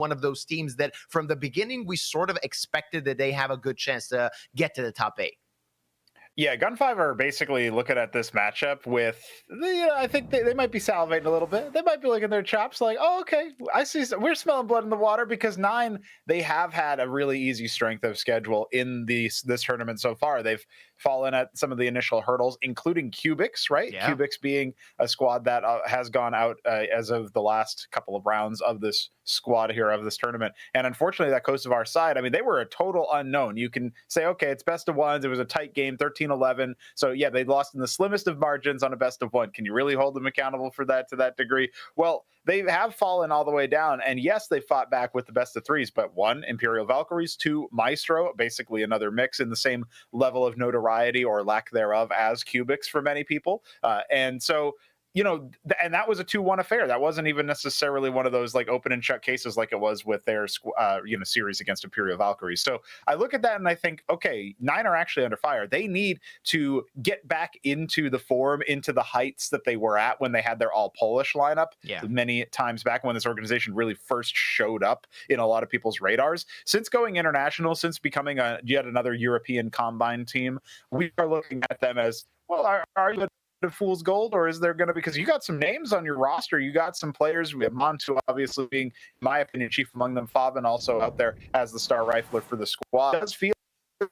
one of those teams that from the beginning we sort of expected that they have a good chance to get to the top 8. Yeah, Gun5 are basically looking at this matchup with, I think they might be salivating a little bit. They might be licking their chops like, oh, okay, I see, we're smelling blood in the water, because 9, they have had a really easy strength of schedule in this tournament so far. They've fallen at some of the initial hurdles, including Cubics, right? Yeah. Cubics being a squad that has gone out as of the last couple of rounds of this squad here of this tournament. And unfortunately, that Kosovar side, I mean, they were a total unknown. You can say, okay, it's best of ones. It was a tight game, 13-11. So yeah, they lost in the slimmest of margins on a best of 1. Can you really hold them accountable for that to that degree? Well, they have fallen all the way down. And yes, they fought back with the best of 3s, but 1, Imperial Valkyries, 2, Maestro, basically another mix in the same level of notoriety or lack thereof as Cubics for many people. And so, you know, and that was a 2-1 affair. That wasn't even necessarily one of those like open and shut cases like it was with their series against Imperial Valkyries. So I look at that and I think, okay, 9 are actually under fire. They need to get back into the form, into the heights that they were at when they had their all Polish lineup many times back, when this organization really first showed up in a lot of people's radars. Since going international, since becoming yet another European combine team, we are looking at them as, well, are you of fool's gold, or is there going to, because you got some names on your roster, you got some players, we have Montu obviously being, in my opinion, chief among them, Favin also out there as the star rifler for the squad. It does feel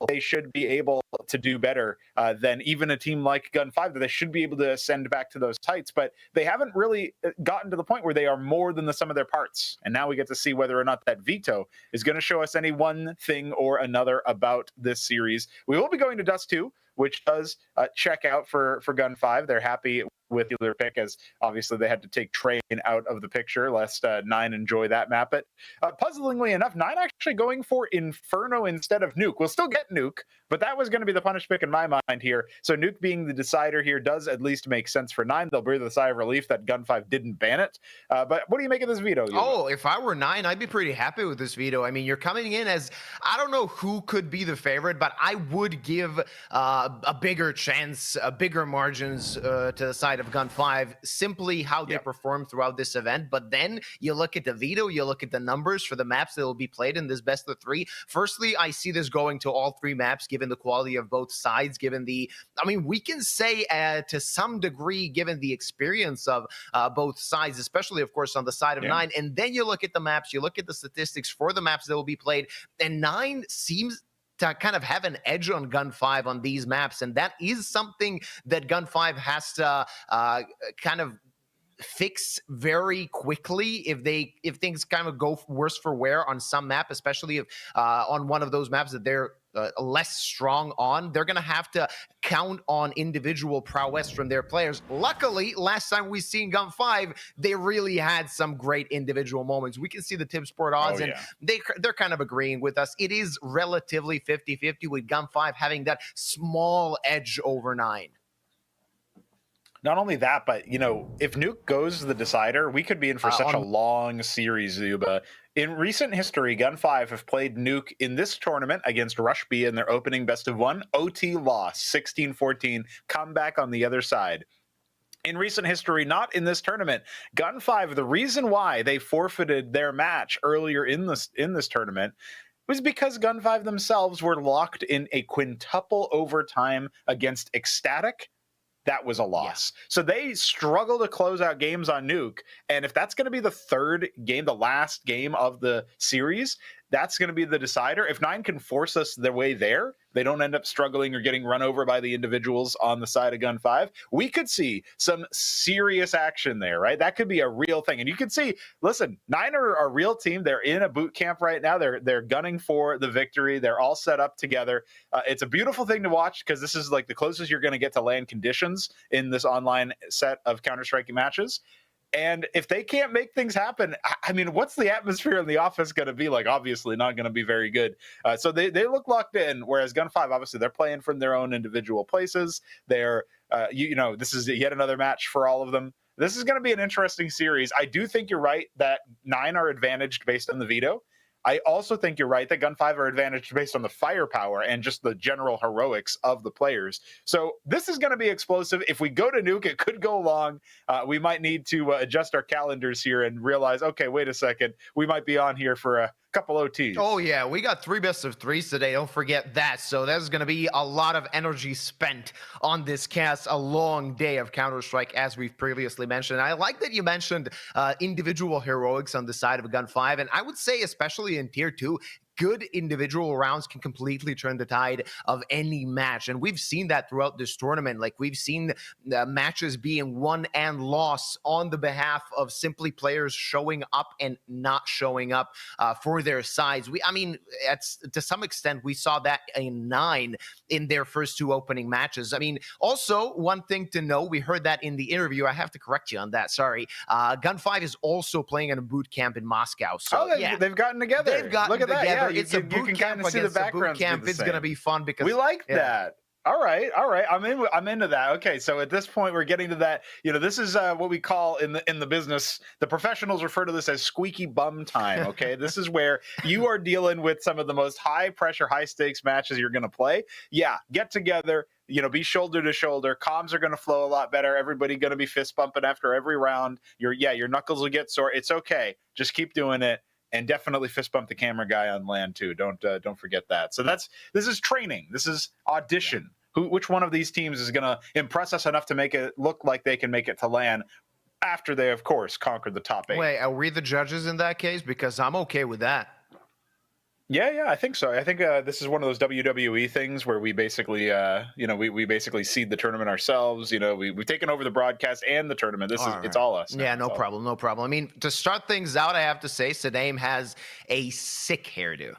they should be able to do better than even a team like Gun5, that they should be able to ascend back to those heights, but they haven't really gotten to the point where they are more than the sum of their parts. And now we get to see whether or not that veto is going to show us any one thing or another about this series. We will be going to Dust 2, which does check out for Gun5. They're happy with their pick, as obviously they had to take Train out of the picture lest 9 enjoy that map. But puzzlingly enough, 9 actually going for Inferno instead of Nuke. We'll still get Nuke, but that was going to be the punish pick in my mind here. So Nuke being the decider here does at least make sense for 9. They'll breathe a sigh of relief that Gun5 didn't ban it. But what do you make of this veto? Oh, if I were 9, I'd be pretty happy with this veto. I mean, you're coming in as, I don't know who could be the favorite, but I would give a bigger chance, bigger margins to the side of Gun5, simply how they performed throughout this event. But then you look at the veto, you look at the numbers for the maps that will be played in this best of 3. Firstly, I see this going to all 3 maps, given the quality of both sides, given the, I mean, we can say to some degree, given the experience of both sides, especially, of course, on the side of 9. And then you look at the maps, you look at the statistics for the maps that will be played, and 9 seems to kind of have an edge on Gun5 on these maps, and that is something that Gun5 has to kind of fix very quickly if things kind of go worse for wear on some map, especially if on one of those maps that they're less strong on. They're going to have to count on individual prowess from their players. Luckily, last time we seen Gun5, they really had some great individual moments. We can see the Tipsport odds, and they're kind of agreeing with us. It is relatively 50-50 with Gun5 having that small edge over 9. Not only that, but, you know, if Nuke goes the decider, we could be in for such a long series, Zuba. In recent history, Gun5 have played Nuke in this tournament against Rush B in their opening best of 1. OT loss, 16-14, comeback on the other side. In recent history, not in this tournament, Gun5, the reason why they forfeited their match earlier in this tournament was because Gun5 themselves were locked in a quintuple overtime against Ecstatic. That was a loss. So they struggle to close out games on Nuke. And if that's going to be the third game, the last game of the series, that's going to be the decider. If 9 can force us their way there, they don't end up struggling or getting run over by the individuals on the side of Gun5, we could see some serious action there, right? That could be a real thing. And you can see, listen, 9 are a real team. They're in a boot camp right now. They're gunning for the victory. They're all set up together. It's a beautiful thing to watch, because this is like the closest you're going to get to land conditions in this online set of Counter-Strike matches. And if they can't make things happen, I mean, what's the atmosphere in the office going to be like? Obviously not going to be very good. So they look locked in, whereas Gun5, obviously, they're playing from their own individual places. They're, this is yet another match for all of them. This is going to be an interesting series. I do think you're right that 9 are advantaged based on the veto. I also think you're right that Gun 5 are advantaged based on the firepower and just the general heroics of the players. So this is going to be explosive. If we go to Nuke, it could go long. We might need to adjust our calendars here and realize, okay, wait a second, we might be on here for a couple OTs. Oh yeah, we got 3 best of 3s today. Don't forget that. So there's going to be a lot of energy spent on this cast. A long day of Counter-Strike, as we've previously mentioned. I like that you mentioned individual heroics on the side of Gun 5, and I would say especially in Tier 2, good individual rounds can completely turn the tide of any match. And we've seen that throughout this tournament. Like, we've seen matches being won and lost on the behalf of simply players showing up and not showing up for their sides. I mean, to some extent, we saw that in 9 in their first 2 opening matches. I mean, also, one thing to know, we heard that in the interview. I have to correct you on that. Sorry. Gun 5 is also playing in a boot camp in Moscow. So, they've gotten together. They've gotten Look at together. that. Yeah, It's a boot camp against a boot camp. It's going to be fun because we like that. All right. I'm into that. Okay, so at this point, we're getting to that. You know, this is what we call in the business. The professionals refer to this as squeaky bum time. Okay, this is where you are dealing with some of the most high pressure, high stakes matches you're going to play. Yeah, get together. You know, be shoulder to shoulder. Comms are going to flow a lot better. Everybody going to be fist bumping after every round. Your knuckles will get sore. It's okay. Just keep doing it. And definitely fist bump the camera guy on land too. Don't forget that. So this is training. This is audition. Which one of these teams is going to impress us enough to make it look like they can make it to land after they, of course, conquered the top 8? Wait, are we the judges in that case? Because I'm okay with that. Yeah, I think so. I think this is one of those WWE things where we basically, we basically seed the tournament ourselves. You know, we've taken over the broadcast and the tournament. It's all us now. Yeah, no problem. I mean, to start things out, I have to say, Saddam has a sick hairdo.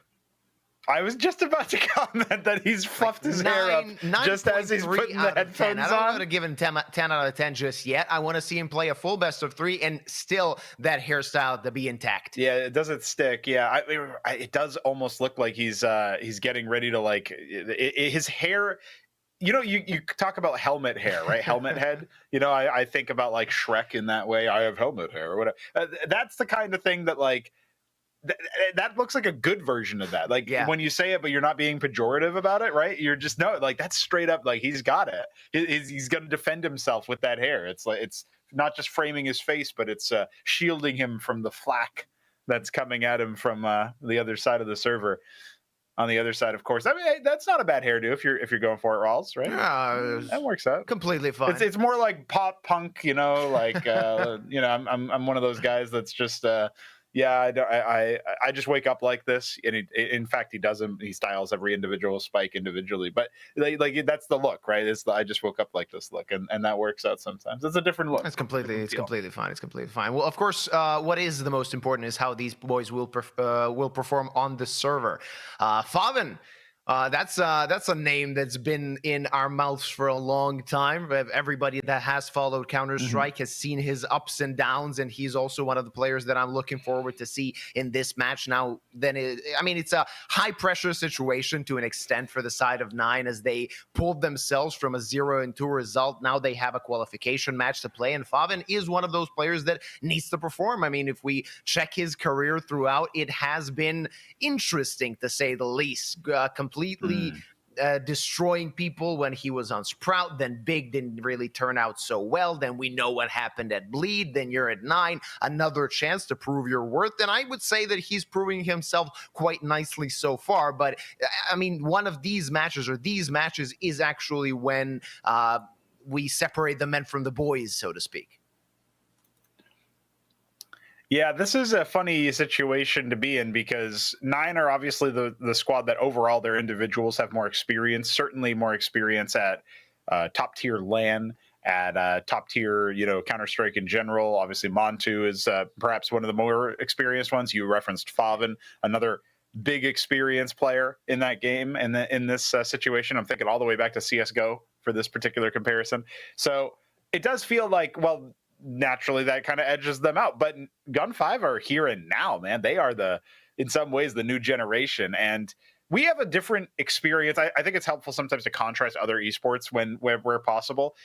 I was just about to comment that he's fluffed his hair up just as he's putting the headphones on. I don't want to give him 10 out of 10 just yet. I want to see him play a full best of 3 and still that hairstyle to be intact. Yeah, it doesn't stick. Yeah, it does almost look like he's getting ready to, like, his hair. You know, you talk about helmet hair, right? Helmet head. You know, I think about like Shrek in that way. I have helmet hair or whatever. That's the kind of thing that, like, that looks like a good version of that. Like, when you say it, but you're not being pejorative about it, right? You're just, no, like, that's straight up, like, he's got it. He's going to defend himself with that hair. It's like, it's not just framing his face, but it's shielding him from the flack that's coming at him from the other side of the server. On the other side, of course, I mean, hey, that's not a bad hairdo if you're going for it, Rawls, right? That works out completely fine. It's more like pop punk, you know, like you know, I'm one of those guys that's just I just wake up like this, and in fact, he doesn't. He styles every individual spike individually, but like that's the look, right? I just woke up like this look, and that works out sometimes. It's a different look. It's completely fine. It's completely fine. Well, of course, what is the most important is how these boys will perform on the server. Faven. That's a name that's been in our mouths for a long time. Everybody that has followed Counter-Strike has seen his ups and downs, and he's also one of the players that I'm looking forward to see in this match. Now, it's a high-pressure situation to an extent for the side of 9 as they pulled themselves from a 0-2 result. Now they have a qualification match to play, and Faven is one of those players that needs to perform. I mean, if we check his career throughout, it has been interesting, to say the least. Completely destroying people when he was on Sprout. Then Big didn't really turn out so well. Then we know what happened at Bleed. Then you're at 9. Another chance to prove your worth. And I would say that he's proving himself quite nicely so far. But, I mean, one of these matches is actually when we separate the men from the boys, so to speak. Yeah, this is a funny situation to be in because 9 are obviously the squad that overall their individuals have more experience, certainly more experience at top tier LAN, at top tier, you know, Counter-Strike in general. Obviously, Montu is perhaps one of the more experienced ones. You referenced Faven, another big experience player in that game. And in this situation, I'm thinking all the way back to CSGO for this particular comparison. So it does feel like, well, naturally that kind of edges them out, but Gun 5 are here and now, man. They are in some ways the new generation, and we have a different experience. I think it's helpful sometimes to contrast other esports where possible.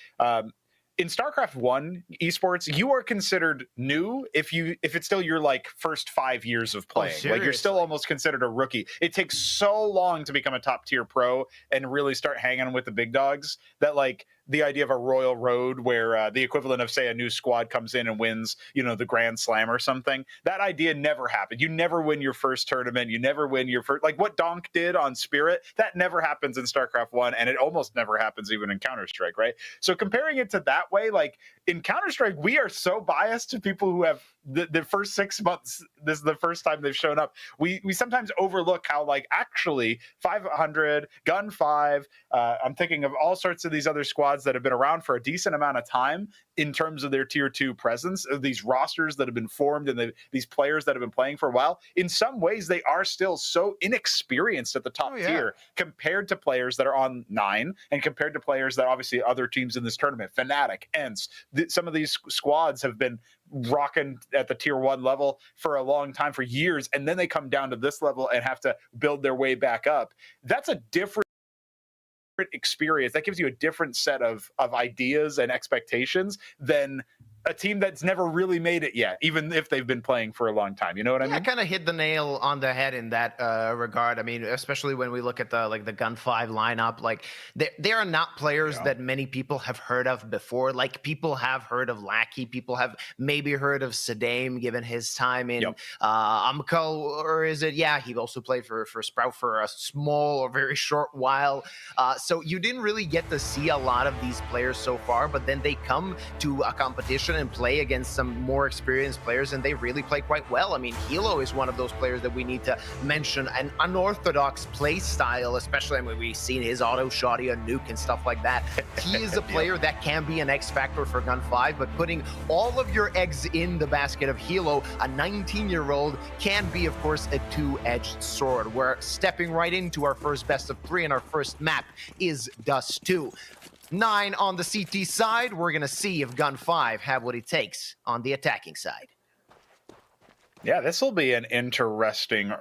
in StarCraft 1 esports, you are considered new if it's still your like first 5 years of playing. Like you're still almost considered a rookie. It takes so long to become a top tier pro and really start hanging with the big dogs that like the idea of a royal road where the equivalent of say a new squad comes in and wins, the Grand Slam or something. That idea never happened. You never win your first tournament. You never win your first, like what Donk did on Spirit. That never happens in StarCraft 1, and it almost never happens even in Counter-Strike, right? So comparing it to that way, like in Counter-Strike, we are so biased to people who have the first 6 months. This is the first time they've shown up. We sometimes overlook how like actually 500, Gun 5. I'm thinking of all sorts of these other squads that have been around for a decent amount of time in terms of their tier 2 presence, of these rosters that have been formed and these players that have been playing for a while. In some ways, they are still so inexperienced at the top tier compared to players that are on 9 and compared to players that obviously other teams in this tournament, Fnatic, ENCE, some of these squads have been rocking at the tier 1 level for a long time, for years, and then they come down to this level and have to build their way back up. That's a different experience. That gives you a different set of ideas and expectations than a team that's never really made it yet, even if they've been playing for a long time. You know what I mean? I kind of hit the nail on the head in that regard. I mean, especially when we look at the Gun 5 lineup, like they are not players that many people have heard of before. Like people have heard of Lackey, people have maybe heard of Sadame given his time in Umco, or is it? Yeah, he also played for Sprout for a small or very short while. So you didn't really get to see a lot of these players so far, but then they come to a competition and play against some more experienced players, and they really play quite well. I mean, Hilo is one of those players that we need to mention. An unorthodox play style, especially when we've seen his auto shotty on Nuke and stuff like that. He is a player that can be an X factor for Gun 5, but putting all of your eggs in the basket of Hilo, a 19-year-old, can be, of course, a two-edged sword. We're stepping right into our first best of 3, and our first map is Dust 2. 9 on the CT side. We're going to see if Gun 5 have what it takes on the attacking side. Yeah, this will be an interesting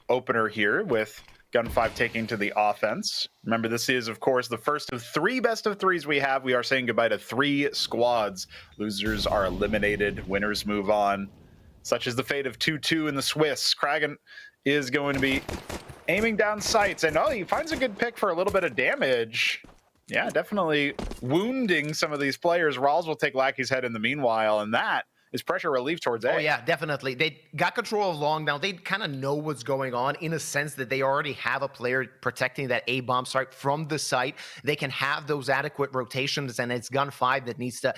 opener here with Gun 5 taking to the offense. Remember, this is, of course, the first of 3 best of 3s we have. We are saying goodbye to 3 squads. Losers are eliminated. Winners move on. Such is the fate of 2-2 in the Swiss. Kragan is going to be aiming down sights. And, he finds a good pick for a little bit of damage. Yeah, definitely wounding some of these players. Rawls will take Lackey's head in the meanwhile, and that is pressure relief towards A. Oh, yeah, definitely. They got control of long now. They kind of know what's going on in a sense that they already have a player protecting that A bomb site from the site. They can have those adequate rotations, and it's Gun 5 that needs to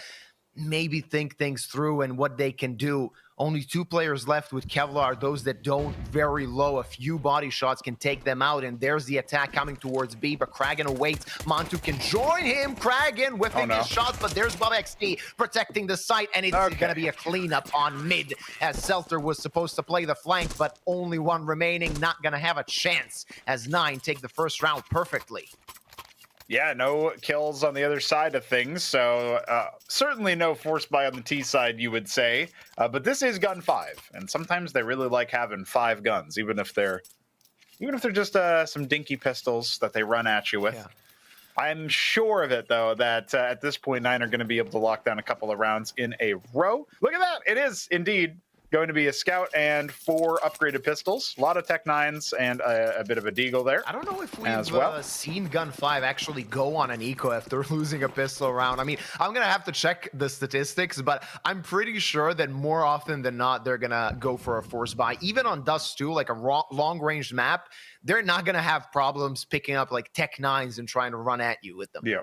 maybe think things through and what they can do. Only 2 players left with Kevlar, those that don't, very low. A few body shots can take them out, and there's the attack coming towards B, but Kragan awaits. Montu can join him. Kragan whipping his shots, but there's Bob XT protecting the site, and it's going to be a cleanup on mid, as Selter was supposed to play the flank, but only 1 remaining, not going to have a chance, as 9 take the first round perfectly. Yeah, no kills on the other side of things, so certainly no force buy on the T side, you would say. But this is Gun 5, and sometimes they really like having 5 guns, even if they're just some dinky pistols that they run at you with. Yeah. I'm sure of it, though, that at this point, 9 are going to be able to lock down a couple of rounds in a row. Look at that! It is indeed going to be a scout and 4 upgraded pistols. A lot of Tech 9s and a bit of a deagle there. I don't know if we've seen Gun 5 actually go on an eco after losing a pistol round. I mean, I'm going to have to check the statistics, but I'm pretty sure that more often than not, they're going to go for a force buy. Even on Dust 2, like a long-range map, they're not going to have problems picking up like Tech 9s and trying to run at you with them. Yeah.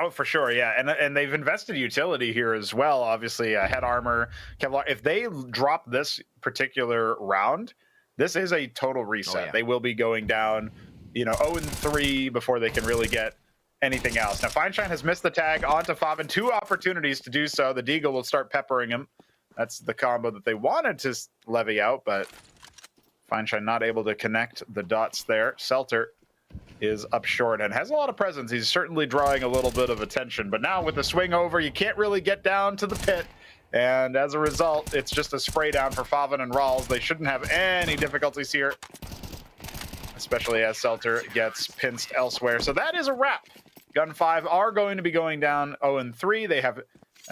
Oh, for sure, yeah, and they've invested utility here as well. Obviously, head armor, Kevlar. If they drop this particular round, this is a total reset. Oh, yeah. They will be going down, 0-3 before they can really get anything else. Now, Feinstein has missed the tag onto Favin. 2 opportunities to do so. The Deagle will start peppering him. That's the combo that they wanted to levy out, but Feinstein not able to connect the dots there. Selter is up short and has a lot of presence. He's certainly drawing a little bit of attention, but now with the swing over, you can't really get down to the pit, and as a result, it's just a spray down for Favin and Rawls. They shouldn't have any difficulties here, especially as Selter gets pinched elsewhere. So that is a wrap Gun 5 are going to be going down 0-3. They have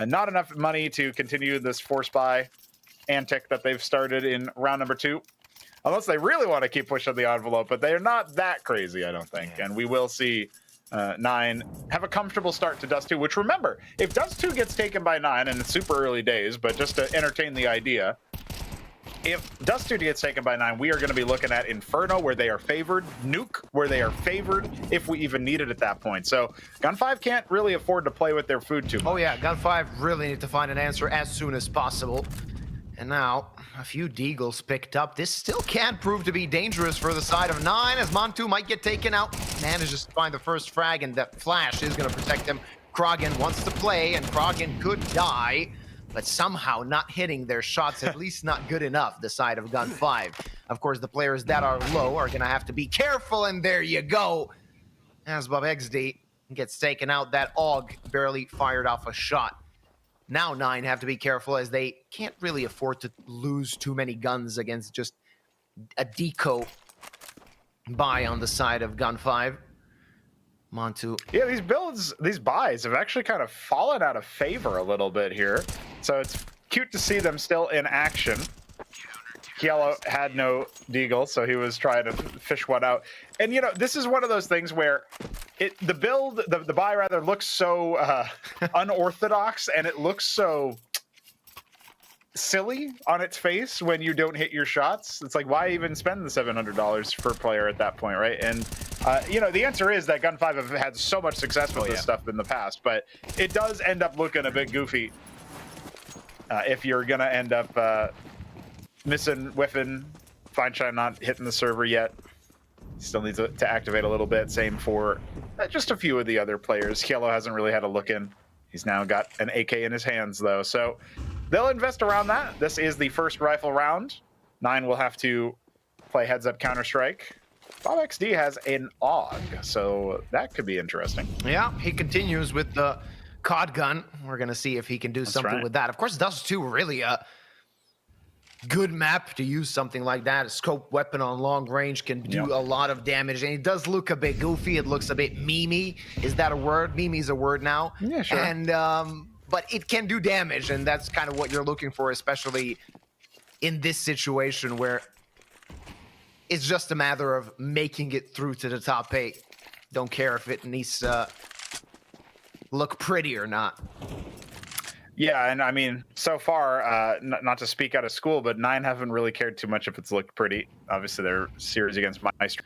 not enough money to continue this force buy antic that they've started in round number 2. Unless they really want to keep pushing the envelope, but they're not that crazy, I don't think. And we will see 9 have a comfortable start to Dust 2, which, remember, if Dust 2 gets taken by 9, and it's super early days, but just to entertain the idea, if Dust 2 gets taken by 9, we are going to be looking at Inferno, where they are favored, Nuke, where they are favored, if we even need it at that point. So Gun 5 can't really afford to play with their food too much. Oh yeah, Gun 5 really need to find an answer as soon as possible. And now, a few deagles picked up. This still can prove to be dangerous for the side of 9, as Montu might get taken out. Manages to find the first frag, and that flash is going to protect him. Krogan wants to play, and Krogan could die, but somehow not hitting their shots, at least not good enough, the side of Gun 5. Of course, the players that are low are going to have to be careful, and there you go. As Bob XD gets taken out, that AUG barely fired off a shot. Now 9 have to be careful, as they can't really afford to lose too many guns against just a deco buy on the side of Gun 5. Montu. Yeah, these builds, these buys have actually kind of fallen out of favor a little bit here. So it's cute to see them still in action. Yellow had no deagle, so he was trying to fish one out. And, you know, this is one of those things where the build, the buy rather, looks so unorthodox, and it looks so silly on its face when you don't hit your shots. It's like, why even spend the $700 per player at that point, right? And, you know, the answer is that Gun 5 have had so much success with this stuff in the past, but it does end up looking a bit goofy if you're going to end up missing, whiffing, Feinstein not hitting the server yet. Still needs to activate a little bit. Same for just a few of the other players. Yellow hasn't really had a look in. He's now got an AK in his hands, though. So they'll invest around that. This is the first rifle round. 9 will have to play heads-up Counter-Strike. Bob XD has an AUG, so that could be interesting. Yeah, he continues with the COD gun. We're going to see if he can do something with that. Of course, Dust 2 really a good map to use something like that. A scope weapon on long range can do a lot of damage, and it does look a bit goofy. It looks a bit memey. Is that a word? Memey's a word now. Yeah, sure. And but it can do damage, and that's kind of what you're looking for, especially in this situation where it's just a matter of making it through to the top 8. Don't care if it needs to look pretty or not. Yeah, and I mean, so far, not to speak out of school, but 9 haven't really cared too much if it's looked pretty. Obviously, their series against Maestro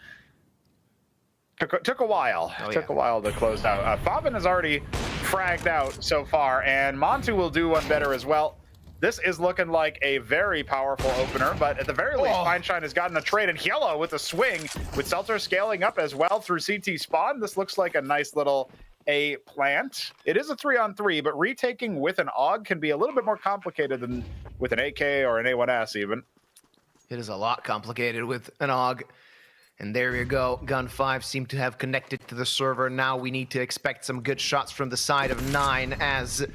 took a while. Took a while to close out. Fabian has already fragged out so far, and Montu will do one better as well. This is looking like a very powerful opener, but at the very least, Feinstein has gotten a trade, and Yellow with a swing, with Seltzer scaling up as well through CT spawn. This looks like a nice little A plant. It is a 3-on-3, but retaking with an AUG can be a little bit more complicated than with an AK or an A1S even. It is a lot complicated with an AUG. And there you go. Gun 5 seemed to have connected to the server. Now we need to expect some good shots from the side of 9, as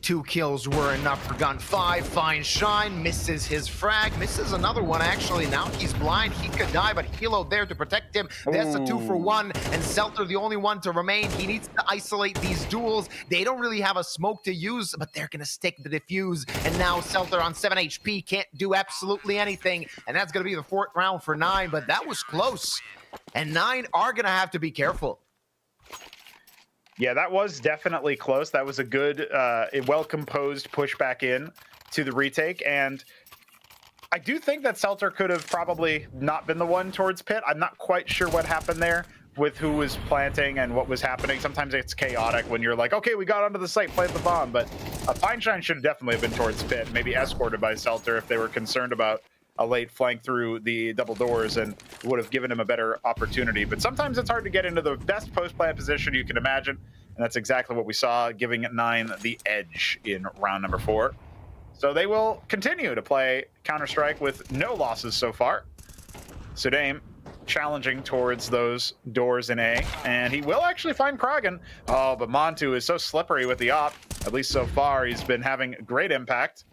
2 kills were enough for Gun 5. Fine Shine misses his frag, misses another one actually. Now he's blind, he could die, but Hilo there to protect him. That's a 2-for-1, and Seltzer the only one to remain. He needs to isolate these duels. They don't really have a smoke to use, but they're gonna stick the defuse. And now Seltzer on 7 HP can't do absolutely anything, and that's gonna be the 4th round for 9, but that was close. And 9 are gonna have to be careful. Yeah, that was definitely close. That was a good, well-composed push back in to the retake. And I do think that Seltzer could have probably not been the one towards pit. I'm not quite sure what happened there with who was planting and what was happening. Sometimes it's chaotic when you're like, okay, we got onto the site, plant the bomb. But Feinstein should have definitely been towards pit, maybe escorted by Seltzer if they were concerned about a late flank through the double doors, and would have given him a better opportunity. But sometimes it's hard to get into the best post-plant position you can imagine, and that's exactly what we saw, giving 9 the edge in round number 4. So they will continue to play Counter-Strike with no losses so far. Sudame challenging towards those doors in A, and he will actually find Krogan. Oh, but Montu is so slippery with the op. At least so far, he's been having great impact.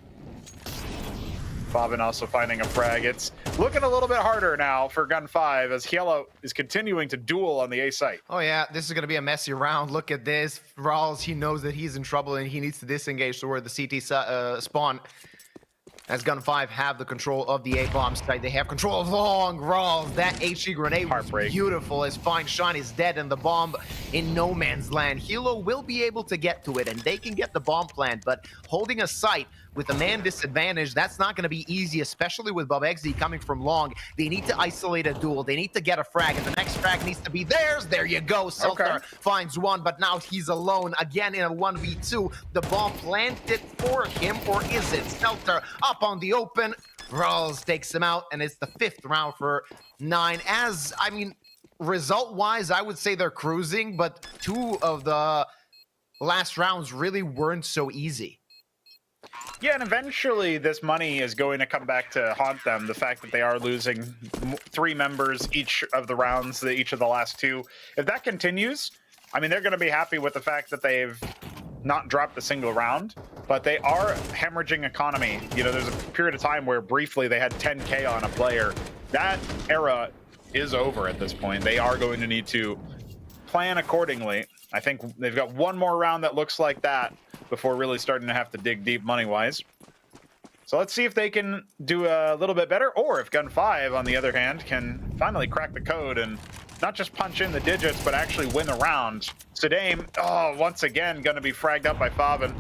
Fabian also finding a frag. It's looking a little bit harder now for Gun 5 as Hielo is continuing to duel on the A site. Oh yeah, this is going to be a messy round. Look at this. Rawls, he knows that he's in trouble and he needs to disengage toward the CT spawn. As Gun 5 have the control of the A-bomb site. They have control of long Rawls. That HE grenade was beautiful as Fine Shine is dead and the bomb in no man's land. Hilo will be able to get to it and they can get the bomb plant, but holding a site with a man disadvantage, that's not going to be easy, especially with BubXD coming from long. They need to isolate a duel. They need to get a frag, and the next frag needs to be theirs. There you go. Seltzer finds one, but now he's alone again in a 1v2. The bomb planted for him, or is it? Seltzer up on the open. Rawls takes him out, and it's the 5th round for 9. As, I mean, result-wise, I would say they're cruising, but 2 of the last rounds really weren't so easy. Yeah, and eventually this money is going to come back to haunt them. The fact that they are losing 3 members each of the rounds, each of the last 2. If that continues, I mean, they're going to be happy with the fact that they've not dropped a single round, but they are hemorrhaging economy. You know, there's a period of time where briefly they had 10K on a player. That era is over at this point. They are going to need to plan accordingly. I think they've got one more round that looks like that before really starting to have to dig deep money-wise. So let's see if they can do a little bit better, or if Gun 5, on the other hand, can finally crack the code and not just punch in the digits, but actually win the round. Sadame, once again, going to be fragged up by Favin,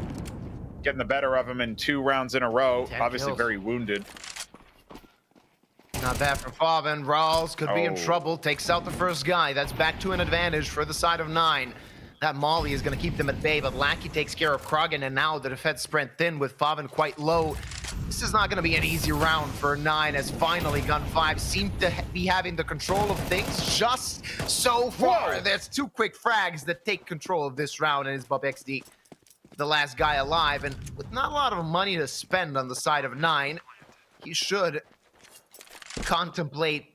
getting the better of him in 2 rounds in a row. Obviously kills. Very wounded. Not bad for Favin. Rawls could be in trouble. Takes out the first guy. That's back to an advantage for the side of 9. That Molly is going to keep them at bay, but Lackey takes care of Krogan, and now the defense spread thin with Favin quite low. This is not going to be an easy round for 9, as finally Gun 5 seem to be having the control of things just so far. There's 2 quick frags that take control of this round, and it's BubXD, the last guy alive. And with not a lot of money to spend on the side of 9, he should contemplate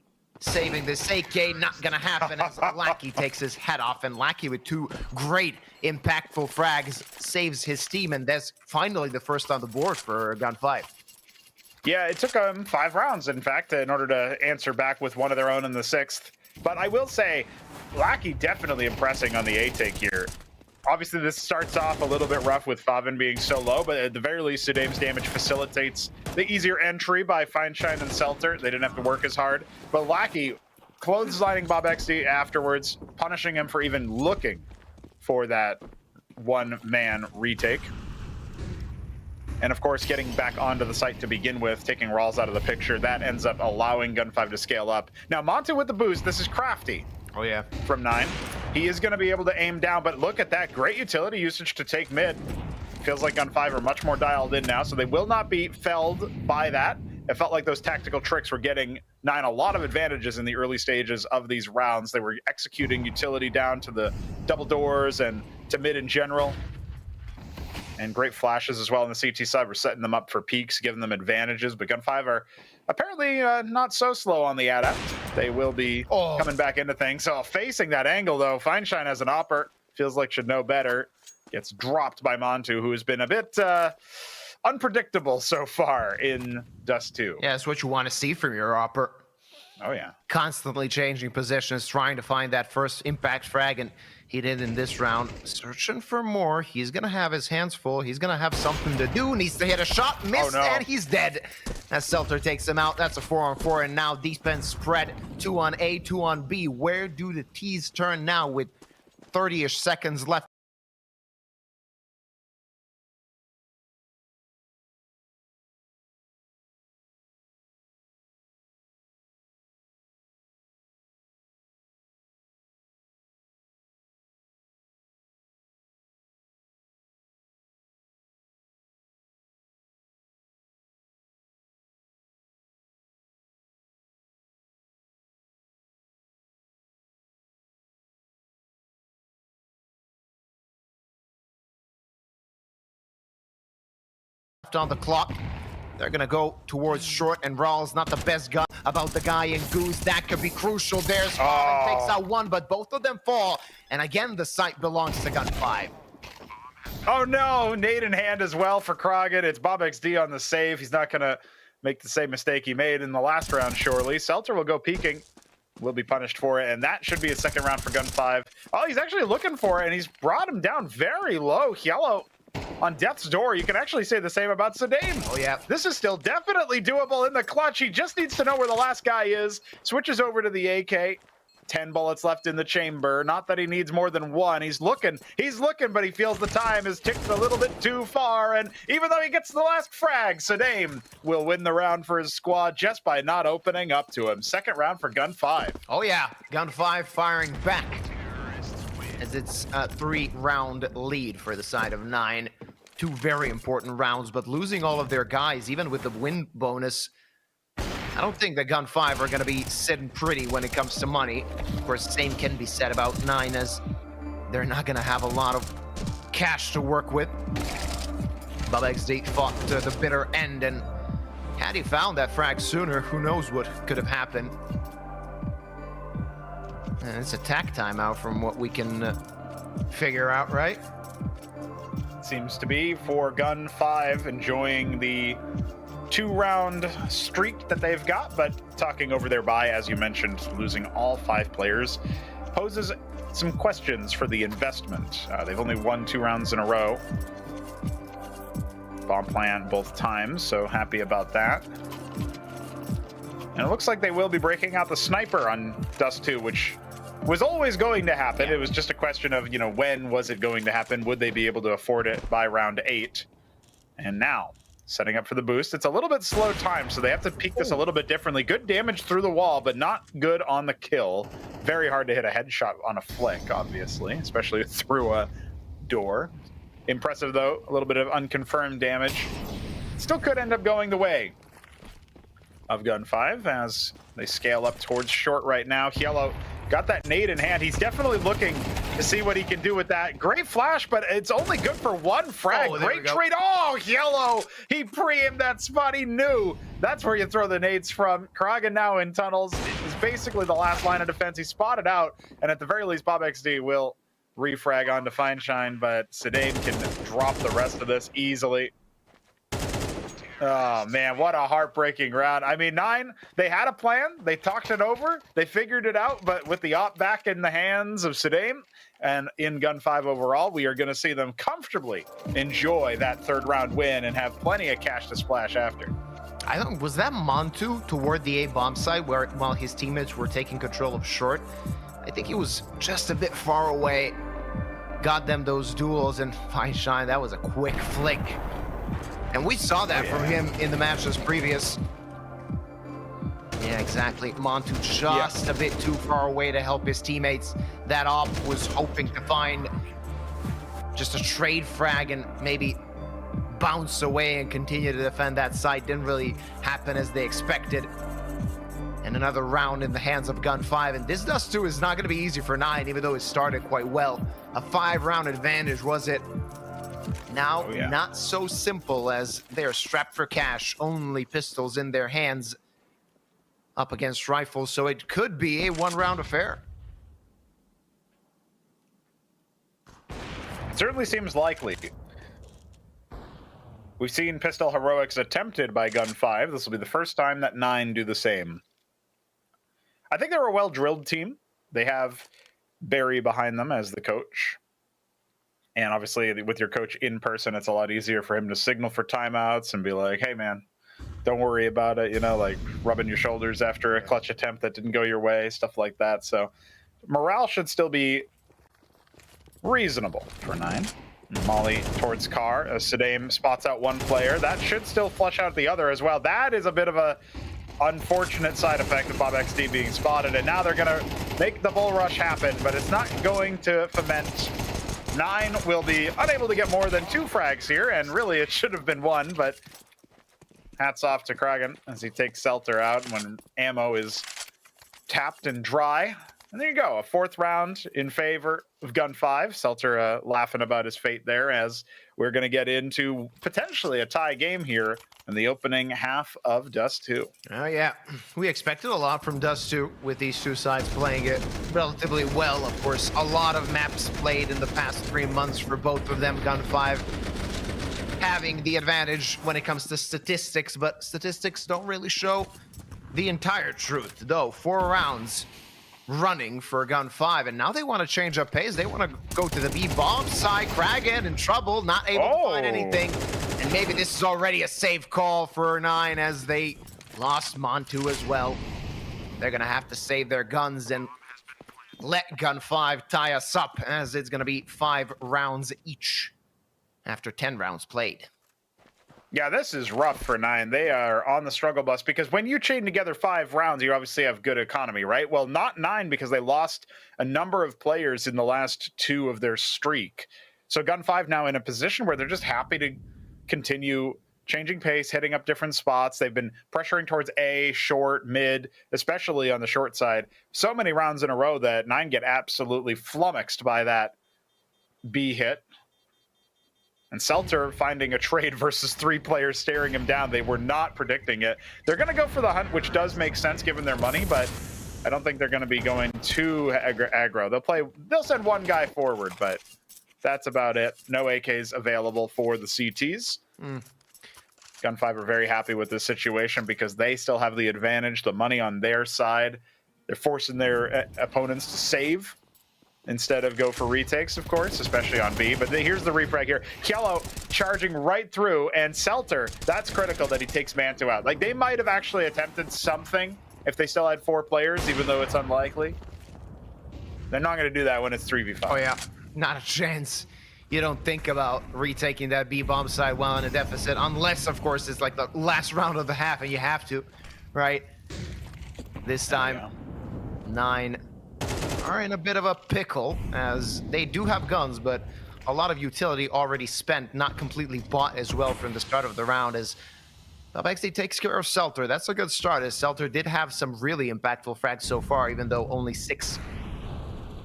saving this AK. Not gonna happen as Lackey takes his head off, and Lackey with 2 great impactful frags saves his team, and that's finally the first on the board for Gun 5. Yeah, it took 5 rounds, in fact, in order to answer back with one of their own in the 6th. But I will say, Lackey definitely impressing on the A-take here. Obviously, this starts off a little bit rough with Favin being so low, but at the very least, Sadame's damage facilitates the easier entry by Fine Shine and Seltzer. They didn't have to work as hard. But Lackey clotheslining BubXD afterwards, punishing him for even looking for that 1-man retake. And of course, getting back onto the site to begin with, taking Rawls out of the picture, that ends up allowing Gun 5 to scale up. Now, Montu with the boost. This is crafty. Oh, yeah. From 9. He is going to be able to aim down, but look at that. Great utility usage to take mid. Feels like Gun 5 are much more dialed in now, so they will not be felled by that. It felt like those tactical tricks were getting 9 a lot of advantages in the early stages of these rounds. They were executing utility down to the double doors and to mid in general. And great flashes as well on the CT side. We're setting them up for peaks, giving them advantages. But Gun 5 are apparently not so slow on the adapt. They will be coming back into things. So facing that angle, though, Fine Shine as an opper, feels like should know better. Gets dropped by Montu, who has been a bit unpredictable so far in Dust 2. Yeah, that's what you want to see from your opper. Oh, yeah. Constantly changing positions, trying to find that first impact frag, and he did in this round. Searching for more. He's going to have his hands full. He's going to have something to do. Needs to hit a shot. Missed, and he's dead. As Seltzer takes him out. That's a 4-on-4, and now defense spread. 2 on A, 2 on B. Where do the T's turn now with 30-ish seconds left? On the clock. They're gonna go towards short, and Rawls not the best guy about the guy in Goose. That could be crucial. There's Fallen takes out 1, but both of them fall. And again, the site belongs to Gun 5. Oh no, nade in hand as well for Krogan. It's BubXD on the save. He's not gonna make the same mistake he made in the last round, surely. Seltzer will go peeking. Will be punished for it, and that should be a second round for Gun 5. Oh, he's actually looking for it, and he's brought him down very low. Yellow on death's door. You can actually say the same about Saddam. Oh, yeah. This is still definitely doable in the clutch. He just needs to know where the last guy is. Switches over to the AK. 10 bullets left in the chamber. Not that he needs more than one. He's looking, but he feels the time has ticked a little bit too far. And even though he gets the last frag, Saddam will win the round for his squad just by not opening up to him. Second round for Gun 5. Oh, yeah. Gun 5 firing back as it's a 3-round lead for the side of 9. 2 very important rounds, but losing all of their guys, even with the win bonus, I don't think that Gun 5 are going to be sitting pretty when it comes to money. Of course, same can be said about 9, as they're not going to have a lot of cash to work with. BubXD fought to the bitter end, and had he found that frag sooner, who knows what could have happened. And it's attack timeout from what we can figure out, right? Seems to be for Gun 5, enjoying the 2-round streak that they've got, but talking over their bye, as you mentioned, losing all 5 players poses some questions for the investment. They've only won 2 rounds in a row. Bomb plant both times, so happy about that. And it looks like they will be breaking out the sniper on Dust 2, which was always going to happen. Yeah. It was just a question of, you know, when was it going to happen? Would they be able to afford it by round 8? And now, setting up for the boost. It's a little bit slow time, so they have to peek this a little bit differently. Good damage through the wall, but not good on the kill. Very hard to hit a headshot on a flick, obviously, especially through a door. Impressive, though. A little bit of unconfirmed damage. Still could end up going the way of Gun 5 as they scale up towards short right now. Yellow got that nade in hand. He's definitely looking to see what he can do with that. Great flash, but it's only good for 1 frag. Oh, great trade. Oh, Yellow! He pre-aimed that spot. He knew that's where you throw the nades from. Kragan now in tunnels is basically the last line of defense. He spotted out, and at the very least, BobXD will refrag onto Feinstein, but Saddam can drop the rest of this easily. Oh, man, what a heartbreaking round. I mean, 9, they had a plan. They talked it over. They figured it out. But with the op back in the hands of Saddam and in Gun 5 overall, we are going to see them comfortably enjoy that 3rd round win and have plenty of cash to splash after. I don't, was that Montu toward the A bomb site while his teammates were taking control of short? I think he was just a bit far away. Got them those duels, and Feinstein, that was a quick flick. And we saw that from him in the matches previous. Yeah, exactly. Montu just a bit too far away to help his teammates. That op was hoping to find just a trade frag and maybe bounce away and continue to defend that site. Didn't really happen as they expected. And another round in the hands of Gun 5. And this Dust 2 is not going to be easy for 9, even though it started quite well. A 5-round advantage, was it? Now, not so simple, as they're strapped for cash. Only pistols in their hands up against rifles, so it could be a 1-round affair. Certainly seems likely. We've seen pistol heroics attempted by Gun 5. This will be the first time that 9 do the same. I think they're a well-drilled team. They have Barry behind them as the coach. And obviously, with your coach in person, it's a lot easier for him to signal for timeouts and be like, hey, man, don't worry about it, you know, like rubbing your shoulders after a clutch attempt that didn't go your way, stuff like that. So morale should still be reasonable for 9. Molly towards car as Saddam spots out 1 player. That should still flush out the other as well. That is a bit of a unfortunate side effect of BobXD being spotted, and now they're going to make the bull rush happen, but it's not going to foment. 9 will be unable to get more than 2 frags here, and really it should have been 1, but hats off to Kragan as he takes Seltzer out when ammo is tapped and dry. And there you go, a 4th round in favor of Gun 5. Seltzer laughing about his fate there, as we're going to get into potentially a tie game here in the opening half of Dust 2. Oh, yeah. We expected a lot from Dust 2 with these 2 sides playing it relatively well. Of course, a lot of maps played in the past 3 months for both of them. Gun 5 having the advantage when it comes to statistics, but statistics don't really show the entire truth. Though 4 rounds running for Gun 5, and now they want to change up pace. They want to go to the B bomb side. Kragan in trouble, not able to find anything, and maybe this is already a safe call for 9 as they lost Montu as well. They're gonna have to save their guns and let Gun 5 tie us up, as it's gonna be 5 rounds each after 10 rounds played. Yeah, this is rough for 9. They are on the struggle bus because when you chain together 5 rounds, you obviously have good economy, right? Well, not 9 because they lost a number of players in the last 2 of their streak. So Gun 5 now in a position where they're just happy to continue changing pace, hitting up different spots. They've been pressuring towards A, short, mid, especially on the short side. So many rounds in a row that 9 get absolutely flummoxed by that B hit. And Selter finding a trade versus 3 players staring him down. They were not predicting it. They're going to go for the hunt, which does make sense given their money, but I don't think they're going to be going too aggro. They'll send 1 guy forward, but that's about it. No AKs available for the CTs. Gun 5 are very happy with this situation because they still have the advantage, the money on their side. They're forcing their opponents to save instead of go for retakes, of course, especially on B. But here's the refrag here. Yellow charging right through, and Selter, that's critical that he takes Mantu out. Like, they might have actually attempted something if they still had 4 players, even though it's unlikely. They're not going to do that when it's 3v5. Oh, yeah. Not a chance. You don't think about retaking that B-bomb side while in a deficit, unless, of course, it's like the last round of the half and you have to, right? This time, 9 are in a bit of a pickle, as they do have guns, but a lot of utility already spent, not completely bought as well from the start of the round, as Babexi takes care of Selter. That's a good start, as Selter did have some really impactful frags so far, even though only 6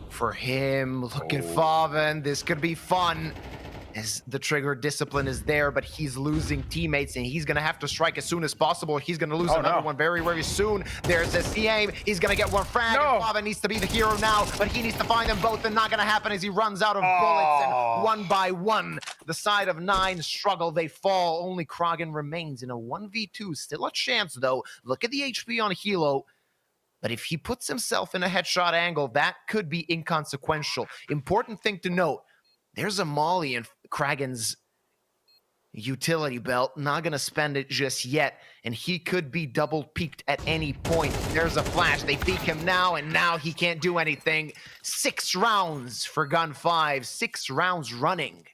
for him. Look at Faven. This could be fun, as the trigger discipline is there, but he's losing teammates, and he's going to have to strike as soon as possible. He's going to lose another one very, very soon. There's a C-aim. He's going to get 1 frag. And Faven needs to be the hero now, but he needs to find them both, and not going to happen as he runs out of bullets, and 1 by 1, the side of 9 struggle. They fall. Only Kragan remains in a 1v2. Still a chance, though. Look at the HP on Hilo. But if he puts himself in a headshot angle, that could be inconsequential. Important thing to note, there's a molly in Kragan's utility belt. Not going to spend it just yet, and he could be double peaked at any point. There's a flash. They peek him now, and now he can't do anything. 6 rounds for Gun 5. 6 rounds running.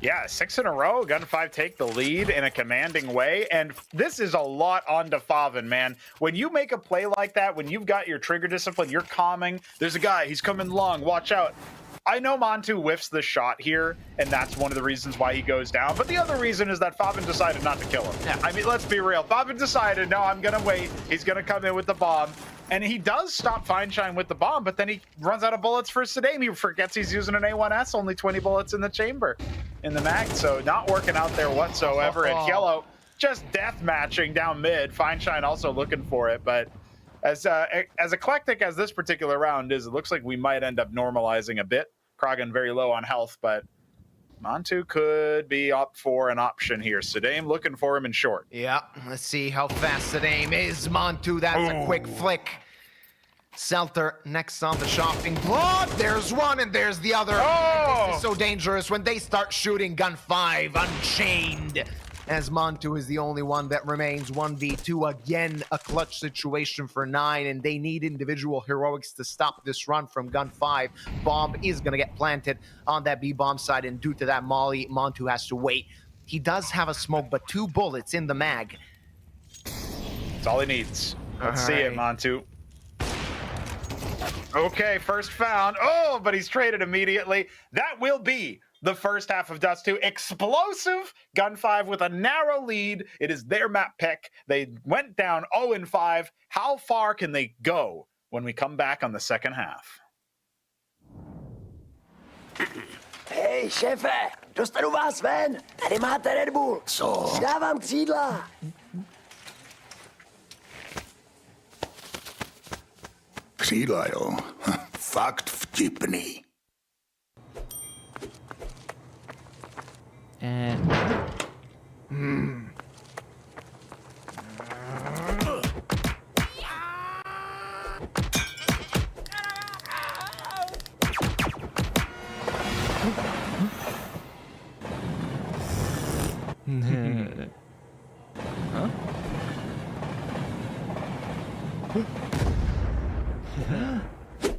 Yeah, 6 in a row. Gun 5 take the lead in a commanding way. And this is a lot on to Faven, man. When you make a play like that, when you've got your trigger discipline, you're calming. There's a guy, he's coming long, watch out. I know Montu whiffs the shot here, and that's one of the reasons why he goes down. But the other reason is that Faven decided not to kill him. Yeah. I mean, let's be real. Faven decided, no, I'm going to wait. He's going to come in with the bomb. And he does stop Feinstein with the bomb, but then he runs out of bullets for Saddam. He forgets he's using an A1S, only 20 bullets in the chamber, in the mag. So not working out there whatsoever. And Yellow just death matching down mid. Feinstein also looking for it. But as eclectic as this particular round is, it looks like we might end up normalizing a bit. Kragan very low on health, but Montu could be up for an option here. Saddam looking for him in short. Yeah, let's see how fast Saddam is. Montu, that's a quick flick. Selter next on the chopping block. There's one and there's the other. This is so dangerous when they start shooting. Gun 5 unchained, as Montu is the only one that remains. 1v2, again a clutch situation for 9, and they need individual heroics to stop this run from Gun 5. Bomb is gonna get planted on that B-bomb side, and due to that molly, Montu has to wait. He does have a smoke, but 2 bullets in the mag. That's all he needs. Let's see it, Montu. Okay, first found. Oh, but he's traded immediately. That will be the first half of Dust 2. Explosive. Gun 5 with a narrow lead. It is their map pick. They went down 0-5. How far can they go when we come back on the second half? Hej, šéfe, dostanu vás ven. Tady máte Red Bull. Co? Dávám křídla. Křídla, jo. Fakt vtipný. And...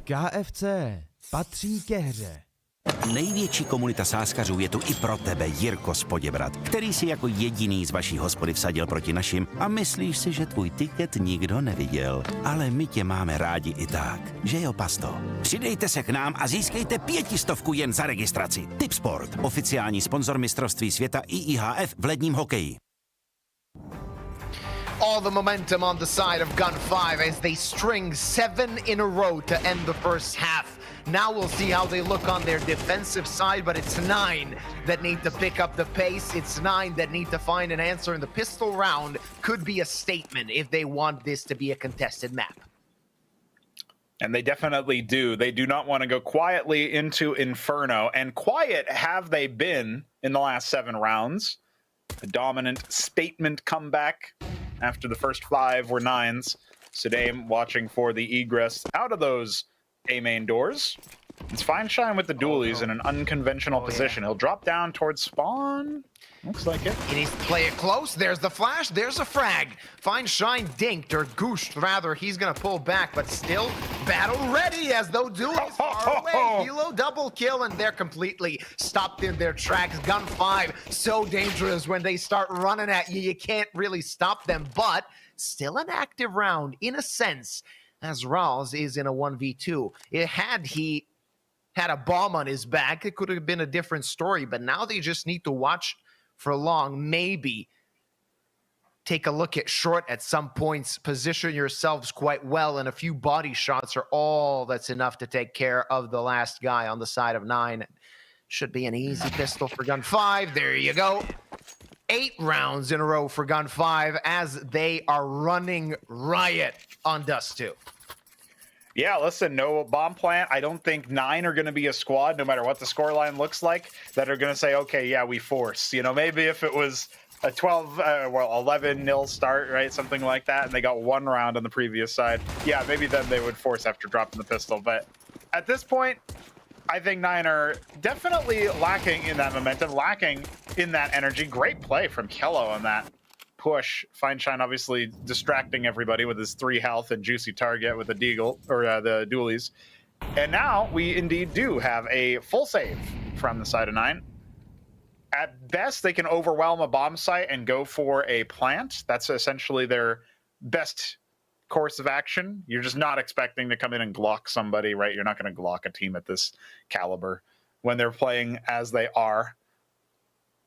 KFC patří ke hře. Největší komunita sáskařů je tu i pro tebe, Jirko z Poděbrad, který si jako jediný z vaší hospody vsadil proti našim a myslíš si, že tvůj tiket nikdo neviděl. Ale my tě máme rádi i tak, že jo, Pasto? Přidejte se k nám a získejte 500 jen za registraci. Tipsport, oficiální sponzor mistrovství světa IIHF v ledním hokeji. All the momentum on the side of Gun 5 as they string 7 in a row to end the first half. Now we'll see how they look on their defensive side, but it's 9 that need to pick up the pace. It's 9 that need to find an answer, and the pistol round could be a statement if they want this to be a contested map. And they definitely do. They do not want to go quietly into Inferno, and quiet have they been in the last 7 rounds. A dominant statement comeback after the first 5 were 9s. Sudame watching for the egress out of those A main doors. It's Feinstein with the dualies in an unconventional position. He'll drop down towards spawn. Looks like it. He needs to play it close. There's the flash. There's a frag. Feinstein dinked, or gooshed rather. He's going to pull back, but still battle ready as though dualies far away. Hilo double kill, and they're completely stopped in their tracks. Gun 5, so dangerous when they start running at you. You can't really stop them, but still an active round in a sense, as Rawls is in a 1v2. Had he had a bomb on his back, it could have been a different story, but now they just need to watch for long, maybe take a look at short at some points, position yourselves quite well, and a few body shots are all that's enough to take care of the last guy on the side of 9. Should be an easy pistol for Gun 5. There you go. 8 rounds in a row for Gun 5 as they are running riot on Dust 2. Yeah, listen, no bomb plant. I don't think 9 are going to be a squad, no matter what the scoreline looks like, that are going to say, okay, yeah, we force. You know, maybe if it was a 11-0 start, right, something like that, and they got 1 round on the previous side, yeah, maybe then they would force after dropping the pistol. But at this point, I think 9 are definitely lacking in that momentum, lacking in that energy. Great play from Kello on that push. Feinstein obviously distracting everybody with his 3 health and juicy target with the deagle, or the dualies. And now we indeed do have a full save from the side of 9. At best, they can overwhelm a bomb site and go for a plant. That's essentially their best course of action. You're just not expecting to come in and Glock somebody, right? You're not going to Glock a team at this caliber when they're playing as they are.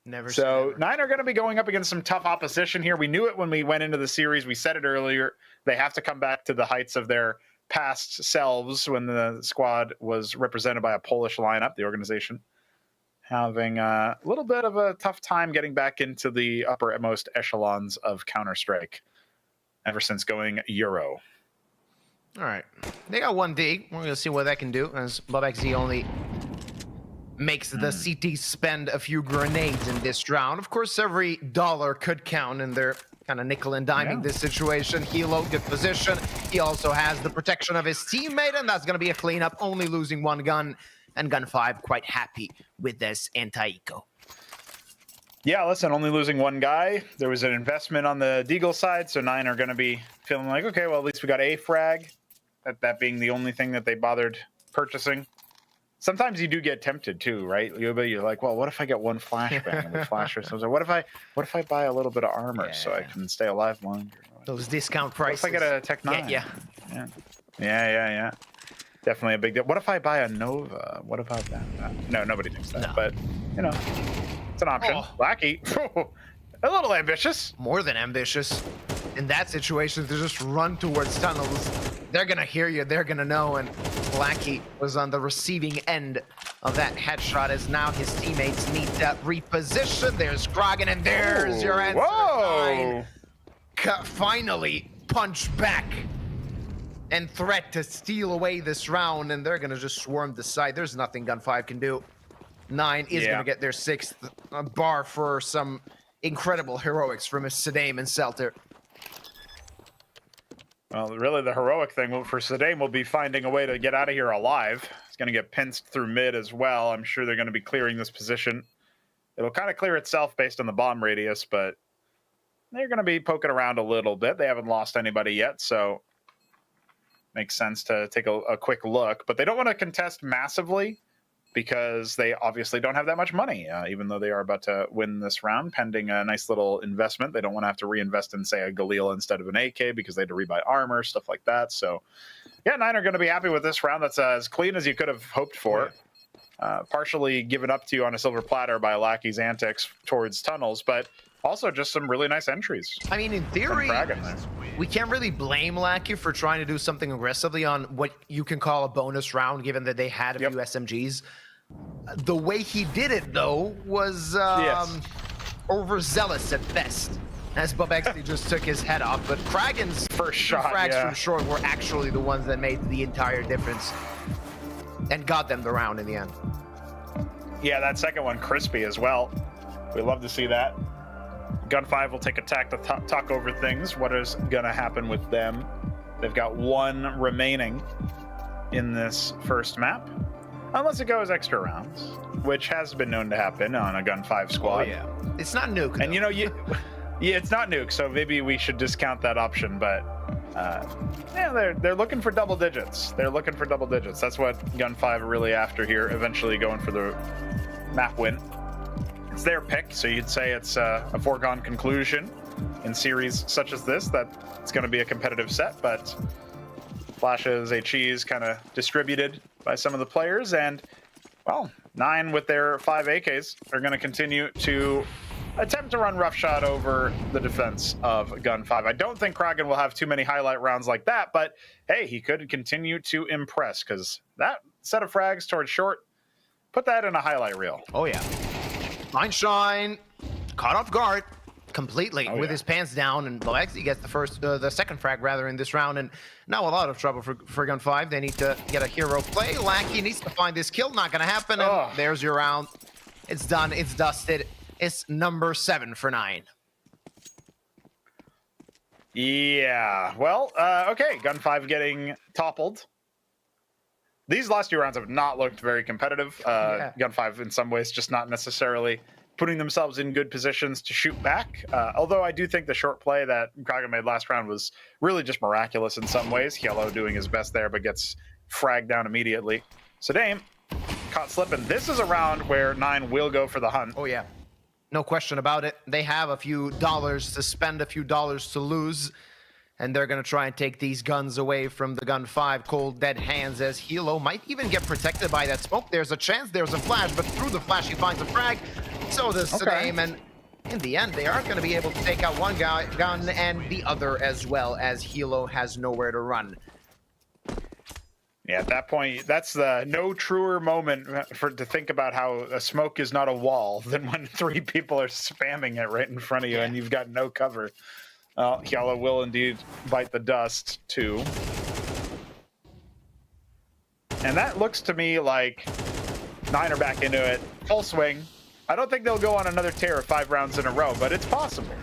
Never. So 9 are going to be going up against some tough opposition here. We knew it when we went into the series. We said it earlier. They have to come back to the heights of their past selves when the squad was represented by a Polish lineup, the organization having a little bit of a tough time getting back into the uppermost echelons of Counter-Strike ever since going Euro. All right. They got 1D. We're going to see what that can do, as BubXZ only makes the CT spend a few grenades in this round. Of course, every dollar could count, and they're kind of nickel and diming this situation. Hilo, good position. He also has the protection of his teammate, and that's going to be a cleanup, only losing 1 gun. And Gun 5 quite happy with this anti-eco. Yeah, listen, only losing 1 guy. There was an investment on the Deagle side, so 9 are going to be feeling like, okay, well, at least we got a frag. That being the only thing that they bothered purchasing. Sometimes you do get tempted too, right? You're like, well, what if I get 1 flashbang with flasher? So I was like, what if I buy a little bit of armor so I can stay alive longer? Those discount prices. What if I get a Tech 9? Yeah. Definitely a big deal. What if I buy a Nova? What about that? No, nobody thinks that. No. But, you know, it's an option. Blackie, a little ambitious. More than ambitious. In that situation, to just run towards tunnels, they're going to hear you. They're going to know. And Blackie was on the receiving end of that headshot as now his teammates need to reposition. There's Krogan, and there's your answer. Whoa! Finally, punch back and threat to steal away this round, and they're going to just swarm the side. There's nothing Gun 5 can do. 9 is going to get their 6th bar for some incredible heroics from his Sedame and Selter. Well, really, the heroic thing for Sedame will be finding a way to get out of here alive. He's going to get pinched through mid as well. I'm sure they're going to be clearing this position. It'll kind of clear itself based on the bomb radius, but they're going to be poking around a little bit. They haven't lost anybody yet, so makes sense to take a quick look. But they don't want to contest massively because they obviously don't have that much money, even though they are about to win this round, pending a nice little investment. They don't want to have to reinvest in, say, a Galil instead of an AK because they had to rebuy armor, stuff like that. So, yeah, 9 are going to be happy with this round. That's as clean as you could have hoped for. Partially given up to you on a silver platter by Lackey's antics towards tunnels, but also just some really nice entries. I mean, in theory, we can't really blame Lackey for trying to do something aggressively on what you can call a bonus round, given that they had a few SMGs. The way he did it, though, was overzealous at best, as Bobexley just took his head off. But Kragen's first shot, frags from short were actually the ones that made the entire difference and got them the round in the end. Yeah, that second one crispy as well. We love to see that. Gun 5 will take attack to talk over things. What is going to happen with them? They've got 1 remaining in this first map. Unless it goes extra rounds, which has been known to happen on a Gun 5 squad. Oh, yeah. It's not Nuke, though. And, you know, yeah, it's not Nuke, so maybe we should discount that option. But, yeah, they're looking for double digits. They're looking for double digits. That's what Gun 5 are really after here, eventually going for the map win. It's their pick, so you'd say it's a foregone conclusion in series such as this that it's going to be a competitive set, but flashes, HEs kind of distributed by some of the players, and, well, 9 with their 5 AKs are going to continue to attempt to run roughshod over the defense of Gun 5. I don't think Kragen will have too many highlight rounds like that, but, hey, he could continue to impress, because that set of frags towards short, put that in a highlight reel. Oh, yeah. Fine Shine, caught off guard completely with his pants down, and Bobexley gets the second frag rather in this round, and now a lot of trouble for Gun 5. They need to get a hero play. Lackey needs to find this kill, not gonna happen, and there's your round. It's done, it's dusted. It's number 7 for 9. Yeah, well, okay, Gun 5 getting toppled. These last 2 rounds have not looked very competitive. Gun 5, in some ways, just not necessarily putting themselves in good positions to shoot back. Although I do think the short play that Kragen made last round was really just miraculous in some ways. Yellow doing his best there, but gets fragged down immediately. Sedame caught slipping. This is a round where 9 will go for the hunt. Oh, yeah. No question about it. They have a few dollars to spend, a few dollars to lose. And they're going to try and take these guns away from the Gun 5 cold dead hands, as Hilo might even get protected by that smoke. There's a chance, there's a flash, but through the flash he finds a frag. So does Sedame, and in the end, they are going to be able to take out one gun and the other, as well as Hilo has nowhere to run. Yeah, at that point, that's the no truer moment to think about how a smoke is not a wall than when 3 people are spamming it right in front of you and you've got no cover. Yellow will indeed bite the dust, too. And that looks to me like 9 are back into it. Full swing. I don't think they'll go on another tear of 5 rounds in a row, but it's possible.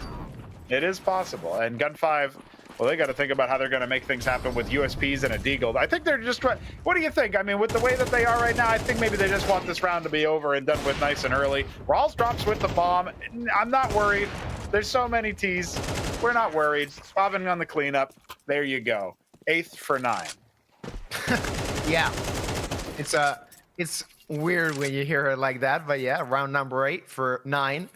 It is possible. And Gun 5, well, they got to think about how they're going to make things happen with USPs and a Deagle. I think they're just trying. What do you think? I mean, with the way that they are right now, I think maybe they just want this round to be over and done with nice and early. Rawls drops with the bomb. I'm not worried. There's so many T's. We're not worried. Bobbing on the cleanup. There you go. 8th for 9. Yeah. It's weird when you hear it like that, but yeah, round number 8 for 9.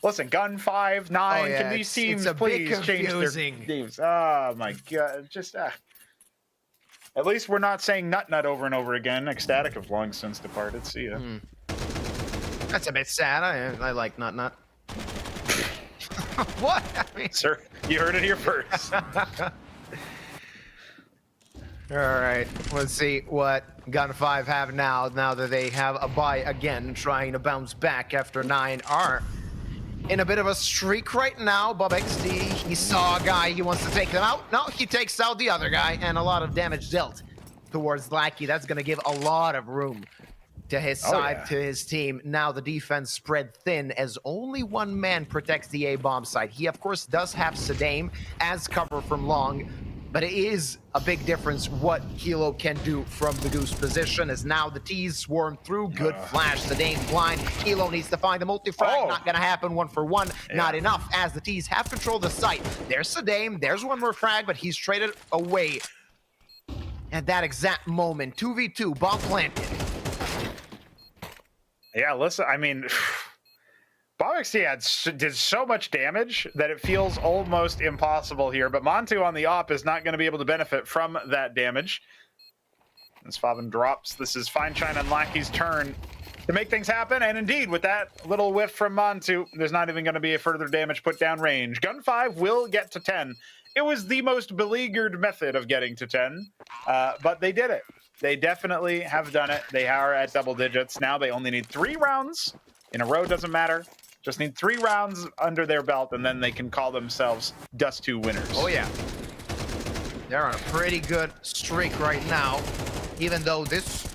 Listen, Gun 5, 9, can these teams please change their names? Oh my god, just at least we're not saying nut over and over again. Ecstatic have long since departed. See ya. That's a bit sad. I like nut. What? I mean... Sir, you heard it here first. All right, let's see what Gun 5 have now that they have a bye again, trying to bounce back after 9 are in a bit of a streak right now. Bobexley, he saw a guy, he wants to take them out. No, he takes out the other guy, and a lot of damage dealt towards Lackey. That's going to give a lot of room to his side, to his team. Now the defense spread thin as only one man protects the A-bomb side. He, of course, does have Sadame as cover from long, but it is a big difference what Kilo can do from the goose position, as now the T's swarm through. Good flash, Sadame blind. Kilo needs to find the multi-frag. Not gonna happen, 1-for-1. Not enough, as the T's have control of the site. There's Sadame, there's one more frag, but he's traded away at that exact moment. 2v2, bomb planted. Yeah, listen, I mean, BobXD did so much damage that it feels almost impossible here, but Montu on the op is not going to be able to benefit from that damage. As Faven drops, this is Feinstein and Lackey's turn to make things happen, and indeed, with that little whiff from Montu, there's not even going to be a further damage put down range. Gun 5 will get to 10. It was the most beleaguered method of getting to 10, but they did it. They definitely have done it. They are at double digits. Now they only need 3 rounds. In a row, doesn't matter. Just need 3 rounds under their belt, and then they can call themselves Dust 2 winners. Oh, yeah. They're on a pretty good streak right now, even though this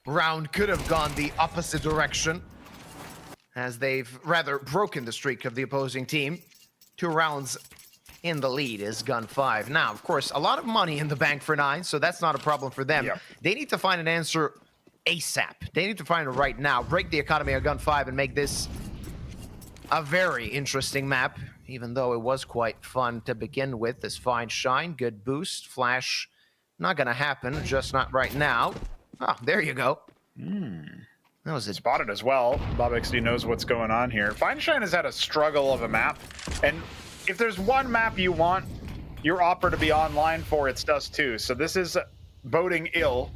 round could have gone the opposite direction, as they've rather broken the streak of the opposing team. 2 rounds in the lead is Gun 5. Now, of course, a lot of money in the bank for 9, so that's not a problem for them. They need to find an answer ASAP. They need to find it right now. Break the economy of Gun 5 and make this a very interesting map, even though it was quite fun to begin with. This fine shine, good boost, flash, not gonna happen, just not right now. Oh, there you go. That was it. Spotted as well. BobXD knows what's going on here. Feinstein has had a struggle of a map, and if there's one map you want your opera to be online for, it's Dust 2. So this is boding ill.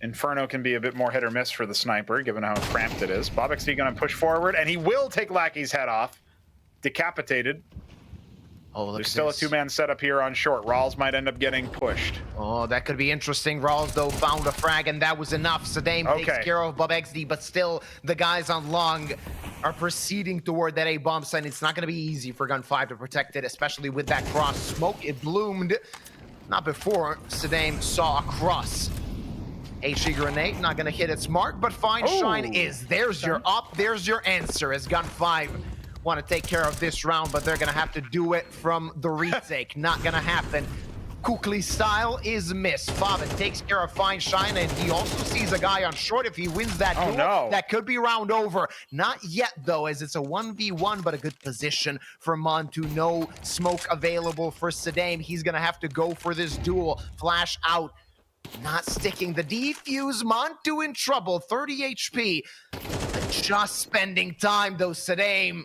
Inferno can be a bit more hit or miss for the sniper, given how cramped it is. BobXD going to push forward, and he will take Lackey's head off. Decapitated. Oh, there's still a 2-man setup here on short. Rawls might end up getting pushed. Oh, that could be interesting. Rawls, though, found a frag, and that was enough. Sadame takes care of BobXD, but still, the guys on long are proceeding toward that A-bomb site. It's not going to be easy for Gun 5 to protect it, especially with that cross smoke. It bloomed. Not before Sadame saw a cross. HE grenade, not going to hit its mark, but fine shine is. There's your up, there's your answer, as Gun 5 want to take care of this round, but they're going to have to do it from the retake. Not going to happen. Kukli style is missed. Faven takes care of fine shine, and he also sees a guy on short. If he wins that duel, that could be round over. Not yet, though, as it's a 1v1, but a good position for Montu. No smoke available for Sadame. He's going to have to go for this duel. Flash out. Not sticking. The defuse. Montu in trouble. 30 HP. Just spending time, though. Sadame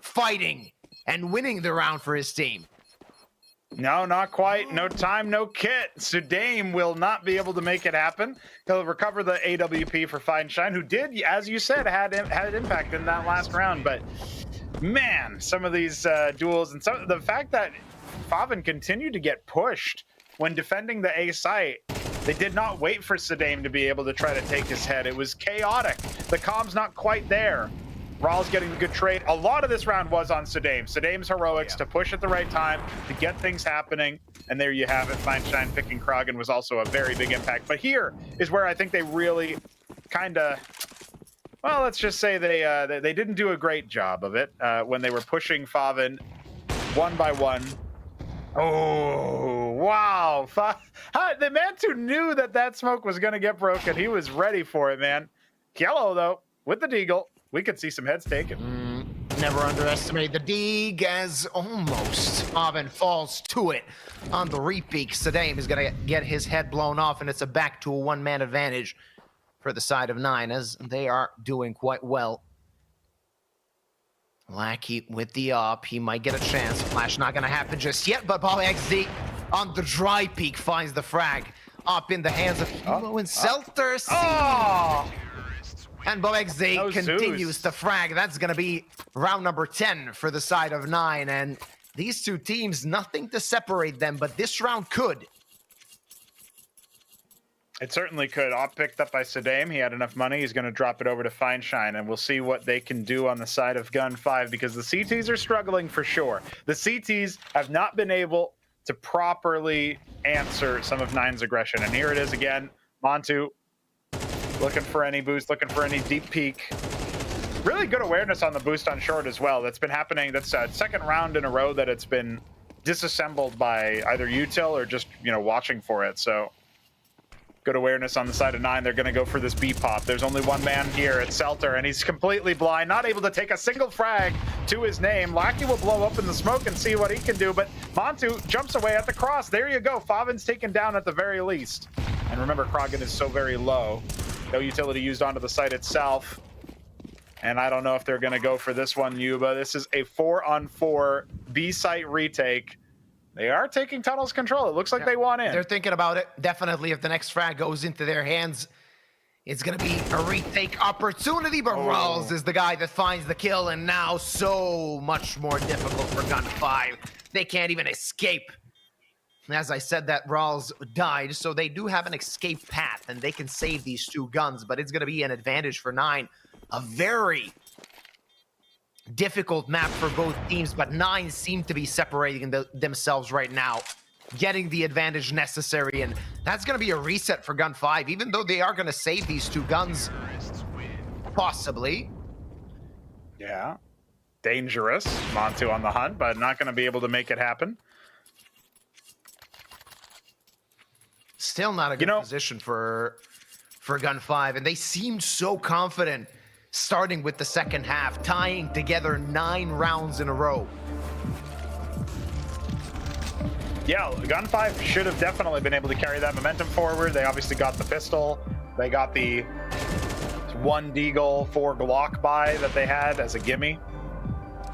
fighting and winning the round for his team. No, not quite. No time, no kit. Sadame will not be able to make it happen. He'll recover the AWP for Feinstein, who did, as you said, had impact in that last round. But man, some of these duels, and the fact that Faven continued to get pushed when defending the A site. They did not wait for Sadame to be able to try to take his head. It was chaotic. The comm's not quite there. Rawls getting the good trade. A lot of this round was on Sadame. Sadame's heroics to push at the right time, to get things happening. And there you have it. Feinstein picking Kragen was also a very big impact. But here is where I think they really kind of, well, let's just say they didn't do a great job of it when they were pushing Faven one by one. Oh, wow. The Mantu knew that smoke was going to get broken. He was ready for it, man. Yellow, though, with the deagle. We could see some heads taken. Never underestimate the Deeg, as almost Faven falls to it on the repeat. Sadame is going to get his head blown off, and it's a back to a 1-man advantage for the side of 9, as they are doing quite well. Lackey with the up. He might get a chance. Flash not going to happen just yet, but BobXD on the dry peak finds the frag. Up in the hands of Hilo and Selter. And BobXD continues to frag. That's going to be round number 10 for the side of 9. And these two teams, nothing to separate them, but this round could. It certainly could. Op picked up by Sadame. He had enough money. He's going to drop it over to Feinstein, and we'll see what they can do on the side of Gun 5, because the CTs are struggling for sure. The CTs have not been able to properly answer some of 9's aggression. And here it is again. Montu Looking for any boost, looking for any deep peek. Really good awareness on the boost on short as well. That's been happening. That's a second round in a row that it's been disassembled by either util or just, you know, watching for it. So good awareness on the side of 9. They're going to go for this B pop. There's only one man here. It's Selter, and he's completely blind, not able to take a single frag to his name. Lackey will blow up in the smoke and see what he can do, but Montu jumps away at the cross. There you go. Favin's taken down at the very least. And remember, Krogan is so very low. No utility used onto the site itself. And I don't know if they're going to go for this one, Yuba. This is a 4-on-4 B site retake. They are taking tunnels control. It looks like they want in. They're thinking about it. Definitely, if the next frag goes into their hands, it's going to be a retake opportunity. But Rawls is the guy that finds the kill, and now so much more difficult for Gun 5. They can't even escape. As I said, that Rawls died, so they do have an escape path, and they can save these 2 guns, but it's going to be an advantage for 9. A very difficult map for both teams, but 9 seem to be separating themselves right now, getting the advantage necessary, and that's going to be a reset for Gun 5, even though they are going to save these 2 guns, possibly. Yeah, dangerous. Montu on the hunt, but not going to be able to make it happen. Still not a good position for Gun 5, and they seemed so confident starting with the second half, tying together 9 rounds in a row. Yeah, Gun 5 should have definitely been able to carry that momentum forward. They obviously got the pistol. They got the 1 Deagle, 4 Glock buy that they had as a gimme.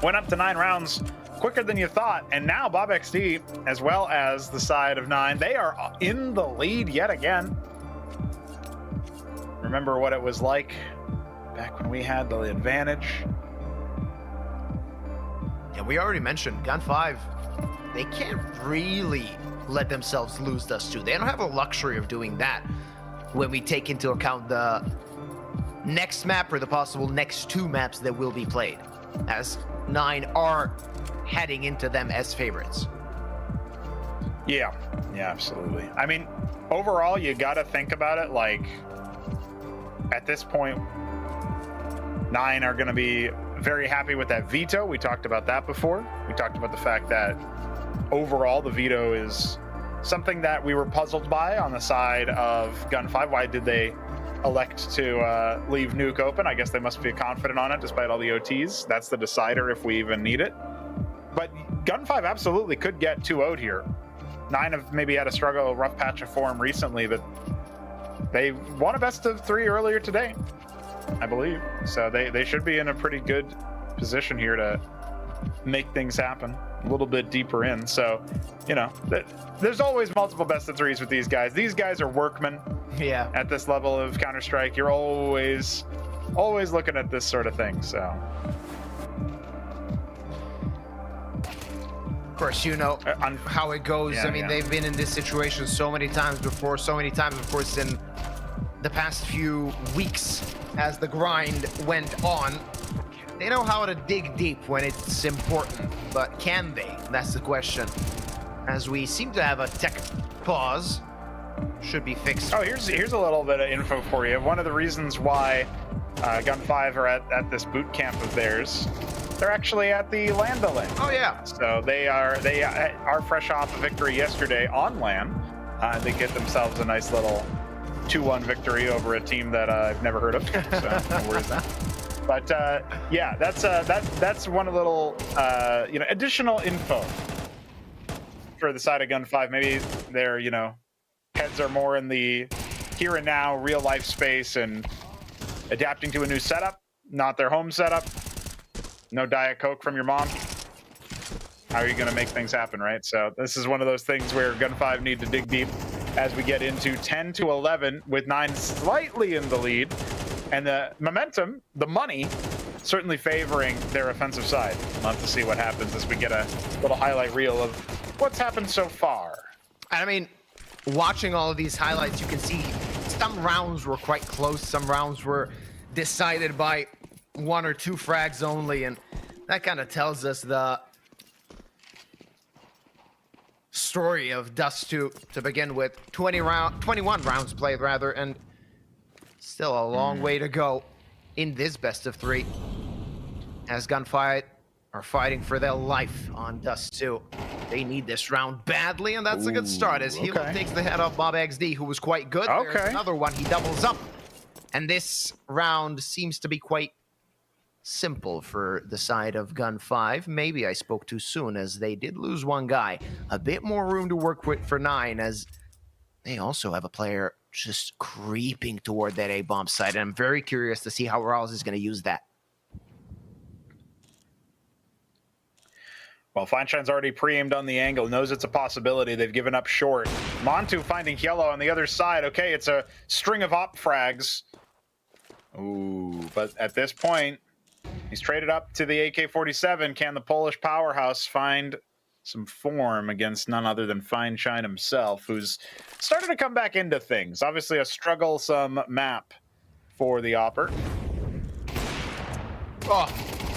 Went up to 9 rounds quicker than you thought. And now Bob XD, as well as the side of 9, they are in the lead yet again. Remember what it was like back when we had the advantage. Yeah, we already mentioned Gun 5. They can't really let themselves lose Dust 2. They don't have a luxury of doing that when we take into account the next map or the possible next 2 maps that will be played, as 9 are heading into them as favorites. Yeah, absolutely. I mean, overall, you got to think about it like at this point, 9 are going to be very happy with that veto. We talked about that before. We talked about the fact that overall the veto is something that we were puzzled by on the side of Gun 5. Why did they elect to leave Nuke open? I guess they must be confident on it despite all the OTs. That's the decider if we even need it. But Gun 5 absolutely could get 2-0'd here. 9 have maybe had a rough patch of form recently, but they won a best of 3 earlier today, I believe. So they should be in a pretty good position here to make things happen a little bit deeper in. So, you know, there's always multiple best of 3s with these guys. These guys are workmen. Yeah. At this level of Counter-Strike, you're always looking at this sort of thing. So, of course, you know how it goes. I mean, they've been in this situation so many times before, so many times, of course, in the past few weeks as the grind went on. They know how to dig deep when it's important, but can they? That's the question. As we seem to have a tech pause, should be fixed. Oh, here's a little bit of info for you. One of the reasons why Gun 5 are at this boot camp of theirs, they're actually at the Landa lane. Oh yeah. So they are fresh off a victory yesterday on LAN. They get themselves a nice little 2-1 victory over a team that I've never heard of. So no worries there. But yeah, that's one little additional info for the side of Gun 5. Maybe their heads are more in the here and now, real life space, and adapting to a new setup, not their home setup. No Diet Coke from your mom. How are you going to make things happen, right? So this is one of those things where Gun 5 need to dig deep as we get into 10-11 with 9 slightly in the lead. And the momentum, the money, certainly favoring their offensive side. We'll have to see what happens as we get a little highlight reel of what's happened so far. I mean, watching all of these highlights, you can see some rounds were quite close. Some rounds were decided by 1 or 2 frags only, and that kind of tells us the story of Dust 2 to begin with. 21 rounds played rather, and Still a long way to go in this best of 3. As Gunfight are fighting for their life on Dust 2. They need this round badly, and that's a good start as Hilo takes the head off Bob XD, who was quite good. There's another one. He doubles up. And this round seems to be quite simple for the side of Gun 5. Maybe I spoke too soon, as they did lose one guy. A bit more room to work with for 9, as they also have a player just creeping toward that A-bomb site. And I'm very curious to see how Rawls is going to use that. Well, Feinshine's already pre-aimed on the angle, knows it's a possibility. They've given up short. Montu finding yellow on the other side. Okay, it's a string of op frags. Ooh, but at this point, he's traded up to the AK-47. Can the Polish powerhouse find some form against none other than Feinshine himself, who's started to come back into things? Obviously a strugglesome map for the Opper. Oh,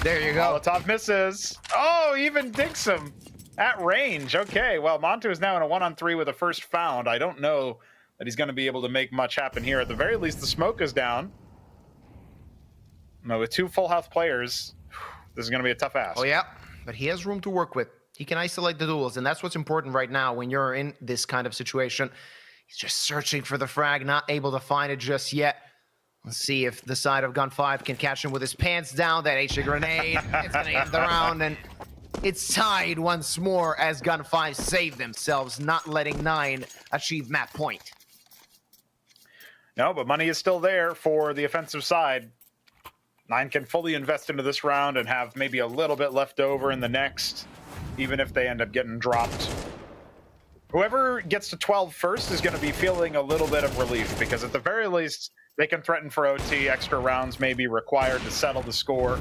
there you go. Molotov misses. Oh, even digs him at range. Okay, well, Montu is now in a 1-on-3 with a first found. I don't know that he's going to be able to make much happen here. At the very least, the smoke is down. No, with 2 full health players, this is going to be a tough ask. Oh, yeah, but he has room to work with. He can isolate the duels, and that's what's important right now when you're in this kind of situation. He's just searching for the frag, not able to find it just yet. Let's see if the side of Gun 5 can catch him with his pants down. That HA grenade, it's going to end the round, and it's tied once more as Gun 5 save themselves, not letting 9 achieve map point. No, but money is still there for the offensive side. 9 can fully invest into this round and have maybe a little bit left over in the next, even if they end up getting dropped. Whoever gets to 12 first is going to be feeling a little bit of relief, because at the very least, they can threaten for OT. Extra rounds may be required to settle the score.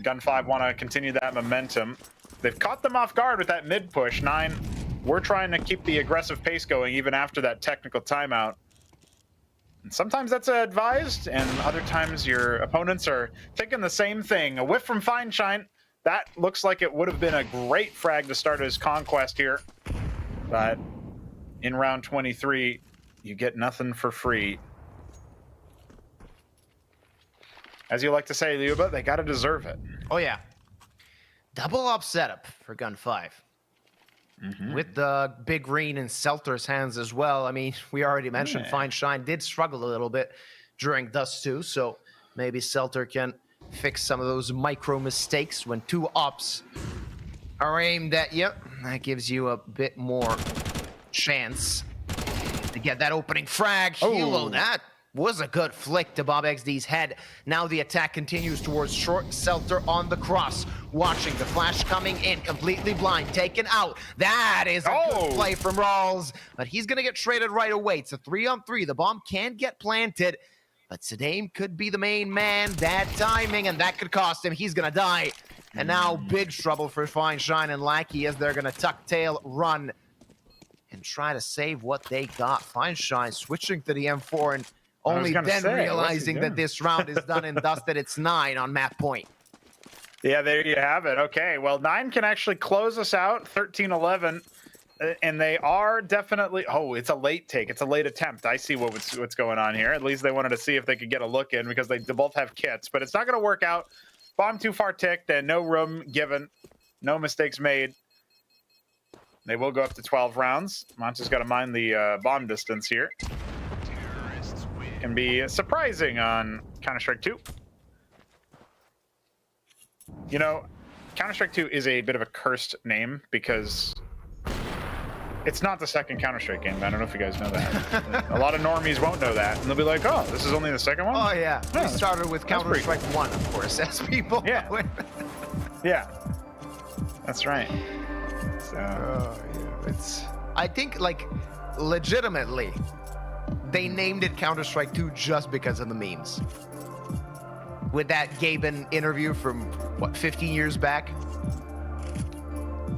Gun 5 want to continue that momentum. They've caught them off guard with that mid push. 9, we're trying to keep the aggressive pace going even after that technical timeout. And sometimes that's advised, and other times your opponents are thinking the same thing. A whiff from Feinshine. That looks like it would have been a great frag to start his conquest here. But in round 23, you get nothing for free. As you like to say, Liuba, they got to deserve it. Oh, yeah. Double up setup for Gun 5. With the big rain in Selter's hands as well. I mean, we already mentioned Feinshine did struggle a little bit during Dust 2, so maybe Selter can fix some of those micro mistakes when 2 ops are aimed at you. That gives you a bit more chance to get that opening frag. Hilo, that was a good flick to Bob XD's head. Now the attack continues towards short. Selter on the cross, watching the flash coming in, completely blind, taken out. That is a good play from Rawls, but he's gonna get traded right away. It's a 3-on-3. The bomb can get planted, but Sadame could be the main man. Bad timing, and that could cost him. He's gonna die. And now big trouble for Feinshine and Lackey as they're gonna tuck tail, run, and try to save what they got. Feinshine switching to the M4 and only then realizing that this round is done and dusted. It's 9 on map point. Yeah, there you have it. Okay, well, 9 can actually close us out, 13-11. And they are definitely... Oh, it's a late take. It's a late attempt. I see what's going on here. At least they wanted to see if they could get a look in, because they both have kits. But it's not going to work out. Bomb too far ticked and no room given. No mistakes made. They will go up to 12 rounds. Montu's got to mind the bomb distance here. Can be surprising on Counter-Strike 2. You know, Counter-Strike 2 is a bit of a cursed name because it's not the second Counter-Strike game. I don't know if you guys know that. A lot of normies won't know that, and they'll be like, oh, this is only the second one? Oh, yeah. We started with Counter-Strike 1, of course, as people know it. Yeah. That's right. So... yeah. It's... I think, like, legitimately, they named it Counter-Strike 2 just because of the memes. With that Gaben interview from, what, 15 years back?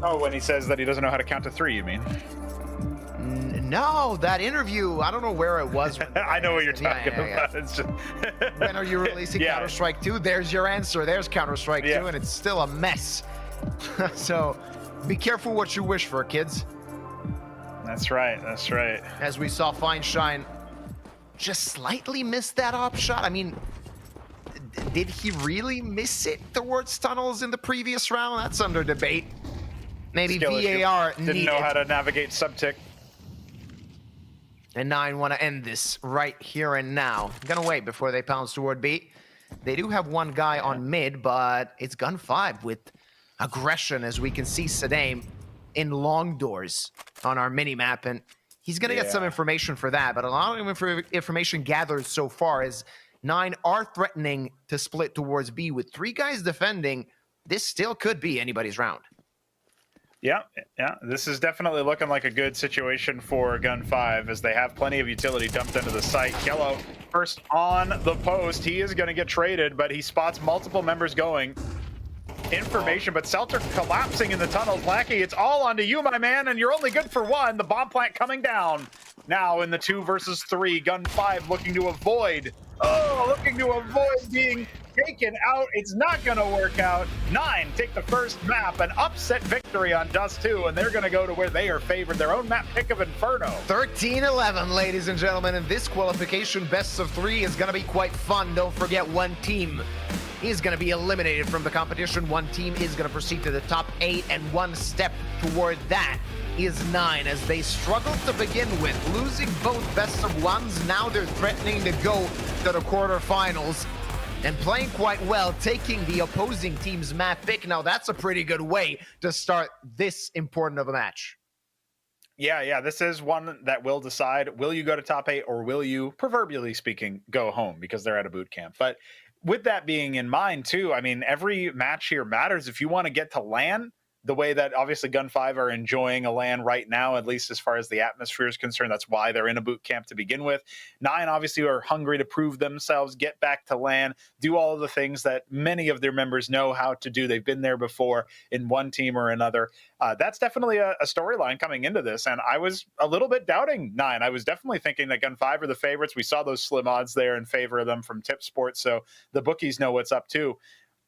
Oh, when he says that he doesn't know how to count to 3, you mean? No, that interview, I don't know where it was. I know what you're talking about. It's just... When are you releasing Counter-Strike 2? There's your answer. There's Counter-Strike 2, and it's still a mess. So be careful what you wish for, kids. That's right. That's right. As we saw Feinshine just slightly missed that op shot. I mean, did he really miss it towards tunnels in the previous round? That's under debate. Maybe Skill issue. VAR Didn't know how to navigate subtick. And 9 want to end this right here and now. Gonna wait before they pounce toward B. They do have one guy on mid, but it's Gun 5 with aggression, as we can see Sadame in long doors on our mini-map, and he's gonna get some information for that, but a lot of information gathered so far is 9 are threatening to split towards B with 3 guys defending. This still could be anybody's round. Yeah, this is definitely looking like a good situation for Gun 5 as they have plenty of utility dumped into the site. Yellow first on the post. He is going to get traded, but he spots multiple members going. Information, but Seltzer collapsing in the tunnels. Lackey, it's all onto you, my man, and you're only good for one. The bomb plant coming down. Now in the 2 versus 3, Gun 5 looking to avoid being taken out. It's not going to work out. 9 take the first map, an upset victory on Dust 2, and they're going to go to where they are favored, their own map pick of Inferno. 13-11, ladies and gentlemen, and this qualification best of 3 is going to be quite fun. Don't forget, one team is going to be eliminated from the competition. One team is going to proceed to the top 8, and one step toward that is 9 as they struggled to begin with, losing both best of 1s. Now they're threatening to go to the quarterfinals and playing quite well, taking the opposing team's map pick. Now that's a pretty good way to start this important of a match. Yeah, this is one that will decide, will you go to top 8 or will you, proverbially speaking, go home because they're at a boot camp. But with that being in mind too, I mean, every match here matters. If you want to get to LAN, the way that obviously Gun 5 are enjoying a LAN right now, at least as far as the atmosphere is concerned, that's why they're in a boot camp to begin with. 9 obviously are hungry to prove themselves, get back to LAN, do all of the things that many of their members know how to do. They've been there before in one team or another. That's definitely a storyline coming into this, and I was a little bit doubting 9. I was definitely thinking that Gun 5 are the favorites. We saw those slim odds there in favor of them from Tipsport, so the bookies know what's up too.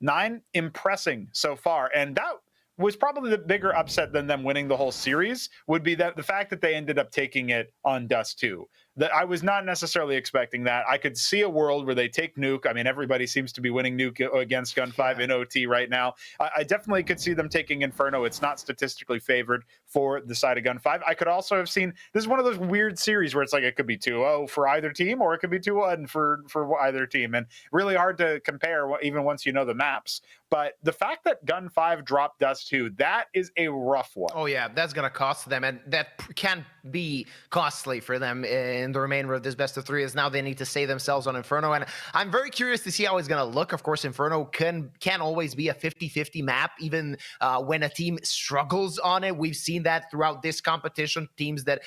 9 impressing so far, and that was probably the bigger upset than them winning the whole series would be that the fact that they ended up taking it on Dust 2. That I was not necessarily expecting that. I could see a world where they take Nuke. I mean, everybody seems to be winning Nuke against Gun 5 in OT right now. I definitely could see them taking Inferno. It's not statistically favored for the side of Gun 5. I could also have seen, this is one of those weird series where it's like it could be 2-0 for either team or it could be 2-1 for either team. And really hard to compare even once you know the maps. But the fact that Gun 5 dropped Dust 2, that is a rough one. Oh yeah, that's going to cost them, and that can be costly for them in the remainder of this best of 3, is now they need to save themselves on Inferno. And I'm very curious to see how it's going to look. Of course, Inferno can always be a 50-50 map, even when a team struggles on it. We've seen that throughout this competition. Teams that,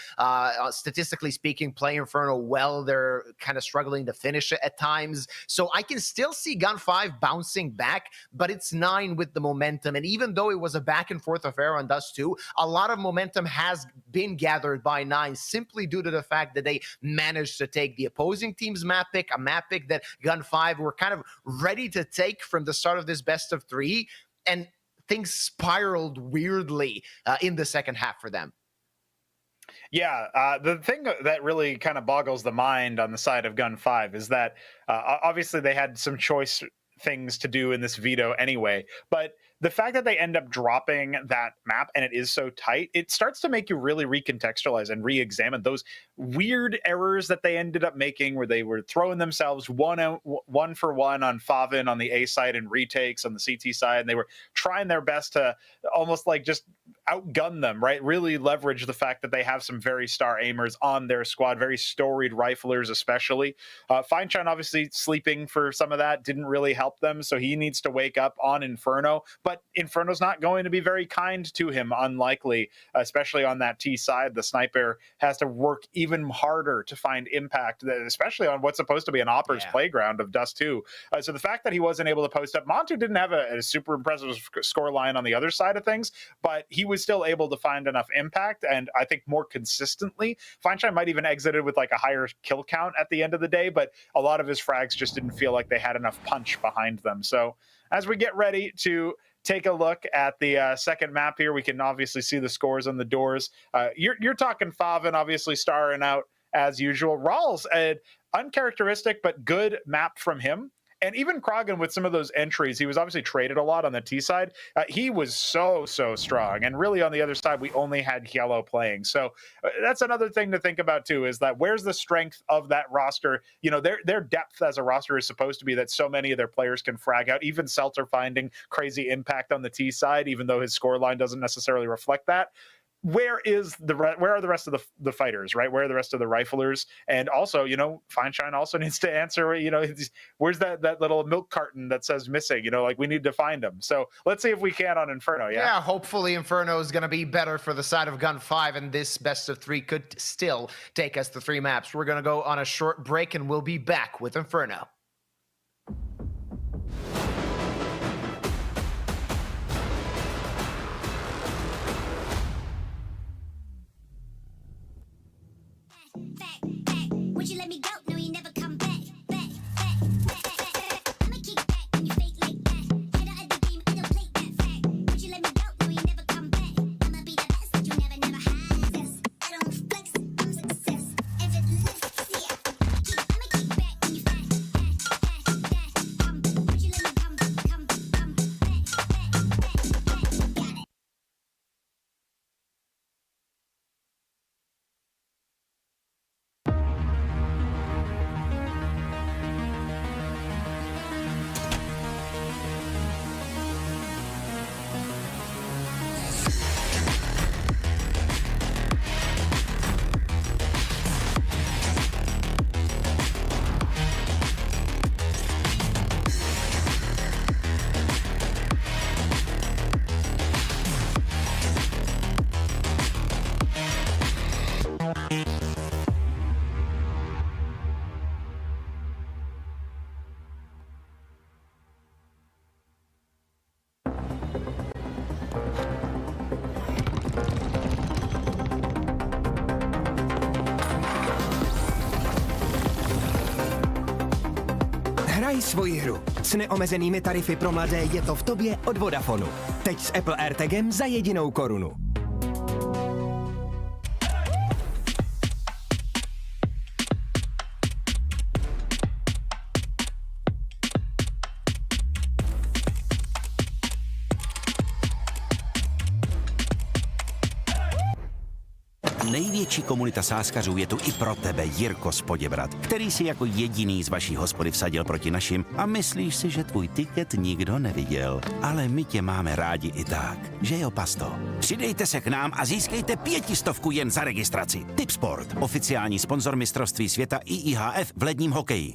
statistically speaking, play Inferno well, they're kind of struggling to finish it at times. So I can still see Gun 5 bouncing back, but it's 9 with the momentum. And even though it was a back and forth affair on Dust 2, a lot of momentum has been gathered by 9 simply due to the fact that they managed to take the opposing team's map pick, a map pick that Gun 5 were kind of ready to take from the start of this best of 3, and things spiraled weirdly in the second half for them. Yeah, the thing that really kind of boggles the mind on the side of Gun 5 is that obviously they had some choice things to do in this veto anyway, but the fact that they end up dropping that map and it is so tight, it starts to make you really recontextualize and re-examine those weird errors that they ended up making, where they were throwing themselves one for one on Favin on the A side and retakes on the CT side, and they were trying their best to almost like just outgun them, right? Really leverage the fact that they have some very star aimers on their squad, very storied riflers especially. Feinstein obviously sleeping for some of that didn't really help them, so he needs to wake up on Inferno, but Inferno's not going to be very kind to him, unlikely, especially on that T side. The sniper has to work even harder to find impact, especially on what's supposed to be an Opper's playground of Dust 2. So the fact that he wasn't able to post up, Montu didn't have a super impressive score line on the other side of things, but he was still able to find enough impact, and I think more consistently. Feinstein might even exited with like a higher kill count at the end of the day, but a lot of his frags just didn't feel like they had enough punch behind them. So as we get ready to take a look at the second map here, we can obviously see the scores on the doors. You're talking Favin obviously starring out as usual. Rawls, uncharacteristic but good map from him. And even Krogan with some of those entries, he was obviously traded a lot on the T side. He was so strong. And really on the other side, we only had yellow playing. So that's another thing to think about too, is that where's the strength of that roster? You know, their depth as a roster is supposed to be that so many of their players can frag out. Even Seltzer finding crazy impact on the T side, even though his scoreline doesn't necessarily reflect that. Where are the rest of the fighters, right? Where are the rest of the riflers? And also, you know, Feinstein also needs to answer, you know, where's that little milk carton that says missing? You know, like we need to find them. So let's see if we can on Inferno. Yeah, hopefully Inferno is going to be better for the side of Gun 5, and this best of 3 could still take us to 3 maps. We're going to go on a short break, and we'll be back with Inferno. Would you let me go? No, you never come back. I'ma kick back when you fake like that. Head out of the game, I don't play that fact. Would you let me go? No, you never come back. I'ma be the best that you never had. Yes, I don't flex, I'm success. Effortless, yeah. I'ma kick back when you come. Would you let me come back. Got it. Hraj svoji hru. S neomezenými tarify pro mladé je to v tobě od Vodafonu. Teď s Apple AirTagem za jedinou korunu. Největší komunita sázkařů je tu i pro tebe, Jirko z Poděbrad, který si jako jediný z vaší hospody vsadil proti našim a myslíš si, že tvůj tiket nikdo neviděl. Ale my tě máme rádi i tak, že jo, pasto? Přidejte se k nám a získejte 500 jen za registraci. Tipsport, oficiální sponzor mistrovství světa IIHF v ledním hokeji.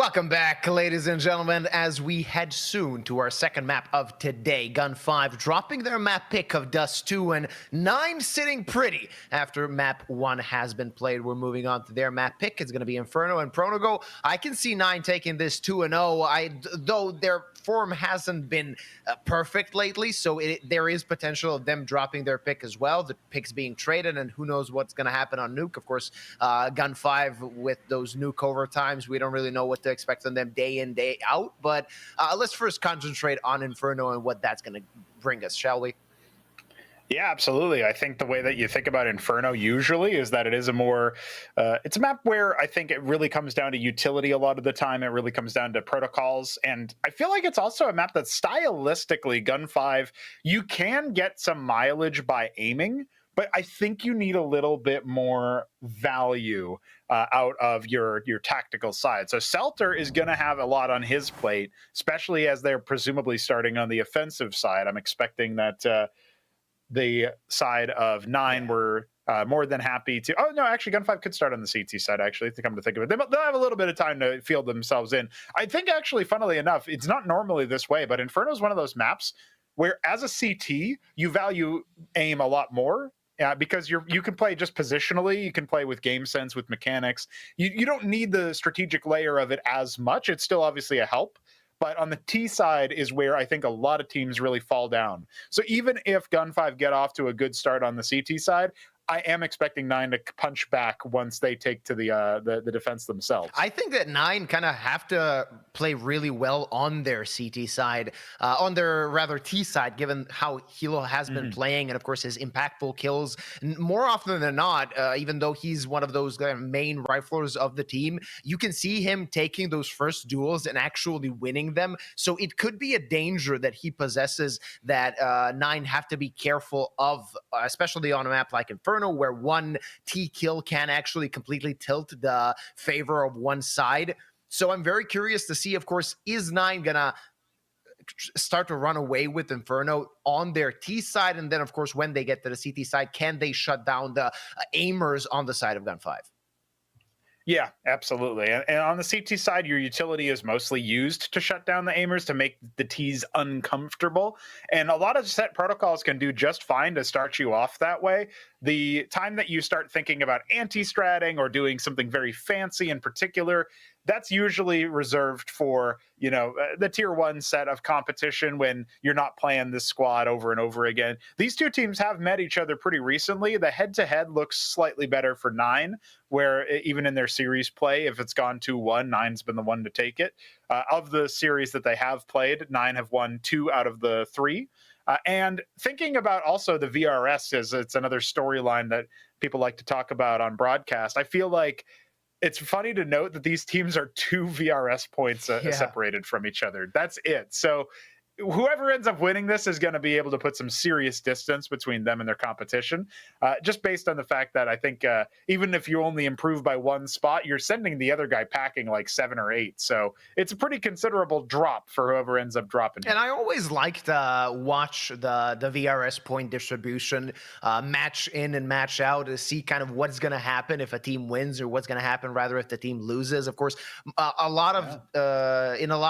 Welcome back, ladies and gentlemen, as we head soon to our second map of today. Gun 5 dropping their map pick of Dust 2 and 9 sitting pretty after map 1 has been played. We're moving on to their map pick. It's going to be Inferno and Pronogo. I can see 9 taking this 2-0. Though their form hasn't been perfect lately, so there is potential of them dropping their pick as well. The pick's being traded, and who knows what's going to happen on Nuke. Of course, Gun 5 with those Nuke overtimes, we don't really know what to expect on them day in, day out. But let's first concentrate on Inferno and what that's going to bring us, shall we? Yeah, absolutely. I think the way that you think about Inferno usually is that it is a more, it's a map where I think it really comes down to utility a lot of the time. It really comes down to protocols. And I feel like it's also a map that stylistically, Gun 5, you can get some mileage by aiming, but I think you need a little bit more value out of your tactical side. So Selter is going to have a lot on his plate, especially as they're presumably starting on the offensive side. I'm expecting that the side of 9 were more than happy to. Oh, no, actually, Gun 5 could start on the CT side, actually, to come to think of it. They'll have a little bit of time to field themselves in. I think, actually, funnily enough, it's not normally this way, but Inferno is one of those maps where, as a CT, you value aim a lot more. Because you can play just positionally, you can play with game sense, with mechanics. You don't need the strategic layer of it as much. It's still obviously a help. But on the T side is where I think a lot of teams really fall down. So even if Gun 5 get off to a good start on the CT side, I am expecting 9 to punch back once they take to the defense themselves. I think that 9 kind of have to play really well on their CT side, on their rather T side, given how Hilo has been playing, and of course his impactful kills. More often than not, even though he's one of those main riflers of the team, you can see him taking those first duels and actually winning them. So it could be a danger that he possesses that 9 have to be careful of, especially on a map like Inferno, where one T kill can actually completely tilt the favor of one side. So I'm very curious to see, of course, is 9 gonna start to run away with Inferno on their T side? And then, of course, when they get to the CT side, can they shut down the aimers on the side of Gun 5? Yeah, absolutely. And on the CT side, your utility is mostly used to shut down the aimers, to make the Ts uncomfortable. And a lot of set protocols can do just fine to start you off that way. The time that you start thinking about anti-stratting or doing something very fancy in particular, that's usually reserved for, the tier 1 set of competition when you're not playing this squad over and over again. These two teams have met each other pretty recently. The head-to-head looks slightly better for 9, where even in their series play, if it's gone 2-1, 9's been the one to take it. Of the series that they have played, 9 have won 2 out of the 3. And thinking about also the VRS, as it's another storyline that people like to talk about on broadcast, I feel like it's funny to note that these teams are 2 VRS points separated from each other. That's it. So whoever ends up winning this is going to be able to put some serious distance between them and their competition, just based on the fact that I think even if you only improve by 1 spot, you're sending the other guy packing like 7 or 8. So it's a pretty considerable drop for whoever ends up dropping. And I always like to watch the VRS point distribution, match in and match out, to see kind of what's going to happen if a team wins, or what's going to happen rather if the team loses. Of course, in a lot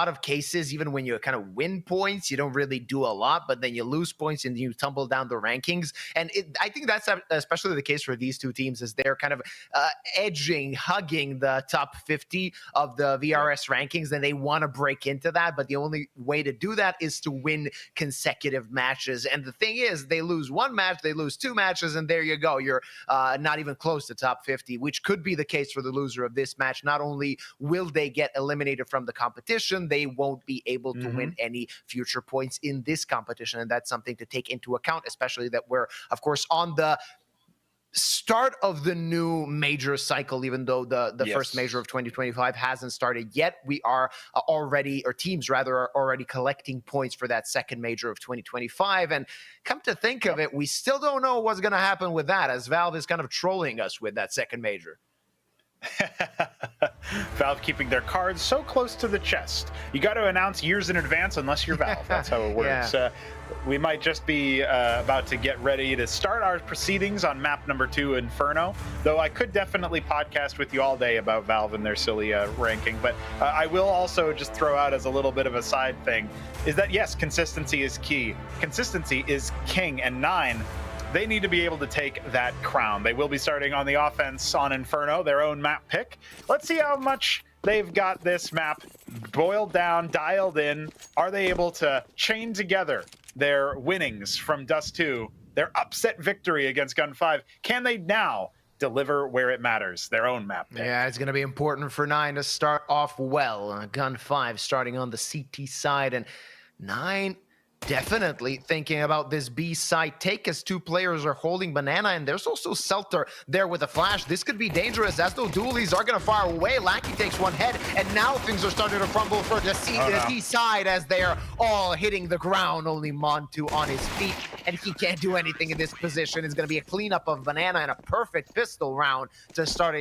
of cases, even when you kind of win points, you don't really do a lot, but then you lose points and you tumble down the rankings. And I think that's especially the case for these two teams, as they're kind of hugging the top 50 of the VRS rankings, and they want to break into that. But the only way to do that is to win consecutive matches. And the thing is, they lose 1 match, they lose 2 matches, and there you go. You're not even close to top 50, which could be the case for the loser of this match. Not only will they get eliminated from the competition, they won't be able to win any future points in this competition, and that's something to take into account, especially that we're, of course, on the start of the new major cycle. Even though the first major of 2025 hasn't started yet, we are already, or teams rather, are already collecting points for that second major of 2025. And come to think of it, we still don't know what's going to happen with that, as Valve is kind of trolling us with that second major. Valve keeping their cards so close to the chest. You got to announce years in advance unless you're Valve. That's how it works. Yeah. We might just be about to get ready to start our proceedings on map number 2, Inferno, though I could definitely podcast with you all day about Valve and their silly ranking. But I will also just throw out as a little bit of a side thing is that, yes, consistency is key. Consistency is king, and 9, they need to be able to take that crown. They will be starting on the offense on Inferno, their own map pick. Let's see how much they've got this map boiled down, dialed in. Are they able to chain together their winnings from Dust 2, their upset victory against Gun 5? Can they now deliver where it matters, their own map pick? Yeah, it's going to be important for 9 to start off well. Gun 5 starting on the CT side, and 9 definitely thinking about this B side take as 2 players are holding banana, and there's also Selter there with a flash. This could be dangerous as those dualies are going to fire away. Lackey takes one head, and now things are starting to crumble for the D side as they are all hitting the ground. Only Montu on his feet, and he can't do anything in this position. It's going to be a cleanup of banana and a perfect pistol round to start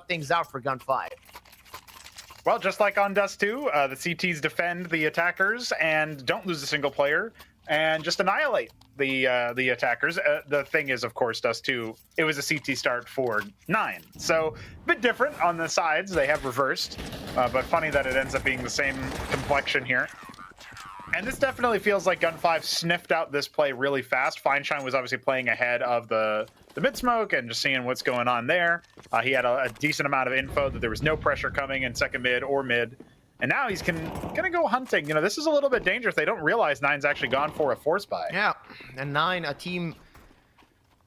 things out for Gun 5. Well, just like on Dust 2, the CTs defend the attackers and don't lose a single player and just annihilate the attackers. The thing is, of course, Dust 2, it was a CT start for 9. So a bit different on the sides. They have reversed, but funny that it ends up being the same complexion here. And this definitely feels like Gun 5 sniffed out this play really fast. Feinstein was obviously playing ahead of the mid-smoke and just seeing what's going on there. He had a decent amount of info that there was no pressure coming in second mid or mid. And now he's gonna go hunting. You know, this is a little bit dangerous. They don't realize 9's actually gone for a force buy. Yeah, and 9, a team,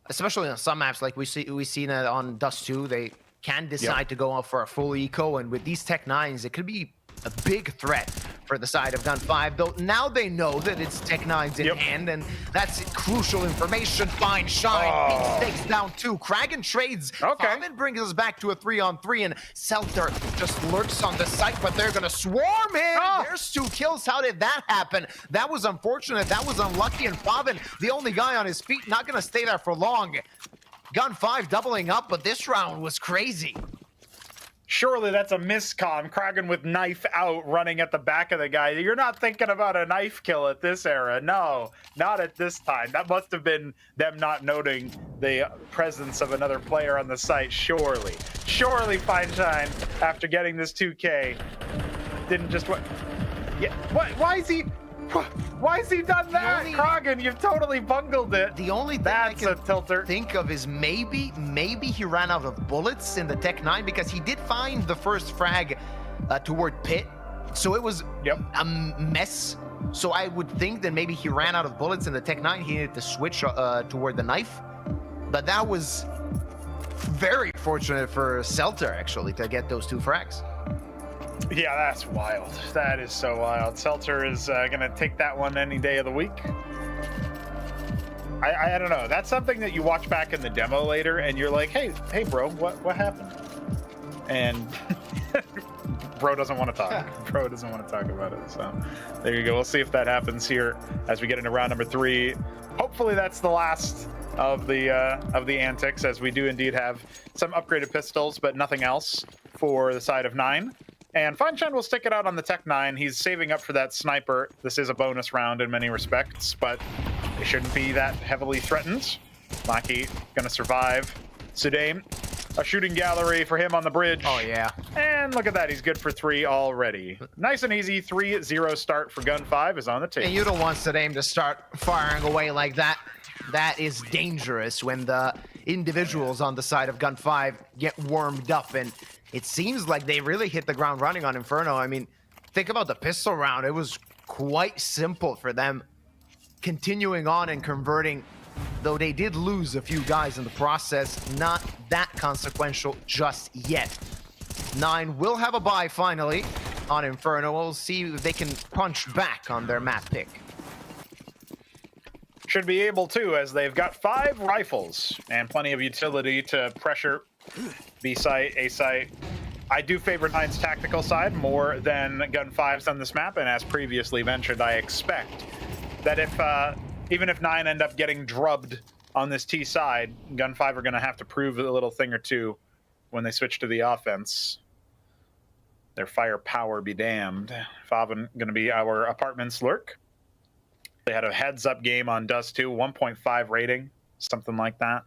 especially on some maps like we seen it on Dust 2, they can decide to go out for a full eco, and with these Tech 9s, it could be a big threat for the side of Gun 5, though now they know that it's Tech 9s in hand, and that's crucial information. Fine shine, takes down 2. Kragan trades. Fabian brings us back to a 3-on-3, and Selter just lurks on the site, but they're gonna swarm him. There's 2 kills. How did that happen? That was unfortunate. That was unlucky, and Fabian, the only guy on his feet, not gonna stay there for long. Gun 5 doubling up, but this round was crazy. Surely that's a miscom. Kragan with knife out, running at the back of the guy. You're not thinking about a knife kill at this era. No, not at this time. That must have been them not noting the presence of another player on the site. Surely Feinstein, after getting this 2K, didn't just what? Yeah. What? Why is he done that? Kragan, you've totally bungled it. The only thing That's I a tilter. think of is maybe he ran out of bullets in the Tech 9, because he did find the first frag toward pit, so it was a mess. So I would think that maybe he ran out of bullets in the Tech 9. He needed to switch toward the knife, but that was very fortunate for Selter actually to get those 2 frags. Yeah, that's wild. That is so wild. Selter is going to take that one any day of the week. I don't know. That's something that you watch back in the demo later, and you're like, hey, bro, what happened? And bro doesn't want to talk. Bro doesn't want to talk about it. So there you go. We'll see if that happens here as we get into round number 3. Hopefully that's the last of the antics, as we do indeed have some upgraded pistols, but nothing else for the side of 9. And Feinstein will stick it out on the Tech 9. He's saving up for that sniper. This is a bonus round in many respects, but they shouldn't be that heavily threatened. Maki gonna survive. Sudame, a shooting gallery for him on the bridge. Oh, yeah. And look at that, he's good for 3 already. Nice and easy, 3-0 start for Gun 5 is on the table. And you don't want Sudame to start firing away like that. That is dangerous when the individuals on the side of Gun 5 get warmed up, and it seems like they really hit the ground running on Inferno. I mean, think about the pistol round. It was quite simple for them continuing on and converting, though they did lose a few guys in the process. Not that consequential just yet. 9 will have a bye finally on Inferno. We'll see if they can punch back on their map pick. Should be able to, as they've got 5 rifles and plenty of utility to pressure B site, A site. I do favor 9's tactical side more than Gun 5's on this map, and as previously mentioned, I expect that if even if 9 end up getting drubbed on this T side, Gun 5 are going to have to prove a little thing or two when they switch to the offense. Their firepower be damned. Faven going to be our apartments lurk. They had a heads-up game on Dust 2, 1.5 rating, something like that.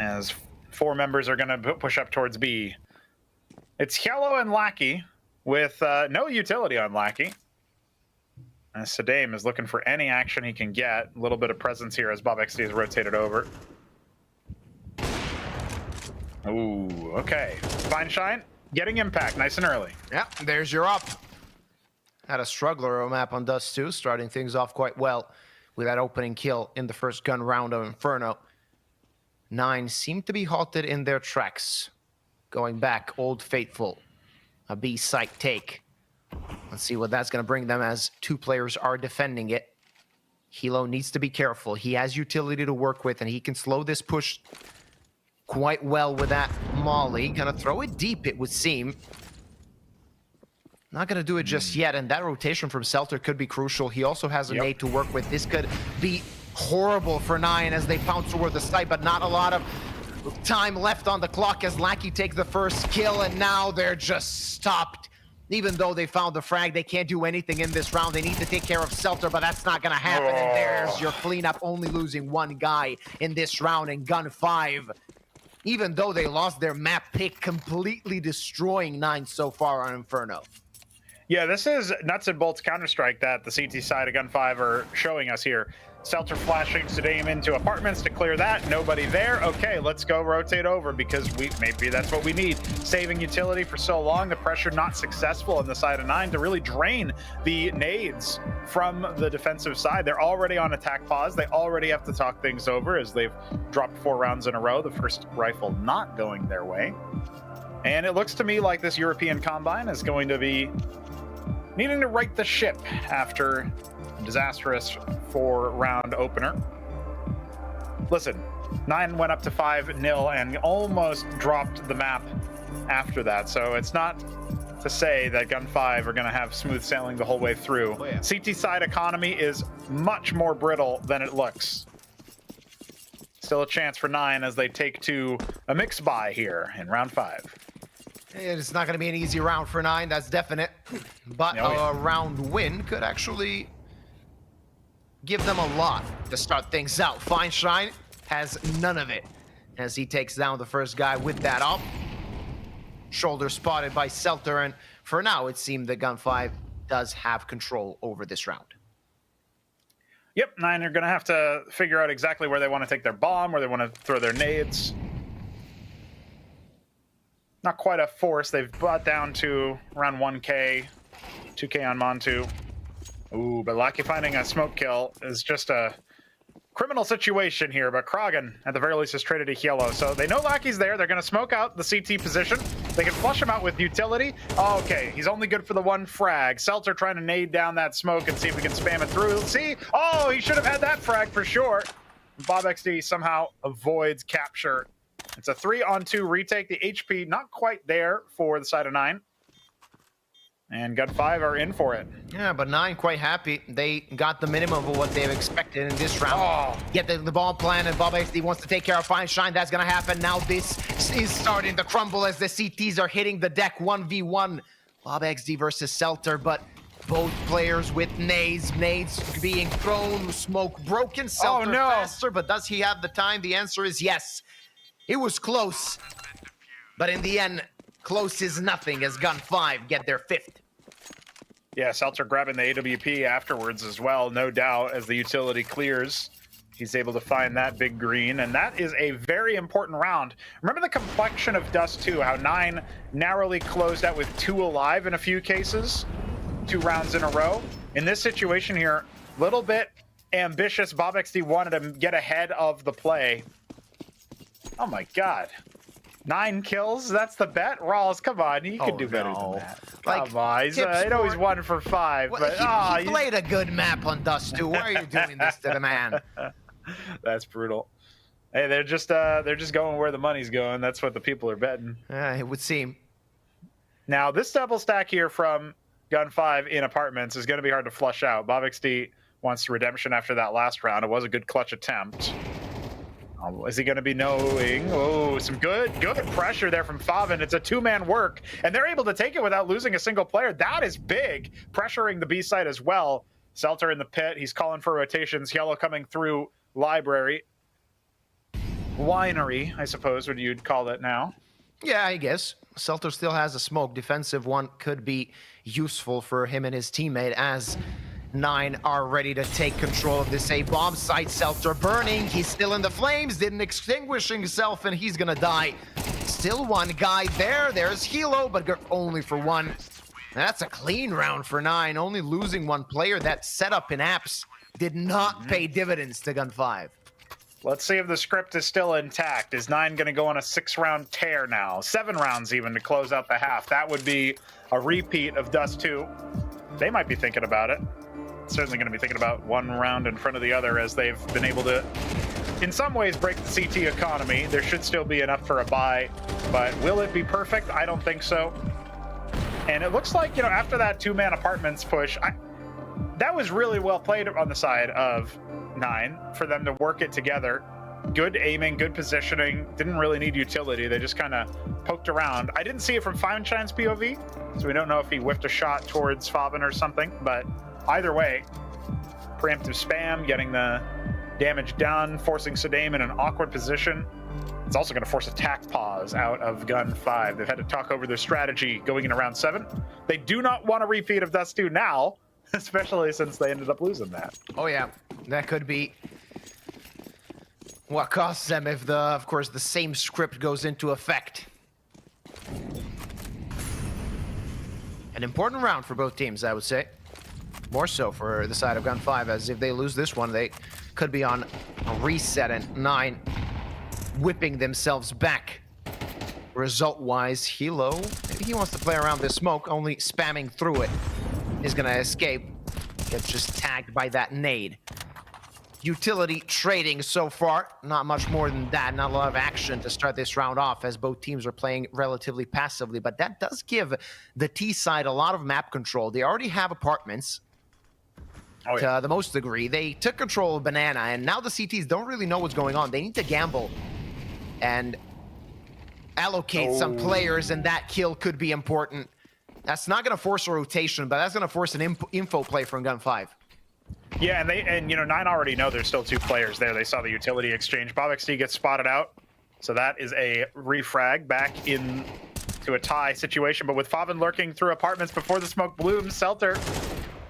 As 4 members are going to push up towards B. It's Yellow and Lackey with no utility on Lackey. And Sadame is looking for any action he can get. A little bit of presence here as Bob XD is rotated over. Ooh, okay. Fine Shine getting impact nice and early. Yeah, there's your up. Had a struggler map on Dust 2, starting things off quite well with that opening kill in the first gun round of Inferno. 9 seemed to be halted in their tracks. Going back, Old Faithful. A B site take. Let's see what that's going to bring them as 2 players are defending it. Hilo needs to be careful. He has utility to work with, and he can slow this push quite well with that molly. Gonna throw it deep, it would seem. Not gonna do it just yet, and that rotation from Selter could be crucial. He also has a nade to work with. This could be horrible for 9 as they pounce toward the site, but not a lot of time left on the clock as Lackey takes the first kill, and now they're just stopped. Even though they found the frag, they can't do anything in this round. They need to take care of Selter, but that's not gonna happen. And there's your cleanup, only losing 1 guy in this round in Gun 5. Even though they lost their map pick, completely destroying 9 so far on Inferno. Yeah, this is nuts and bolts Counter-Strike that the CT side of Gun 5 are showing us here. Selter flashing Sadame into apartments to clear that. Nobody there. Okay, let's go rotate over because maybe that's what we need. Saving utility for so long. The pressure not successful on the side of 9 to really drain the nades from the defensive side. They're already on attack pause. They already have to talk things over as they've dropped 4 rounds in a row. The first rifle not going their way. And it looks to me like this European Combine is going to be needing to right the ship after disastrous 4-round opener. Listen, 9 went up to 5-0 and almost dropped the map after that. So it's not to say that Gun 5 are going to have smooth sailing the whole way through. Oh, yeah. CT side economy is much more brittle than it looks. Still a chance for 9 as they take to a mix buy here in round 5. It's not going to be an easy round for 9, that's definite. But a round win could actually give them a lot to start things out. Fine Shine has none of it as he takes down the first guy with that up. Shoulder spotted by Selter, and for now it seemed that Gun 5 does have control over this round. Yep, 9 are going to have to figure out exactly where they want to take their bomb, where they want to throw their nades. Not quite a force. They've brought down to around 1K, 2K on Montu. Ooh, but Lackey finding a smoke kill is just a criminal situation here, but Krogan, at the very least, is traded to Yellow. So they know Lackey's there. They're going to smoke out the CT position. They can flush him out with utility. Okay, he's only good for the 1 frag. Selter trying to nade down that smoke and see if we can spam it through. See? Oh, he should have had that frag for sure. Bob XD somehow avoids capture. It's a 3-on-2 retake. The HP not quite there for the side of 9. And Gun 5 are in for it. Yeah, but 9 quite happy. They got the minimum of what they've expected in this round. Get the ball planted. Bob XD wants to take care of Fine Shine. That's going to happen. Now this is starting to crumble as the CTs are hitting the deck 1v1. Bob XD versus Selter, but both players with nades being thrown, smoke broken. Selter faster, but does he have the time? The answer is yes. It was close, but in the end, close is nothing as Gun 5 get their 5th. Yeah, Selter grabbing the AWP afterwards as well, no doubt, as the utility clears. He's able to find that big green, and that is a very important round. Remember the complexion of Dust 2, how 9 narrowly closed out with 2 alive in a few cases, 2 rounds in a row. In this situation here, little bit ambitious. Bob XD wanted to get ahead of the play. Oh my God. 9 kills? That's the bet? Rawls, come on. You can do better than that. Come on. He'd always won for 5. Well, but he played a good map on Dust 2. Why are you doing this to the man? That's brutal. Hey, they're just going where the money's going. That's what the people are betting. It would seem. Now, this double stack here from Gun 5 in apartments is going to be hard to flush out. Bob XD wants redemption after that last round. It was a good clutch attempt. Is he going to be knowing? Oh, some good pressure there from Favin. It's a two-man work, and they're able to take it without losing a single player. That is big, pressuring the B side as well. Selter in the pit. He's calling for rotations. Yellow coming through library. Winery, I suppose, what you'd call it now. Yeah, I guess. Selter still has a smoke. Defensive one could be useful for him and his teammate as 9 are ready to take control of this A bomb site. Selter burning. He's still in the flames. Didn't extinguish himself, and he's gonna die. Still one guy there. There's Hilo, but only for one. That's a clean round for 9. Only losing one player. That setup in apps did not pay dividends to Gun 5. Let's see if the script is still intact. Is 9 going to go on a 6-round tear now? 7 rounds even to close out the half. That would be a repeat of Dust 2. They might be thinking about it. Certainly going to be thinking about one round in front of the other as they've been able to, in some ways, break the CT economy. There should still be enough for a buy, but will it be perfect? I don't think so. And it looks like, after that 2-man apartments push, that was really well played on the side of 9 for them to work it together. Good aiming, good positioning. Didn't really need utility. They just kind of poked around. I didn't see it from Fineshine's POV, so we don't know if he whiffed a shot towards Favin or something, but either way, preemptive spam, getting the damage done, forcing Sadame in an awkward position. It's also going to force a tack pause out of Gun 5. They've had to talk over their strategy going into round 7. They do not want a repeat of Dust 2 now, especially since they ended up losing that. Oh yeah, that could be what costs them if of course, the same script goes into effect. An important round for both teams, I would say. More so for the side of Gun 5, as if they lose this one, they could be on a reset, and 9 whipping themselves back. Result-wise, Hilo, maybe he wants to play around this smoke, only spamming through it is gonna escape. Gets just tagged by that nade. Utility trading so far, not much more than that. Not a lot of action to start this round off, as both teams are playing relatively passively, but that does give the T side a lot of map control. They already have apartments. Oh, yeah. To the most degree. They took control of Banana, and now the CTs don't really know what's going on. They need to gamble and allocate some players, and that kill could be important. That's not going to force a rotation, but that's going to force an info play from Gun 5. Yeah, and 9 already know there's still 2 players there. They saw the utility exchange. Bob XD gets spotted out, so that is a refrag back in to a tie situation. But with Favin lurking through apartments before the smoke blooms, Selter,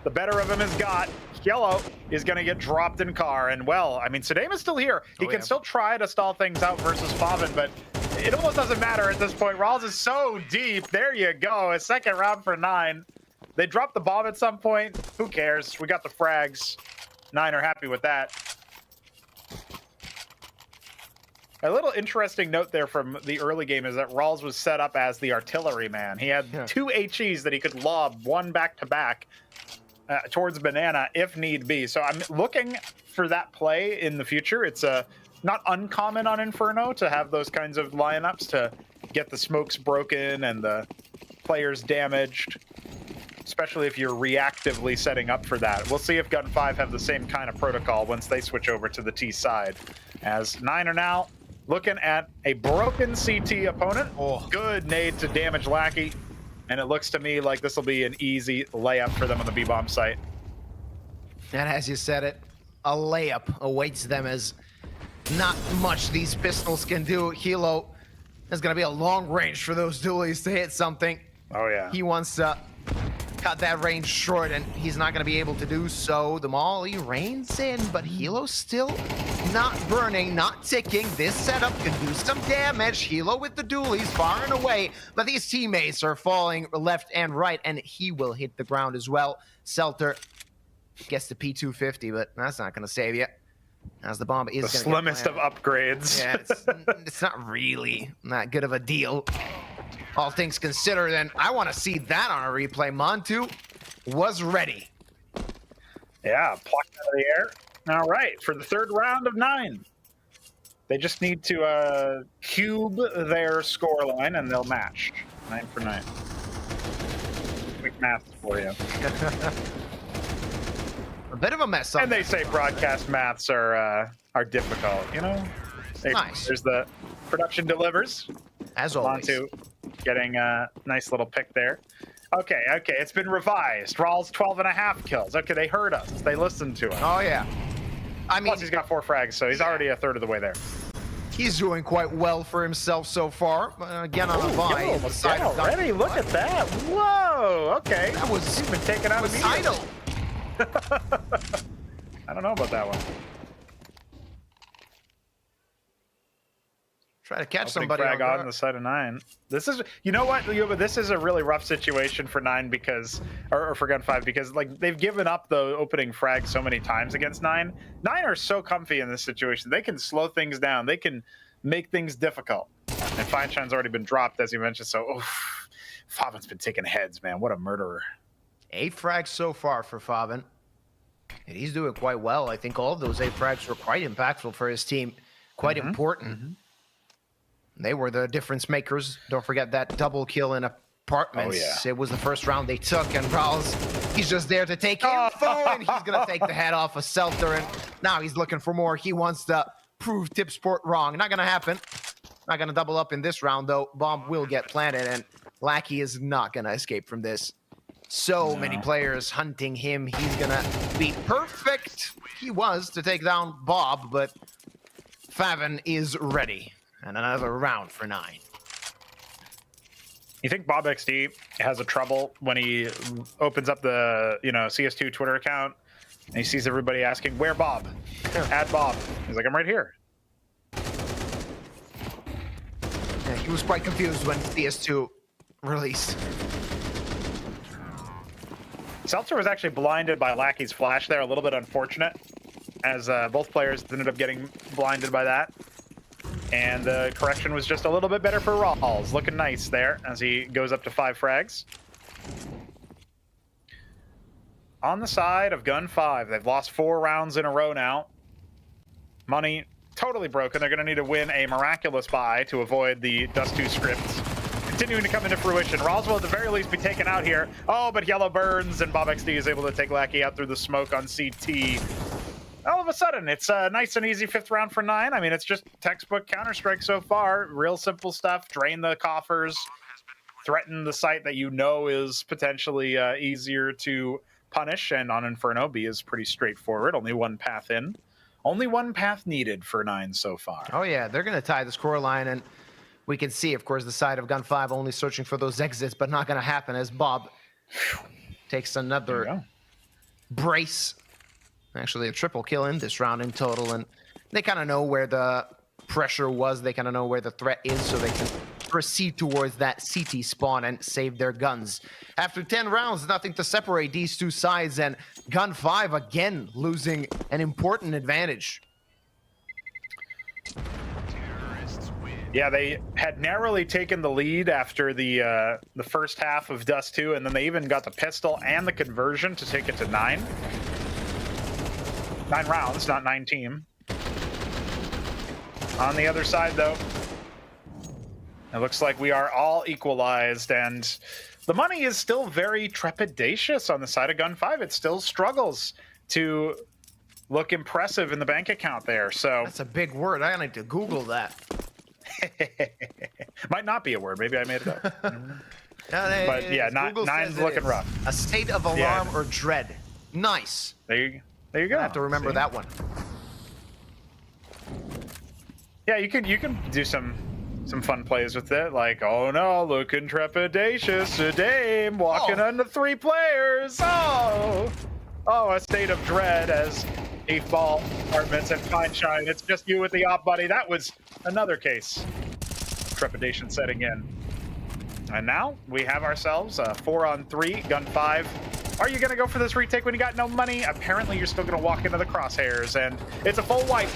the better of him is got. Yellow is going to get dropped in car, and well, I mean, Sadame is still here. He can still try to stall things out versus Favin, but it almost doesn't matter at this point. Rawls is so deep. There you go. A second round for 9. They dropped the bomb at some point. Who cares? We got the frags. 9 are happy with that. A little interesting note there from the early game is that Rawls was set up as the artillery man. He had 2 HEs that he could lob, one back-to-back, towards Banana if need be. So I'm looking for that play in the future. It's not uncommon on Inferno to have those kinds of lineups to get the smokes broken and the players damaged, especially if you're reactively setting up for that. We'll see if Gun 5 have the same kind of protocol once they switch over to the T side, as 9 are now looking at a broken CT opponent. Good nade to damage Lackey. And it looks to me like this will be an easy layup for them on the B-bomb site. And as you said it, a layup awaits them, as not much these pistols can do. Hilo, there's going to be a long range for those dualies to hit something. Oh, yeah. He wants to cut that range short, and he's not going to be able to do so. The Molly reigns in, but Hilo's still not burning, not ticking. This setup can do some damage. Hilo with the dualies far and away, but these teammates are falling left and right, and he will hit the ground as well. Selter gets the P250, but that's not going to save you, as the bomb is the slimmest of upgrades. Yeah, it's not really that good of a deal, all things considered. And I want to see that on a replay. Montu was ready. Yeah, plucked out of the air. All right, for the 3rd round of 9. They just need to cube their score line, and they'll match. 9 for 9. Quick math for you. A bit of a mess up. And they say broadcast maths are difficult, you know? Nice. There's the production delivers. As always. Onto getting a nice little pick there. Okay, it's been revised. Rawls 12.5 kills. Okay, they heard us. They listened to us. Oh, yeah. I mean, Plus, he's got 4 frags, so he's already a third of the way there. he's doing quite well for himself so far. Again, on a vine. Almost dead already. Look at that. Whoa. Okay. That was He's been taken out of idle. I don't know about that one. Try to catch Opening somebody frag on on the side of 9. This is, you know what, Yuba, this is a really rough situation for 9 because, or for Gun 5 because like they've given up the opening frag so many times against 9. 9 are so comfy in this situation. They can slow things down. They can make things difficult. And Fine Shine's already been dropped, as you mentioned. So, oof, Favin's been taking heads, man. What a murderer. 8 frags so far for Favin. And he's doing quite well. I think all of those 8 frags were quite impactful for his team. Quite important. They were the difference makers. Don't forget that double kill in Apartments. Oh, yeah. It was the first round they took, and Rawls, he's just there to take info, and he's going to take the head off of Seltzer, and now he's looking for more. He wants to prove Tipsport wrong. Not going to happen. Not going to double up in this round, though. Bomb will get planted, and Lackey is not going to escape from this. So many players hunting him. He's going to be perfect. He was to take down Bob, but Favin is ready. And another round for 9. You think Bob XD has a trouble when he opens up the CS2 Twitter account and he sees everybody asking, "Where Bob? Add Bob." He's like, "I'm right here." Yeah, he was quite confused when CS2 released. Seltzer was actually blinded by Lackey's flash there. A little bit unfortunate, as both players ended up getting blinded by that. And the correction was just a little bit better for Rawls. Looking nice there as he goes up to 5 frags. On the side of Gun 5, they've lost 4 rounds in a row now. Money totally broken. They're going to need to win a miraculous buy to avoid the Dust 2 scripts continuing to come into fruition. Rawls will at the very least be taken out here. Oh, but Yellow burns, and Bob XD is able to take Lackey out through the smoke on CT. All of a sudden, it's a nice and easy 5th round for 9. I mean, it's just textbook Counter-Strike so far. Real simple stuff. Drain the coffers. Threaten the site that you know is potentially easier to punish. And on Inferno, B is pretty straightforward. Only one path in. Only one path needed for 9 so far. Oh, yeah. They're going to tie the scoreline. And we can see, of course, the side of Gun 5 only searching for those exits, but not going to happen as Bob takes another brace. Actually, a triple kill in this round in total, and they kind of know where the pressure was. They kind of know where the threat is, so they can proceed towards that CT spawn and save their guns. After 10 rounds, nothing to separate these two sides, and Gun 5 again losing an important advantage. Yeah, they had narrowly taken the lead after the first half of Dust 2, and then they even got the pistol and the conversion to take it to 9. 9 rounds, not 9 team. On the other side, though, it looks like we are all equalized, and the money is still very trepidatious on the side of Gun 5. It still struggles to look impressive in the bank account there. So That's a big word. I need to Google that. Might not be a word. Maybe I made it up. But yeah, Google 9's says it looking is. rough. A state of alarm or dread. Nice. There you go. I have to remember that one. Yeah, you can do some fun plays with it, like, oh no, looking trepidatious, a dame walking under 3 players. Oh, a state of dread as 8 ball apartments and Fine Shine. It's just you with the op buddy. That was another case. Trepidation setting in. And now we have ourselves a 4-on-3, Gun 5. Are you going to go for this retake when you got no money? Apparently, you're still going to walk into the crosshairs, and it's a full wipe,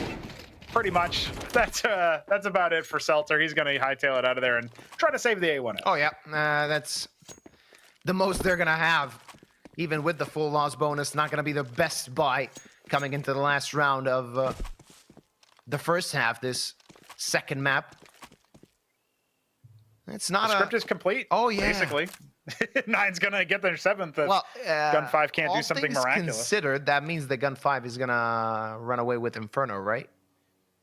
pretty much. That's about it for Seltzer. He's going to hightail it out of there and try to save the A1. Oh, yeah. That's the most they're going to have. Even with the full loss bonus, not going to be the best buy coming into the last round of the first half, this second map. It's not the script is complete. Oh, yeah. Basically. 9's going to get their 7th if Gun 5 can't do something miraculous. Considered, that means that Gun 5 is going to run away with Inferno, right?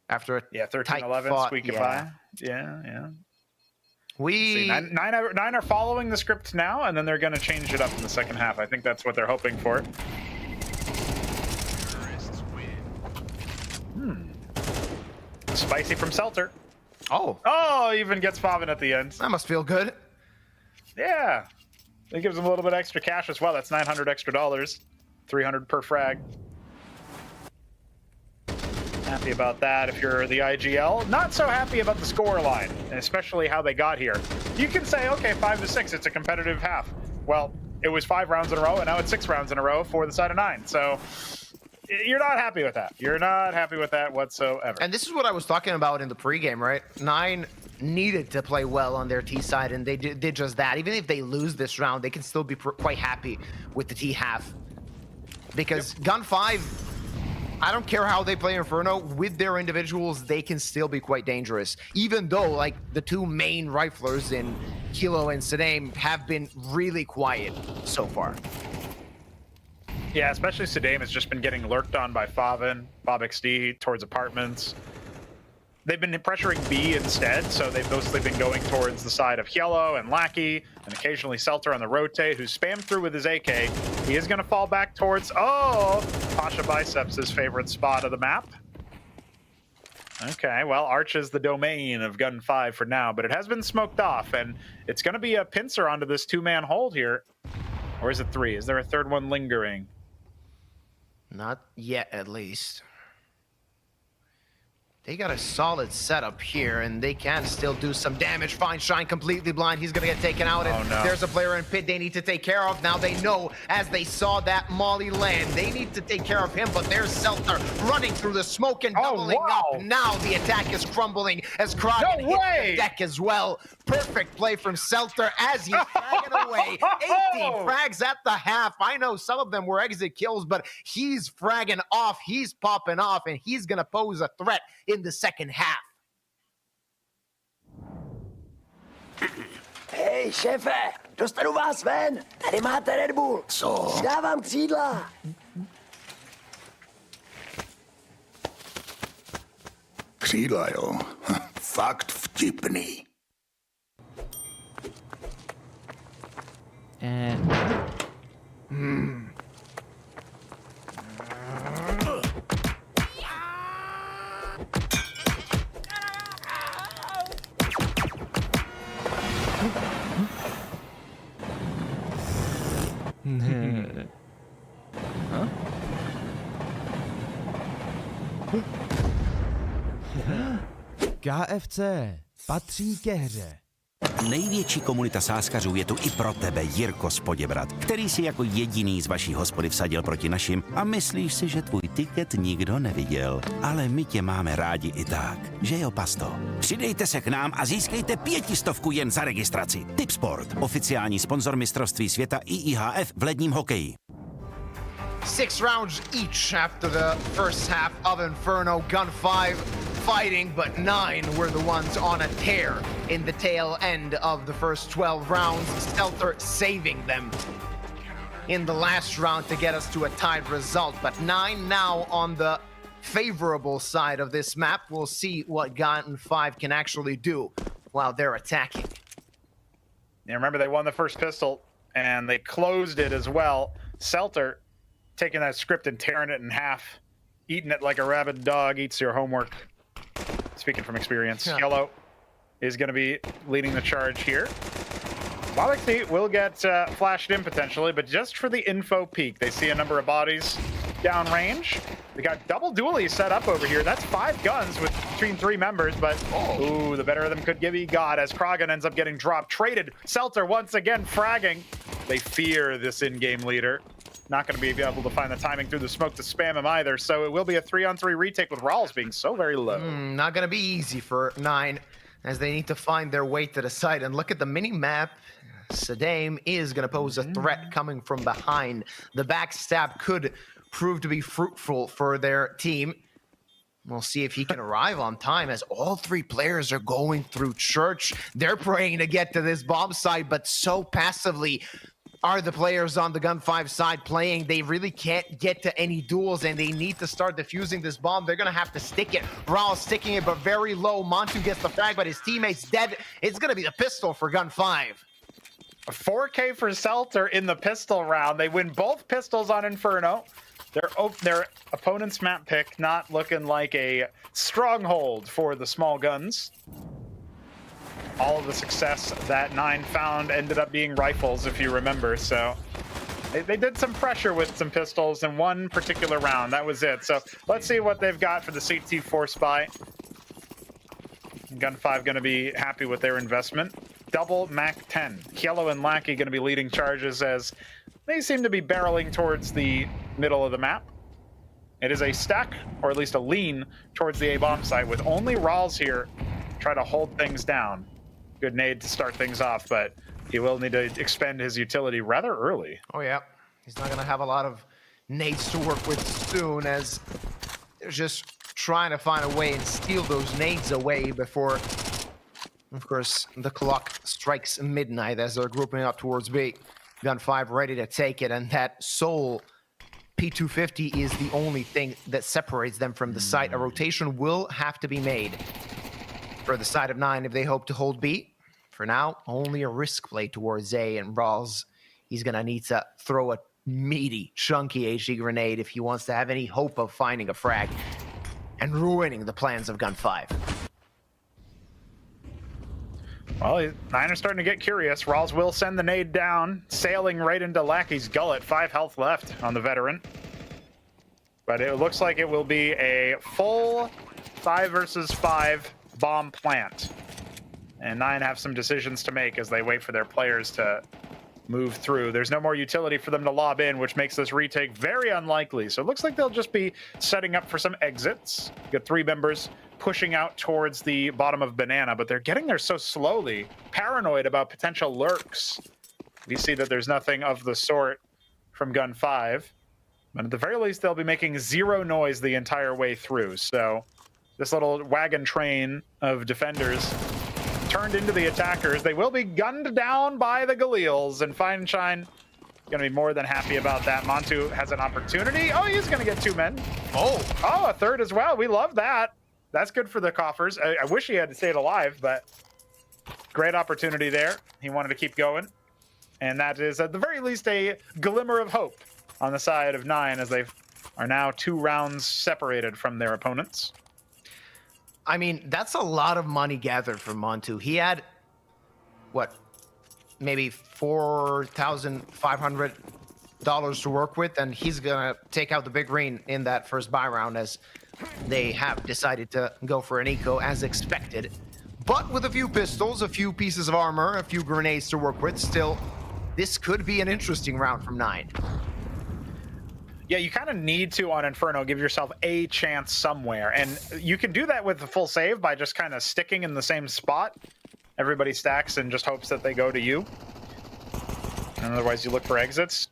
after a Yeah, 13, tight 11 fought. squeak Yeah. by. Yeah. We Nine are following the script now, and then they're going to change it up in the second half. I think that's what they're hoping for. Spicy from Selter. Oh, even gets Favin at the end. That must feel good. Yeah. It gives them a little bit extra cash as well. That's $900 extra. 300 per frag. Happy about that if you're the IGL. Not so happy about the score line, and especially how they got here. You can say, okay, 5-6, it's a competitive half. Well, it was 5 rounds in a row, and now it's 6 rounds in a row for the side of 9. So you're not happy with that. You're not happy with that whatsoever. And this is what I was talking about in the pregame, right? 9 needed to play well on their T side, and they did just that. Even if they lose this round, they can still be quite happy with the T half. Because Gun 5, I don't care how they play Inferno, with their individuals, they can still be quite dangerous. Even though, like, the 2 main riflers in Kilo and Sedame have been really quiet so far. Yeah, especially Sedame has just been getting lurked on by Favin, Bob XD towards apartments. They've been pressuring B instead, so they've mostly been going towards the side of Yellow and Lackey, and occasionally Selter on the rotate, who spammed through with his AK. He is going to fall back towards, Pasha Biceps, his favorite spot of the map. Okay, well, Arch is the domain of Gun 5 for now, but it has been smoked off, and it's going to be a pincer onto this 2-man hold here. Or is it 3? Is there a 3rd one lingering? Not yet, at least. They got a solid setup here, and they can still do some damage. Fine Shine completely blind. He's going to get taken out, and there's a player in pit they need to take care of. Now they know, as they saw that Molly land, they need to take care of him, but there's Selter running through the smoke and doubling up. Now the attack is crumbling as Kraken hits the deck as well. Perfect play from Selter as he's fragging away. 18 frags at the half. I know some of them were exit kills, but he's fragging off. He's popping off, and he's going to pose a threat in the second half. Hej, šéfe, dostanu vás ven. Tady máte Red Bull. Co? Dávám křídla. Křídla, jo. Fakt vtipný. KFC patří ke hře. Největší komunita sáskařů je tu i pro tebe, Jirko z Poděbrad, který si jako jediný z vaší hospody vsadil proti našim a myslíš si, že tvůj tiket nikdo neviděl. Ale my tě máme rádi i tak, že jo, pasto? Přidejte se k nám a získejte 500 jen za registraci. Tipsport, oficiální sponzor mistrovství světa i IHF v ledním hokeji. 6 rounds each after the first half of Inferno. Gun 5 fighting, but 9 were the ones on a tear in the tail end of the first 12 rounds. Selter saving them in the last round to get us to a tied result, but 9 now on the favorable side of this map. We'll see what Gun 5 can actually do while they're attacking. Yeah, remember they won the first pistol, and they closed it as well. Selter taking that script and tearing it in half, eating it like a rabid dog eats your homework. Speaking from experience, Yellow is going to be leading the charge here. Walaxy will get flashed in potentially, but just for the info peak. They see a number of bodies downrange. They got double dualies set up over here. That's 5 guns with between 3 members, but ooh, the better of them could give you God as Kragan ends up getting dropped. Traded. Selter once again fragging. They fear this in-game leader. Not going to be able to find the timing through the smoke to spam him either, so it will be a 3-on-3 retake with Rawls being so very low. Not going to be easy for 9 as they need to find their way to the site. And look at the mini-map. Sedame is going to pose a threat coming from behind. The backstab could prove to be fruitful for their team. We'll see if he can arrive on time as all 3 players are going through church. They're praying to get to this bomb site, but so passively. are the players on the Gun 5 side playing. They really can't get to any duels, and they need to start defusing this bomb. They're going to have to stick it. Raul sticking it, but very low. Montu gets the frag, but his teammate's dead. It's going to be the pistol for Gun 5. A 4K for Seltzer in the pistol round. They win both pistols on Inferno. Their opponent's map pick not looking like a stronghold for the small guns. All of the success that 9 found ended up being rifles, if you remember. So they did some pressure with some pistols in one particular round. That was it. So let's see what they've got for the CT4 spy. Gun 5 going to be happy with their investment. Double Mac 10. Yellow and Lackey going to be leading charges as they seem to be barreling towards the middle of the map. It is a stack, or at least a lean, towards the A-bomb site with only Rawls here try to hold things down. Good nade to start things off, but he will need to expend his utility rather early. Oh, yeah. He's not going to have a lot of nades to work with soon, as they're just trying to find a way and steal those nades away before, of course, the clock strikes midnight as they're grouping up towards B. Gun 5 ready to take it, and that Soul P250 is the only thing that separates them from the site. A rotation will have to be made for the side of 9 if they hope to hold B. For now, only a risk play towards A, and Rawls, he's going to need to throw a meaty, chunky HE grenade if he wants to have any hope of finding a frag and ruining the plans of Gun 5. Well, 9 are starting to get curious. Rawls will send the nade down, sailing right into Lackey's gullet. 5 health left on the veteran. But it looks like it will be a full 5 versus 5 bomb plant. And 9 have some decisions to make as they wait for their players to move through. There's no more utility for them to lob in, which makes this retake very unlikely. So it looks like they'll just be setting up for some exits. Got 3 members pushing out towards the bottom of Banana, but they're getting there so slowly, paranoid about potential lurks. We see that there's nothing of the sort from Gun 5, but at the very least, they'll be making 0 noise the entire way through. So this little wagon train of defenders turned into the attackers. They will be gunned down by the Galeals, and Fine Shine going to be more than happy about that. Montu has an opportunity. Oh, he's going to get 2 men. Oh, a third as well. We love that. That's good for the coffers. I wish he had stayed alive, but great opportunity there. He wanted to keep going. And that is, at the very least, a glimmer of hope on the side of 9 as they are now 2 rounds separated from their opponents. I mean, that's a lot of money gathered from Montu. He had, what, maybe $4,500 to work with, and he's going to take out the big green in that first buy round as they have decided to go for an eco as expected. But with a few pistols, a few pieces of armor, a few grenades to work with, still, this could be an interesting round from 9. Yeah, you kind of need to, on Inferno, give yourself a chance somewhere. And you can do that with the full save by just kind of sticking in the same spot. Everybody stacks and just hopes that they go to you. And otherwise, you look for exits.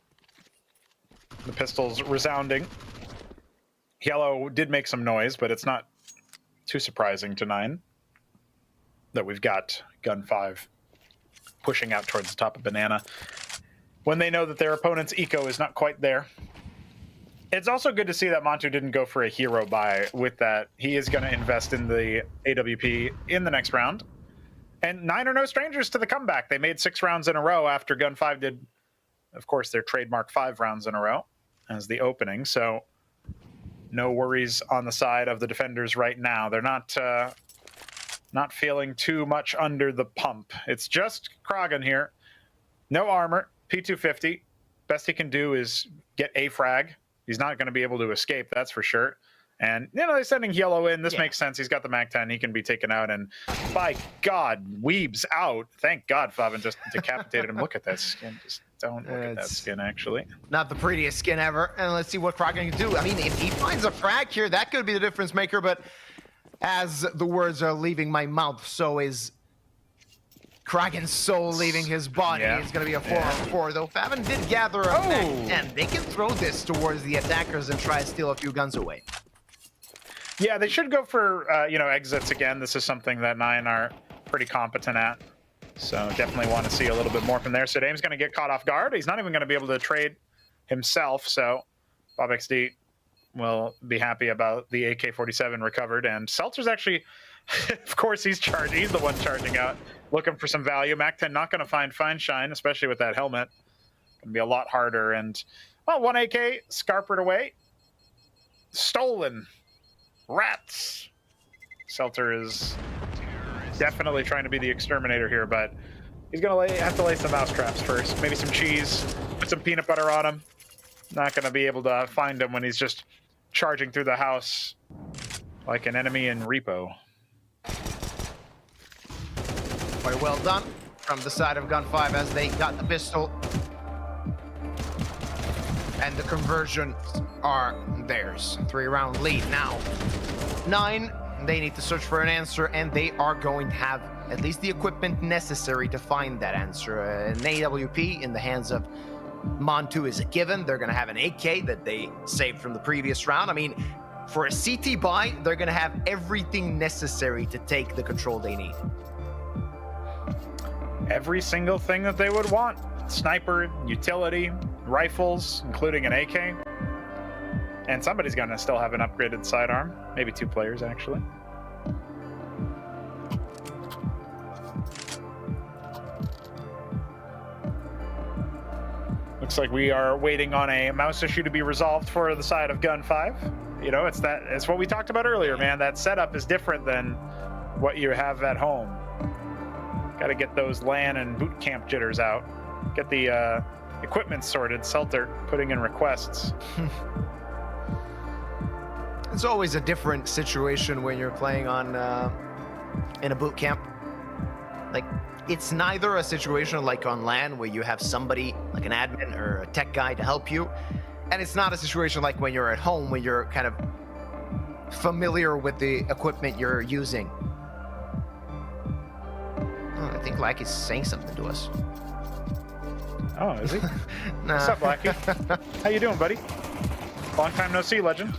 The pistol's resounding. Yellow did make some noise, but it's not too surprising to 9 that we've got Gun 5 pushing out towards the top of Banana when they know that their opponent's eco is not quite there. It's also good to see that Montu didn't go for a hero buy with that. He is going to invest in the AWP in the next round. And 9 are no strangers to the comeback. They made 6 rounds in a row after Gun 5 did, of course, their trademark 5 rounds in a row as the opening. So no worries on the side of the defenders right now. They're not feeling too much under the pump. It's just Kragan here. No armor, P250. Best he can do is get a frag. He's not going to be able to escape, that's for sure. And, you know, they're sending Yellow in. This makes sense. He's got the Mac 10. He can be taken out. And by God, Weeb's out. Thank God Favin just decapitated him. Look at that skin. Just don't look at that skin, actually. Not the prettiest skin ever. And let's see what Kragan can do. I mean, if he finds a frag here, that could be the difference maker. But as the words are leaving my mouth, so is Kragan's soul leaving his body. It's going to be a 4-on-4, though. Favin did gather a Mac 10. They can throw this towards the attackers and try to steal a few guns away. Yeah, they should go for, you know, exits again. This is something that 9 are pretty competent at. So definitely want to see a little bit more from there. So Dame's going to get caught off guard. He's not even going to be able to trade himself. So Bob XD will be happy about the AK-47 recovered. And Seltzer's actually, of course, he's charging. He's the one charging out, looking for some value. Mac-10 not going to find fine shine, especially with that helmet. Going to be a lot harder. And, well, 1 AK, scarpered away. Stolen. Rats. Seltzer is definitely trying to be the exterminator here, but he's going to have to lay some mouse traps first. Maybe some cheese, put some peanut butter on him. Not going to be able to find him when he's just charging through the house like an enemy in Repo. Quite well done from the side of Gun 5 as they got the pistol. And the conversions are theirs. 3-round lead now. 9. They need to search for an answer, and they are going to have at least the equipment necessary to find that answer. An AWP in the hands of Montu is a given. They're going to have an AK that they saved from the previous round. I mean, for a CT buy, they're going to have everything necessary to take the control they need. Every single thing that they would want. Sniper, utility, rifles, including an AK. And somebody's going to still have an upgraded sidearm. Maybe 2 players, actually. Looks like we are waiting on a mouse issue to be resolved for the side of Gun 5. You know, it's what we talked about earlier, man. That setup is different than what you have at home. Got to get those LAN and boot camp jitters out. Get the equipment sorted. Seltzer putting in requests. It's always a different situation when you're playing on in a boot camp. Like, it's neither a situation like on LAN where you have somebody like an admin or a tech guy to help you, and it's not a situation like when you're at home when you're kind of familiar with the equipment you're using. Oh, I think Lackey's saying something to us. Oh, is he? Nah. What's up, Blackie? How you doing, buddy? Long time no see, legend.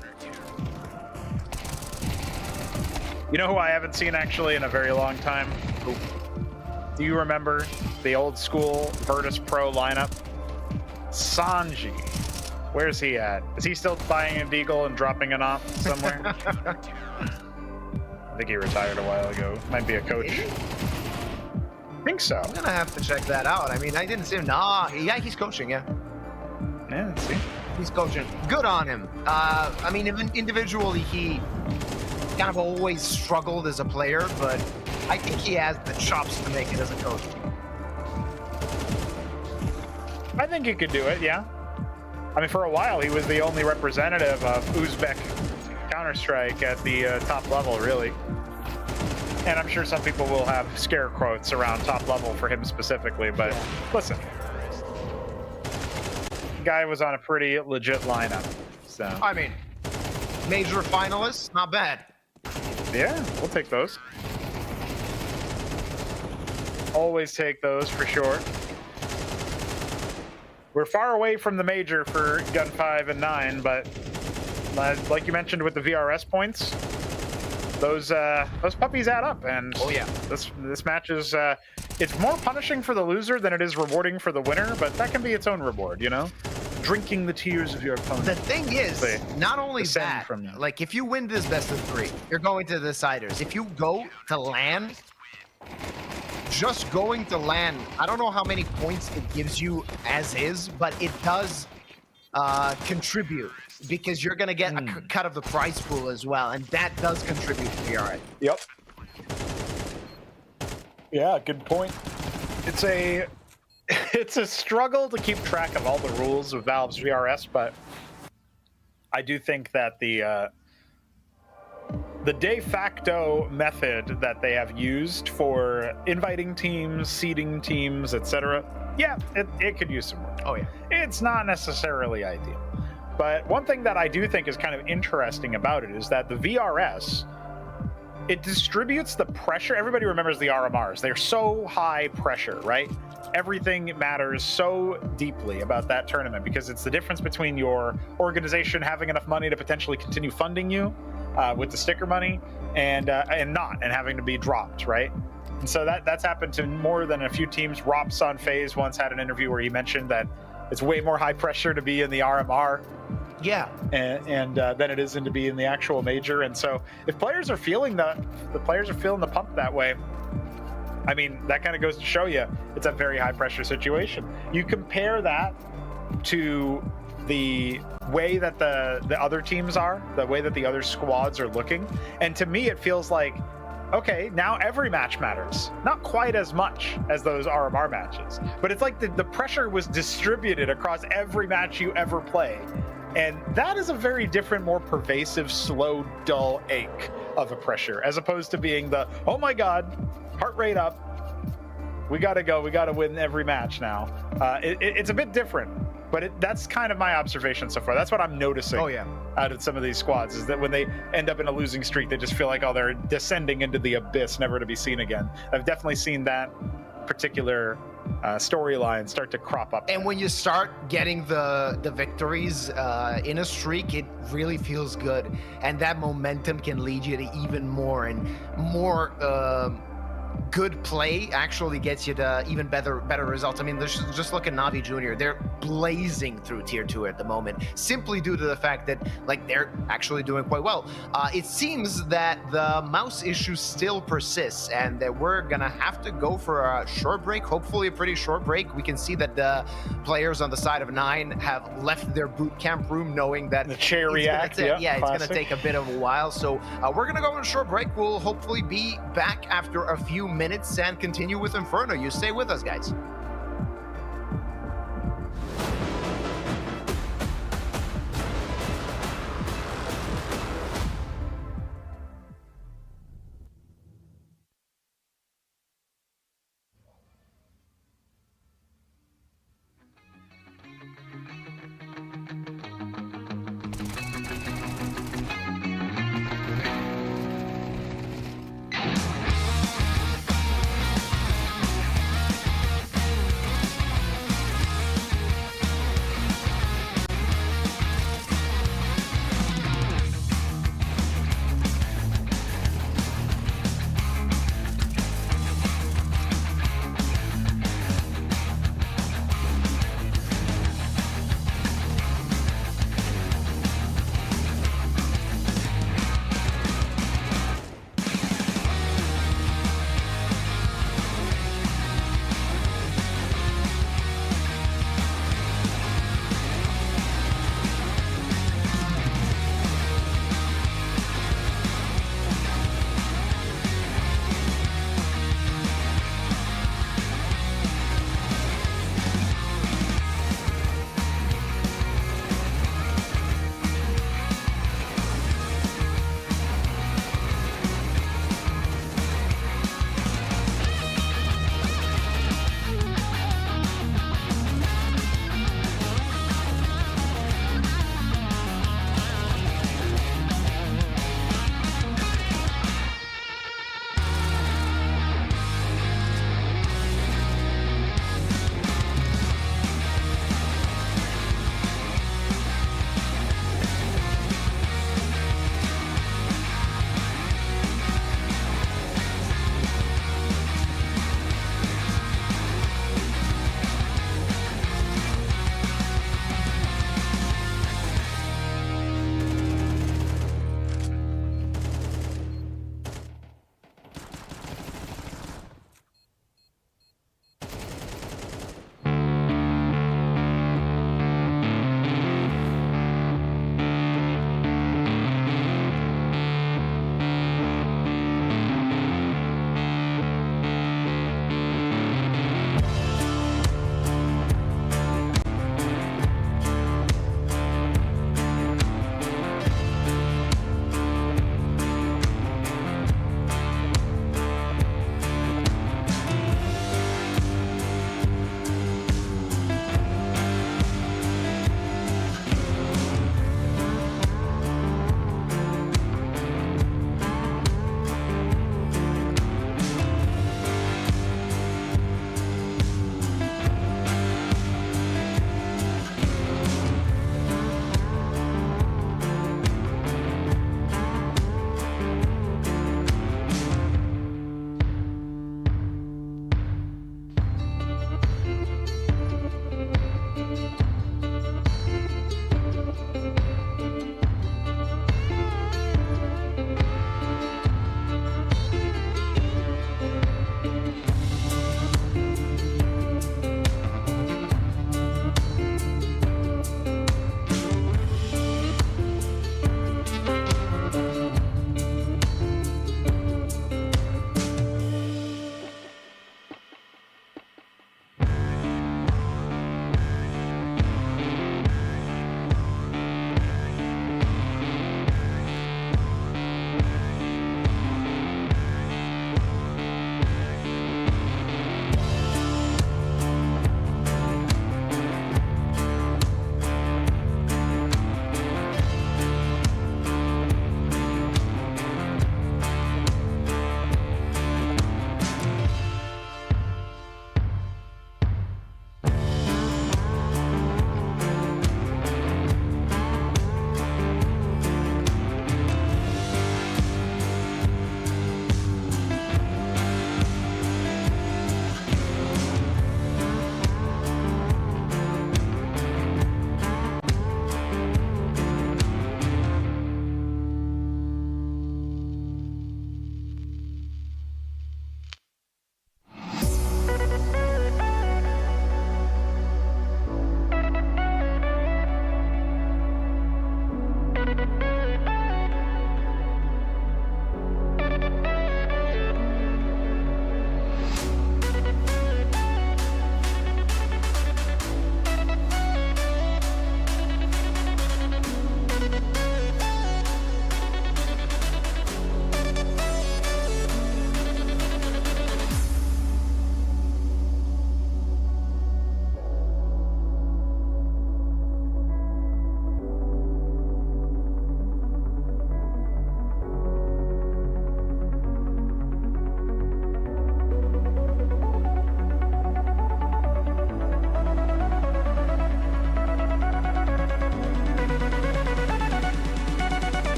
You know who I haven't seen actually in a very long time? Ooh. Do you remember the old school Virtus Pro lineup? Sanji. Where's he at? Is he still buying a Deagle and dropping it off somewhere? I think he retired a while ago. Might be a coach. I think so. I'm gonna have to check that out. I mean, I didn't see him. Nah, yeah, he's coaching, yeah. Yeah, let's see. He's coaching. Good on him. I mean, individually, he kind of always struggled as a player, but I think he has the chops to make it as a coach. I think he could do it, yeah. I mean, for a while, he was the only representative of Uzbek Counter-Strike at the top level, really. And I'm sure some people will have scare quotes around top level for him specifically, but listen. The guy was on a pretty legit lineup, so. I mean, major finalists, not bad. Yeah, we'll take those. Always take those for sure. We're far away from the major for Gun 5 and 9, but like you mentioned with the VRS points, those puppies add up, and oh yeah, this match is it's more punishing for the loser than it is rewarding for the winner, but that can be its own reward, you know? Drinking the tears of your opponent. The thing is, not only that, from you. like if you win this best of 3, you're going to the deciders. If you go to LAN, just going to LAN, I don't know how many points it gives you as is, but it does contribute because you're going to get a cut of the prize pool as well, and that does contribute to VRS. Yep. Yeah, good point. It's a struggle to keep track of all the rules of Valve's VRS, but I do think that the de facto method that they have used for inviting teams, seeding teams, etc., yeah, it could use some work. Oh yeah. It's not necessarily ideal. But one thing that I do think is kind of interesting about it is that the VRS, it distributes the pressure. Everybody remembers the RMRs. They're so high pressure, right? Everything matters so deeply about that tournament because it's the difference between your organization having enough money to potentially continue funding you with the sticker money and having to be dropped, right? And so that's happened to more than a few teams. Rops on FaZe once had an interview where he mentioned that it's way more high pressure to be in the RMR Yeah. and than it is to be in the actual major. And so if players are feeling the players are feeling the pump that way, I mean, that kind of goes to show you it's a very high pressure situation. You compare that to the way that the other teams are, the way that the other squads are looking. And to me, it feels like, okay, now every match matters. Not quite as much as those RMR matches, but it's like the pressure was distributed across every match you ever play. And that is a very different, more pervasive, slow, dull ache of a pressure, as opposed to being the, oh my God, heart rate up. We got to go. We got to win every match now. It's a bit different, but that's kind of my observation so far. That's what I'm noticing. Oh, yeah. Out of some of these squads is that when they end up in a losing streak, they just feel like, oh, they're descending into the abyss, never to be seen again. I've definitely seen that particular storyline start to crop up. And when you start getting the victories in a streak, it really feels good. And that momentum can lead you to even more and more good play actually gets you to even better results. I mean, just look at Navi Jr. They're blazing through tier 2 at the moment, simply due to the fact that like they're actually doing quite well. It seems that the mouse issue still persists and that we're gonna have to go for a short break, hopefully a pretty short break. We can see that the players on the side of 9 have left their boot camp room knowing that the chair react. It's gonna take a bit of a while. So we're gonna go on a short break. We'll hopefully be back after a few minutes and continue with Inferno. You stay with us, guys.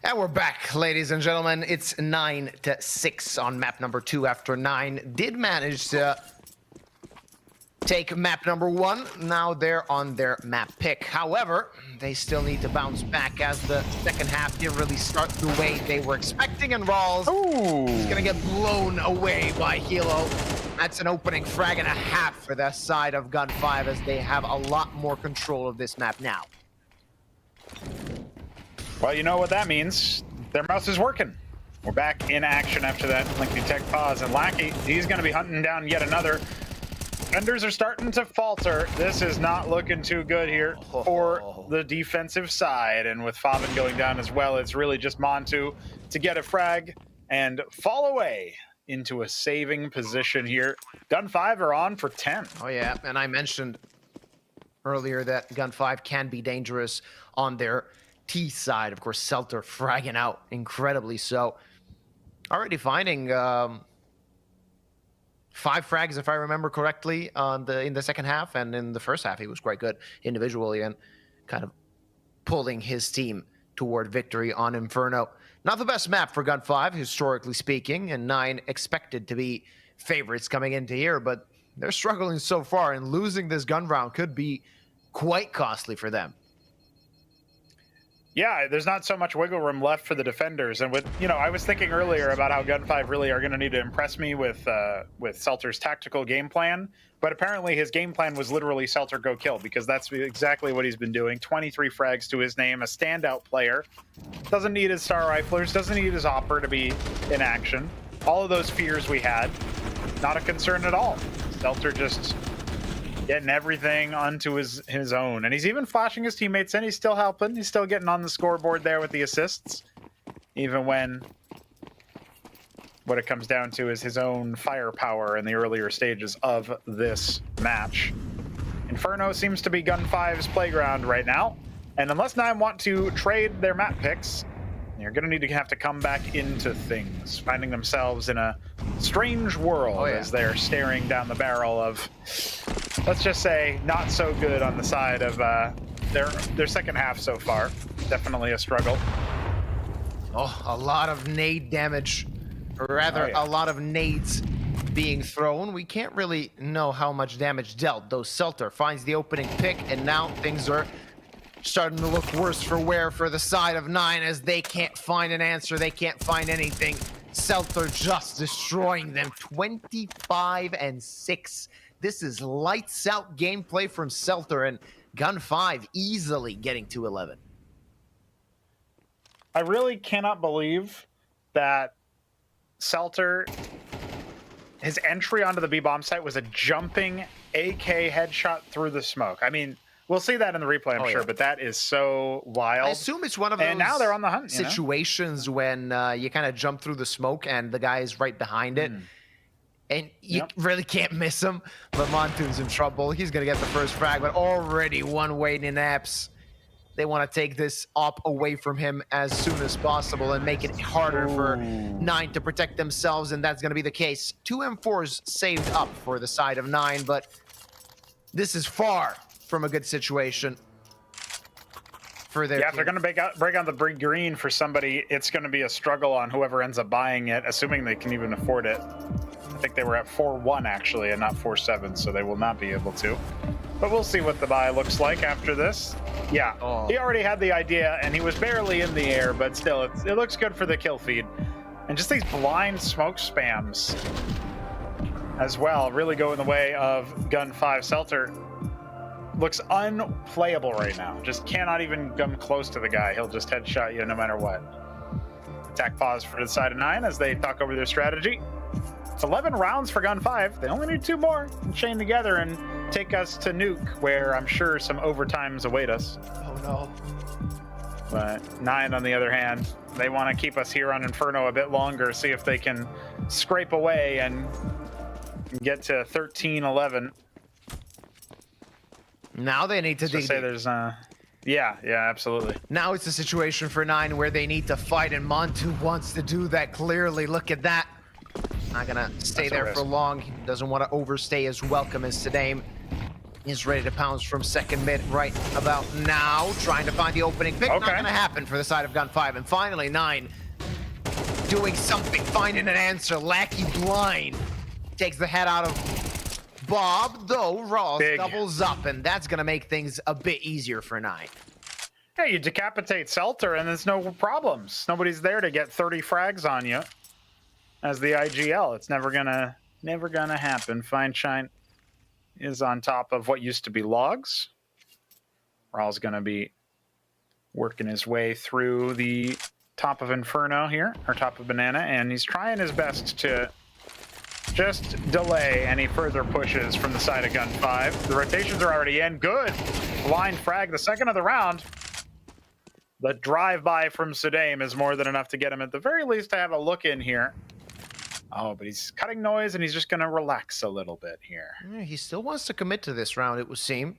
And we're back, ladies and gentlemen. It's 9-6 on map number 2 after 9 did manage to take map number 1. Now they're on their map pick. However, they still need to bounce back as the second half didn't really start the way they were expecting, and Rawls is going to get blown away by Hilo. That's an opening frag and a half for the side of Gun 5 as they have a lot more control of this map now. Well, you know what that means. Their mouse is working. We're back in action after that lengthy tech pause, and Lackey, he's going to be hunting down yet another Defenders are starting to falter. This is not looking too good here for the defensive side. And with Fabian going down as well, it's really just Montu to get a frag and fall away into a saving position here. Gun 5 are on for 10. Oh, yeah. And I mentioned earlier that Gun 5 can be dangerous on their T side. Of course, Selter fragging out incredibly so. Already finding 5 frags, if I remember correctly, in the second half. And in the first half, he was quite good individually and kind of pulling his team toward victory on Inferno. Not the best map for Gun 5, historically speaking, and 9 expected to be favorites coming into here, but they're struggling so far, and losing this gun round could be quite costly for them. Yeah, there's not so much wiggle room left for the defenders. And with, you know, I was thinking earlier about how Gun 5 really are going to need to impress me with Selter's tactical game plan. But apparently his game plan was literally Selter go kill, because that's exactly what he's been doing. 23 frags to his name, a standout player. Doesn't need his star riflers, doesn't need his opper to be in action. All of those fears we had, not a concern at all. Selter just getting everything onto his own. And he's even flashing his teammates in. He's still helping. He's still getting on the scoreboard there with the assists. Even when what it comes down to is his own firepower in the earlier stages of this match. Inferno seems to be Gun 5's playground right now. And unless 9 want to trade their map picks, they're going to have to come back into things, finding themselves in a strange world as they're staring down the barrel of, let's just say, not so good on the side of their second half so far. Definitely a struggle. Oh, a lot of nade damage, or rather a lot of nades being thrown. We can't really know how much damage dealt, though Selter finds the opening pick, and now things are starting to look worse for wear for the side of 9 as they can't find an answer. They can't find anything. Selter just destroying them. 25-6. This is lights out gameplay from Selter, and Gun 5 easily getting to 11. I really cannot believe that Selter, his entry onto the B-bomb site was a jumping AK headshot through the smoke. I mean, we'll see that in the replay, I'm sure, but that is so wild. I assume it's one of those and now they're on the hunt, situations when you kind of jump through the smoke and the guy is right behind it. And you really can't miss him. But Montu's in trouble. He's going to get the first frag, but already one waiting in apps. They want to take this op away from him as soon as possible and make it harder for 9 to protect themselves, and that's going to be the case. 2 M4s saved up for the side of 9, but this is far from a good situation for their team. If they're going to break out the big green for somebody, it's going to be a struggle on whoever ends up buying it, assuming they can even afford it. I think they were at 4-1 actually, and not 4-7, so they will not be able to. But we'll see what the buy looks like after this. Yeah, he already had the idea, and he was barely in the air, but still, it looks good for the kill feed. And just these blind smoke spams as well really go in the way of Gun 5. Selter looks unplayable right now. Just cannot even come close to the guy. He'll just headshot you no matter what. Attack pause for the side of 9 as they talk over their strategy. It's 11 rounds for Gun 5. They only need 2 more and chain together and take us to Nuke, where I'm sure some overtimes await us. Oh no. But 9, on the other hand, they want to keep us here on Inferno a bit longer, see if they can scrape away and get to 13-11. Now they need to dig. Say there's yeah, absolutely. Now it's a situation for 9 where they need to fight, and Montu wants to do that clearly. Look at that. Not gonna stay there for long. He doesn't want to overstay his welcome as Sadame is ready to pounce from second mid right about now, trying to find the opening pick. Not gonna happen for the side of Gun 5. And finally 9 doing something, finding an answer. Lackey blind takes the head out of Bob, though Ross doubles up, and that's gonna make things a bit easier for 9. Yeah, you decapitate Selter and there's no problems. Nobody's there to get 30 frags on you. As the IGL, it's never gonna happen. Fine Shine is on top of what used to be logs. Rawl's gonna be working his way through the top of Inferno here, or top of Banana, and he's trying his best to just delay any further pushes from the side of Gun 5. The rotations are already in. Good. Blind frag, the second of the round. The drive-by from Sudaim is more than enough to get him at the very least to have a look in here. Oh, but he's cutting noise and he's just going to relax a little bit here. Yeah, he still wants to commit to this round, it would seem.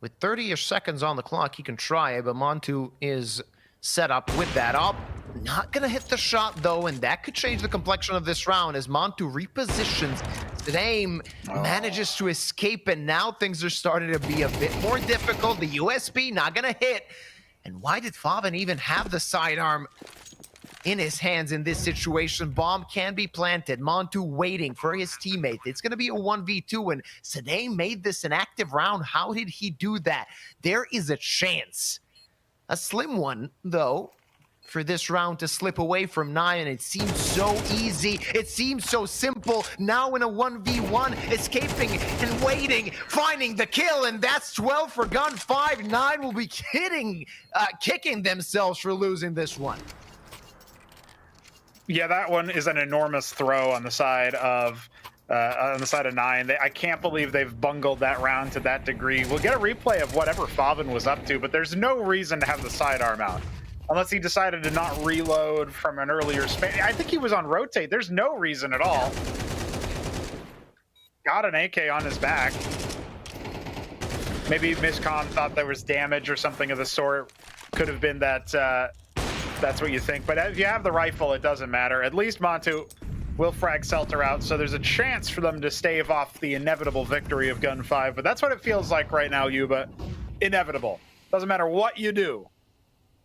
With 30-ish seconds on the clock, he can try, but Montu is set up with that up. Not going to hit the shot, though, and that could change the complexion of this round as Montu repositions. Sudaim manages to escape, and now things are starting to be a bit more difficult. The USB not going to hit. And why did Faven even have the sidearm in his hands in this situation? Bomb can be planted. Montu waiting for his teammate. It's going to be a 1v2, and Sudaim made this an active round. How did he do that? There is a chance. A slim one, though, for this round to slip away from 9. It seems so easy. It seems so simple. Now in a 1v1, escaping and waiting, finding the kill, and that's 12 for Gun 5. 9 will be kicking themselves for losing this one. Yeah, that one is an enormous throw on the side of 9. I can't believe they've bungled that round to that degree. We'll get a replay of whatever Faven was up to, but there's no reason to have the sidearm out. Unless he decided to not reload from an earlier space. I think he was on rotate. There's no reason at all. Got an AK on his back. Maybe Miscom thought there was damage or something of the sort. Could have been that that's what you think. But if you have the rifle, it doesn't matter. At least Montu will frag Selter out, so there's a chance for them to stave off the inevitable victory of Gun 5. But that's what it feels like right now, Yuba. Inevitable. Doesn't matter what you do.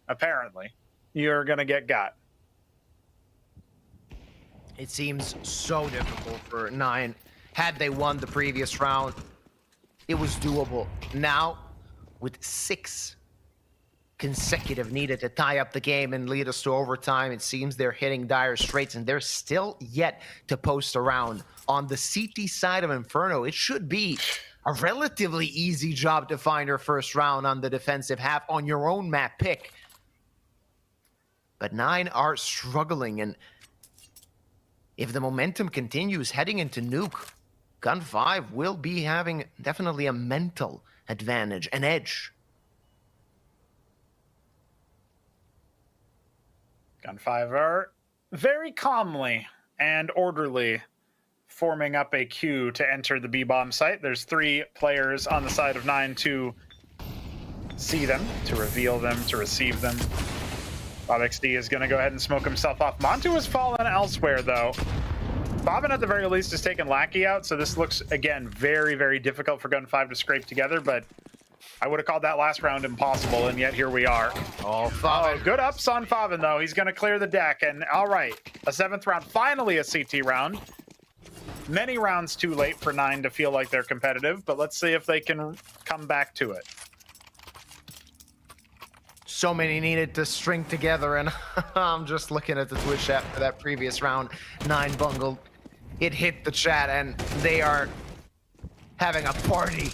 Apparently, you're going to get got. It seems so difficult for 9. Had they won the previous round, it was doable. Now, with 6 consecutive needed to tie up the game and lead us to overtime, it seems they're hitting dire straits, and they're still yet to post a round. On the CT side of Inferno, it should be a relatively easy job to find your first round on the defensive half on your own map pick. But 9 are struggling, and if the momentum continues heading into Nuke, Gun 5 will be having definitely a mental advantage, an edge. Gun 5 are very calmly and orderly forming up a queue to enter the B-bomb site. There's 3 players on the side of 9 to see them, to reveal them, to receive them. Bob XD is going to go ahead and smoke himself off. Montu has fallen elsewhere, though. Faven, at the very least, has taken Lackey out, so this looks, again, very, very difficult for Gun 5 to scrape together, but I would have called that last round impossible, and yet here we are. Oh, Faven. Oh, good ups on Faven, though. He's going to clear the deck, and all right, a 7th round, finally a CT round. Many rounds too late for 9 to feel like they're competitive, but let's see if they can come back to it. So many needed to string together, and I'm just looking at the Twitch chat for that previous round. 9 bungled. It hit the chat, and they are having a party.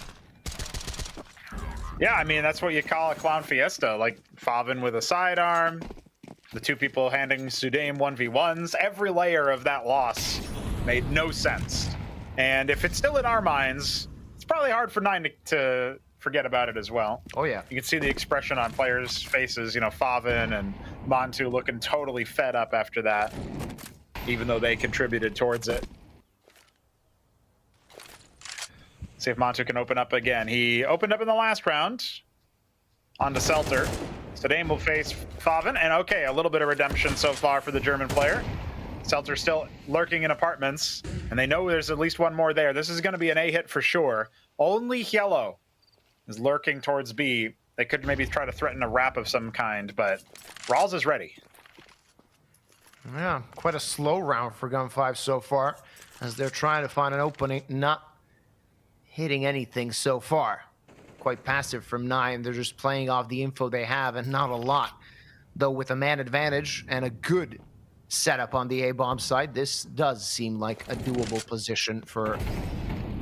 Yeah, I mean, that's what you call a clown fiesta. Like, Faven with a sidearm, the 2 people handing Sudaim 1v1s. Every layer of that loss made no sense. And if it's still in our minds, it's probably hard for 9 to forget about it as well. Oh, yeah. You can see the expression on players' faces, you know, Faven and Montu looking totally fed up after that, even though they contributed towards it. See if Montu can open up again. He opened up in the last round onto Selter. Sudaim will face Faven, and okay, a little bit of redemption so far for the German player. Selter still lurking in apartments, and they know there's at least one more there. This is going to be an A hit for sure. Only Yellow is lurking towards B. They could maybe try to threaten a wrap of some kind, but Rawls is ready. Yeah, quite a slow round for Gun 5 so far, as they're trying to find an opening, not hitting anything so far. Quite passive from 9. They're just playing off the info they have, and not a lot. Though with a man advantage and a good setup on the A-bomb side, this does seem like a doable position for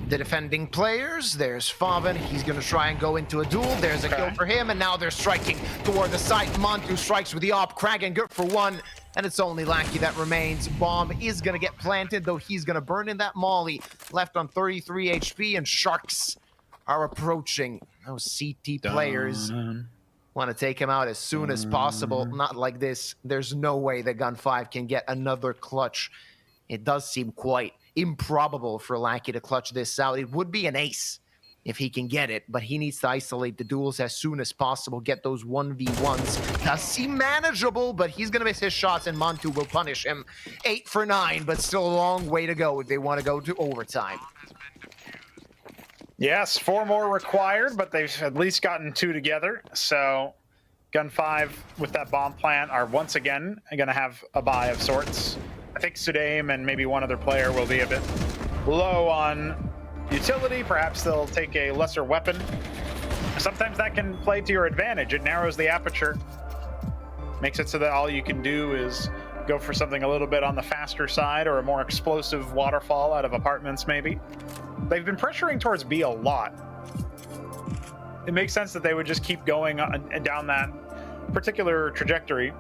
the defending players. There's Faven. He's going to try and go into a duel. There's a kill for him, and now they're striking toward the site. Montu strikes with the op. Kragan good for 1. And it's only Lackey that remains. Bomb is going to get planted, though he's going to burn in that molly. Left on 33 HP, and Sharks are approaching. Those CT players want to take him out as soon as possible. Not like this. There's no way that Gun 5 can get another clutch. It does seem quite improbable for Lackey to clutch this out. It would be an ace if he can get it, but he needs to isolate the duels as soon as possible, get those 1v1s. Does seem manageable, but he's going to miss his shots, and Montu will punish him. 8 for 9, but still a long way to go if they want to go to overtime. Yes, 4 more required, but they've at least gotten 2 together. So Gun 5 with that bomb plant are once again going to have a buy of sorts. I think Sudame and maybe one other player will be a bit low on utility. Perhaps they'll take a lesser weapon. Sometimes that can play to your advantage. It narrows the aperture, makes it so that all you can do is go for something a little bit on the faster side or a more explosive waterfall out of apartments maybe. They've been pressuring towards B a lot. It makes sense that they would just keep going down that particular trajectory,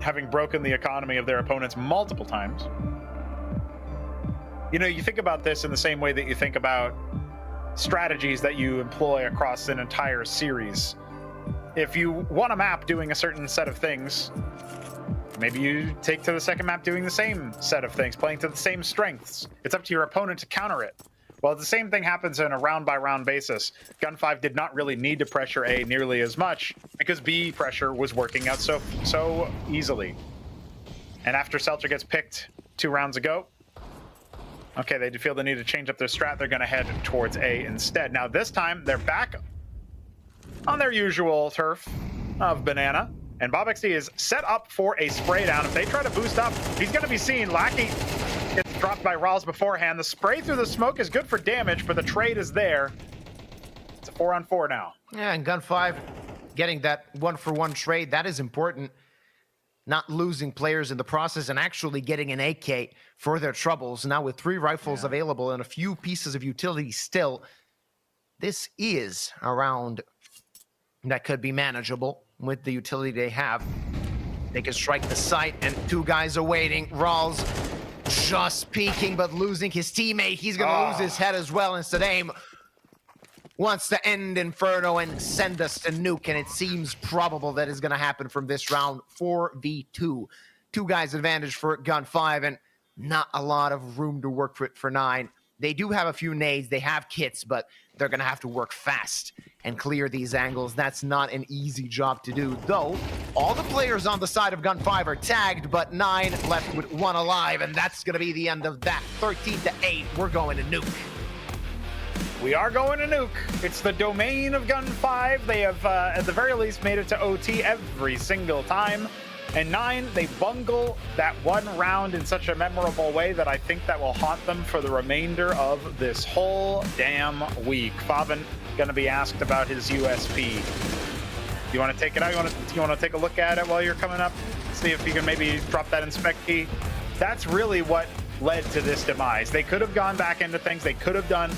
having broken the economy of their opponents multiple times. You know, you think about this in the same way that you think about strategies that you employ across an entire series. If you want a map doing a certain set of things, maybe you take to the second map doing the same set of things, playing to the same strengths. It's up to your opponent to counter it. Well, the same thing happens on a round-by-round basis. Gun 5 did not really need to pressure A nearly as much because B pressure was working out so easily. And after Seltzer gets picked 2 rounds ago, okay, they feel the need to change up their strat. They're going to head towards A instead. Now, this time, they're back on their usual turf of Banana. And Bob XD is set up for a spray down. If they try to boost up, he's going to be seen. Lackey gets dropped by Rawls beforehand. The spray through the smoke is good for damage, but the trade is there. It's a 4-on-4 now. Yeah, and Gun 5 getting that 1-for-1 trade, that is important. Not losing players in the process and actually getting an AK for their troubles. Now with 3 rifles available and a few pieces of utility still, this is a round that could be manageable with the utility they have. They can strike the site, and 2 guys are waiting. Rawls just peeking, but losing his teammate. He's going to lose his head as well, and Sudame wants to end Inferno and send us to Nuke, and it seems probable that is going to happen from this round. 4v2. 2 guys advantage for Gun 5, and not a lot of room to work with for 9. They do have a few nades, they have kits, but they're going to have to work fast and clear these angles. That's not an easy job to do, though all the players on the side of Gun 5 are tagged, but 9 left with 1 alive, and that's going to be the end of that. 13-8, we're going to Nuke. We are going to Nuke. It's the domain of Gun 5. They have, at the very least, made it to OT every single time. And 9, they bungle that 1 round in such a memorable way that I think that will haunt them for the remainder of this whole damn week. Fabian gonna be asked about his USP. You want to take it out? You want to take a look at it while you're coming up? See if you can maybe drop that inspect key. That's really what led to this demise. They could have gone back into things. They could have done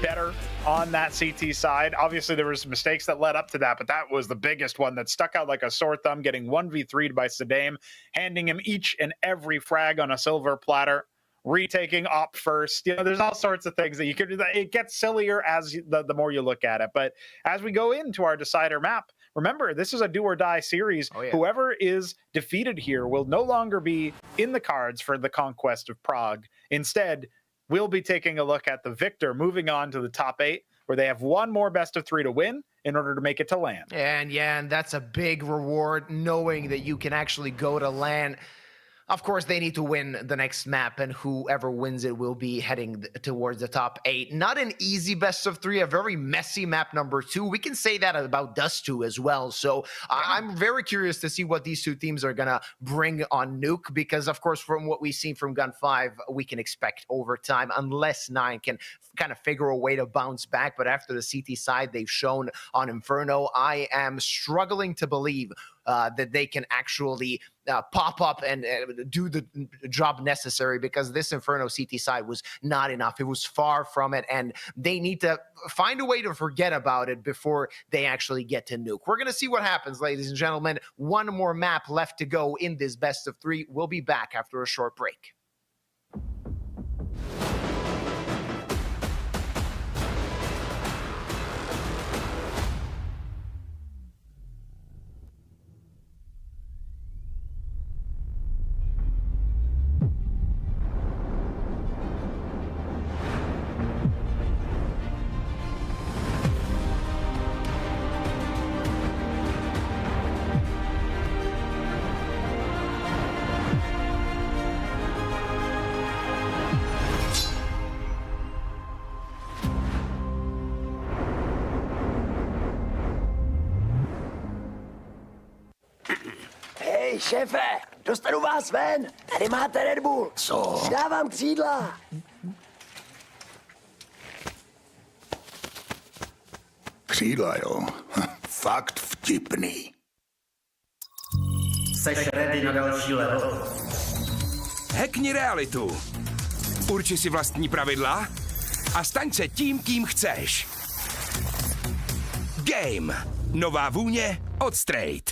better on that CT side. Obviously, there was mistakes that led up to that, but that was the biggest one that stuck out like a sore thumb, getting 1v3'd by Sudame, handing him each and every frag on a silver platter, retaking op first. You know, there's all sorts of things that you could do. It gets sillier as the more you look at it. But as we go into our decider map, remember, this is a do or die series. Whoever is defeated here will no longer be in the cards for the Conquest of Prague. Instead, we'll be taking a look at the victor moving on to the top 8, where they have 1 more best of 3 to win in order to make it to LAN. And that's a big reward, knowing that you can actually go to LAN. Of course, they need to win the next map, and whoever wins it will be heading towards the top 8. Not an easy best of 3, a very messy map number 2. We can say that about Dust 2 as well. So I'm very curious to see what these 2 teams are going to bring on Nuke, because, of course, from what we've seen from Gun 5, we can expect overtime unless 9 can kind of figure a way to bounce back. But after the CT side they've shown on Inferno, I am struggling to believe that they can actually pop up and do the job necessary, because this Inferno CT side was not enough. It was far from it, and they need to find a way to forget about it before they actually get to nuke. We're going to see what happens, ladies and gentlemen. One more map left to go in this best of three. We'll be back after a short break. Hej, šéfe, dostanu vás ven. Tady máte Red Bull. Co? Dávám křídla. Křídla, jo. Fakt vtipný. Seš ready na další level? Hackni realitu. Urči si vlastní pravidla a staň se tím, kým chceš. Game. Nová vůně od Straight.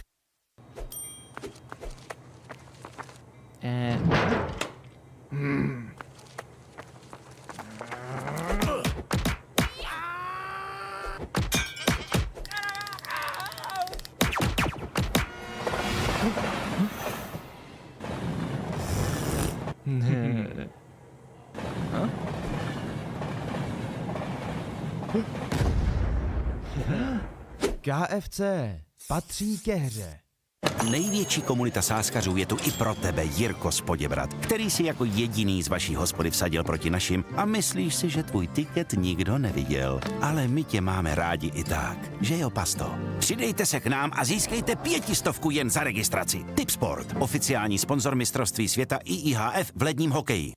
KFC patří ke hře. Největší komunita sáskařů je tu i pro tebe, Jirko z Poděbrad, který si jako jediný z vaší hospody vsadil proti našim a myslíš si, že tvůj tiket nikdo neviděl. Ale my tě máme rádi i tak, že jo, pasto? Přidejte se k nám a získejte 500 jen za registraci. Tipsport, oficiální sponzor mistrovství světa IIHF v ledním hokeji.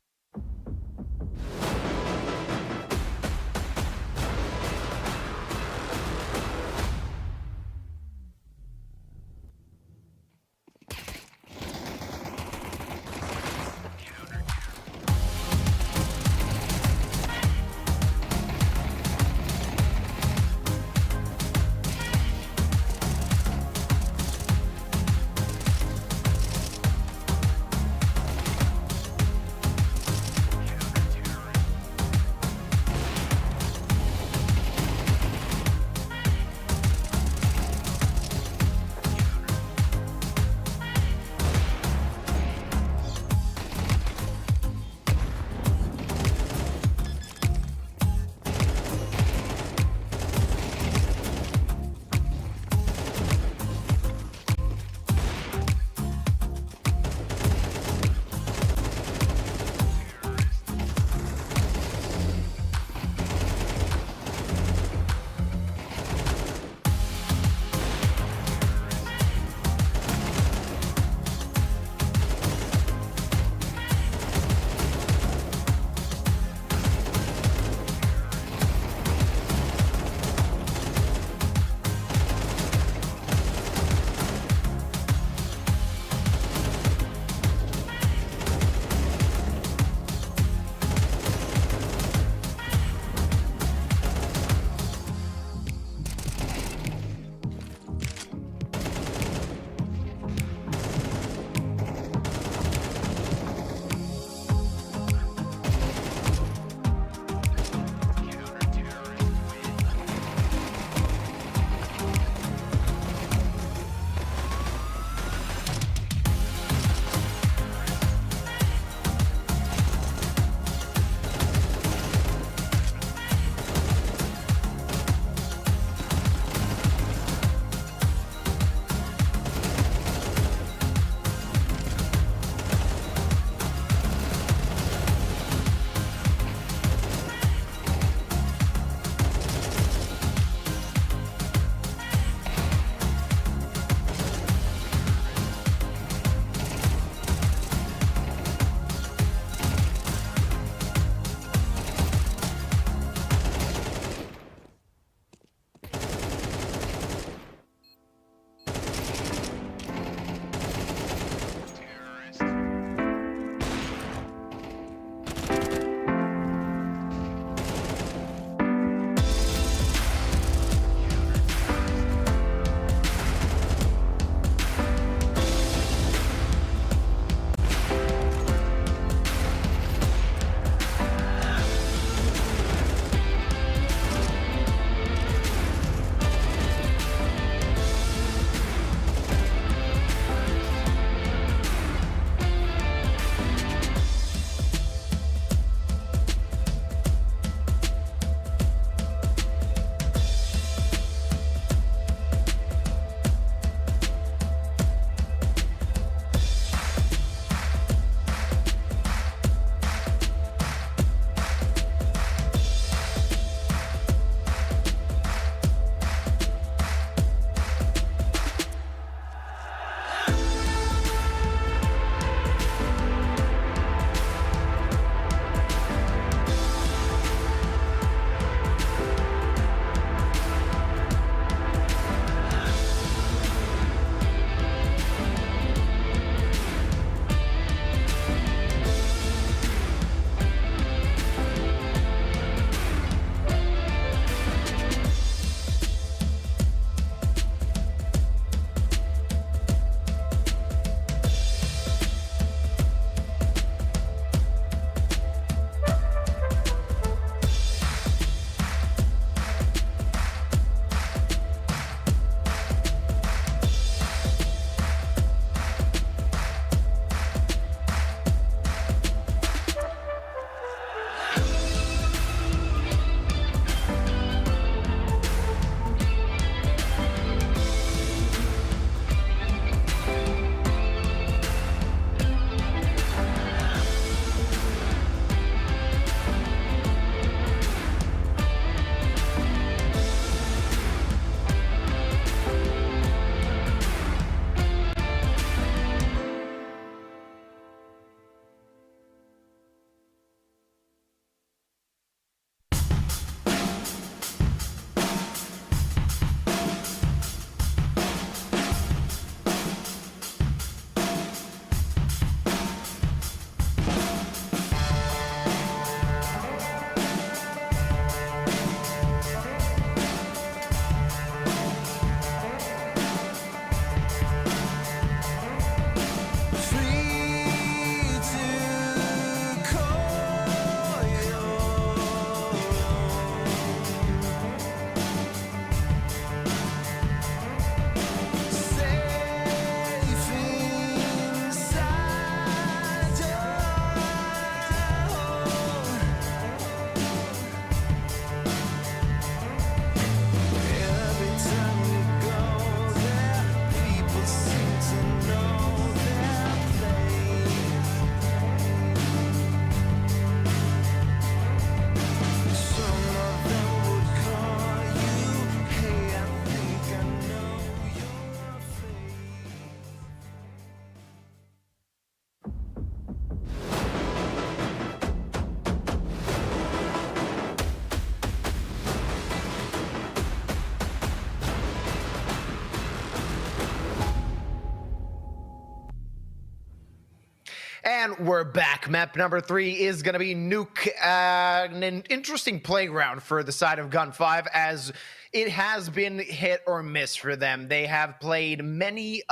And we're back. Map number 3 is going to be Nuke. An interesting playground for the side of Gun 5, as it has been hit or miss for them. They have played many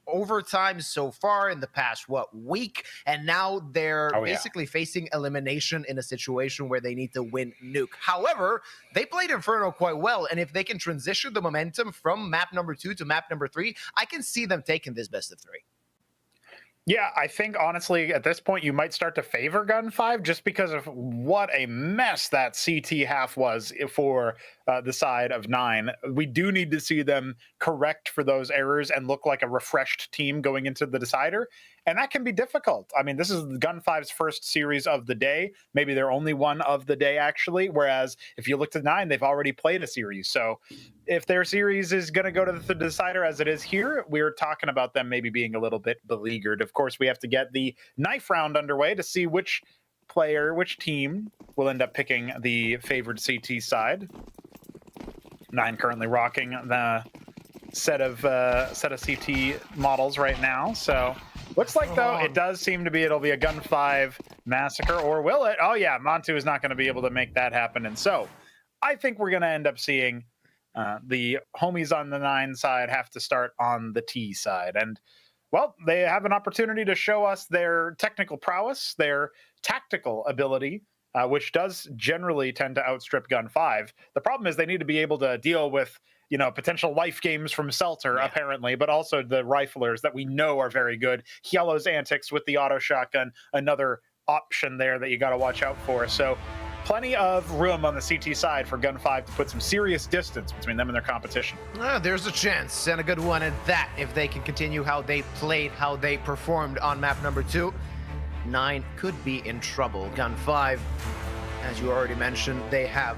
overtime so far in the past week, and now they're basically facing elimination in a situation where they need to win Nuke. However, they played Inferno quite well, and if they can transition the momentum from map number 2 to map number 3, I can see them taking this best of 3. Yeah, I think honestly at this point you might start to favor Gun 5 just because of what a mess that CT half was for the side of 9. We do need to see them correct for those errors and look like a refreshed team going into the decider, and that can be difficult. I mean, this is Gun 5's first series of the day, maybe their only one of the day actually, whereas if you look to 9, they've already played a series. So if their series is going to go to the decider as it is here, we're talking about them maybe being a little bit beleaguered. Of course, we have to get the knife round underway to see which player, which team will end up picking the favored CT side. 9 currently rocking the set of CT models right now. So looks like though it does seem to be it'll be a Gun 5 massacre, or will it? Oh yeah, Montu is not going to be able to make that happen, and so I think we're going to end up seeing the homies on the 9 side have to start on the T side. And, well, they have an opportunity to show us their technical prowess, their tactical ability, which does generally tend to outstrip Gun 5. The problem is they need to be able to deal with, you know, potential life games from Seltzer, apparently, but also the riflers that we know are very good. Yellow's antics with the auto shotgun, another option there that you got to watch out for. So plenty of room on the CT side for Gun 5 to put some serious distance between them and their competition. There's a chance, and a good one at that, if they can continue how they played, how they performed on map number 2. 9 could be in trouble. Gun 5, as you already mentioned, they have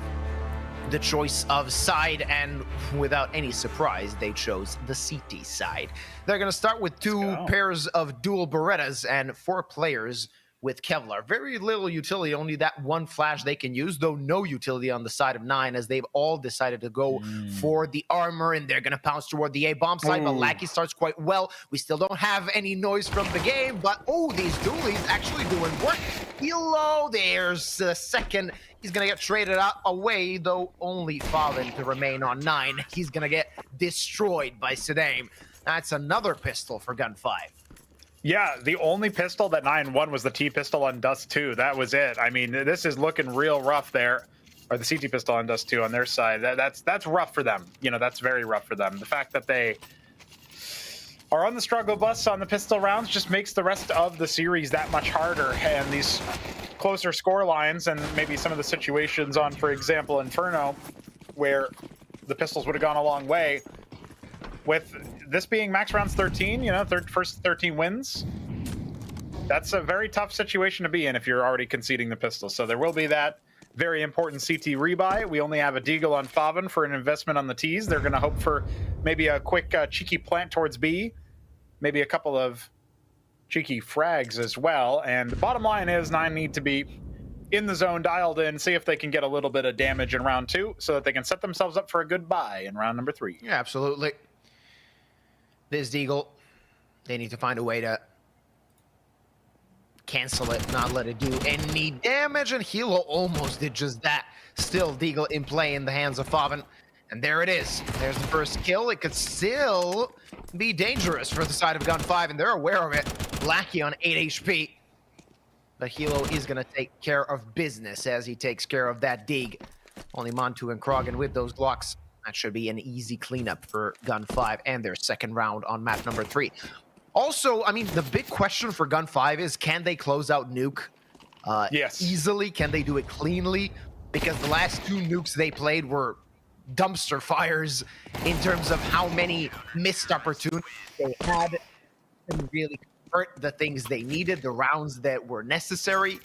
the choice of side, and without any surprise, they chose the CT side. They're going to start with 2 pairs of dual Berettas and 4 players with Kevlar. Very little utility, only that one flash they can use, though no utility on the side of 9, as they've all decided to go for the armor, and they're going to pounce toward the A-bomb side, but Lackey starts quite well. We still don't have any noise from the game, but these dualies actually doing work. Hilo, there's the second. He's going to get traded away, though only Fallen to remain on 9. He's going to get destroyed by Sedame. That's another pistol for Gun 5. Yeah, the only pistol that 9 won was the T pistol on Dust 2. That was it. I mean, this is looking real rough there. Or the CT pistol on Dust 2 on their side. That's rough for them. You know, that's very rough for them. The fact that they are on the struggle bus on the pistol rounds just makes the rest of the series that much harder. And these closer score lines and maybe some of the situations on, for example, Inferno, where the pistols would have gone a long way. With this being max rounds 13, you know, first 13 wins, that's a very tough situation to be in if you're already conceding the pistol. So there will be that very important CT rebuy. We only have a deagle on Faven for an investment on the T's. They're going to hope for maybe a quick cheeky plant towards B, maybe a couple of cheeky frags as well. And the bottom line is 9 need to be in the zone, dialed in, see if they can get a little bit of damage in round 2 so that they can set themselves up for a good buy in round number 3. Yeah, absolutely. This Deagle, they need to find a way to cancel it, not let it do any damage, and Hilo almost did just that. Still Deagle in play in the hands of Faven, and there it is. There's the first kill. It could still be dangerous for the side of Gun 5, and they're aware of it. Lackey on 8 HP, but Hilo is going to take care of business as he takes care of that dig. Only Montu and Krogan with those Glocks. That should be an easy cleanup for Gun 5 and their second round on map number 3. Also, I mean, the big question for Gun 5 is, can they close out Nuke easily? Can they do it cleanly? Because the last 2 nukes they played were dumpster fires in terms of how many missed opportunities they had and really convert the things they needed, the rounds that were necessary.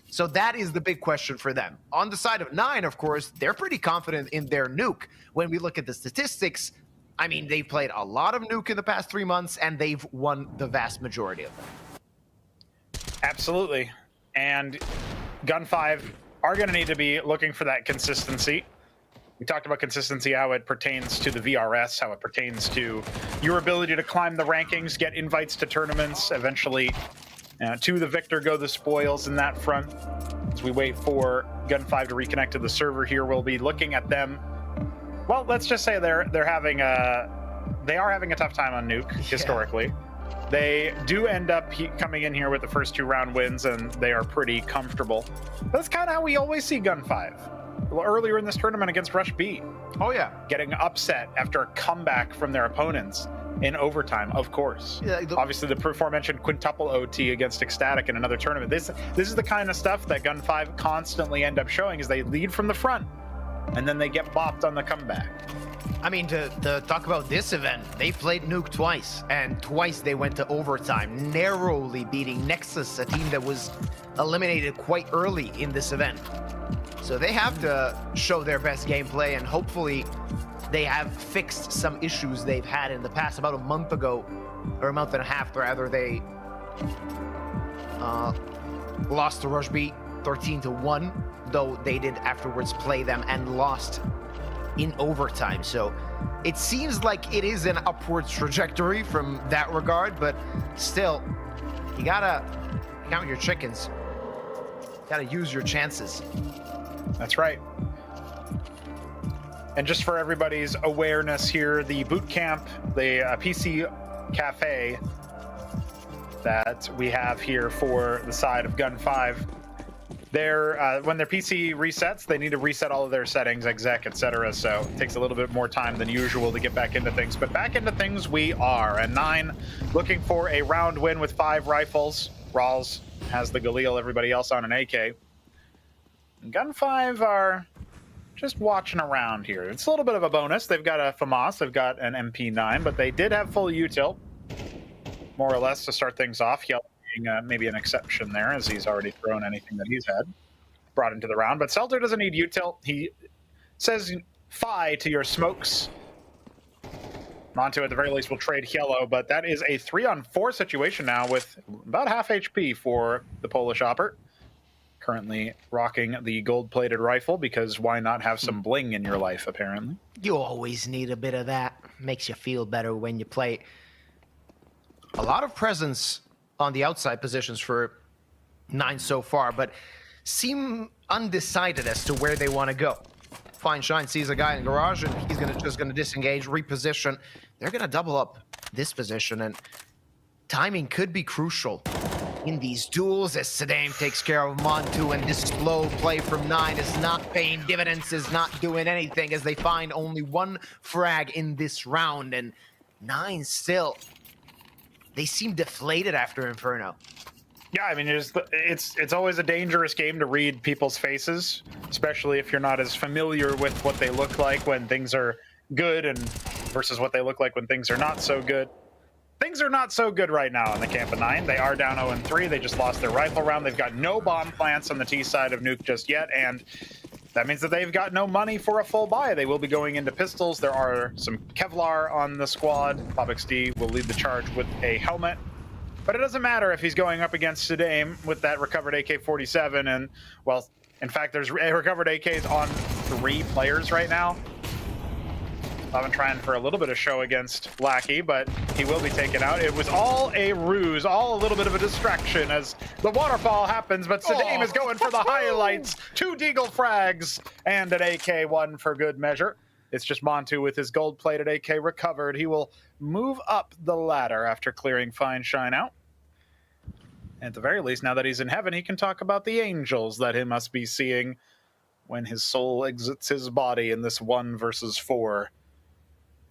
So that is the big question for them. On the side of 9, of course, they're pretty confident in their Nuke. When we look at the statistics, I mean, they've played a lot of Nuke in the past 3 months, and they've won the vast majority of them. Absolutely. And Gun 5 are going to need to be looking for that consistency. We talked about consistency, how it pertains to the VRS, how it pertains to your ability to climb the rankings, get invites to tournaments, eventually to the victor go the spoils in that front. As we wait for Gun 5 to reconnect to the server here, we'll be looking at them. Well, let's just say they are having a tough time on Nuke historically. They do end up coming in here with the first 2 round wins, and they are pretty comfortable. That's kind of how we always see Gun 5. Earlier in this tournament against Rush B. Oh, yeah. Getting upset after a comeback from their opponents in overtime, of course. Yeah, obviously, the aforementioned quintuple OT against Ecstatic in another tournament. This is the kind of stuff that Gun 5 constantly end up showing, is they lead from the front, and then they get bopped on the comeback. I mean, to talk about this event, they played Nuke twice, and twice they went to overtime, narrowly beating Nexus, a team that was eliminated quite early in this event. So they have to show their best gameplay, and hopefully they have fixed some issues they've had in the past. About a month ago, or a month and a half rather, they lost to Rush B 13-1, though they did afterwards play them and lost in overtime. So it seems like it is an upwards trajectory from that regard, but still, you gotta count your chickens. Gotta use your chances. That's right. And just for everybody's awareness here, the boot camp, the PC cafe that we have here for the side of Gun 5, when their PC resets, they need to reset all of their settings, exec, etc. So it takes a little bit more time than usual to get back into things. But back into things we are. And 9 looking for a round win with 5 rifles. Rawls has the Galil, everybody else on an AK. Gun 5 are just watching around here. It's a little bit of a bonus. They've got a FAMAS, they've got an MP9, but they did have full util, more or less, to start things off. Yellow being maybe an exception there, as he's already thrown anything that he's had brought into the round. But Selter doesn't need util. He says fi to your smokes. Montu, at the very least, will trade yellow, but that is a 3-on-4 situation now with about half HP for the Polish Opper. Currently rocking the gold-plated rifle, because why not have some bling in your life, apparently? You always need a bit of that. Makes you feel better when you play. A lot of presence on the outside positions for 9 so far, but seem undecided as to where they want to go. Fine Shine sees a guy in garage, and he's just gonna disengage, reposition. They're gonna double up this position, and timing could be crucial in these duels as Saddam takes care of Montu, and this slow play from 9 is not paying dividends, is not doing anything, as they find only 1 frag in this round, and 9 still, they seem deflated after Inferno. Yeah, I mean, it's always a dangerous game to read people's faces, especially if you're not as familiar with what they look like when things are good and versus what they look like when things are not so good. Things are not so good right now in the camp of 9. They are down 0-3. They just lost their rifle round. They've got no bomb plants on the T side of Nuke just yet, and that means that they've got no money for a full buy. They will be going into pistols. There are some Kevlar on the squad. BobXD will lead the charge with a helmet. But it doesn't matter if he's going up against Saddam with that recovered AK-47, and, well, in fact, there's recovered AKs on 3 players right now. I've been trying for a little bit of show against Lackey, but he will be taken out. It was all a ruse, all a little bit of a distraction as the waterfall happens, but Saddam is going for the highlights. 2 Deagle frags and an AK-1 for good measure. It's just Montu with his gold-plated AK recovered. He will move up the ladder after clearing Fine Shine out. At the very least, now that he's in heaven, he can talk about the angels that he must be seeing when his soul exits his body in this 1 versus 4.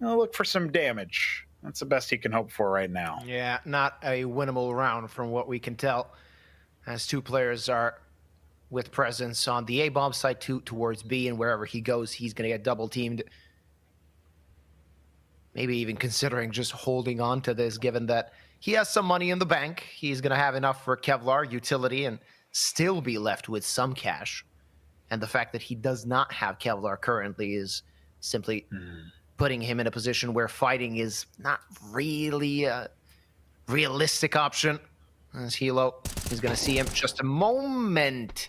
I'll look for some damage. That's the best he can hope for right now. Yeah, not a winnable round from what we can tell, as 2 players are with presence on the A-bomb side towards B, and wherever he goes, he's going to get double-teamed. Maybe even considering just holding on to this, given that he has some money in the bank. He's going to have enough for Kevlar, utility, and still be left with some cash. And the fact that he does not have Kevlar currently is simply putting him in a position where fighting is not really a realistic option. As Hilo is going to see him just a moment.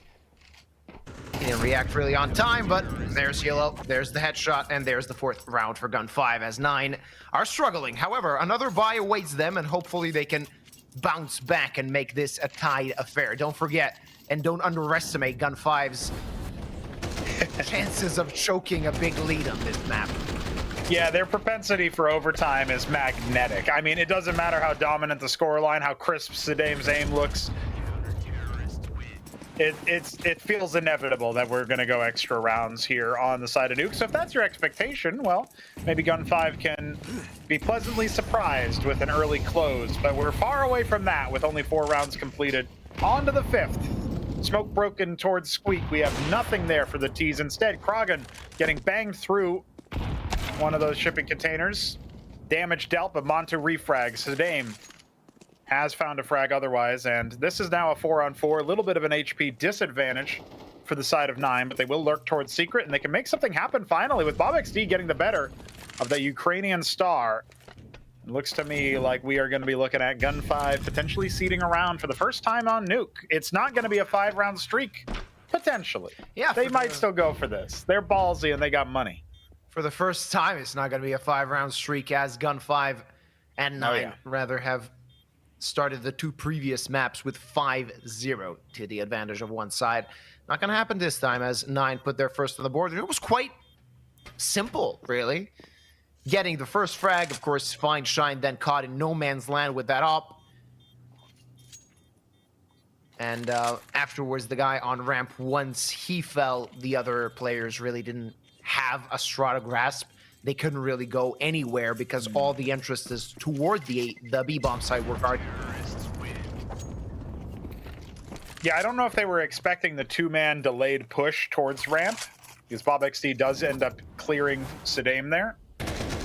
Didn't react really on time, but there's yellow, there's the headshot, and there's the 4th round for Gun 5 as 9 are struggling. However, another buy awaits them, and hopefully they can bounce back and make this a tied affair. Don't forget, and don't underestimate Gun 5's chances of choking a big lead on this map. Yeah, their propensity for overtime is magnetic. I mean, it doesn't matter how dominant the scoreline, how crisp Sadam's aim looks. It feels inevitable that we're going to go extra rounds here on the side of Nuke. So if that's your expectation, well, maybe Gun 5 can be pleasantly surprised with an early close. But we're far away from that with only 4 rounds completed. On to the 5th. Smoke broken towards Squeak. We have nothing there for the T's. Instead, Krogan getting banged through one of those shipping containers. Damage dealt, but Montu refrags. Sadam has found a frag otherwise, and this is now a 4-on-4, a little bit of an HP disadvantage for the side of 9, but they will lurk towards Secret, and they can make something happen finally with BobXD getting the better of the Ukrainian star. It looks to me like we are going to be looking at Gun 5 potentially seeding around for the first time on Nuke. It's not going to be a 5-round streak, potentially. Yeah, they might still go for this. They're ballsy and they got money. For the first time, it's not going to be a 5-round streak, as Gun 5 and 9 rather have started the 2 previous maps with 5-0 to the advantage of one side. Not going to happen this time, as 9 put their first on the board. It was quite simple, really. Getting the first frag, of course, Fine Shine then caught in no man's land with that op. And afterwards, the guy on ramp, once he fell, the other players really didn't have a Strata grasp. They couldn't really go anywhere because all the interest is toward the B-bomb side where guard. Yeah, I don't know if they were expecting the 2-man delayed push towards ramp, because BobXD does end up clearing Sadam there.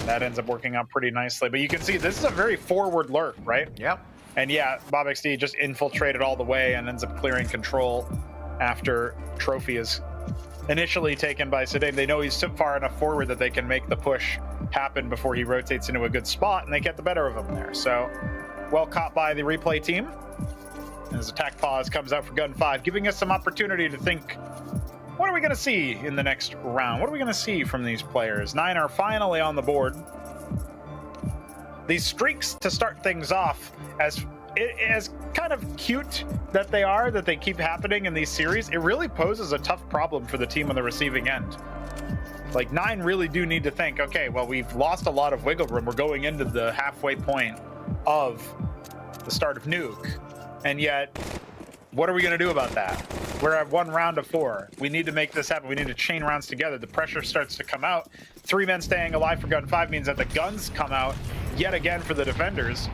That ends up working out pretty nicely. But you can see this is a very forward lurk, right? Yep. And yeah, BobXD just infiltrated all the way and ends up clearing control after Trophy is initially taken by Sadam. They know he's so far enough forward that they can make the push happen before he rotates into a good spot, and they get the better of him there. So, well caught by the replay team. As attack pause comes out for Gun 5, giving us some opportunity to think, what are we going to see in the next round? What are we going to see from these players? 9 are finally on the board. These streaks to start things off, as kind of cute that they are, that they keep happening in these series, it really poses a tough problem for the team on the receiving end. Like, 9 really do need to think, okay, well, we've lost a lot of wiggle room. We're going into the halfway point of the start of Nuke. And yet, what are we going to do about that? We're at 1 round of 4. We need to make this happen. We need to chain rounds together. The pressure starts to come out. 3 men staying alive for Gun 5 means that the guns come out yet again for the defenders.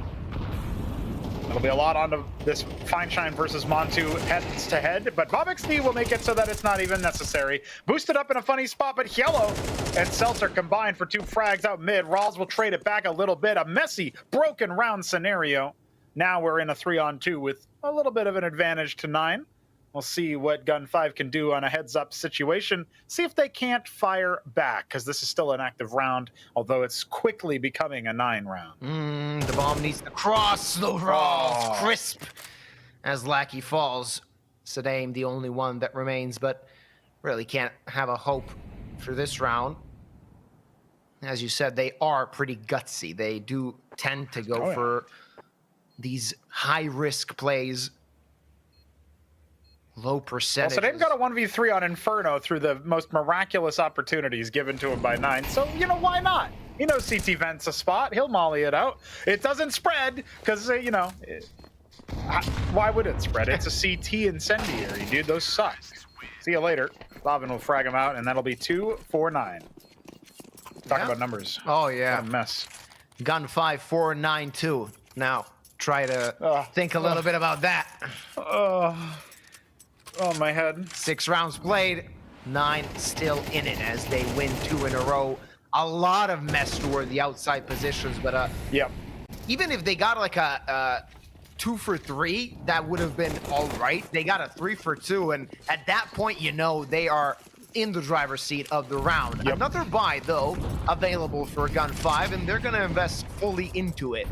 It'll be a lot on this Fine Shine versus Montu heads to head, but BobXD will make it so that it's not even necessary. Boosted up in a funny spot, but Yellow and Seltzer combined for 2 frags out mid. Rawls will trade it back a little bit. A messy, broken round scenario. Now we're in a 3-on-2 with a little bit of an advantage to 9. We'll see what Gun 5 can do on a heads-up situation. See if they can't fire back, because this is still an active round, although it's quickly becoming a 9 round. The bomb needs to cross the Rawls. Crisp as Lackey falls. Sadam, the only one that remains, but really can't have a hope for this round. As you said, they are pretty gutsy. They do tend to go for these high-risk plays. Low percentage. So they've got a 1v3 on Inferno through the most miraculous opportunities given to him by 9. So, you know, why not? He knows CT vents a spot. He'll molly it out. It doesn't spread because, you know, why would it spread? It's a CT incendiary, dude. Those suck. See you later. Lavin will frag him out, and that'll be 2-4-9. Talk about numbers. Oh, yeah. What a mess. Gun 5, 4-9-2. Now, try to think a little bit about that. Oh, my head. 6 rounds played, 9 still in it as they win 2 in a row. A lot of mess toward the outside positions, but even if they got like a 2 for 3, that would have been all right. They got a 3 for 2, and at that point, you know, they are in the driver's seat of the round. Another buy, though, available for Gun 5, and they're going to invest fully into it.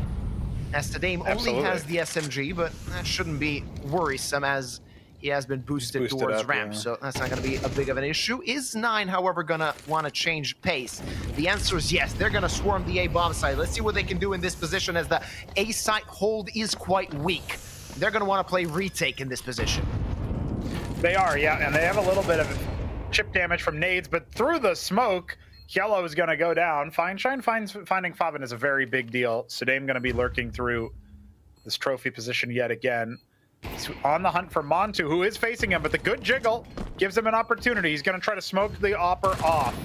As Sadam only has the SMG, but that shouldn't be worrisome, as he has been boosted boosted towards up, ramp, yeah. so that's not going to be a big of an issue. Is 9, however, going to want to change pace? The answer is yes. They're going to swarm the A bomb side. Let's see what they can do in this position, as the A site hold is quite weak. They're going to want to play retake in this position. They are, yeah, and they have a little bit of chip damage from nades, but through the smoke, Yellow is going to go down. Feinstein finding Fabian is a very big deal. Sudame going to be lurking through this trophy position yet again. He's on the hunt for Montu, who is facing him, but the good jiggle gives him an opportunity. He's going to try to smoke the Opper off,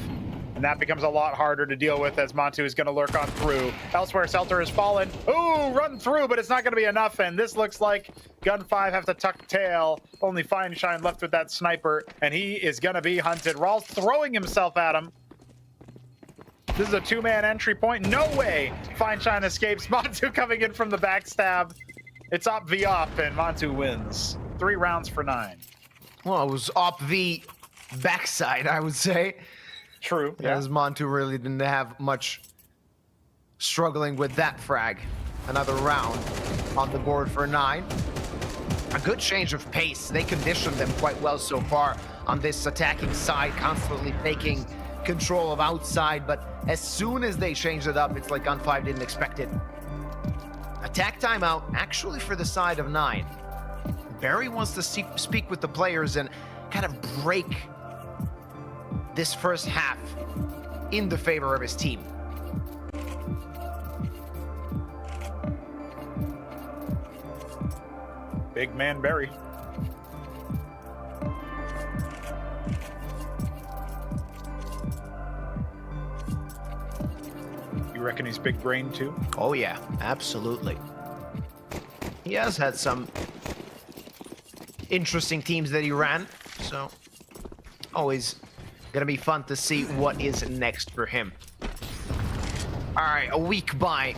and that becomes a lot harder to deal with as Montu is going to lurk on through. Elsewhere, Selter has fallen. Ooh, run through, but it's not going to be enough, and this looks like Gun 5 have to tuck tail. Only Feinstein left with that sniper, and he is going to be hunted. Rawls throwing himself at him. This is a two-man entry point. No way Feinstein escapes. Montu coming in from the backstab. It's Op V Op, and Montu wins. 3 rounds for 9. Well, it was Op V backside, I would say. True, yeah. As Montu really didn't have much struggling with that frag. Another round on the board for 9. A good change of pace. They conditioned them quite well so far on this attacking side, constantly taking control of outside, but as soon as they changed it up, it's like Gun 5 didn't expect it. Attack timeout, actually for the side of 9. Barry wants to speak with the players and kind of break this first half in the favor of his team. Big man Barry. You reckon he's big brain too? Oh yeah, absolutely. He has had some interesting teams that he ran, so always gonna be fun to see what is next for him. All right, a weak buy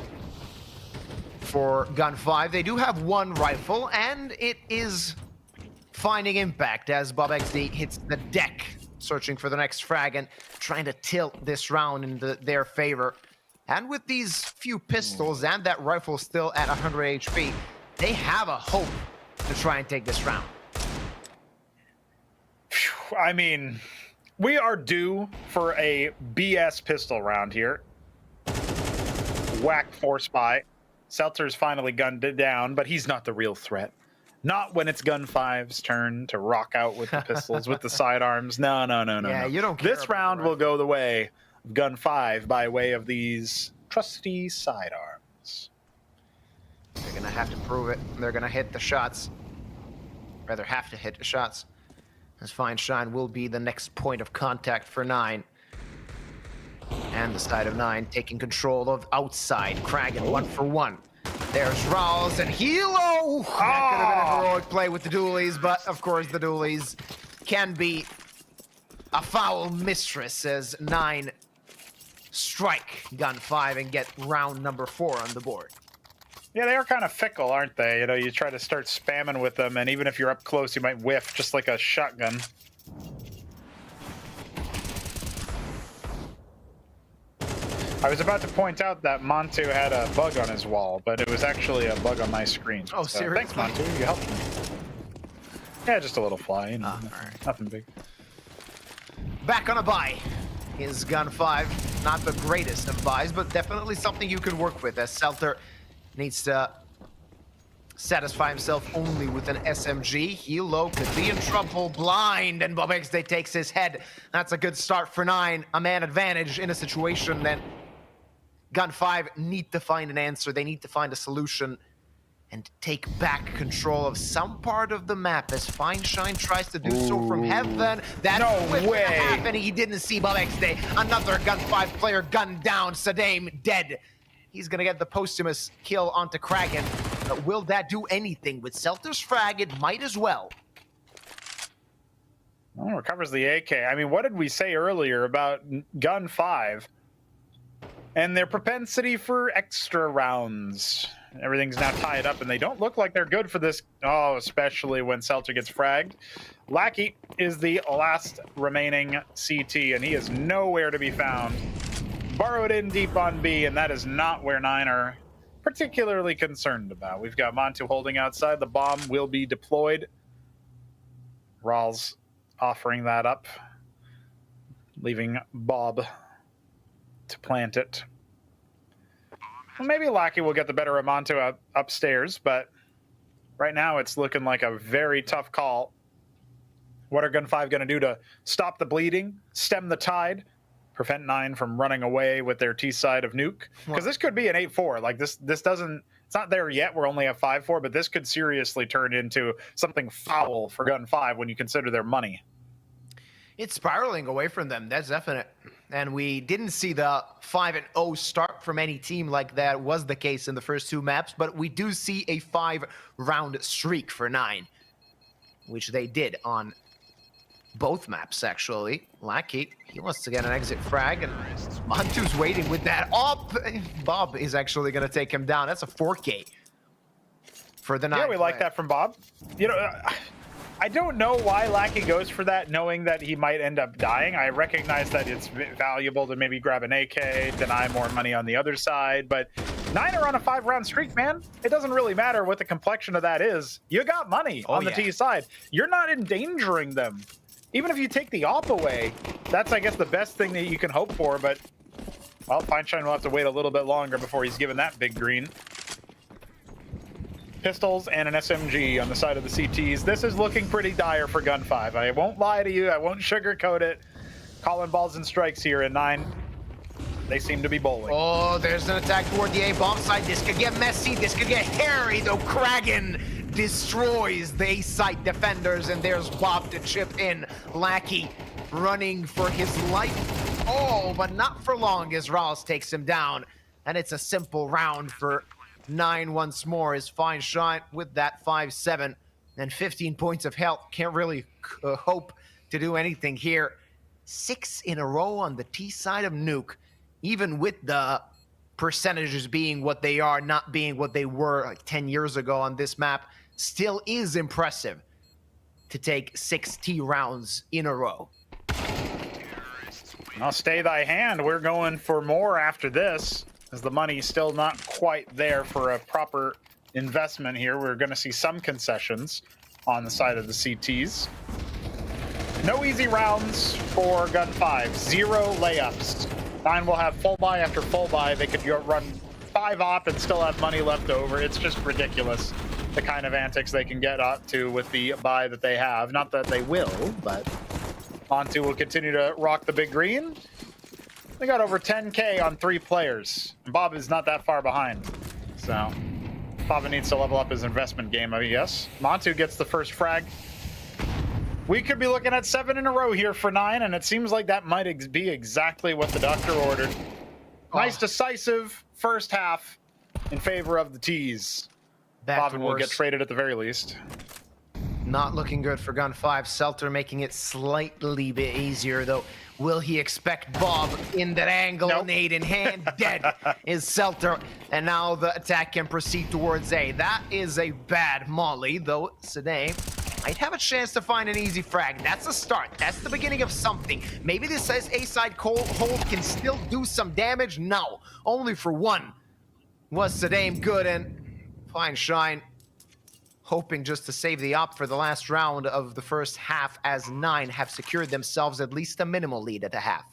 for Gun 5. They do have 1 rifle, and it is finding impact as Bob XD hits the deck, searching for the next frag and trying to tilt this round in their favor. And with these few pistols and that rifle still at 100 HP, they have a hope to try and take this round. I mean, we are due for a BS pistol round here. Whack 4 spy. Seltzer's finally gunned it down, but he's not the real threat. Not when it's Gun 5's turn to rock out with the pistols, with the sidearms. No. Yeah, you don't care This round will go the way of Gun 5 by way of these trusty sidearms. They're gonna have to prove it. They're gonna hit the shots. Rather have to hit the shots. As Feinstein will be the next point of contact for 9. And the side of 9 taking control of outside. Kragan 1 for 1. There's Rawls and Hilo! That could have been a heroic play with the dualies, but of course the dualies can be a foul mistress as 9 strike Gun 5 and get round number 4 on the board. Yeah, they are kind of fickle, aren't they? You know, you try to start spamming with them, and even if you're up close, you might whiff, just like a shotgun. I was about to point out that Montu had a bug on his wall, but it was actually a bug on my screen. Oh, so, seriously? thanks, Montu. You helped me. Yeah, just a little fly, you know. All right. Nothing big. Back on a buy is Gun 5. Not the greatest of buys, but definitely something you can work with, as Selter needs to satisfy himself only with an SMG. Hilo could be in trouble. Blind, and Bob XD takes his head. That's a good start for 9. A man advantage in a situation that Gun 5 need to find an answer. They need to find a solution and take back control of some part of the map as Feinstein tries to do so from heaven. That's No way. happening. He didn't see Bob XD. Another Gun 5 player gunned down. Sudame dead. He's gonna get the posthumous kill onto Kragan. But will that do anything? With Selter's frag, it might as well. Oh, recovers the AK. I mean, what did we say earlier about Gun 5 and their propensity for extra rounds? Everything's now tied up, and they don't look like they're good for this. Oh, especially when Selter gets fragged. Lackey is the last remaining CT, and he is nowhere to be found. Burrowed in deep on B, and that is not where 9 are particularly concerned about. We've got Montu holding outside. The bomb will be deployed. Rawls offering that up, leaving Bob to plant it. Well, maybe Lackey will get the better of Montu upstairs, but right now it's looking like a very tough call. What are Gun 5 going to do to stop the bleeding, stem the tide, prevent 9 from running away with their T side of Nuke? Because this could be an 8-4. Like this doesn't, it's not there yet. We're only at 5-4, but this could seriously turn into something foul for Gun 5 when you consider their money. It's spiraling away from them, that's definite. And we didn't see the 5-0 start from any team like that was the case in the first 2 maps, but we do see a 5-round streak for 9, which they did on both maps, actually. Lackey, he wants to get an exit frag, and Montu's waiting with that up. Bob is actually going to take him down. That's a 4K for the 9. Yeah, we like that from Bob. You know, I don't know why Lackey goes for that, knowing that he might end up dying. I recognize that it's valuable to maybe grab an AK, deny more money on the other side, but 9 are on a 5-round streak, man. It doesn't really matter what the complexion of that is. You got money on the T side. You're not endangering them. Even if you take the op away, that's, I guess, the best thing that you can hope for, but, well, Feinstein will have to wait a little bit longer before he's given that big green. Pistols and an SMG on the side of the CTs. This is looking pretty dire for Gun 5. I won't lie to you. I won't sugarcoat it. Calling balls and strikes here in 9. They seem to be bowling. Oh, there's an attack toward the A-bomb side. This could get messy. This could get hairy, though. Kragan destroys the A-side defenders, and there's Bob to chip in. Lackey running for his life. Oh, but not for long as Rawls takes him down. And it's a simple round for 9 once more. Is fine shot with that 5-7 and 15 points of health. Can't really hope to do anything here. 6 in a row on the T side of Nuke, even with the percentages being what they are, not being what they were like 10 years ago on this map, still is impressive to take 6 T rounds in a row. I'll stay thy hand. We're going for more after this, as the money's still not quite there for a proper investment here. We're going to see some concessions on the side of the CTs. No easy rounds for Gun 5. 0 layups. 9 will have full buy after full buy. They could run 5 op and still have money left over. It's just ridiculous, the kind of antics they can get up to with the buy that they have. Not that they will, but Montu will continue to rock the big green. They got over 10K on 3 players. And Bob is not that far behind. So Bob needs to level up his investment game, I guess. Montu gets the first frag. We could be looking at 7 in a row here for 9, and it seems like that might be exactly what the doctor ordered. Nice decisive first half in favor of the T's. Bob will get traded at the very least. Not looking good for Gun 5. Selter making it slightly bit easier, though. Will he expect Bob in that angle? Nope. Nade in hand. Dead is Selter. And now the attack can proceed towards A. That is a bad molly, though Sadeh might have a chance to find an easy frag. That's a start. That's the beginning of something. Maybe this A-side hold can still do some damage. No, only for 1 was Sadeh good, and fine shine. Hoping just to save the op for the last round of the first half, as 9 have secured themselves at least a minimal lead at the half.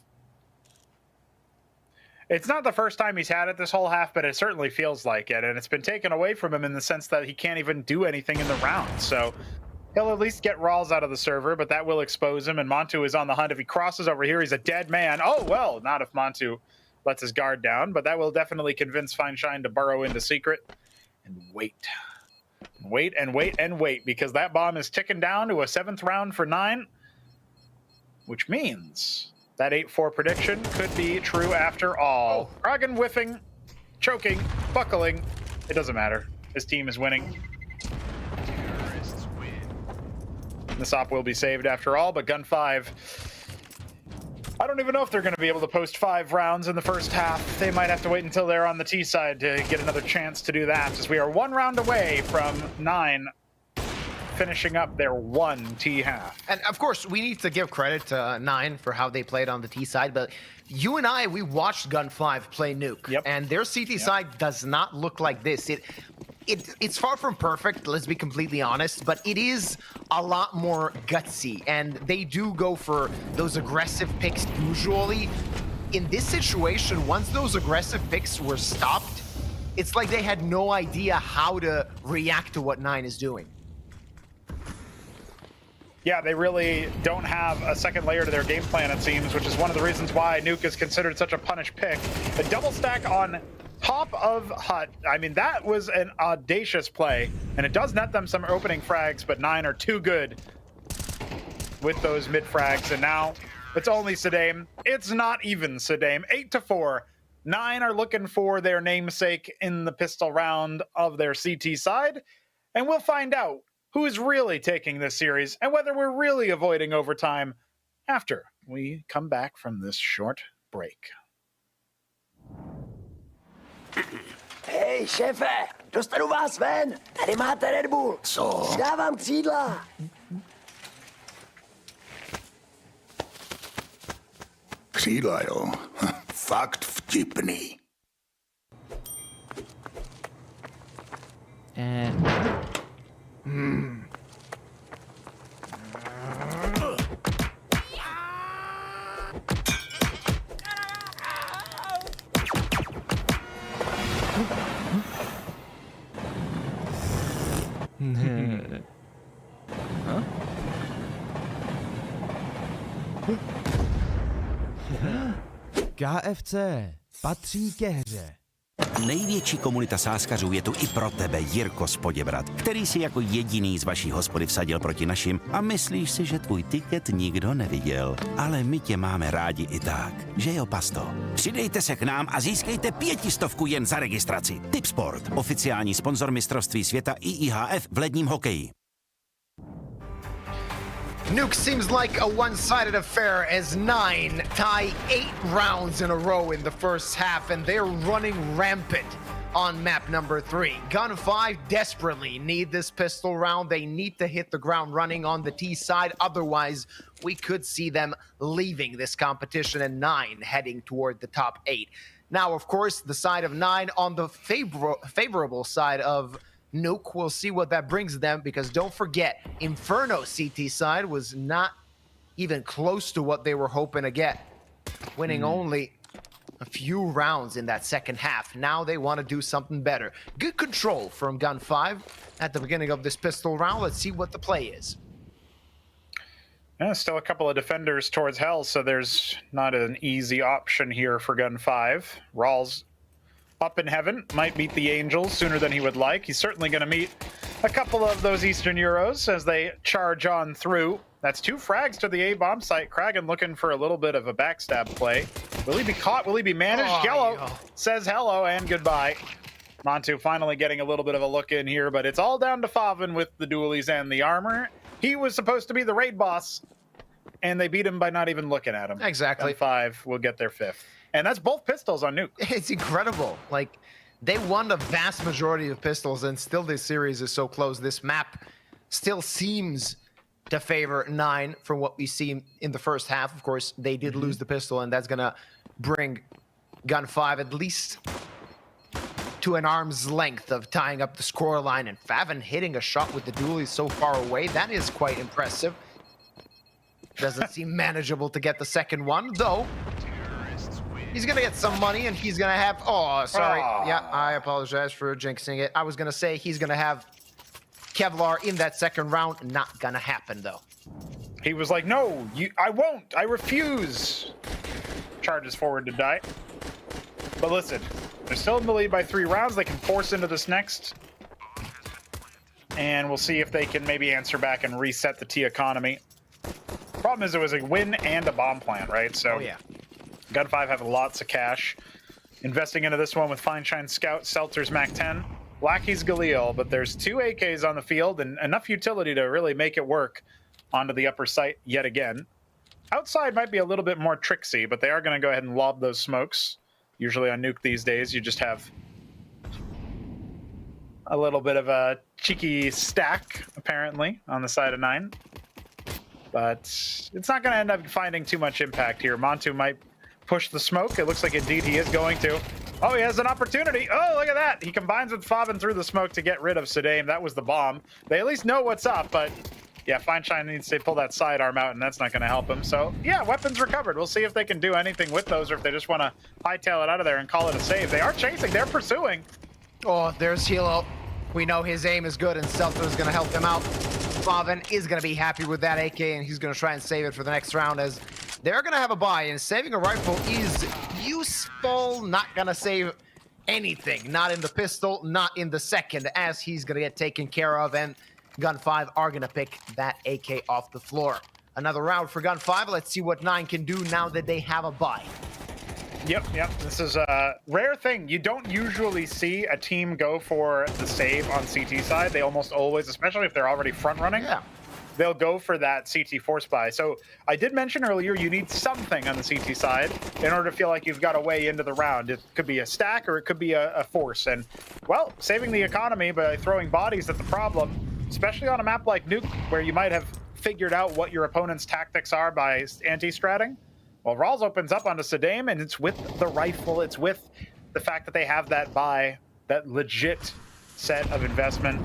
It's not the first time he's had it this whole half, but it certainly feels like it, and it's been taken away from him in the sense that he can't even do anything in the round. So he'll at least get Rawls out of the server, but that will expose him, and Montu is on the hunt. If he crosses over here, he's a dead man. Oh, well, not if Montu lets his guard down, but that will definitely convince Feinstein to burrow into secret and wait. Wait and wait and wait, because that bomb is ticking down to a 7th round for 9, which means that 8-4 prediction could be true after all. Kragan whiffing, choking, buckling. It doesn't matter. His team is winning. This op will be saved after all, but Gun 5, I don't even know if they're going to be able to post 5 rounds in the first half. They might have to wait until they're on the T side to get another chance to do that, as we are 1 round away from 9 finishing up their 1 T half. And of course, we need to give credit to 9 for how they played on the T side, but you and I, we watched Gun 5 play Nuke, and their CT side does not look like this. it's far from perfect, let's be completely honest, but it is a lot more gutsy, and they do go for those aggressive picks usually. In this situation, once those aggressive picks were stopped, it's like they had no idea how to react to what 9 is doing. Yeah, they really don't have a second layer to their game plan, it seems, which is one of the reasons why Nuke is considered such a punish pick. A double stack on top of Hut, I mean, that was an audacious play, and it does net them some opening frags, but 9 are too good with those mid frags, and now it's only Sadame. It's not even Sadame. 8-4. 9 are looking for their namesake in the pistol round of their CT side, and we'll find out who is really taking this series and whether we're really avoiding overtime after we come back from this short break. Hej, šéfe, dostanu vás ven. Tady máte Red Bull. Co? Dávám křídla. Křídla, jo. Fakt vtipný. KFC patří ke hře. Největší komunita sáskařů je tu i pro tebe, Jirko z Poděbrad, který si jako jediný z vaší hospody vsadil proti našim a myslíš si, že tvůj tiket nikdo neviděl. Ale my tě máme rádi i tak, že jo, pasto? Přidejte se k nám a získejte 500 jen za registraci. Tipsport, oficiální sponzor mistrovství světa i IHF v ledním hokeji. Nuke seems like a one-sided affair as 9 tie 8 rounds in a row in the first half, and they're running rampant on map number 3. Gun 5 desperately need this pistol round. They need to hit the ground running on the T side, otherwise we could see them leaving this competition and 9 heading toward the top 8. Now, of course, the side of 9 on the favorable side of Nuke, we'll see what that brings them, because don't forget, Inferno CT side was not even close to what they were hoping to get, winning only a few rounds in that second half. Now they want to do something better. Good control from Gun 5 at the beginning of this pistol round. Let's see what the play is. Yeah, still a couple of defenders towards Hell, so there's not an easy option here for Gun 5. Rawls up in heaven, might meet the Angels sooner than he would like. He's certainly going to meet a couple of those Eastern Euros as they charge on through. That's 2 frags to the A-bomb site. Kragan looking for a little bit of a backstab play. Will he be caught? Will he be managed? Oh, Yellow yeah. says hello and goodbye. Montu finally getting a little bit of a look in here, but it's all down to Favin with the dualies and the armor. He was supposed to be the raid boss, and they beat him by not even looking at him. Exactly. Gun 5 will get their 5th. And that's both pistols on Nuke. It's incredible. Like, they won the vast majority of pistols, and still this series is so close. This map still seems to favor 9 from what we see in the first half. Of course, they did lose the pistol, and that's going to bring Gun 5 at least to an arm's length of tying up the scoreline. And Favin hitting a shot with the dualies so far away, that is quite impressive. Doesn't seem manageable to get the second one, though. He's going to get some money, and he's going to have... Oh, sorry. Yeah, I apologize for jinxing it. I was going to say he's going to have Kevlar in that second round. Not going to happen, though. He was like, no, I won't. I refuse. Charges forward to die. But listen, they're still in the lead by 3 rounds. They can force into this next. And we'll see if they can maybe answer back and reset the T economy. Problem is, it was a win and a bomb plant, right? So, oh, yeah. Gun 5 have lots of cash. Investing into this one with Fine Shine Scout, Seltzer's Mac 10, Lackey's Galil, but there's 2 AKs on the field and enough utility to really make it work onto the upper site yet again. Outside might be a little bit more tricksy, but they are going to go ahead and lob those smokes. Usually on Nuke these days, you just have a little bit of a cheeky stack, apparently, on the side of 9. But it's not going to end up finding too much impact here. Montu might push the smoke. It looks like indeed he is going to. Oh, he has an opportunity. Oh, look at that. He combines with Faben through the smoke to get rid of Saddam. That was the bomb. They at least know what's up, but yeah, Fine Shine needs to pull that sidearm out, and that's not going to help him. So yeah, weapons recovered. We'll see if they can do anything with those or if they just want to hightail it out of there and call it a save. They are chasing. They're pursuing. Oh, there's Hilo. We know his aim is good, and Seltzer is going to help him out. Faven is going to be happy with that AK, and he's going to try and save it for the next round, as they're going to have a buy, and saving a rifle is useful. Not going to save anything. Not in the pistol, not in the second, as he's going to get taken care of, and Gun 5 are going to pick that AK off the floor. Another round for Gun 5. Let's see what 9 can do now that they have a buy. Yep. This is a rare thing. You don't usually see a team go for the save on CT side. They almost always, especially if they're already front running, they'll go for that CT force buy. So I did mention earlier, you need something on the CT side in order to feel like you've got a way into the round. It could be a stack or it could be a force. And well, saving the economy by throwing bodies at the problem, especially on a map like Nuke, where you might have figured out what your opponent's tactics are by anti-stratting. Well, Rawls opens up onto Saddam, and it's with the rifle. It's with the fact that they have that buy, that legit set of investment.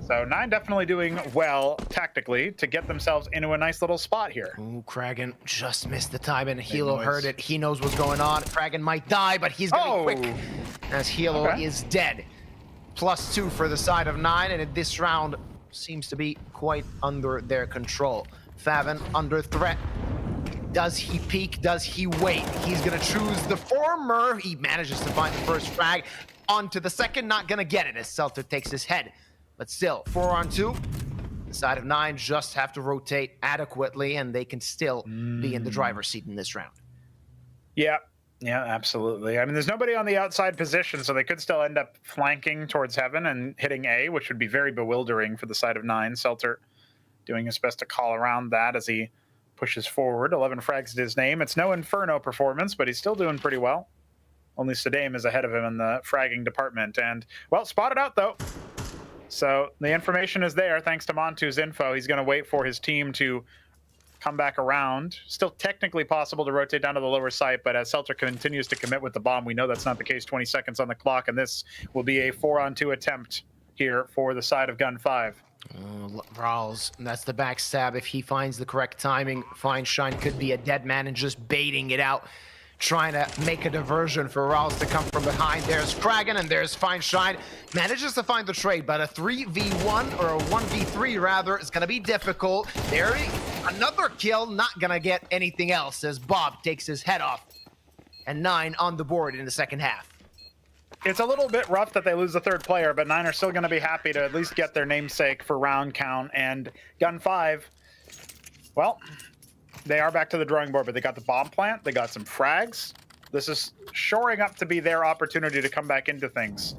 So 9 definitely doing well tactically to get themselves into a nice little spot here. Ooh, Kragan just missed the time, and Hilo heard it. He knows what's going on. Kragan might die, but he's going to be quick, as Hilo is dead. +2 for the side of 9, and this round seems to be quite under their control. Faven under threat. Does he peek? Does he wait? He's going to choose the former. He manages to find the first frag. Onto the second, not going to get it as Seltzer takes his head. But still, 4-on-2. The side of 9 just have to rotate adequately, and they can still be in the driver's seat in this round. Yeah, absolutely. I mean, there's nobody on the outside position, so they could still end up flanking towards heaven and hitting A, which would be very bewildering for the side of 9. Seltzer doing his best to call around that as he pushes forward. 11 frags to his name. It's no Inferno performance, but he's still doing pretty well. Only Saddam is ahead of him in the fragging department. And, well, spotted out, though. So the information is there, thanks to Montu's info. He's going to wait for his team to come back around. Still technically possible to rotate down to the lower site, but as Seltzer continues to commit with the bomb, we know that's not the case. 20 seconds on the clock, and this will be a 4-on-2 attempt here for the side of Gun 5. Rawls, that's the backstab. If he finds the correct timing, Fine Shine could be a dead man and just baiting it out, trying to make a diversion for Rawls to come from behind. There's Kragan and there's Fine Shine. Manages to find the trade, but a 3v1 or a 1v3 rather is going to be difficult. There, another kill, not going to get anything else as Bob takes his head off. And 9 on the board in the second half. It's a little bit rough that they lose the third player, but 9 are still going to be happy to at least get their namesake for round count. And Gun 5, well, they are back to the drawing board, but they got the bomb plant, they got some frags. This is shoring up to be their opportunity to come back into things.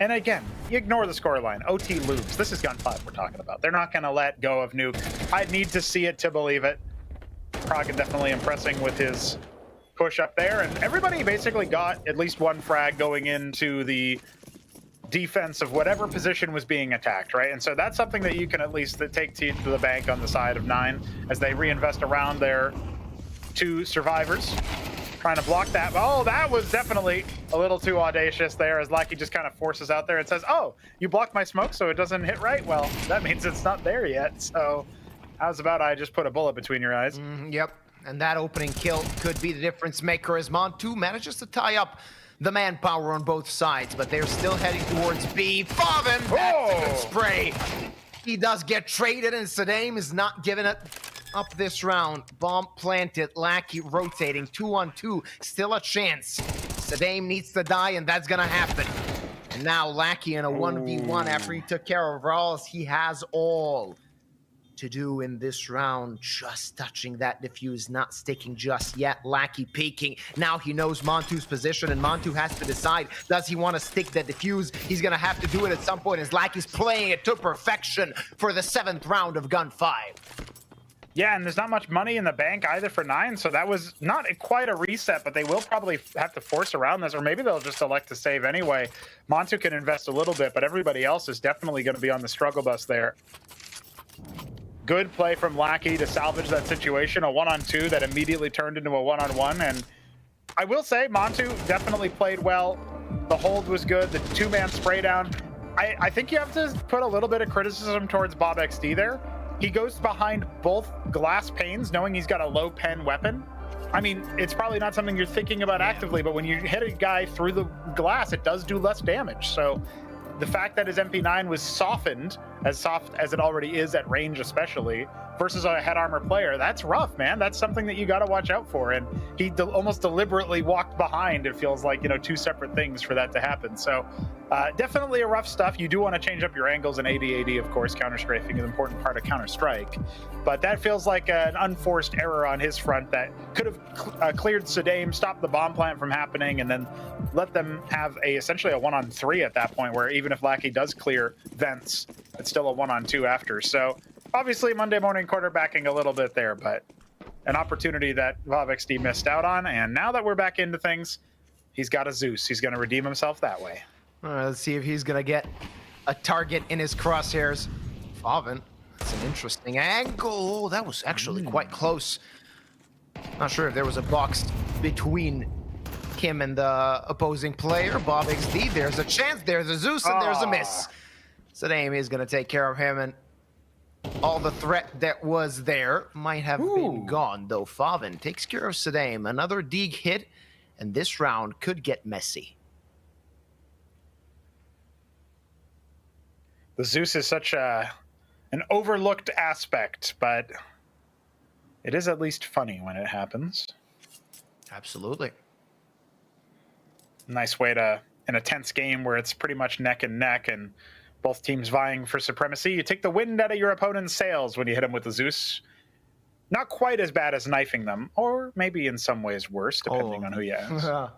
And again, you ignore the scoreline. OT loops. This is Gun 5 we're talking about. They're not going to let go of Nuke. I need to see it to believe it. Prague definitely impressing with his push up there, and everybody basically got at least one frag going into the defense of whatever position was being attacked, right? And so that's something that you can at least take to the bank on the side of 9 as they reinvest around their 2 survivors, trying to block that. Oh, that was definitely a little too audacious there as Lackey just kind of forces out there and says, oh, you blocked my smoke so it doesn't hit right? Well, that means it's not there yet. So how's about I just put a bullet between your eyes? Yep. And that opening kill could be the difference maker as Montu manages to tie up the manpower on both sides, but they're still heading towards B. Faven, that's a good spray. He does get traded, and Saddam is not giving it up this round. Bomb planted, Lackey rotating, 2-on-2, still a chance. Saddam needs to die, and that's gonna happen. And now Lackey in a 1v1 after he took care of Rawls. He has all to do in this round, just touching that diffuse, not sticking just yet. Lackey peeking. Now he knows Montu's position, and Montu has to decide, does he want to stick that diffuse? He's going to have to do it at some point as Lackey's playing it to perfection for the 7th round of Gun 5. Yeah, and there's not much money in the bank either for 9, so that was not quite a reset, but they will probably have to force around this, or maybe they'll just elect to save anyway. Montu can invest a little bit, but everybody else is definitely going to be on the struggle bus there. Good play from Lackey to salvage that situation, a 1-on-2 that immediately turned into a 1-on-1, and I will say Montu definitely played well The hold was good. The two-man spray down. I think you have to put a little bit of criticism towards Bob XD there. He goes behind both glass panes knowing he's got a low pen weapon. I mean, it's probably not something you're thinking about actively, but when you hit a guy through the glass, it does do less damage. So the fact that his MP9 was softened, as soft as it already is at range especially, versus a head armor player, that's rough, man. That's something that you got to watch out for. And he almost deliberately walked behind, it feels like, you know, two separate things for that to happen. So definitely a rough stuff. You do want to change up your angles, and AD, of course, counter-strafing is an important part of Counter-Strike. But that feels like an unforced error on his front that could have cleared Saddam, stopped the bomb plant from happening, and then let them have essentially a 1-on-3 at that point, where even if Lackey does clear vents, it's still a 1-on-2 after. So obviously Monday morning quarterbacking a little bit there, but an opportunity that Bob XD missed out on. And now that we're back into things, he's got a Zeus. He's going to redeem himself that way. All right, let's see if he's going to get a target in his crosshairs. Favin, that's an interesting angle. That was actually quite close. Not sure if there was a box between him and the opposing player, Bob XD. There's a chance, there's a Zeus, and there's a miss. Saddam is going to take care of him, and all the threat that was there might have been gone, though Favin takes care of Saddam. Another dig hit, and this round could get messy. The Zeus is such an overlooked aspect, but it is at least funny when it happens. Absolutely. Nice way to, in a tense game where it's pretty much neck and neck and both teams vying for supremacy, you take the wind out of your opponent's sails when you hit them with the Zeus. Not quite as bad as knifing them, or maybe in some ways worse, depending on who you ask.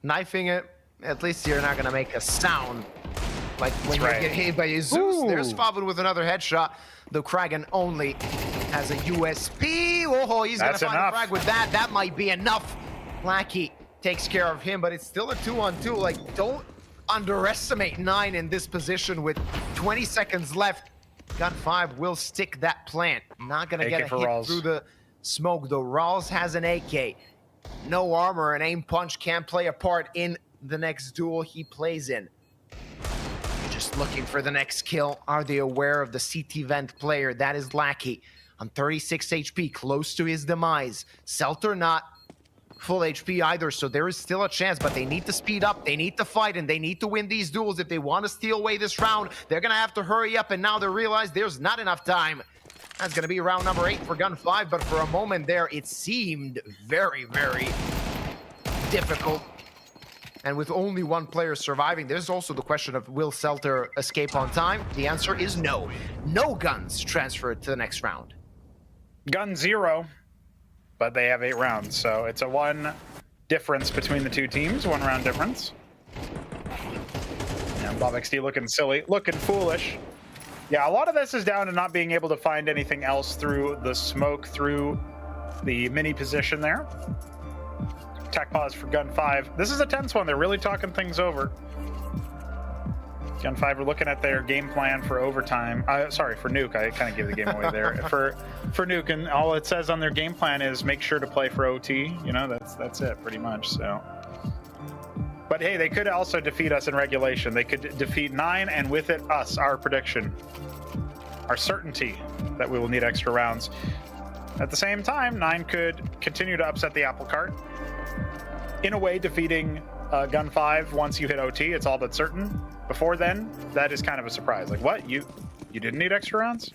Knifing it, at least you're not going to make a sound. Like when you get hit by a Zeus. There's Favin with another headshot. The Kragan only has a USP. Oh, he's going to find a frag with that. That might be enough. Lackey takes care of him, but it's still a 2-on-2. Like, don't underestimate 9 in this position with 20 seconds left. Gun 5 will stick that plant. Not going to get a hit through the smoke, though. Rawls has an AK. No armor, and aim punch can play a part in the next duel he plays in. Just looking for the next kill. Are they aware of the CT vent player? That is Lackey on 36 HP, close to his demise. Selter not full HP either, so there is still a chance, but they need to speed up, they need to fight, and they need to win these duels if they want to steal away this round. They're going to have to hurry up, and now they realize there's not enough time. That's going to be round number 8 for Gun 5, but for a moment there, it seemed very, very difficult. And with only one player surviving, there's also the question of, will Selter escape on time? The answer is no. No guns transferred to the next round. Gun 0, but they have 8 rounds, so it's a 1 difference between the two teams, 1 round difference. And Bob XD looking silly, looking foolish. Yeah, a lot of this is down to not being able to find anything else through the smoke, through the mini position there. Attack pause for Gun 5. This is a tense one. They're really talking things over. Gun 5 are looking at their game plan for overtime. Sorry, for Nuke. I kind of gave the game away there. For Nuke, and all it says on their game plan is make sure to play for OT. You know, that's it pretty much. So, but hey, they could also defeat us in regulation. They could defeat 9, and with it, us. Our prediction, our certainty that we will need extra rounds. At the same time, 9 could continue to upset the apple cart. In a way, defeating Gun 5 once you hit OT, it's all but certain. Before then, that is kind of a surprise. Like, what? You didn't need extra rounds?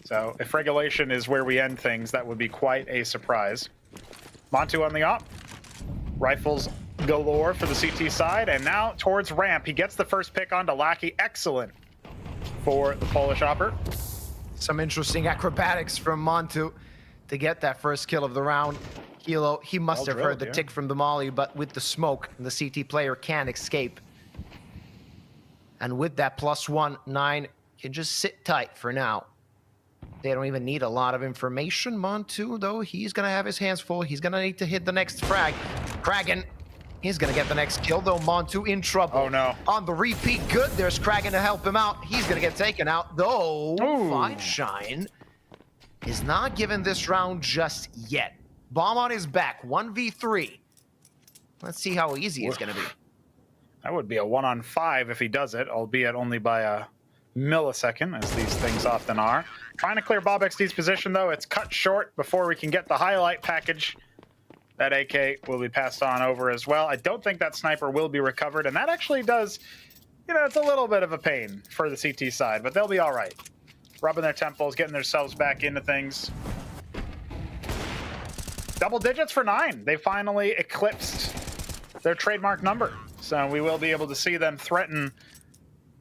So, if regulation is where we end things, that would be quite a surprise. Montu on the op. Rifles galore for the CT side, and now towards ramp. He gets the first pick onto Lackey. Excellent for the Polish opper. Some interesting acrobatics from Montu to get that first kill of the round. Hilo, he must have heard the tick from the molly, but with the smoke, the CT player can escape. And with that +1, 9 can just sit tight for now. They don't even need a lot of information. Montu, though, he's going to have his hands full. He's going to need to hit the next frag. Kragan, he's going to get the next kill, though. Montu in trouble. Oh, no. On the repeat, good. There's Kragan to help him out. He's going to get taken out, though. Fine Shine is not given this round just yet. Bomb on his back, 1v3. Let's see how easy it's going to be. That would be a 1-on-5 if he does it, albeit only by a millisecond, as these things often are. Trying to clear Bob XD's position, though. It's cut short before we can get the highlight package. That AK will be passed on over as well. I don't think that sniper will be recovered, and that actually does, you know, it's a little bit of a pain for the CT side, but they'll be all right. Rubbing their temples, getting themselves back into things. Double digits for 9. They finally eclipsed their trademark number. So we will be able to see them threaten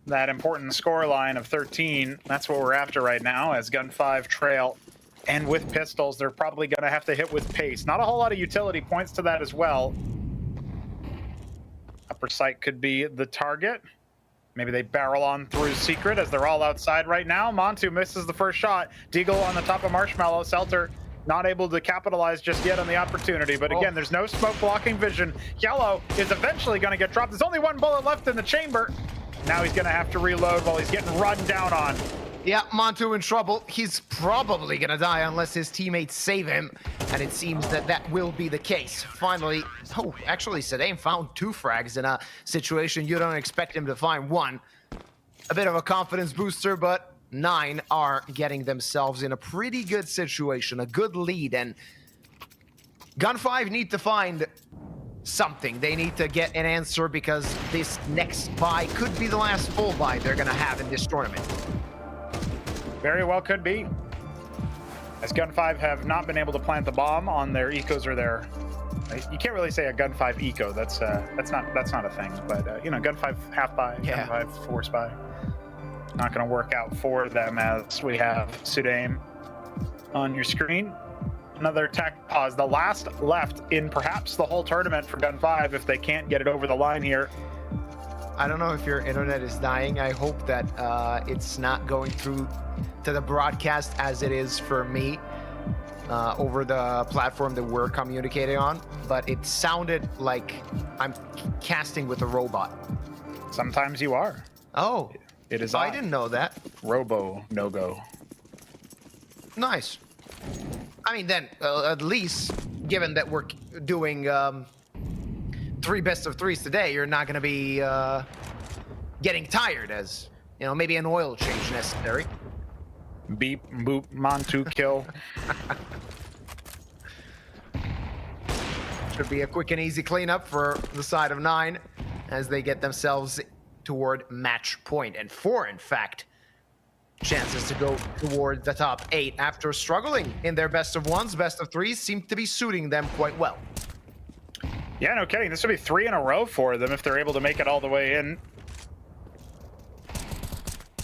that important score line of 13. That's what we're after right now as Gun 5 trail. And with pistols, they're probably going to have to hit with pace. Not a whole lot of utility points to that as well. Upper sight could be the target. Maybe they barrel on through Secret as they're all outside right now. Montu misses the first shot. Deagle on the top of Marshmallow. Selter not able to capitalize just yet on the opportunity. But again, there's no smoke blocking vision. Yellow is eventually going to get dropped. There's only one bullet left in the chamber. Now he's going to have to reload while he's getting run down on. Yeah, Montu in trouble. He's probably going to die unless his teammates save him. And it seems that that will be the case. Finally, oh, actually, Sadame found 2 frags in a situation you don't expect him to find 1. A bit of a confidence booster, but 9 are getting themselves in a pretty good situation, a good lead. And Gun 5 need to find something. They need to get an answer because this next buy could be the last full buy they're going to have in this tournament. Very well could be. As Gun 5 have not been able to plant the bomb on their ecos or their... You can't really say a Gun 5 eco. That's not a thing. But you know, Gun 5 half buy, yeah. Gun 5 force buy. Not going to work out for them as we have Sudame on your screen. Another tech pause. The last left in perhaps the whole tournament for Gun 5 if they can't get it over the line here. I don't know if your internet is dying. I hope that it's not going through to the broadcast as it is for me over the platform that we're communicating on. But it sounded like I'm casting with a robot. Sometimes you are. Oh, it is. I didn't know that. Robo no-go. Nice. I mean, then at least, given that we're doing 3 best of 3s today, you're not going to be getting tired, as you know, maybe an oil change necessary. Beep, boop, Montu, kill. Should be a quick and easy cleanup for the side of 9 as they get themselves toward match point. And 4, in fact, chances to go toward the top 8 after struggling in their best of 1s. Best of 3s seem to be suiting them quite well. Yeah, no kidding. This would be 3 in a row for them if they're able to make it all the way in.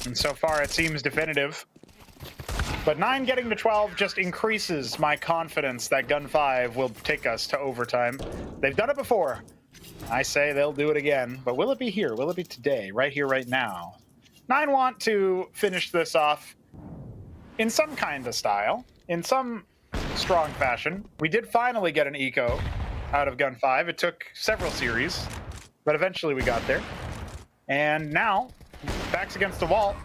And so far, it seems definitive. But 9 getting to 12 just increases my confidence that Gun 5 will take us to overtime. They've done it before. I say they'll do it again. But will it be here? Will it be today? Right here, right now? 9 want to finish this off in some kind of style, in some strong fashion. We did finally get an eco out of Gun 5. It took several series, but eventually we got there. And now, backs against the wall.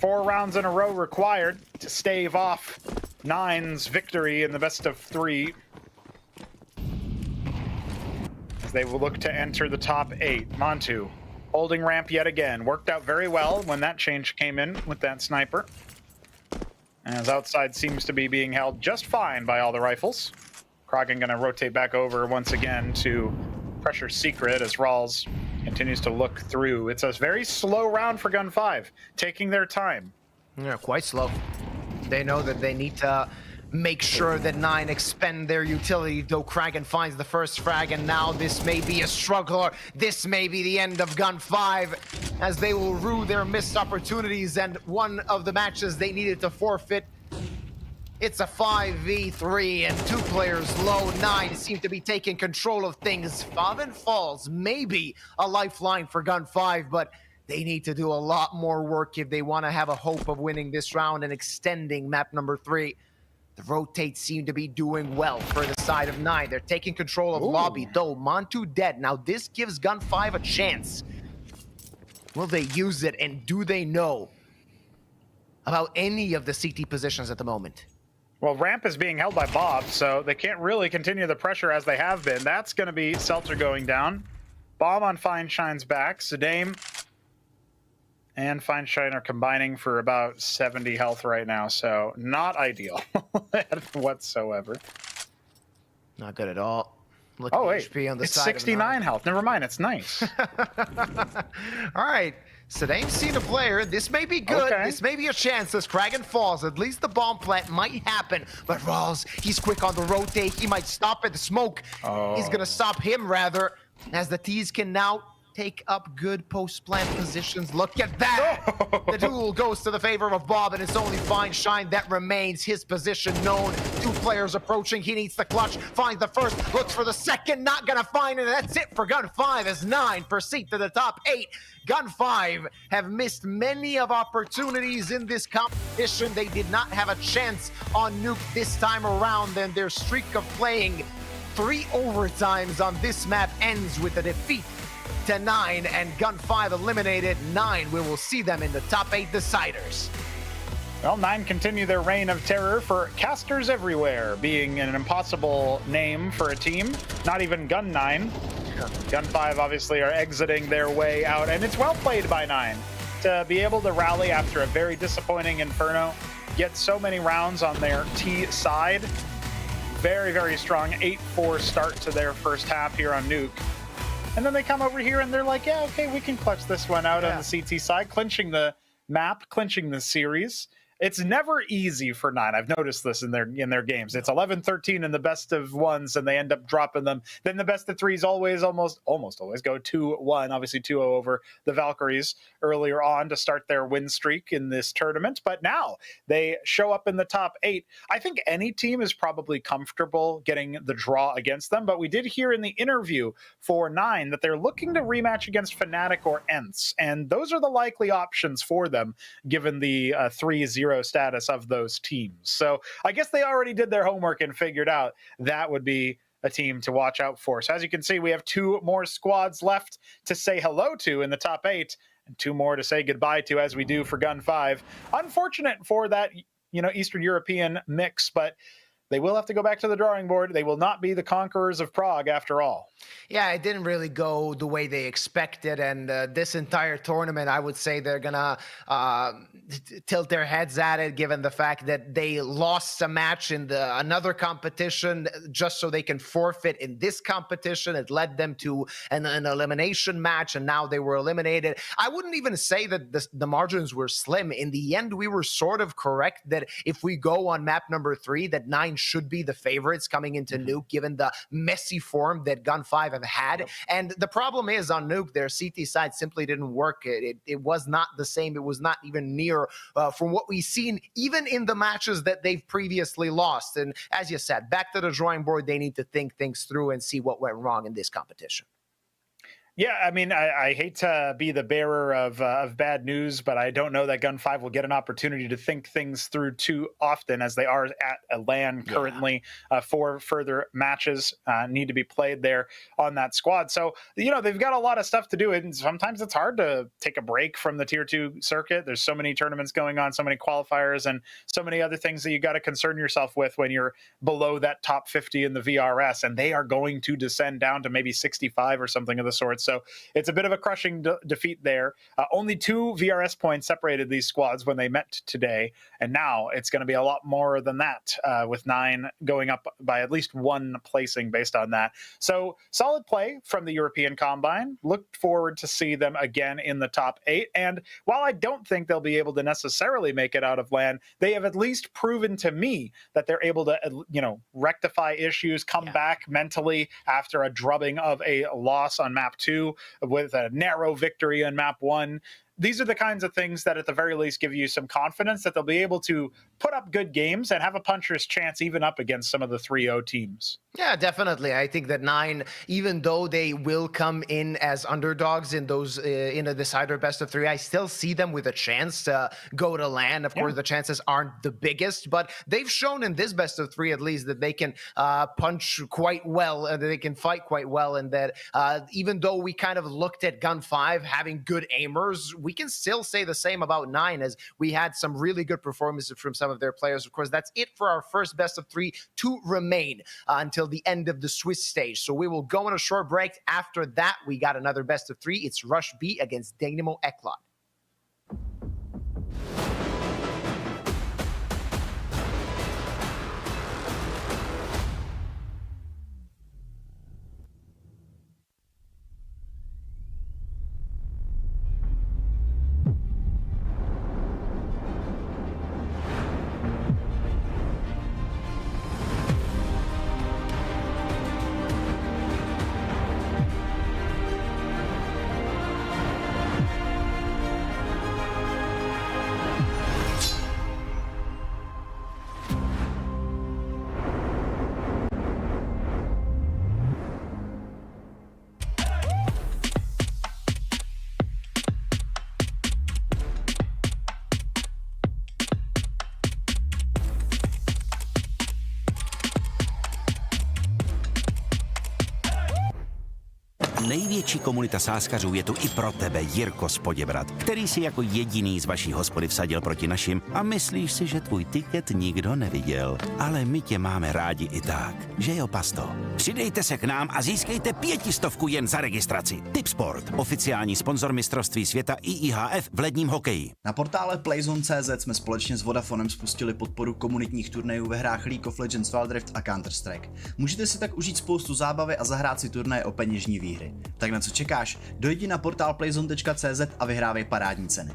4 rounds in a row required to stave off 9's victory in the best of 3. As they will look to enter the top 8. Montu holding ramp yet again. Worked out very well when that change came in with that sniper. As outside seems to be being held just fine by all the rifles. Kraken going to rotate back over once again to pressure Secret as Rawls continues to look through. It's a very slow round for Gun 5, taking their time. Yeah, quite slow. They know that they need to make sure that 9 expend their utility, though Kraken finds the first frag, and now this may be a struggle, or this may be the end of Gun 5, as they will rue their missed opportunities, and one of the matches they needed to forfeit. It's a 5v3 and 2 players low. 9 seem to be taking control of things. Faven Falls may be a lifeline for Gun 5, but they need to do a lot more work if they want to have a hope of winning this round and extending map number 3. The rotates seem to be doing well for the side of 9. They're taking control of lobby, though Montu dead. Now this gives Gun 5 a chance. Will they use it, and do they know about any of the CT positions at the moment? Well, ramp is being held by Bob, so they can't really continue the pressure as they have been. That's going to be Seltzer going down. Bomb on Fine Shine's back. Sedame and Fine Shine are combining for about 70 health right now, so not ideal whatsoever. Not good at all. Look Oh, at wait. HP on the It's side 69 health. Never mind. It's nice. All right. Sedame's seen a player. This may be good. Okay. This may be a chance as Kragan falls. At least the bomb plant might happen. But Rawls, he's quick on the rotate. He might stop at the smoke. He's going to stop him, rather, as the T's can now take up good post-plant positions. Look at that! The duel goes to the favor of Bob, and it's only Fine Shine that remains. His position known. 2 players approaching. He needs the clutch. Finds the first. Looks for the second. Not gonna find it. That's it for Gun 5 as 9 proceed to the top 8. Gun 5 have missed many of opportunities in this competition. They did not have a chance on Nuke this time around, and their streak of playing 3 overtimes on this map ends with a defeat to 9, and Gun 5 eliminated. 9, we will see them in the top 8 deciders. Well, 9 continue their reign of terror for casters everywhere, being an impossible name for a team. Not even Gun 9. Gun 5 obviously are exiting their way out, and it's well played by 9 to be able to rally after a very disappointing Inferno, get so many rounds on their T side. Very, very strong 8-4 start to their first half here on Nuke. And then they come over here and they're like, yeah, okay, we can clutch this one out on the CT side, clinching the map, clinching the series. It's never easy for 9. I've noticed this in their games. It's 11-13 in the best of ones, and they end up dropping them. Then the best of threes always, almost always go 2-1. Obviously 2-0 over the Valkyries earlier on to start their win streak in this tournament. But now they show up in the top 8. I think any team is probably comfortable getting the draw against them. But we did hear in the interview for 9 that they're looking to rematch against Fnatic or ENCE. And those are the likely options for them, given the 3-0 status of those teams. So I guess they already did their homework and figured out that would be a team to watch out for. So as you can see, we have 2 more squads left to say hello to in the top 8 and 2 more to say goodbye to, as we do for Gun 5. Unfortunate for that, Eastern European mix, but they will have to go back to the drawing board. They will not be the conquerors of Prague after all. Yeah, it didn't really go the way they expected, and this entire tournament, I would say they're gonna tilt their heads at it, given the fact that they lost a match in another competition just so they can forfeit in this competition. It led them to an elimination match, and now they were eliminated. I wouldn't even say that the margins were slim. In the end, we were sort of correct that if we go on map number 3, that 9 should be the favorites coming into Nuke, given the messy form that Gun 5 have had. And the problem is on Nuke, their CT side simply didn't work. It was not the same. It was not even near from what we've seen, even in the matches that they've previously lost. And as you said, back to the drawing board, they need to think things through and see what went wrong in this competition. Yeah, I mean, I hate to be the bearer of bad news, but I don't know that Gun 5 will get an opportunity to think things through too often, as they are at a LAN currently. 4 further matches need to be played there on that squad. So, they've got a lot of stuff to do, and sometimes it's hard to take a break from the Tier 2 circuit. There's so many tournaments going on, so many qualifiers, and so many other things that you got to concern yourself with when you're below that top 50 in the VRS, and they are going to descend down to maybe 65 or something of the sort. So it's a bit of a crushing defeat there. Only 2 VRS points separated these squads when they met today, and now it's going to be a lot more than that, with 9 going up by at least 1 placing based on that. So solid play from the European Combine. Look forward to see them again in the top 8. And while I don't think they'll be able to necessarily make it out of LAN, they have at least proven to me that they're able to, rectify issues, come back mentally after a drubbing of a loss on map 2. With a narrow victory on map 1. These are the kinds of things that at the very least give you some confidence that they'll be able to put up good games and have a puncher's chance even up against some of the 3-0 teams. Yeah, definitely. I think that 9, even though they will come in as underdogs in those in a decider best of 3, I still see them with a chance to go to LAN. Of course, the chances aren't the biggest, but they've shown in this best of 3 at least that they can punch quite well, and they can fight quite well, and that even though we kind of looked at Gun 5 having good aimers, we we can still say the same about 9, as we had some really good performances from some of their players. Of course, that's it for our first best of 3 to remain until the end of the Swiss stage. So we will go on a short break. After that, we got another best of 3. It's Rush B against Dynamo Eklat. Největší komunita sázkařů je tu i pro tebe, Jirko z Poděbrad, který si jako jediný z vaší hospody vsadil proti našim a myslíš si, že tvůj tiket nikdo neviděl. Ale my tě máme rádi i tak, že jo, Pasto? Přidejte se k nám a získejte 500 jen za registraci. Tipsport, oficiální sponzor mistrovství světa i IHF v ledním hokeji. Na portále Playzone.cz jsme společně s Vodafonem spustili podporu komunitních turnajů ve hrách League of Legends, Wild Rift a Counter-Strike. Můžete si tak užít spoustu zábavy a zahrát si turnaje o peněžní výhry. Tak na co čekáš? Dojdi na portál playzone.cz a vyhrávej parádní ceny.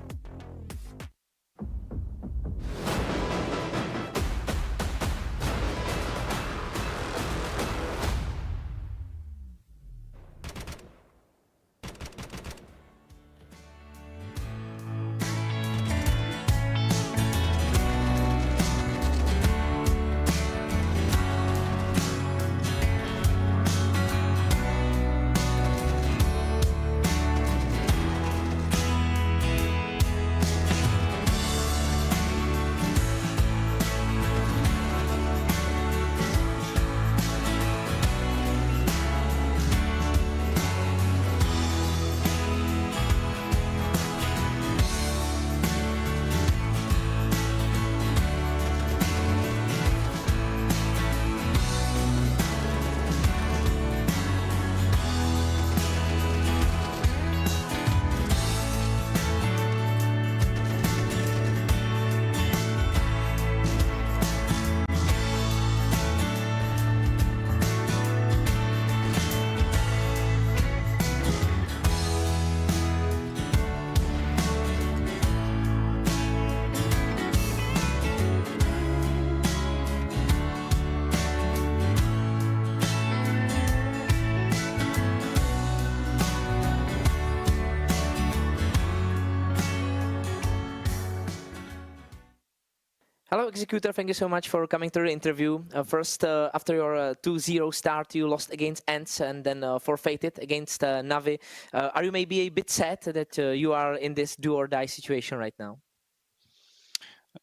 Hello, Executor. Thank you so much for coming to the interview. First, after your 2-0 start, you lost against Ents and then forfeited against Navi. Are you maybe a bit sad that you are in this do-or-die situation right now?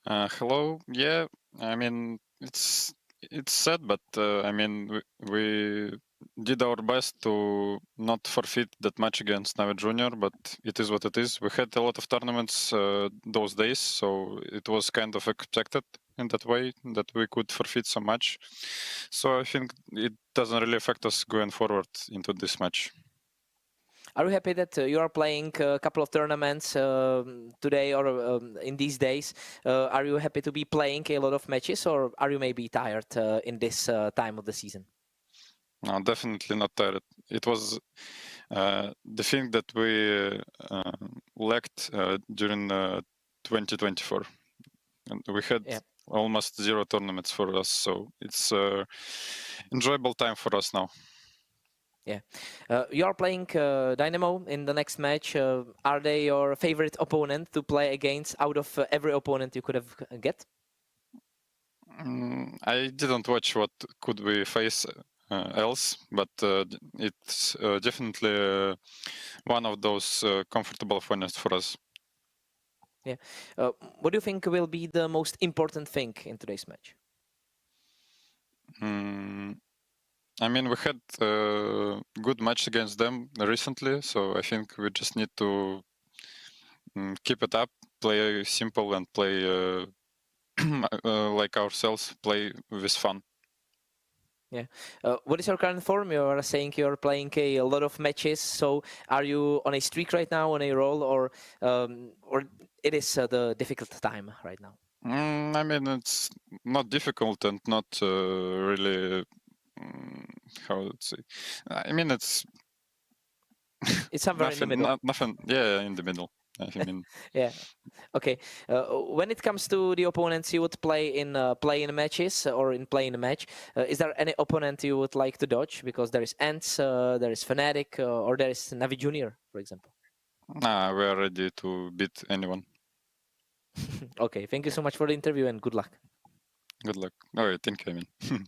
Hello. Yeah, I mean, it's sad, but I mean, we did our best to not forfeit that much against Navi Junior, but it is what it is. We had a lot of tournaments those days, so it was kind of expected in that way that we could forfeit so much. So I think it doesn't really affect us going forward into this match. Are you happy that you are playing a couple of tournaments today or in these days? Are you happy to be playing a lot of matches, or are you maybe tired in this time of the season? No, definitely not tired. It was the thing that we lacked during 2024. And we had almost 0 tournaments for us, so it's enjoyable time for us now. Yeah, you are playing Dynamo in the next match. Are they your favorite opponent to play against out of every opponent you could have get? I didn't watch what could we face else, but it's definitely one of those comfortable opponents for us. Yeah. What do you think will be the most important thing in today's match? I mean, we had a good match against them recently, so I think we just need to keep it up, play simple, and play like ourselves, play with fun. Yeah. What is your current form? You are saying you're playing a lot of matches. So are you on a streak right now, on a roll, or it is the difficult time right now? I mean, it's not difficult and not really. How would I say? I mean, it's somewhere in the middle. Nothing. Yeah, in the middle. I mean. Yeah. Okay. When it comes to the opponents you would play in matches or in playing a match, is there any opponent you would like to dodge? Because there is Ants, there is Fnatic, or there is Navi Junior, for example. Nah, we are ready to beat anyone. Okay. Thank you so much for the interview and good luck. Good luck. All right. Thank you. I mean.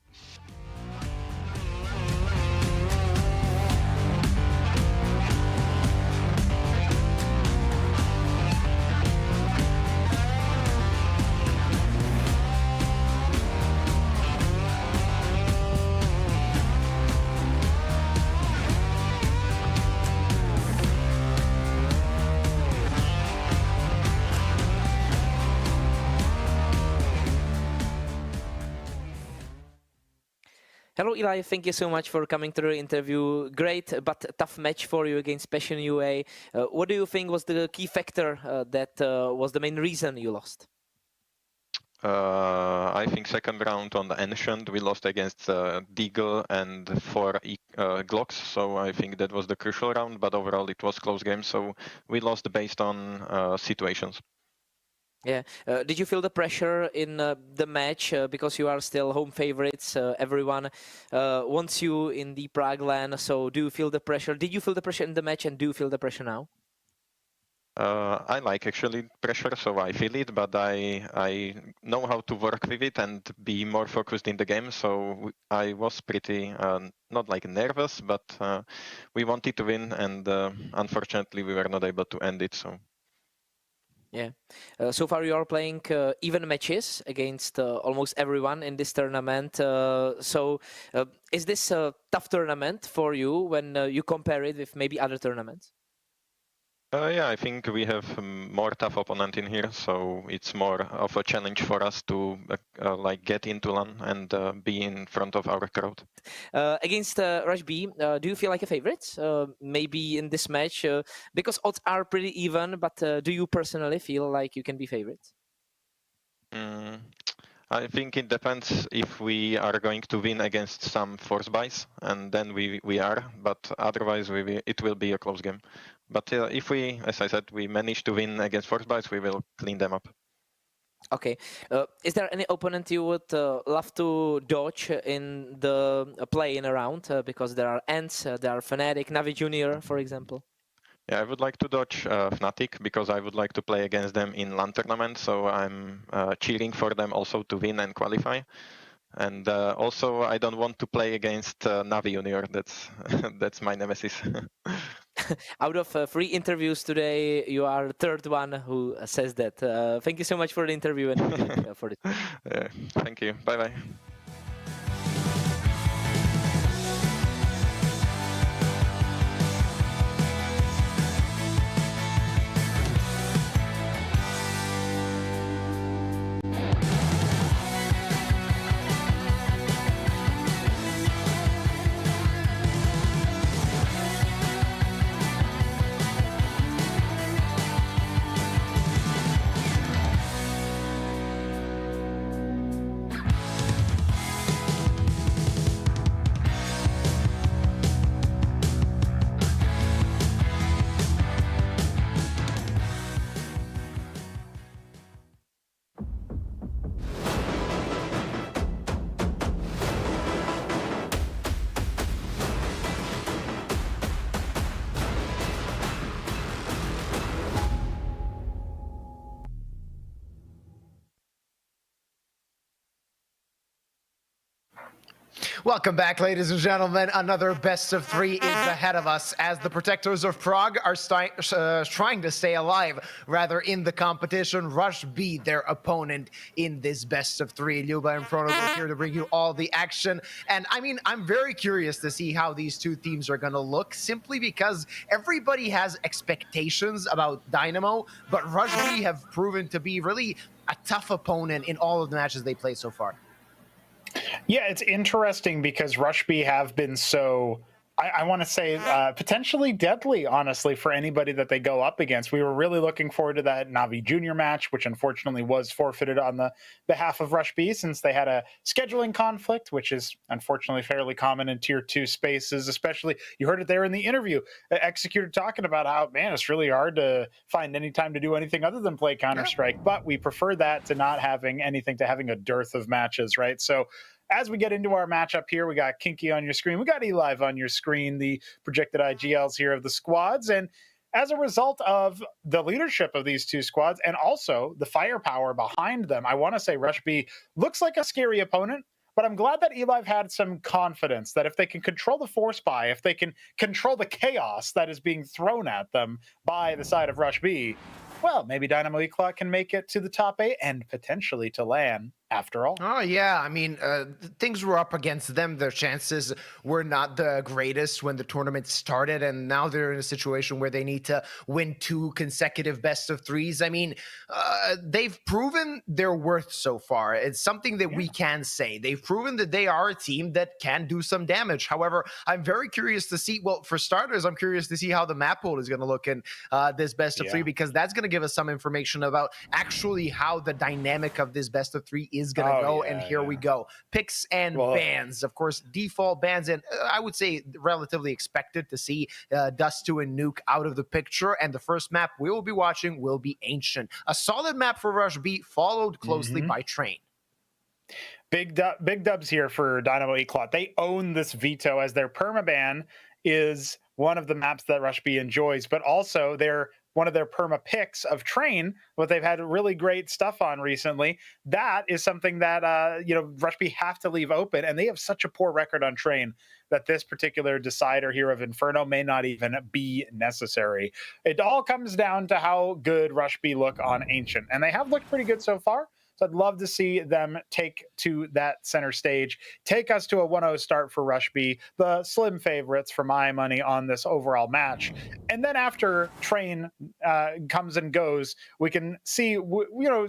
Hello, Eli. Thank you so much for coming to the interview. Great, but tough match for you against Passion UA. What do you think was the key factor that was the main reason you lost? I think second round on the Ancient, we lost against Deagle and 4 Glocks, so I think that was the crucial round, but overall it was close game, so we lost based on situations. Yeah. Did you feel the pressure in the match because you are still home favorites? Everyone wants you in the Prague LAN. So do you feel the pressure? Did you feel the pressure in the match, and do you feel the pressure now? I like actually pressure, so I feel it, but I know how to work with it and be more focused in the game. So I was pretty not like nervous, but we wanted to win, and unfortunately we were not able to end it. So. Yeah. So far you are playing even matches against almost everyone in this tournament. So is this a tough tournament for you when you compare it with maybe other tournaments? Yeah, I think we have a more tough opponent in here, so it's more of a challenge for us to like get into LAN and be in front of our crowd. Against Rush B, do you feel like a favorite? Maybe in this match, because odds are pretty even, but do you personally feel like you can be favorites? I think it depends if we are going to win against some force buys, and then we are, but otherwise it will be a close game. But if we, as I said, we manage to win against force buys, we will clean them up. Okay. Is there any opponent you would love to dodge in the play-in round? Because there are Ants, there are Fnatic, Navi Junior, for example. Yeah, I would like to dodge Fnatic because I would like to play against them in LAN tournament. So I'm cheering for them also to win and qualify. And also, I don't want to play against Navi Junior. That's my nemesis. Out of 3 interviews today, you are the third one who says that. Thank you so much for the interview and for it. Thank you. Bye bye. Welcome back, ladies and gentlemen. Another best of 3 is ahead of us as the Protectors of Prague are trying to stay alive, rather, in the competition. Rush B, their opponent in this best of 3. Luba and Prono are here to bring you all the action. And I mean, I'm very curious to see how these two teams are going to look, simply because everybody has expectations about Dynamo, but Rush B have proven to be really a tough opponent in all of the matches they played so far. Yeah, it's interesting because Rush B have been so, I want to say, potentially deadly, honestly, for anybody that they go up against. We were really looking forward to that Navi Junior match, which unfortunately was forfeited on the behalf of Rush B since they had a scheduling conflict, which is unfortunately fairly common in Tier 2 spaces, especially, you heard it there in the interview, Executor talking about how, man, it's really hard to find any time to do anything other than play Counter-Strike, but we prefer that to not having anything, to having a dearth of matches, right? So as we get into our matchup here, we got Kinky on your screen. We got eLive on your screen, the projected IGLs here of the squads. And as a result of the leadership of these two squads and also the firepower behind them, I want to say Rush B looks like a scary opponent, but I'm glad that eLive had some confidence that if they can control the force buy, if they can control the chaos that is being thrown at them by the side of Rush B, well, maybe Dynamo Eclot can make it to the top 8 and potentially to LAN after all. Oh, yeah. I mean, things were up against them. Their chances were not the greatest when the tournament started, and now they're in a situation where they need to win 2 consecutive best of 3s. I mean, they've proven their worth so far. It's something that we can say. They've proven that they are a team that can do some damage. However, I'm very curious to see, well, for starters, I'm curious to see how the map pool is going to look in this best of 3, because that's going to give us some information about actually how the dynamic of this best of 3 is going to go. And here we go. Picks and bans. Of course, default bans, and I would say relatively expected to see Dust 2 and Nuke out of the picture. And the first map we will be watching will be Ancient. A solid map for Rush B, followed closely by Train. Big dubs here for Dynamo Eclot. They own this veto, as their permaban is one of the maps that Rush B enjoys, but also they're one of their perma picks of Train, what they've had really great stuff on recently. That is something that Rush B have to leave open, and they have such a poor record on Train that this particular decider here of Inferno may not even be necessary. It all comes down to how good Rush B look on Ancient, and they have looked pretty good so far. So I'd love to see them take to that center stage, take us to a 1-0 start for Rush B, the slim favorites for my money on this overall match. And then after Train comes and goes, we can see,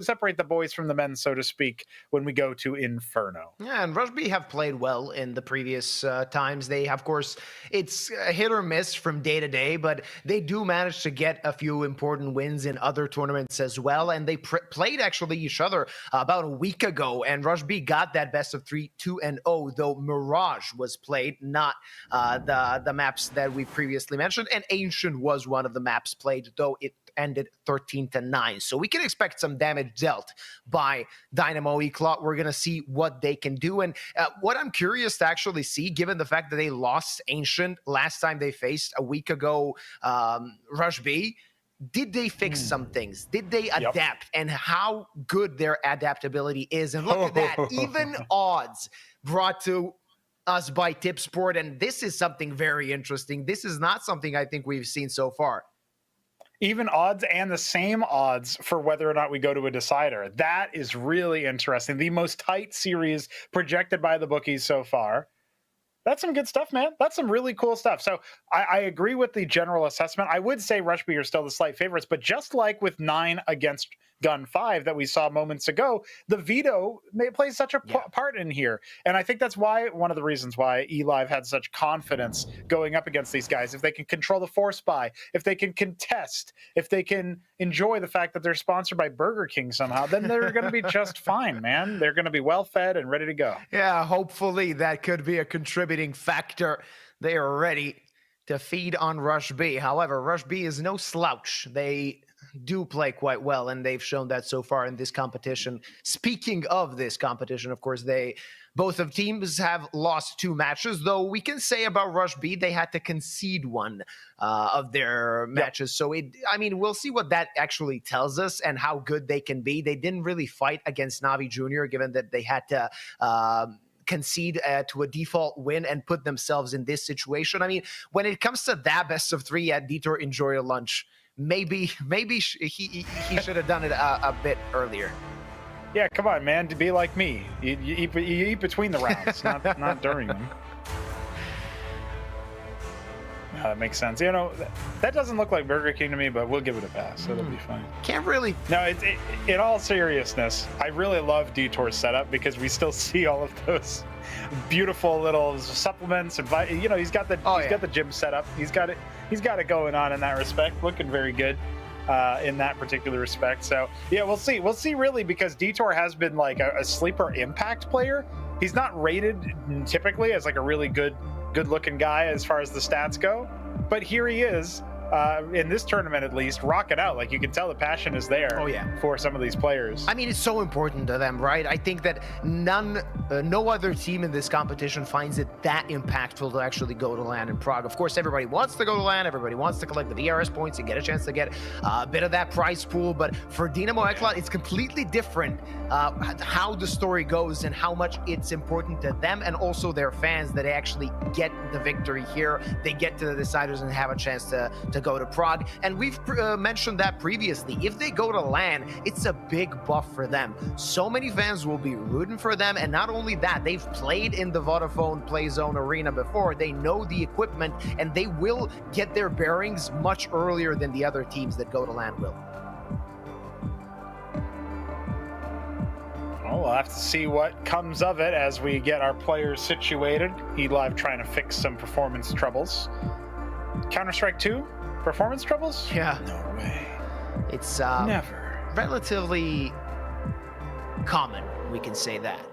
separate the boys from the men, so to speak, when we go to Inferno. Yeah, and Rush B have played well in the previous times. They, of course, it's hit or miss from day to day, but they do manage to get a few important wins in other tournaments as well. And they played actually each other about a week ago, and Rush B got that best of 3, 2-0, though Mirage was played, not the maps that we previously mentioned, and Ancient was one of the maps played, though it ended 13-9. So we can expect some damage dealt by Dynamo Eclot. We're going to see what they can do. And what I'm curious to actually see, given the fact that they lost Ancient last time they faced a week ago, Rush B, did they fix some things? Did they adapt? And how good their adaptability is? And look at that, even odds brought to us by Tipsport. And this is something very interesting. This is not something I think we've seen so far. Even odds and the same odds for whether or not we go to a decider. That is really interesting. The most tight series projected by the bookies so far. That's some good stuff, man. That's some really cool stuff. So I agree with the general assessment. I would say Rush B are still the slight favorites, but just like with 9 against Gun 5 that we saw moments ago, the veto may play such a part in here. And I think that's why, one of the reasons why eLive had such confidence going up against these guys. If they can control the force buy, if they can contest, if they can enjoy the fact that they're sponsored by Burger King somehow, then they're going to be just fine, man. They're going to be well fed and ready to go. Yeah, hopefully that could be a contributing factor. They are ready to feed on Rush B. However, Rush B is no slouch. They do play quite well, and they've shown that so far in this competition. Speaking of this competition, of course, both of teams have lost 2 matches, though we can say about Rush B, they had to concede one of their matches. So, we'll see what that actually tells us and how good they can be. They didn't really fight against Navi Junior, given that they had to concede to a default win and put themselves in this situation. I mean, when it comes to that best of 3 at Detour, enjoy your lunch. Maybe he should have done it a bit earlier. Yeah, come on, man. To be like me, you eat between the rounds, not during them. That makes sense. You know, that doesn't look like Burger King to me, but we'll give it a pass. It'll be fine. Can't really. No, in all seriousness, I really love Detour's setup because we still see all of those beautiful little supplements and you know, he's got the got the gym setup. He's got it going on in that respect. Looking very good in that particular respect. So yeah, we'll see. We'll see really, because Detour has been like a sleeper impact player. He's not rated typically as like a really good looking guy as far as the stats go, but here he is in this tournament, at least, rocking out. Like, you can tell the passion is there for some of these players. I mean, it's so important to them, right? I think that no other team in this competition finds it that impactful to actually go to LAN in Prague. Of course, everybody wants to go to LAN, everybody wants to collect the VRS points and get a chance to get a bit of that prize pool, but for Dynamo Eklat, it's completely different how the story goes and how much it's important to them and also their fans that they actually get the victory here. They get to the deciders and have a chance to go to Prague. And we've mentioned that previously. If they go to LAN, it's a big buff for them. So many fans will be rooting for them. And not only that, they've played in the Vodafone Play Zone arena before. They know the equipment and they will get their bearings much earlier than the other teams that go to LAN will. Well, we'll have to see what comes of it as we get our players situated. Elive trying to fix some performance troubles. Counter-Strike 2? Performance troubles? Yeah. No way. It's never relatively common, we can say that.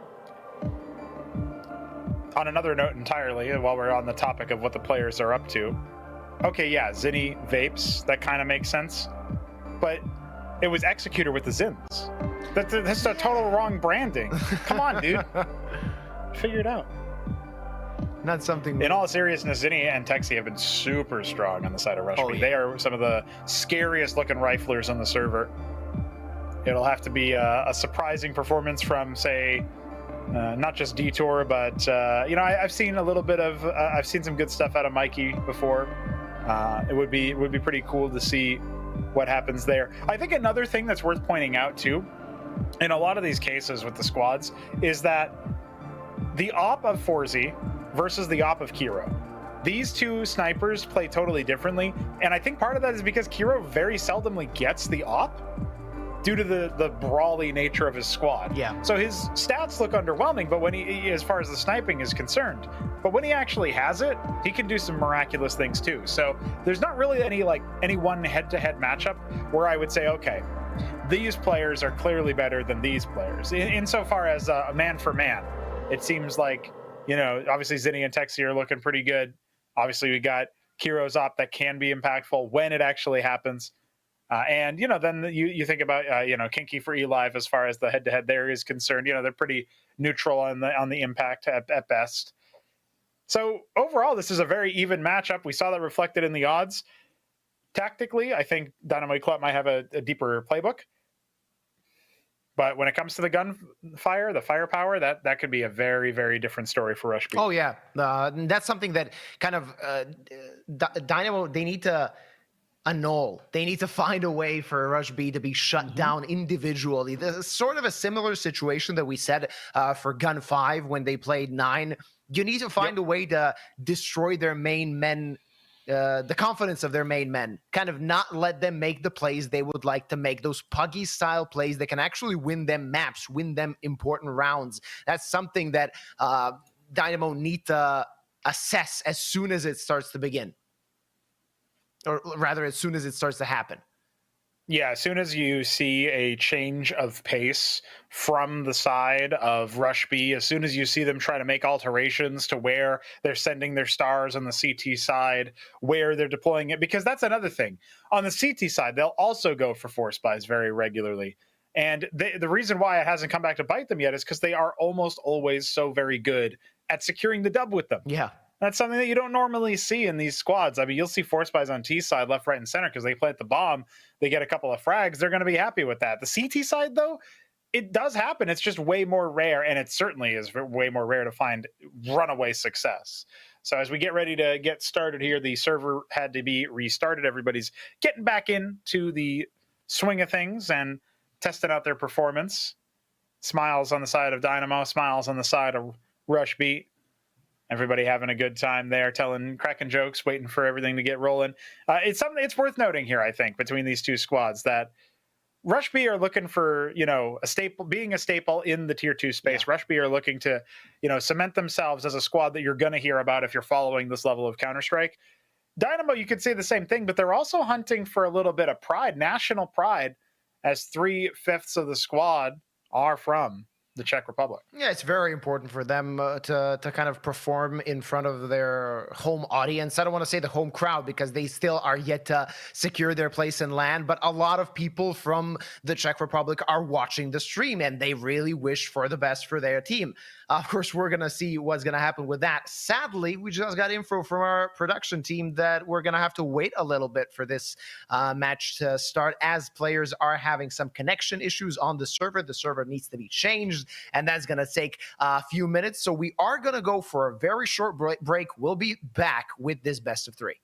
On another note entirely, while we're on the topic of what the players are up to, okay, yeah, Zinni vapes, that kind of makes sense, but it was Executor with the Zins. That's a total wrong branding. Come on, dude. Figure it out. Not something. In all seriousness, Zinni and Texi have been super strong on the side of Rush B. They are some of the scariest looking riflers on the server. It'll have to be a surprising performance from, say, not just Detour, but you know, I've seen a little bit of I've seen some good stuff out of Mikey before. It would be pretty cool to see what happens there. I think another thing that's worth pointing out too, in a lot of these cases with the squads, is that the op of Forzy versus the op of Kiro. These two snipers play totally differently, and I think part of that is because Kiro very seldomly gets the op due to the brawly nature of his squad. Yeah. So his stats look underwhelming, but when he, as far as the sniping is concerned, but when he actually has it, he can do some miraculous things too. So there's not really any one head-to-head matchup where I would say, okay, these players are clearly better than these players. Insofar as man for man, it seems like, you know, obviously Zinni and Texi are looking pretty good. Obviously, we got Kiro's op that can be impactful when it actually happens. And, you know, then you think about, you know, Kinky for Elive as far as the head-to-head there is concerned. You know, they're pretty neutral on the impact at best. So overall, this is a very even matchup. We saw that reflected in the odds. Tactically, I think Dynamo Club might have a deeper playbook. But when it comes to the gunfire, the firepower, that could be a very, very different story for Rush B. Oh, yeah. That's something that kind of Dynamo, they need to annul. They need to find a way for Rush B to be shut down individually. This is sort of a similar situation that we said for Gun 5 when they played 9. You need to find a way to destroy their main men, the confidence of their main men, kind of not let them make the plays they would like to make, those Puggy style plays that can actually win them maps, win them important rounds. That's something that Dynamo need to assess as soon as it starts to begin, or rather as soon as it starts to happen. Yeah, as soon as you see a change of pace from the side of Rush B, as soon as you see them try to make alterations to where they're sending their stars on the CT side, where they're deploying it, because that's another thing. On the CT side, they'll also go for force buys very regularly. And the reason why it hasn't come back to bite them yet is because they are almost always so very good at securing the dub with them. Yeah. That's something that you don't normally see in these squads. I mean, you'll see force buys on T side, left, right, and center because they plant the bomb. They get a couple of frags. They're going to be happy with that. The CT side, though, it does happen. It's just way more rare, and it certainly is way more rare to find runaway success. So as we get ready to get started here, the server had to be restarted. Everybody's getting back into the swing of things and testing out their performance. Smiles on the side of Dynamo, smiles on the side of Rush Beat. Everybody having a good time there, cracking jokes, waiting for everything to get rolling. It's something it's worth noting here, I think, between these two squads that Rush B are looking for, being a staple in the tier 2 space. Yeah. Rush B are looking to, cement themselves as a squad that you're going to hear about if you're following this level of Counter-Strike. Dynamo, you could say the same thing, but they're also hunting for a little bit of pride, national pride, as 3/5 of the squad are from the Czech Republic. Yeah, it's very important for them to kind of perform in front of their home audience. I don't want to say the home crowd because they still are yet to secure their place in LAN, but a lot of people from the Czech Republic are watching the stream and they really wish for the best for their team. Of course, we're going to see what's going to happen with that. Sadly, we just got info from our production team that we're going to have to wait a little bit for this match to start as players are having some connection issues on the server. The server needs to be changed, and that's going to take a few minutes. So we are going to go for a very short break. We'll be back with this best of 3.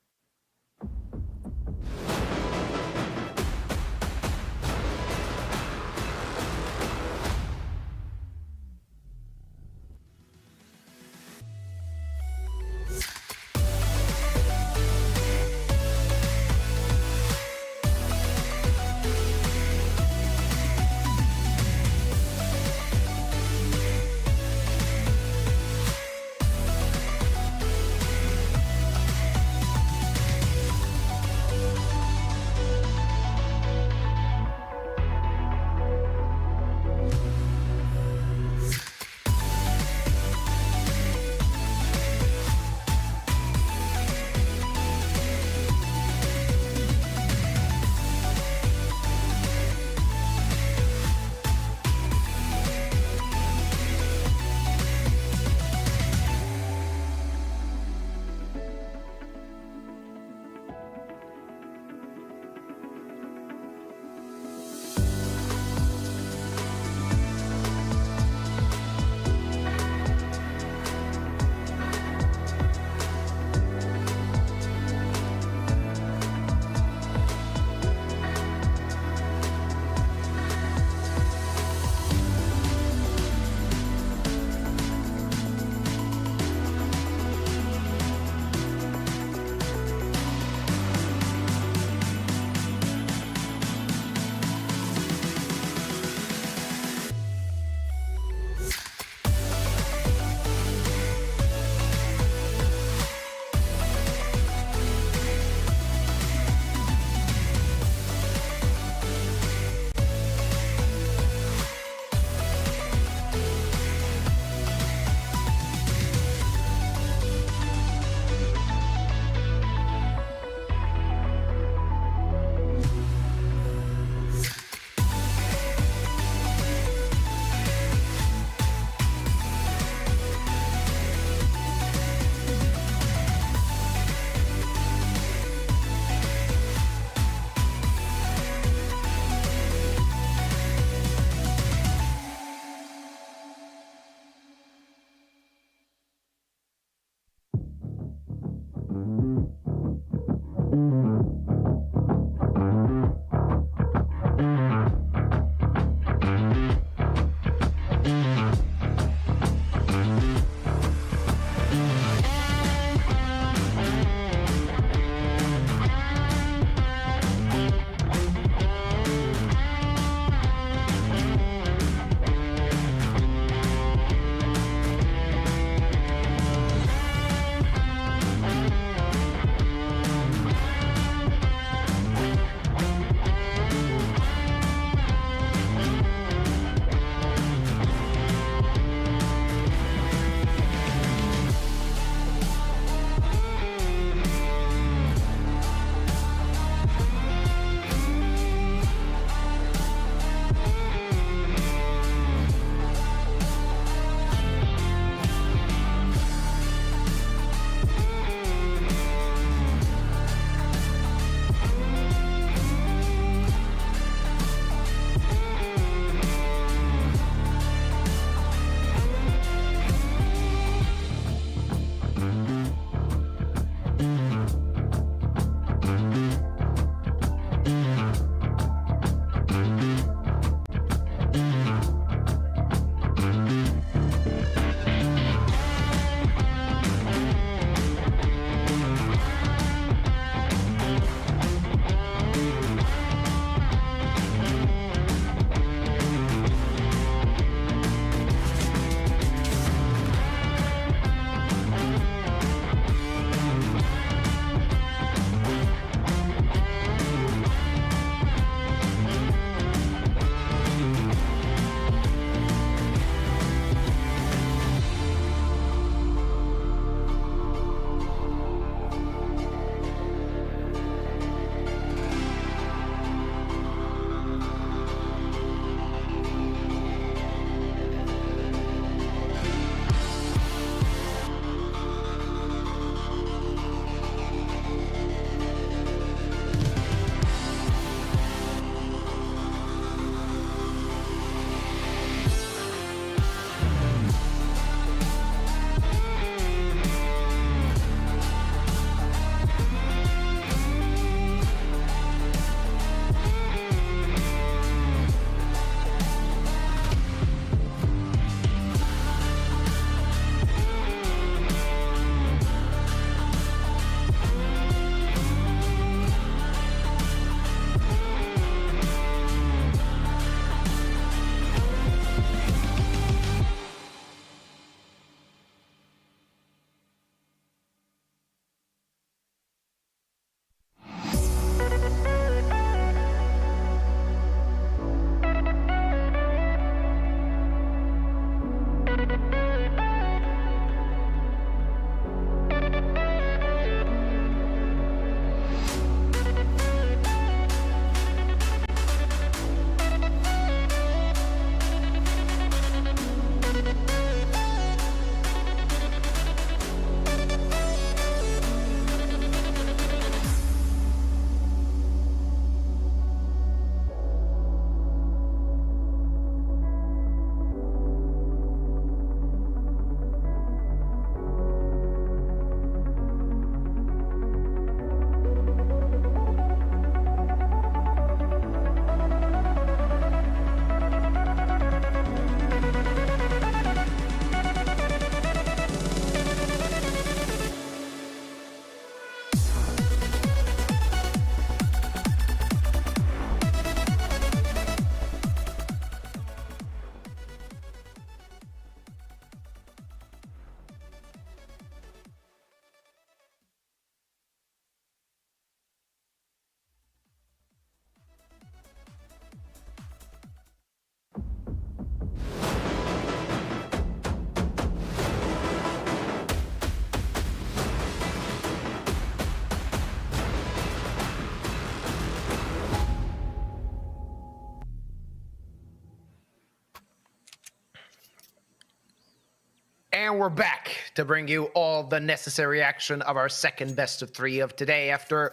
And we're back to bring you all the necessary action of our second best of 3 of today. After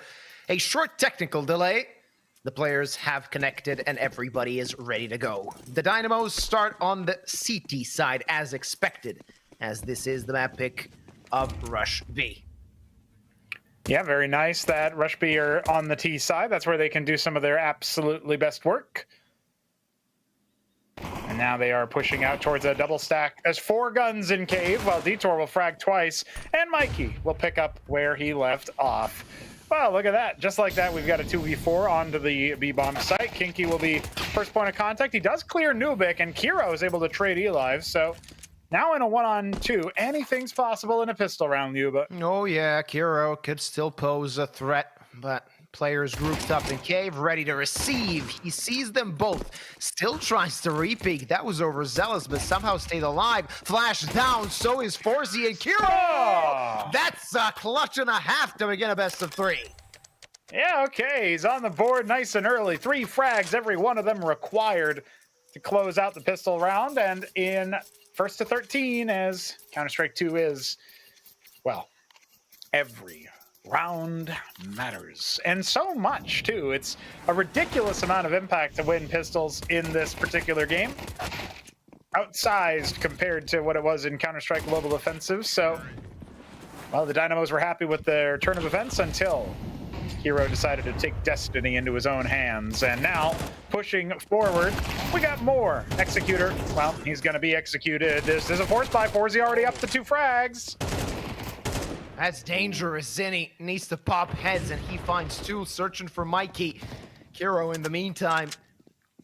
a short technical delay, the players have connected and everybody is ready to go. The Dynamos start on the CT side as expected, as this is the map pick of Rush B. Yeah, very nice that Rush B are on the T side. That's where they can do some of their absolutely best work. And now they are pushing out towards a double stack as 4 guns in cave, while Detour will frag twice, and Mikey will pick up where he left off. Well, look at that. Just like that, we've got a 2v4 onto the B-bomb site. Kinky will be first point of contact. He does clear Nubik, and Kiro is able to trade Elive, so now in a 1-on-2, anything's possible in a pistol round, Yuba. Oh yeah, Kiro could still pose a threat, but players grouped up in cave, ready to receive. He sees them both, still tries to repeat. That was overzealous, but somehow stayed alive. Flash down, so is Forzy and Kiro! Oh! That's a clutch and a half to begin a best of 3. Yeah, okay, he's on the board nice and early. 3 frags, every one of them required to close out the pistol round, and in first to 13, as Counter-Strike 2 is, well, every round matters. And so much, too. It's a ridiculous amount of impact to win pistols in this particular game. Outsized compared to what it was in Counter-Strike Global Offensive. So, well, the Dynamos were happy with their turn of events until Hero decided to take destiny into his own hands. And now, pushing forward, we got more. Executor, well, he's going to be executed. This is a force buy. Forzy already up to 2 frags. That's dangerous. Zinni needs to pop heads, and he finds 2, searching for Mikey. Kiro, in the meantime,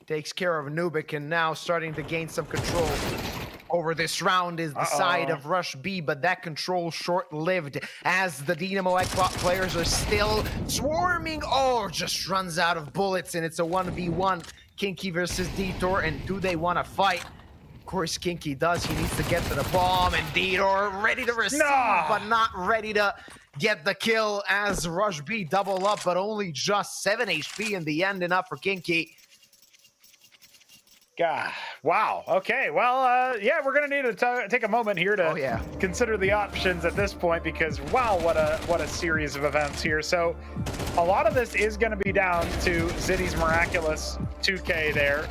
takes care of Nubik, and now starting to gain some control over this round is the side of Rush B, but that control short-lived as the Dynamo Ekbot players are still swarming. Oh, just runs out of bullets, and it's a 1v1. Kinky versus Detour, and do they want to fight? Of course, Kinky does. He needs to get to the bomb, and Detour ready to receive, but not ready to get the kill as Rush B double up, but only just 7 HP in the end, enough for Kinky. God, wow. Okay, well, yeah, we're gonna need to take a moment here to consider the options at this point, because wow, what a series of events here. So a lot of this is gonna be down to Ziddy's miraculous 2K there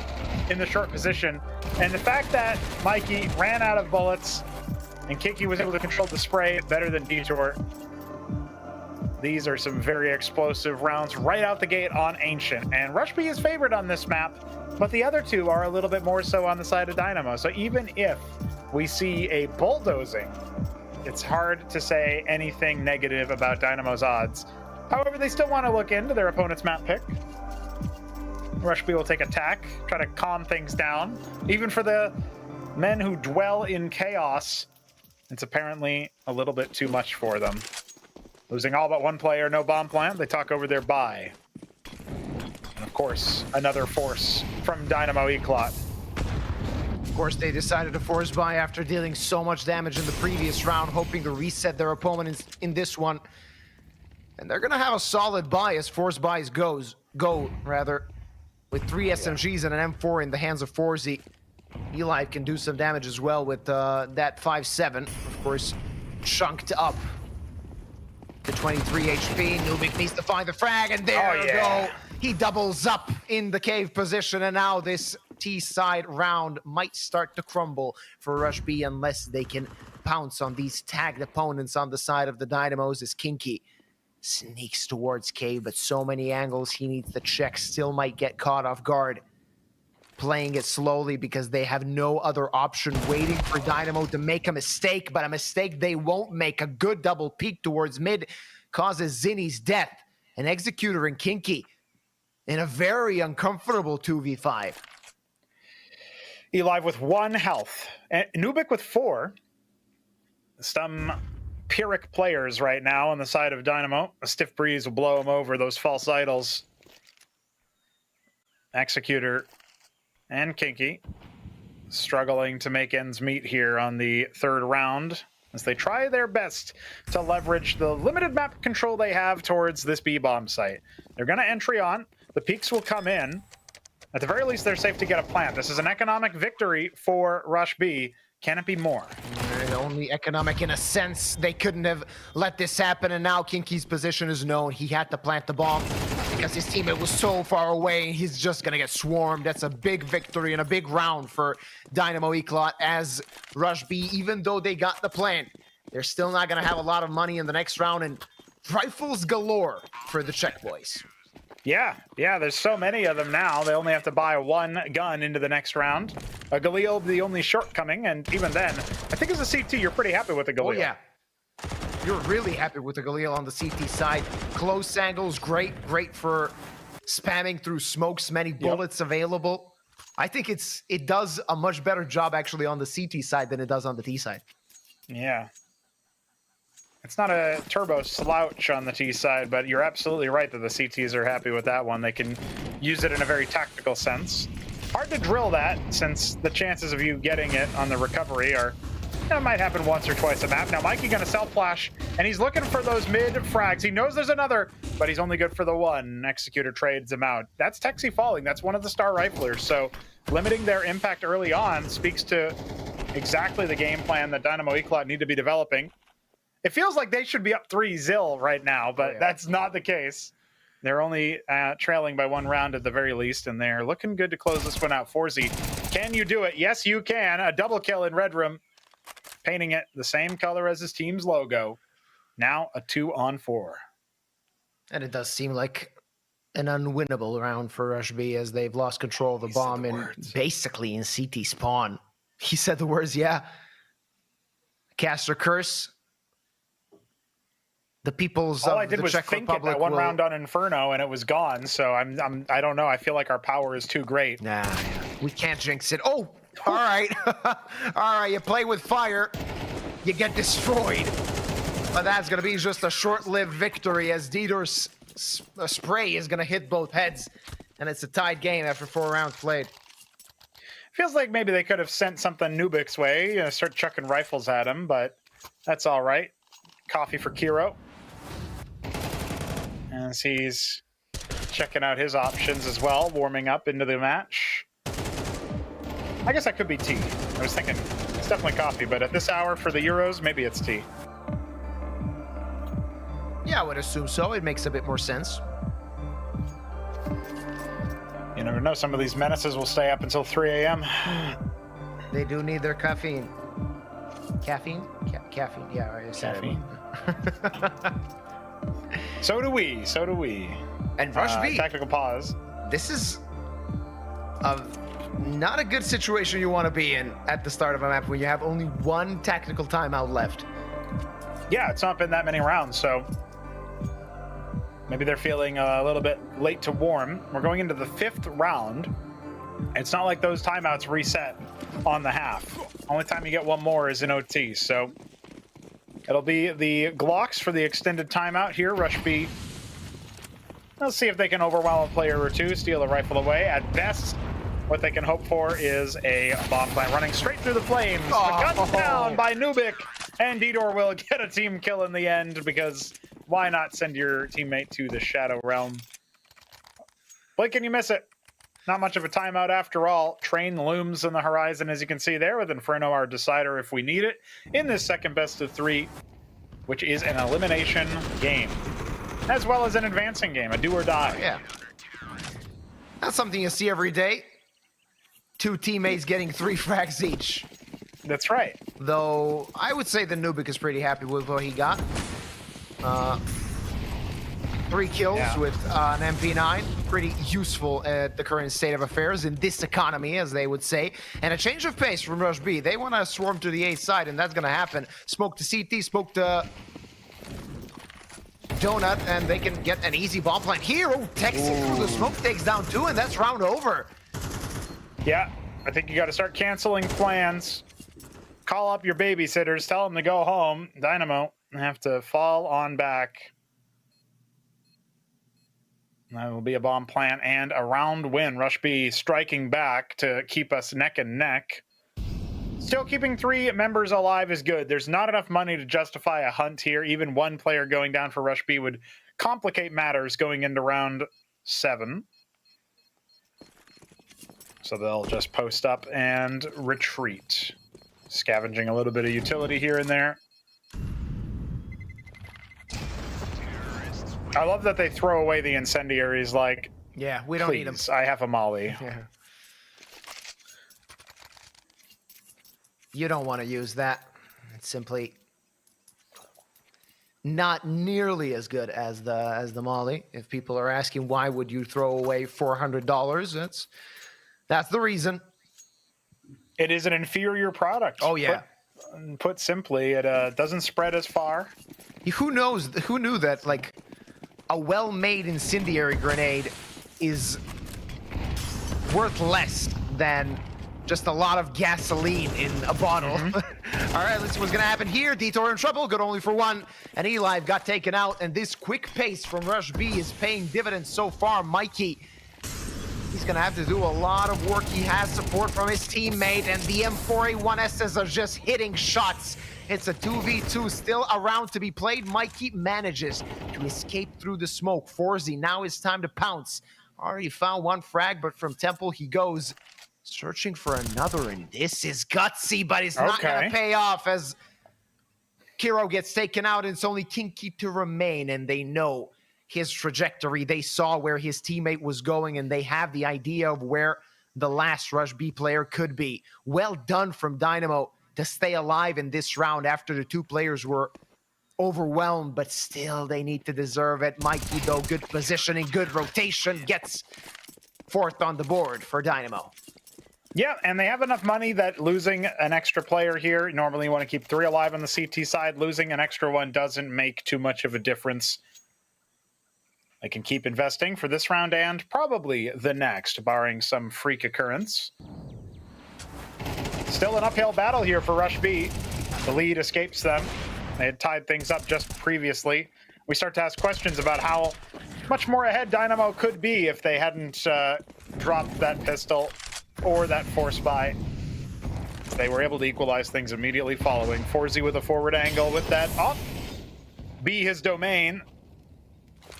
in the short position, and the fact that Mikey ran out of bullets and Kinky was able to control the spray better than Detour. These are some very explosive rounds right out the gate on Ancient, and Rush B is favored on this map, but the other 2 are a little bit more so on the side of Dynamo. So even if we see a bulldozing, it's hard to say anything negative about Dynamo's odds. However, they still want to look into their opponent's map pick. Rush B will take attack, try to calm things down. Even for the men who dwell in chaos, it's apparently a little bit too much for them. Losing all but 1 player, no bomb plant, they talk over their buy. And of course, another force from Dynamo Eclot. Of course, they decided to force buy after dealing so much damage in the previous round, hoping to reset their opponent in this one. And they're gonna have a solid buy as force buys go, with 3 SMGs and an M4 in the hands of Forzy. Elive can do some damage as well with that 5-7, of course, chunked up to 23 HP. Nubik needs to find the frag, and there we go. He doubles up in the cave position, and now this T-side round might start to crumble for Rush B unless they can pounce on these tagged opponents on the side of the Dynamos as Kinky sneaks towards cave, but so many angles he needs to check, still might get caught off guard. Playing it slowly because they have no other option, waiting for Dynamo to make a mistake, but a mistake they won't make. A good double peek towards mid causes Zinni's death. An Executor and Kinky in a very uncomfortable 2v5. Elive with 1 health, and Nubik with 4. Some Pyrrhic players right now on the side of Dynamo. A stiff breeze will blow them over, those false idols. Executor and Kinky struggling to make ends meet here on the 3rd round as they try their best to leverage the limited map control they have towards this B-bomb site. They're going to entry on. The peaks will come in. At the very least, they're safe to get a plant. This is an economic victory for Rush B. Can it be more? only economic in a sense. They couldn't have let this happen, and now Kinky's position is known. He had to plant the bomb because his teammate was so far away. He's just gonna get swarmed. That's a big victory and a big round for Dynamo Eclot as Rush B, even though they got the plant, they're still not gonna have a lot of money in the next round, and rifles galore for the Czech boys. Yeah, there's so many of them now. They only have to buy one gun into the next round. A Galil, the only shortcoming, and even then, I think as a CT, you're pretty happy with the Galil. Oh, yeah. You're really happy with the Galil on the CT side. Close angles, great for spamming through smokes, many bullets available. I think it does a much better job actually on the CT side than it does on the T side. Yeah. It's not a turbo slouch on the T side, but you're absolutely right that the CTs are happy with that one. They can use it in a very tactical sense. Hard to drill that, since the chances of you getting it on the recovery are, might happen once or twice a map. Now Mikey gonna self-flash, and he's looking for those mid frags. He knows there's another, but he's only good for the one. Executor trades him out. That's Texi falling. That's one of the star riflers. So limiting their impact early on speaks to exactly the game plan that Dynamo Eclot need to be developing. It feels like they should be up 3-0 right now, but that's not the case. They're only trailing by 1 round at the very least, and they're looking good to close this one out. Forzy, can you do it? Yes, you can. A double kill in Red Room, painting it the same color as his team's logo. Now a 2-on-4. And it does seem like an unwinnable round for Rush B as they've lost control of the bomb and basically in CT spawn. He said the words, yeah. Caster Curse. The peoples All of I did the was Czech think Republic it that one will... round on Inferno and it was gone. So I don't know. I feel like our power is too great. Nah, we can't jinx it. Oh, all right. All right, you play with fire, you get destroyed. But that's going to be just a short-lived victory as Dieter's spray is going to hit both heads. And it's a tied game after 4 rounds played. Feels like maybe they could have sent something Nubik's way, start chucking rifles at him, but that's all right. Coffee for Kiro. As he's checking out his options as well, warming up into the match. I guess that could be tea. I was thinking it's definitely coffee, but at this hour for the Euros, maybe it's tea. Yeah, I would assume so. It makes a bit more sense. You never know. Some of these menaces will stay up until 3 a.m. They do need their caffeine. Caffeine? Caffeine. Yeah, I said caffeine. So do we. So do we. And Rush B. Tactical pause. This is not a good situation you want to be in at the start of a map when you have only 1 tactical timeout left. Yeah, it's not been that many rounds, so maybe they're feeling a little bit late to warm. We're going into the 5th round. It's not like those timeouts reset on the half. Only time you get 1 more is in OT, so it'll be the Glocks for the extended timeout here. Rush B. Let's see if they can overwhelm a player or 2, steal a rifle away. At best, what they can hope for is a bomb plant running straight through the flames. But gunned down by Nubik, and Didor will get a team kill in the end because why not send your teammate to the Shadow Realm? Blink and you miss it. Not much of a timeout after all. Train looms on the horizon, as you can see there, with Inferno, our decider if we need it, in this second best of 3, which is an elimination game, as well as an advancing game, a do or die. Yeah. That's something you see every day. 2 teammates getting 3 frags each. That's right. Though, I would say the Nubik is pretty happy with what he got. 3 kills with an MP9. Pretty useful at the current state of affairs in this economy, as they would say. And a change of pace from Rush B. They want to swarm to the A side, and that's going to happen. Smoke to CT, smoke to Donut, and they can get an easy bomb plant here. Oh, Texi through the smoke takes down 2, and that's round over. Yeah, I think you got to start canceling plans. Call up your babysitters, tell them to go home. Dynamo have to fall on back. That will be a bomb plant and a round win. Rush B striking back to keep us neck and neck. Still keeping 3 members alive is good. There's not enough money to justify a hunt here. Even 1 player going down for Rush B would complicate matters going into round 7. So they'll just post up and retreat. Scavenging a little bit of utility here and there. I love that they throw away the incendiaries like, yeah, we don't need them. I have a molly. Yeah. You don't want to use that. It's simply not nearly as good as the molly. If people are asking why would you throw away $400, that's the reason. It is an inferior product. Oh yeah. Put simply, it doesn't spread as far. Who knew that like a well-made incendiary grenade is worth less than just a lot of gasoline in a bottle. All right, let's see what's gonna happen here. Detour in trouble, good only for one. And Eli got taken out, and this quick pace from Rush B is paying dividends so far. Mikey, he's gonna have to do a lot of work. He has support from his teammate, and the M4A1Ss are just hitting shots. It's a 2v2 still around to be played. Mikey manages to escape through the smoke. Forzy, now it's time to pounce. Already found one frag, but from Temple he goes searching for another, and this is gutsy, but it's not gonna pay off as Kiro gets taken out, and it's only Kinky to remain, and they know his trajectory. They saw where his teammate was going, and they have the idea of where the last Rush B player could be. Well done from Dynamo to stay alive in this round after the two players were overwhelmed, but still they need to deserve it. Mikey, though, good positioning, good rotation, gets fourth on the board for Dynamo. Yeah, and they have enough money that losing an extra player here, normally you want to keep 3 alive on the CT side, losing an extra one doesn't make too much of a difference. They can keep investing for this round and probably the next, barring some freak occurrence. Still an uphill battle here for Rush B. The lead escapes them. They had tied things up just previously. We start to ask questions about how much more ahead Dynamo could be if they hadn't dropped that pistol or that force buy. They were able to equalize things immediately following. Forzy with a forward angle with that up. B his domain.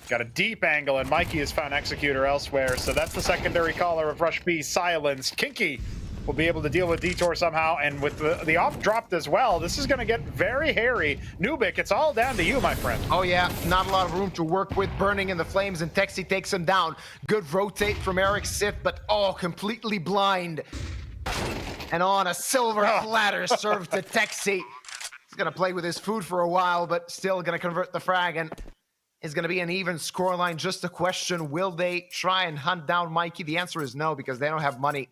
Got a deep angle, and Mikey has found Executor elsewhere, so that's the secondary caller of Rush B silenced. Kinky will be able to deal with Detour somehow, and with the off dropped as well, this is going to get very hairy. Nubik, it's all down to you, my friend. Oh yeah, not a lot of room to work with, burning in the flames, and Texi takes him down. Good rotate from Eric Sith, but completely blind. And on a silver platter served to Texi. He's going to play with his food for a while, but still going to convert the frag, and it's going to be an even scoreline. Just a question, will they try and hunt down Mikey? The answer is no, because they don't have money.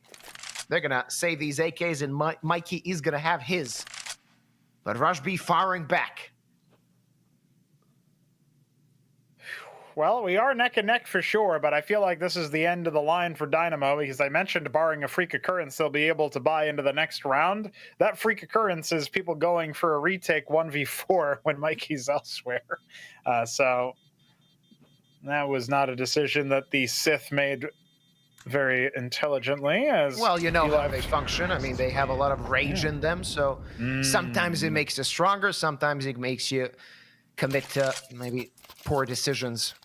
They're going to save these AKs, and Mikey is going to have his. But Rush B firing back. Well, we are neck and neck for sure, but I feel like this is the end of the line for Dynamo, because I mentioned barring a freak occurrence, they'll be able to buy into the next round. That freak occurrence is people going for a retake 1v4 when Mikey's elsewhere. So that was not a decision that the Sith made very intelligently. As well, you know how they function. I mean, they have a lot of rage in them, so sometimes it makes you stronger, sometimes it makes you commit to maybe poor decisions.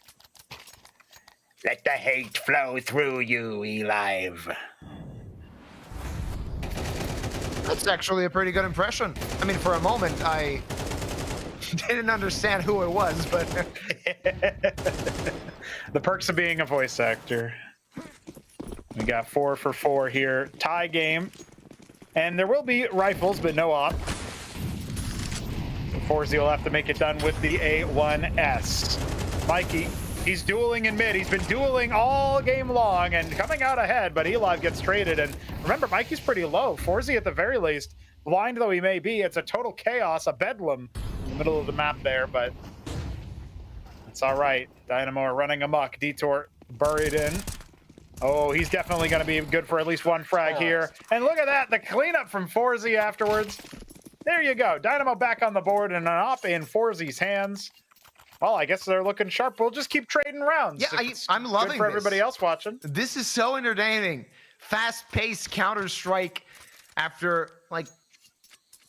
Let the hate flow through you, Eli. That's actually a pretty good impression. I mean, for a moment, I didn't understand who it was, but the perks of being a voice actor. We got 4 for 4 here. Tie game. And there will be rifles, but no op. Forzy will have to make it done with the A1S. Mikey, he's dueling in mid. He's been dueling all game long and coming out ahead, but Eli gets traded. And remember, Mikey's pretty low. Forzy, at the very least, blind though he may be, it's a total chaos, a bedlam in the middle of the map there, but it's all right. Dynamo are running amok. Detour buried in. Oh, he's definitely going to be good for at least one frag here. And look at that, the cleanup from Forzy afterwards. There you go. Dynamo back on the board and an op in Forzy's hands. Well, I guess they're looking sharp. We'll just keep trading rounds. Yeah, I'm loving good for everybody else watching. This is so entertaining. Fast-paced Counter-Strike after, like,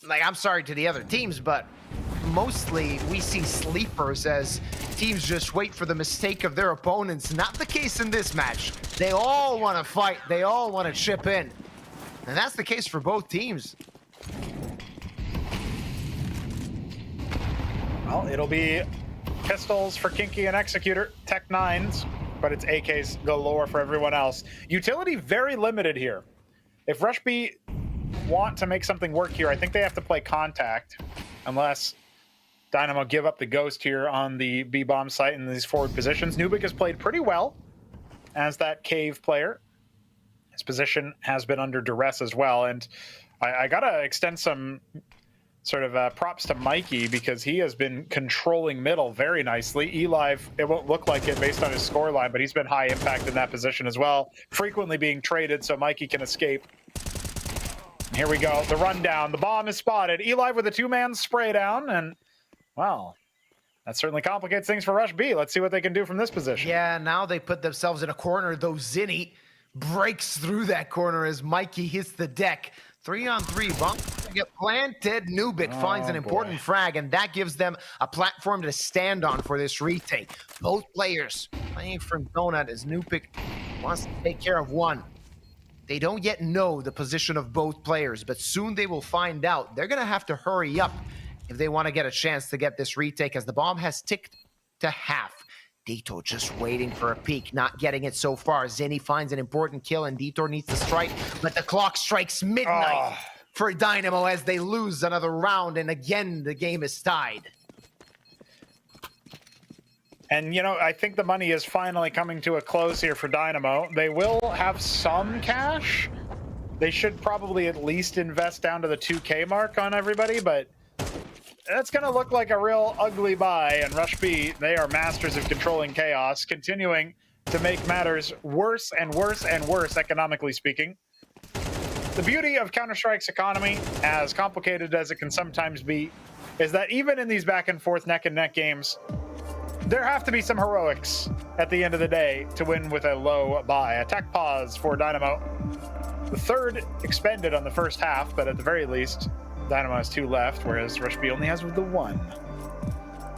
I'm sorry to the other teams, but mostly we see sleepers as teams just wait for the mistake of their opponents. Not the case in this match. They all want to fight. They all want to chip in. And that's the case for both teams. Well, it'll be pistols for Kinky and Executor, Tech 9s, but it's AKs galore for everyone else. Utility very limited here. If Rush B want to make something work here, I think they have to play contact, unless Dynamo give up the ghost here on the B-bomb site in these forward positions. Nubik has played pretty well as that cave player. His position has been under duress as well, and I gotta extend some sort of props to Mikey, because he has been controlling middle very nicely. Elive, it won't look like it based on his scoreline, but he's been high impact in that position as well, frequently being traded so Mikey can escape. Here we go, the rundown, the bomb is spotted. Elive with a two-man spray down, and well, that certainly complicates things for Rush B. Let's see what they can do from this position. Yeah, now they put themselves in a corner, though Zinni breaks through that corner as Mikey hits the deck. 3-on-3, bomb get planted. Nubik finds an important frag, and that gives them a platform to stand on for this retake. Both players playing from Donut as Nubik wants to take care of one. They don't yet know the position of both players, but soon they will find out. They're going to have to hurry up if they want to get a chance to get this retake, as the bomb has ticked to half. Dito just waiting for a peek, not getting it so far. Zinni finds an important kill, and Dito needs to strike, but the clock strikes midnight for Dynamo as they lose another round, and again, the game is tied. And, you know, I think the money is finally coming to a close here for Dynamo. They will have some cash. They should probably at least invest down to the 2K mark on everybody, but that's going to look like a real ugly buy. And Rush B, they are masters of controlling chaos, continuing to make matters worse and worse and worse, economically speaking. The beauty of Counter-Strike's economy, as complicated as it can sometimes be, is that even in these back and forth neck and neck games, there have to be some heroics at the end of the day to win with a low buy. Attack pause for Dynamo. The third expended on the first half, but at the very least, Dynamo has 2 left, whereas Rush B only has the 1.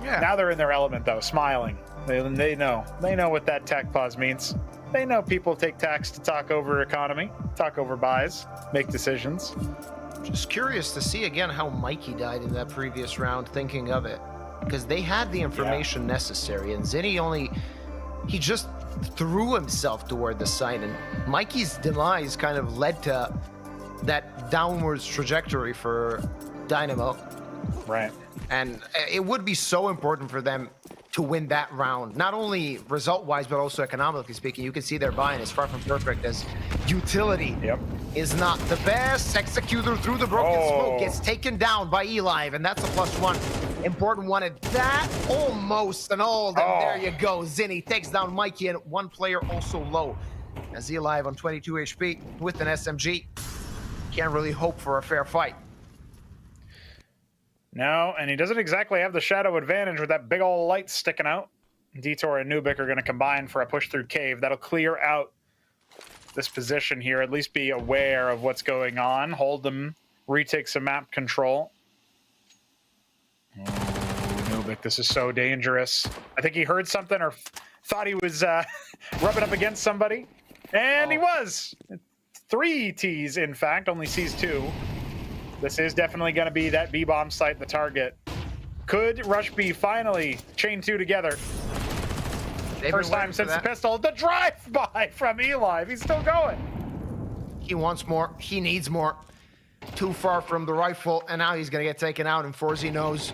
Yeah. Now they're in their element, though, smiling. They know what that tech pause means. They know people take tax to talk over economy, talk over buys, make decisions. Just curious to see again how Mikey died in that previous round, thinking of it, because they had the information necessary, and Zinni he just threw himself toward the site, and Mikey's demise kind of led to that downwards trajectory for Dynamo. Right. And it would be so important for them to win that round, not only result-wise, but also economically speaking. You can see their buy-in is far from perfect, as utility is not the best. Executor through the broken smoke gets taken down by Elive, and that's a +1. Important one at that, almost an all. There you go. Zinni takes down Mikey, and one player also low. As Elive on 22 HP with an SMG. Can't really hope for a fair fight. No, and he doesn't exactly have the shadow advantage with that big old light sticking out. Detour and Nubik are going to combine for a push through cave. That'll clear out this position here, at least be aware of what's going on. Hold them, retake some map control. Oh, Nubik, this is so dangerous. I think he heard something or thought he was rubbing up against somebody. And he was. 3 Ts, in fact, only sees 2. This is definitely going to be that B-bomb site, the target. Could Rush B finally chain 2 together? First time since the pistol. The drive-by from Elive. He's still going. He wants more. He needs more. Too far from the rifle, and now he's going to get taken out, and Forzi knows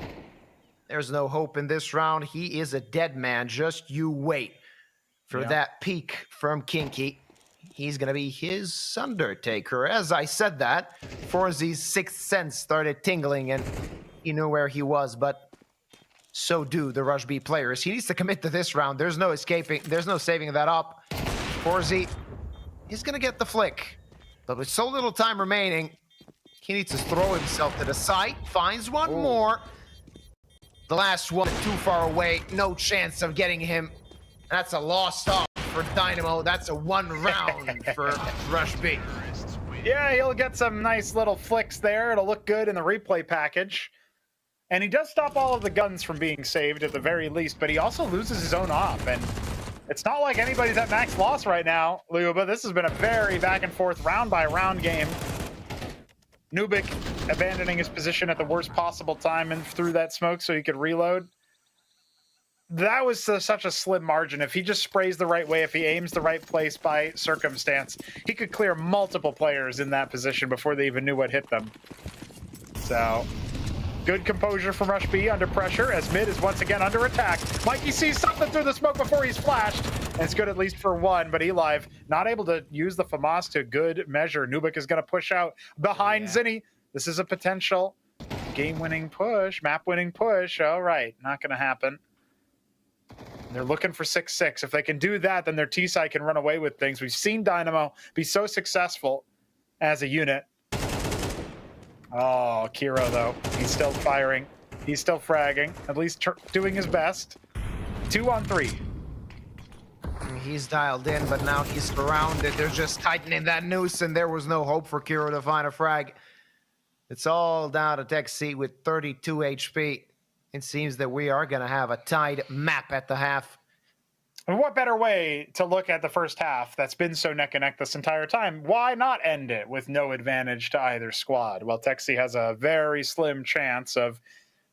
there's no hope in this round. He is a dead man. Just you wait for that peek from Kinky. He's going to be his Undertaker. As I said that, Forzi's 6th sense started tingling, and he knew where he was, but so do the Rush B players. He needs to commit to this round. There's no escaping. There's no saving that up. Forzi is going to get the flick, but with so little time remaining, he needs to throw himself to the site. Finds one more. The last one too far away. No chance of getting him. That's a lost off for Dynamo. That's a 1 round for Rush B. Yeah, he'll get some nice little flicks there. It'll look good in the replay package. And he does stop all of the guns from being saved at the very least, but he also loses his own op. And it's not like anybody's at max loss right now, Luba. This has been a very back and forth round by round game. Nubik abandoning his position at the worst possible time and through that smoke so he could reload. That was such a slim margin. If he just sprays the right way, if he aims the right place by circumstance, he could clear multiple players in that position before they even knew what hit them. So, good composure from Rush B under pressure as mid is once again under attack. Mikey sees something through the smoke before he's flashed. And it's good at least for one, but Elive not able to use the FAMAS to good measure. Nubik is going to push out behind Zinni. This is a potential game-winning push, map-winning push. All right, not going to happen. They're looking for 6-6. If they can do that, then their T-side can run away with things. We've seen Dynamo be so successful as a unit. Oh, Kiro, though. He's still firing. He's still fragging. At least doing his best. 2 on 3. He's dialed in, but now he's surrounded. They're just tightening that noose, and there was no hope for Kiro to find a frag. It's all down to TechC with 32 HP. It seems that we are going to have a tied map at the half. And what better way to look at the first half that's been so neck and neck this entire time? Why not end it with no advantage to either squad? Well, TechC has a very slim chance of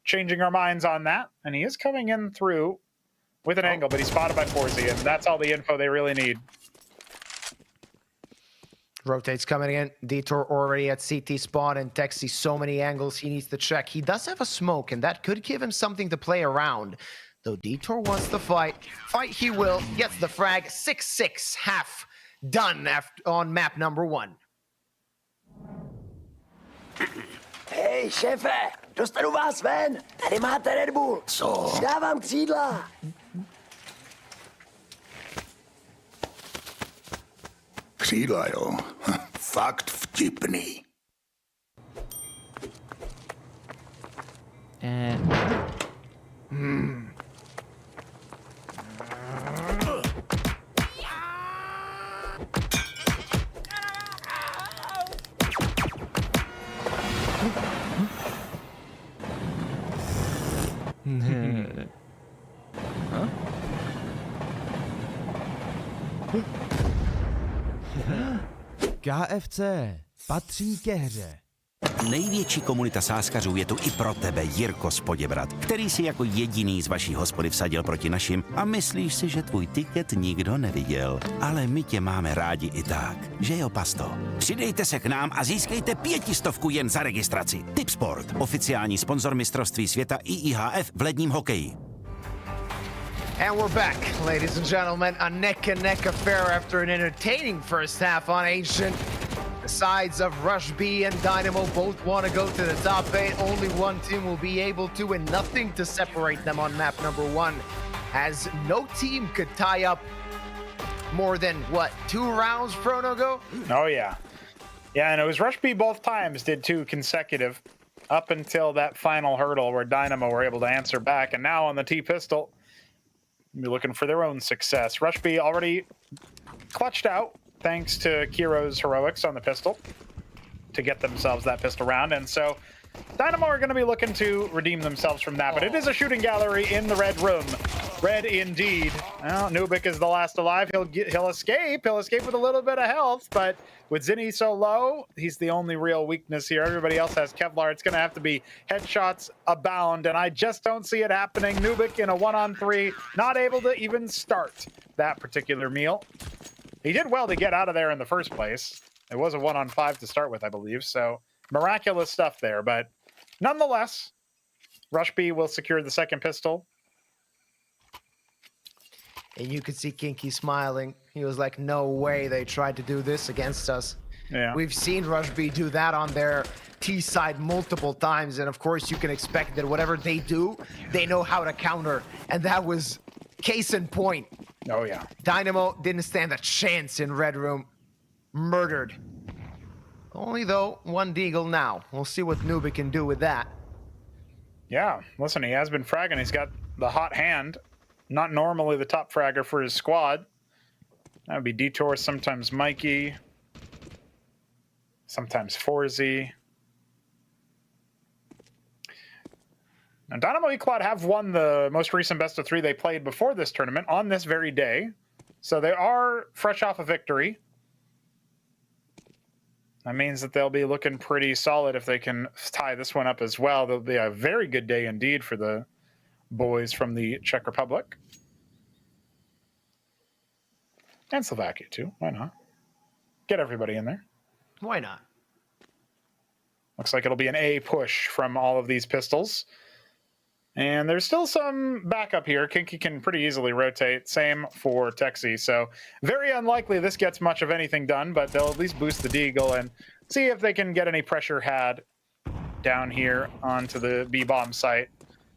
changing our minds on that, and he is coming in through with an angle, but he's spotted by Forzy, and that's all the info they really need. Rotates coming in. Detour already at CT spawn, and Tex sees so many angles he needs to check. He does have a smoke, and that could give him something to play around. Though Detour wants to fight. Fight he will. Gets the frag. 6-6. Half done on map number 1. Hej, šéfe, dostanu vás ven. Tady máte Red Bull. Co? Dávám křídla. Křídla, jo. Fakt vtipný. KFC patří ke hře. Největší komunita sáskařů je tu i pro tebe, Jirko z Poděbrad, který si jako jediný z vaší hospody vsadil proti našim a myslíš si, že tvůj tiket nikdo neviděl. Ale my tě máme rádi i tak, že jo, pasto? Přidejte se k nám a získejte 500 jen za registraci. Tipsport, oficiální sponzor mistrovství světa IIHF v ledním hokeji. And we're back, ladies and gentlemen. A neck-and-neck affair after an entertaining first half on Ancient. The sides of Rush B and Dynamo both want to go to the top 8. Only one team will be able to, and nothing to separate them on map number 1, as no team could tie up more than, what, 2 rounds, Pronogo? Oh, yeah. Yeah, and it was Rush B both times did 2 consecutive up until that final hurdle where Dynamo were able to answer back. And now on the T-Pistol, be looking for their own success. Rush B already clutched out thanks to Kiro's heroics on the pistol to get themselves that pistol round. And so Dynamo are going to be looking to redeem themselves from that. But it is a shooting gallery in the red room. Red indeed. Well, Nubik is the last alive. He'll escape. He'll escape with a little bit of health. But with Zinni so low, he's the only real weakness here. Everybody else has Kevlar. It's going to have to be headshots abound. And I just don't see it happening. Nubik in a 1-on-3, not able to even start that particular meal. He did well to get out of there in the first place. It was a 1-on-5 to start with, I believe. So miraculous stuff there. But nonetheless, Rush B will secure the second pistol. And you could see Kinky smiling. He was like, no way they tried to do this against us. Yeah. We've seen Rush B do that on their T side multiple times. And of course, you can expect that whatever they do, they know how to counter. And that was case in point. Oh, yeah. Dynamo didn't stand a chance in Red Room. Murdered. Only, though, 1 deagle now. We'll see what Nubik can do with that. Yeah, listen, he has been fragging. He's got the hot hand. Not normally the top fragger for his squad. That would be Detour, sometimes Mikey. Sometimes Forzy. Now, Dynamo Equad have won the most recent best of 3 they played before this tournament on this very day. So they are fresh off a victory. That means that they'll be looking pretty solid if they can tie this one up as well. There'll be a very good day indeed for the boys from the Czech Republic. And Slovakia too. Why not? Get everybody in there. Why not? Looks like it'll be an A push from all of these pistols. And there's still some backup here. Kinky can pretty easily rotate. Same for Texi. So very unlikely this gets much of anything done, but they'll at least boost the Deagle and see if they can get any pressure had down here onto the B-bomb site.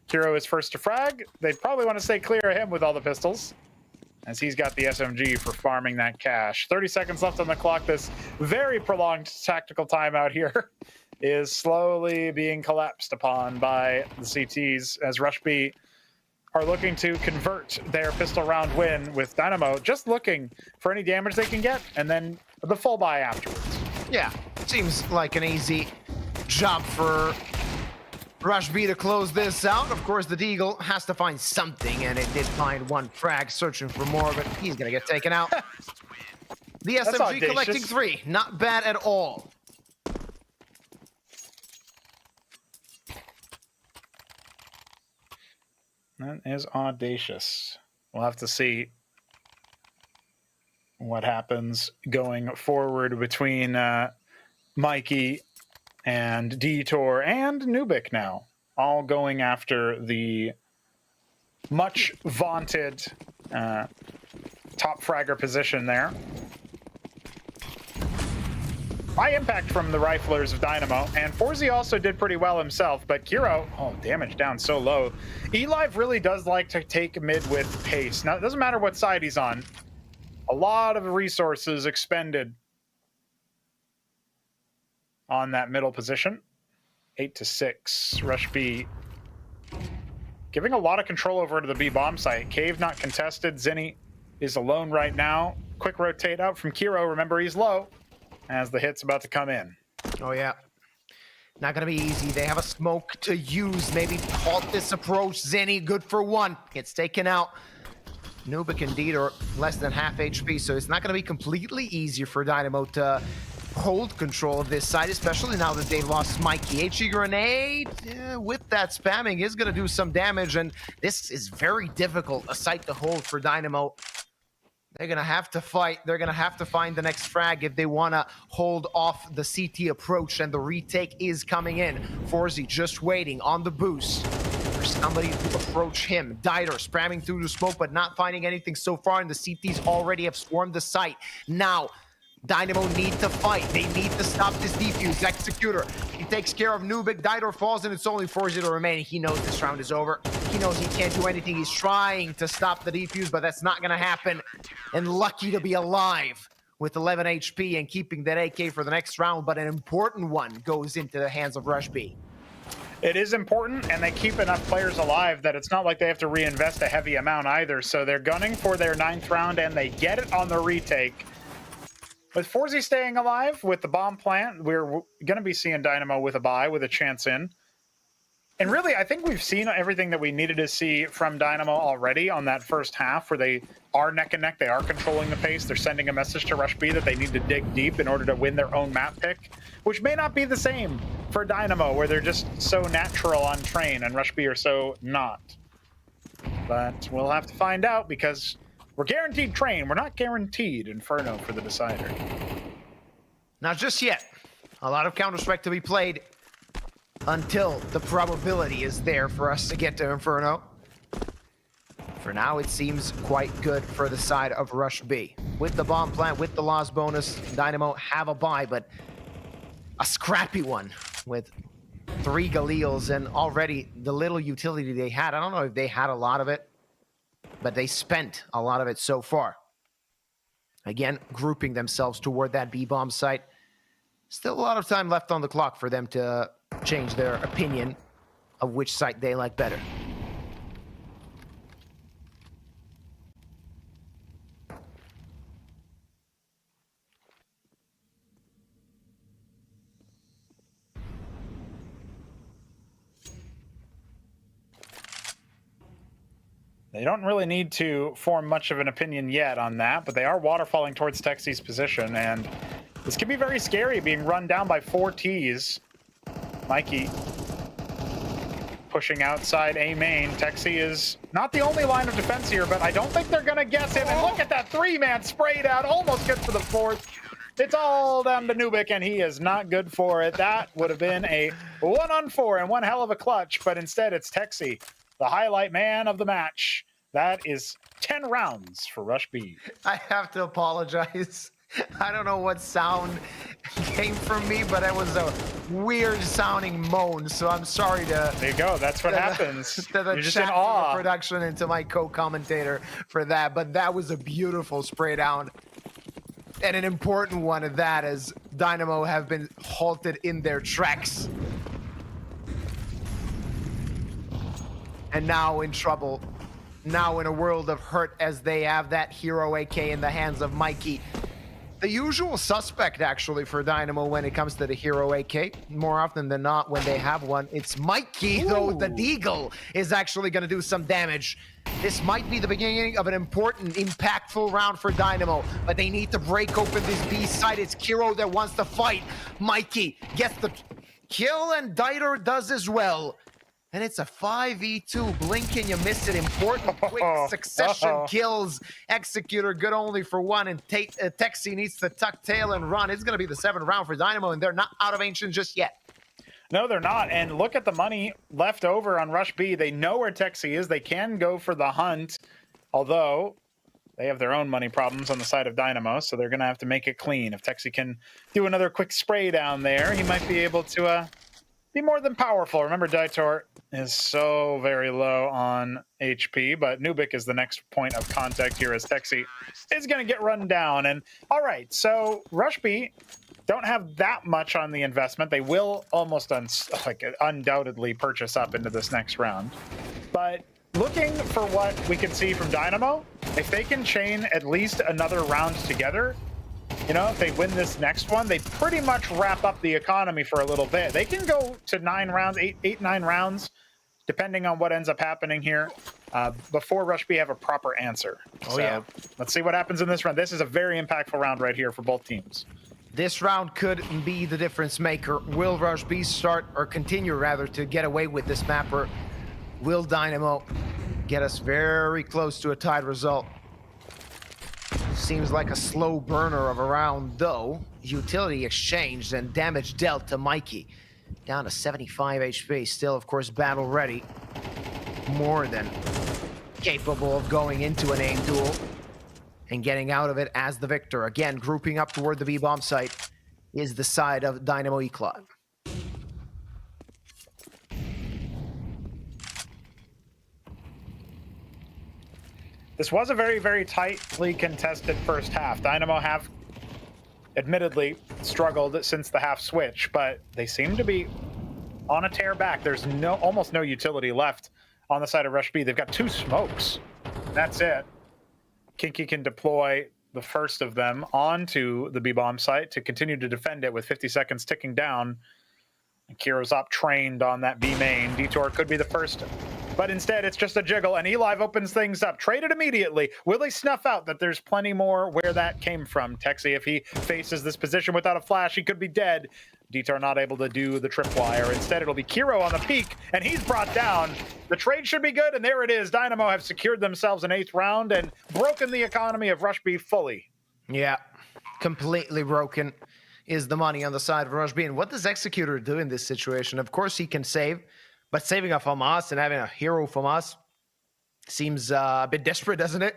Kiro is first to frag. They'd probably want to stay clear of him with all the pistols, as he's got the SMG for farming that cash. 30 seconds left on the clock. This very prolonged tactical timeout here is slowly being collapsed upon by the CTs as Rush B are looking to convert their pistol round win with Dynamo, just looking for any damage they can get, and then the full buy afterwards. Yeah, seems like an easy job for Rush B to close this out. Of course, the Deagle has to find something, and it did find one frag, searching for more, but he's gonna get taken out. The SMG collecting 3, not bad at all. That is audacious. We'll have to see what happens going forward between Mikey and Detour and Nubik now, all going after the much vaunted top fragger position there. High impact from the riflers of Dynamo, and Forzy also did pretty well himself, but Kiro, oh, damage down so low. Elive really does like to take mid with pace. Now, it doesn't matter what side he's on. A lot of resources expended on that middle position. 8-6, Rush B. Giving a lot of control over to the B bomb site. Cave not contested. Zinni is alone right now. Quick rotate out from Kiro. Remember, he's low as the hit's about to come in. Oh, yeah. Not going to be easy. They have a smoke to use. Maybe halt this approach. Zinni, good for one. Gets taken out. Nubik indeed are less than half HP, so it's not going to be completely easy for Dynamo to hold control of this side, especially now that they've lost Mikey. HE grenade, with that spamming, is going to do some damage, and this is very difficult, a site to hold for Dynamo. They're going to have to fight. They're going to have to find the next frag if they want to hold off the CT approach, and the retake is coming in. Forzy just waiting on the boost for somebody to approach him. Diter spamming through the smoke, but not finding anything so far, and the CTs already have swarmed the site. Now, Dynamo need to fight. They need to stop this defuse. Executor, he takes care of Nubik. Diter falls, and it's only Forzy to remain. He knows this round is over. He knows he can't do anything. He's trying to stop the defuse, but that's not going to happen. And lucky to be alive with 11 HP and keeping that AK for the next round, but an important one goes into the hands of Rush B. It is important, and they keep enough players alive that it's not like they have to reinvest a heavy amount either. So they're gunning for their 9th round, and they get it on the retake. With Forzy staying alive with the bomb plant, we're going to be seeing Dynamo with a buy, with a chance in. And really, I think we've seen everything that we needed to see from Dynamo already on that first half, where they are neck and neck, they are controlling the pace, they're sending a message to Rush B that they need to dig deep in order to win their own map pick, which may not be the same for Dynamo, where they're just so natural on Train, and Rush B are so not. But we'll have to find out, because we're guaranteed Train, we're not guaranteed Inferno for the decider. Not just yet. A lot of Counter-Strike to be played until the probability is there for us to get to Inferno. For now, it seems quite good for the side of Rush B. With the bomb plant, with the loss bonus, Dynamo have a buy, but a scrappy one with 3 Galils and already the little utility they had. I don't know if they had a lot of it, but they spent a lot of it so far. Again, grouping themselves toward that B-bomb site. Still a lot of time left on the clock for them to change their opinion of which site they like better. They don't really need to form much of an opinion yet on that, but they are waterfalling towards Texi's position, and This can be very scary, being run down by 4 Ts. Mikey pushing outside A main. Texi is not the only line of defense here, but I don't think they're going to guess him. And look at that 3-man spray down. Almost gets to the 4th. It's all down to Nubik, and he is not good for it. That would have been a 1-on-4 and one hell of a clutch, but instead it's Texi, the highlight man of the match. That is 10 rounds for Rush B. I have to apologize. I don't know what sound came from me, but it was a weird sounding moan. So I'm sorry to. There you go. That's what happens. To the You're just in chat, awe. to the production, and to my co-commentator for that. But that was a beautiful spray down, and an important one at that, as Dynamo have been halted in their tracks, and now in trouble. Now in a world of hurt, as they have that hero AK in the hands of Mikey. The usual suspect, actually, for Dynamo when it comes to the hero AK. More often than not, when they have one, it's Mikey, though the Deagle is actually going to do some damage. This might be the beginning of an important, impactful round for Dynamo, but they need to break open this B side. It's Kiro that wants to fight. Mikey gets the kill, and Dieter does as well. And it's a 5v2. Blink and you miss it. Important quick succession kills. Executor good only for one, and Texi needs to tuck tail and run. It's going to be the 7th round for Dynamo, and they're not out of Ancient just yet. No, they're not. And look at the money left over on Rush B. They know where Texi is. They can go for the hunt, although they have their own money problems on the side of Dynamo, so they're going to have to make it clean. If Texi can do another quick spray down there, he might be able to be more than powerful. Remember, Dieter is so very low on HP, but Nubik is the next point of contact here, as Texi is going to get run down. And all right, so Rush B don't have that much on the investment. They will almost undoubtedly purchase up into this next round. But looking for what we can see from Dynamo, if they can chain at least another round together, you know, if they win this next one, they pretty much wrap up the economy for a little bit. They can go to 9 rounds, 9 rounds, depending on what ends up happening here, before Rush B have a proper answer. So let's see what happens in this round. This is a very impactful round right here for both teams. This round could be the difference maker. Will Rush B start, or continue rather, to get away with this map, or will Dynamo get us very close to a tied result? Seems like a slow burner of a round, though. Utility exchanged and damage dealt to Mikey. Down to 75 HP. Still, of course, battle ready. More than capable of going into an aim duel and getting out of it as the victor. Again, grouping up toward the B-bomb site is the side of Dynamo Eclot. This was a very, very tightly contested first half. Dynamo have admittedly struggled since the half switch, but they seem to be on a tear back. There's almost no utility left on the side of Rush B. They've got 2 smokes. That's it. Kinky can deploy the first of them onto the B-bomb site to continue to defend it with 50 seconds ticking down. And Kiro's up trained on that B main. Detour could be the first, but instead it's just a jiggle, and Elive opens things up. Traded immediately. Will they snuff out that there's plenty more where that came from? Texi, if he faces this position without a flash, he could be dead. Detour not able to do the tripwire. Instead, it'll be Kiro on the peak, and he's brought down. The trade should be good, and there it is. Dynamo have secured themselves an 8th round and broken the economy of Rush B fully. Yeah, completely broken is the money on the side of Rush B. And what does Executor do in this situation? Of course, he can save, but saving a FAMAS and having a hero FAMAS seems a bit desperate, doesn't it?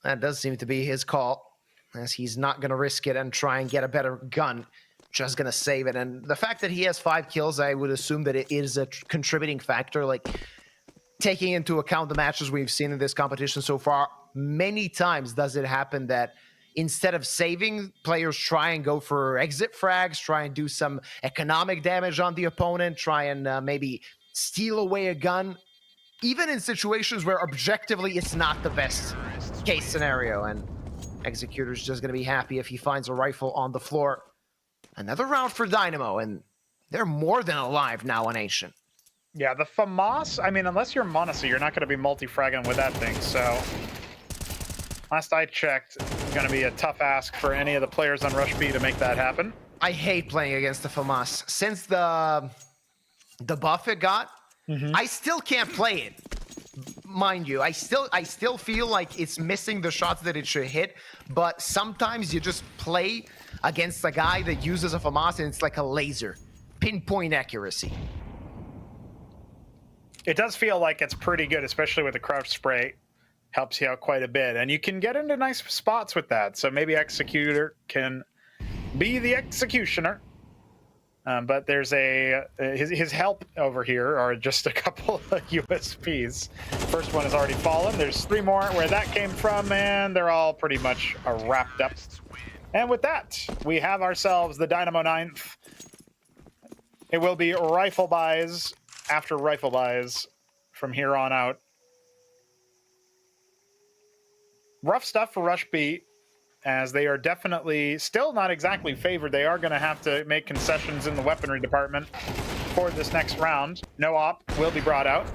That does seem to be his call, as he's not going to risk it and try and get a better gun. Just going to save it. And the fact that he has 5 kills, I would assume that it is a contributing factor. Like, taking into account the matches we've seen in this competition so far, many times does it happen that instead of saving, players try and go for exit frags, try and do some economic damage on the opponent, try and maybe steal away a gun, even in situations where objectively it's not the best case scenario. And Executor's just going to be happy if he finds a rifle on the floor. Another round for Dynamo, and they're more than alive now on Ancient. Yeah, the FAMAS, I mean, unless you're Monacy, you're not going to be multi-fragging with that thing, so Last I checked, it's going to be a tough ask for any of the players on Rush B to make that happen. I hate playing against the FAMAS. Since the buff it got, I still can't play it. Mind you, I still feel like it's missing the shots that it should hit, but sometimes you just play against a guy that uses a FAMAS and it's like a laser. Pinpoint accuracy. It does feel like it's pretty good, especially with the crouch spray. Helps you out quite a bit, and you can get into nice spots with that. So maybe Executor can be the executioner. But there's his help over here are just a couple of USPs. First one has already fallen. There's 3 more where that came from, and they're all pretty much wrapped up. And with that, we have ourselves the Dynamo 9th. It will be rifle buys after rifle buys from here on out. Rough stuff for Rush B, as they are definitely still not exactly favored. They are going to have to make concessions in the weaponry department for this next round. No op will be brought out,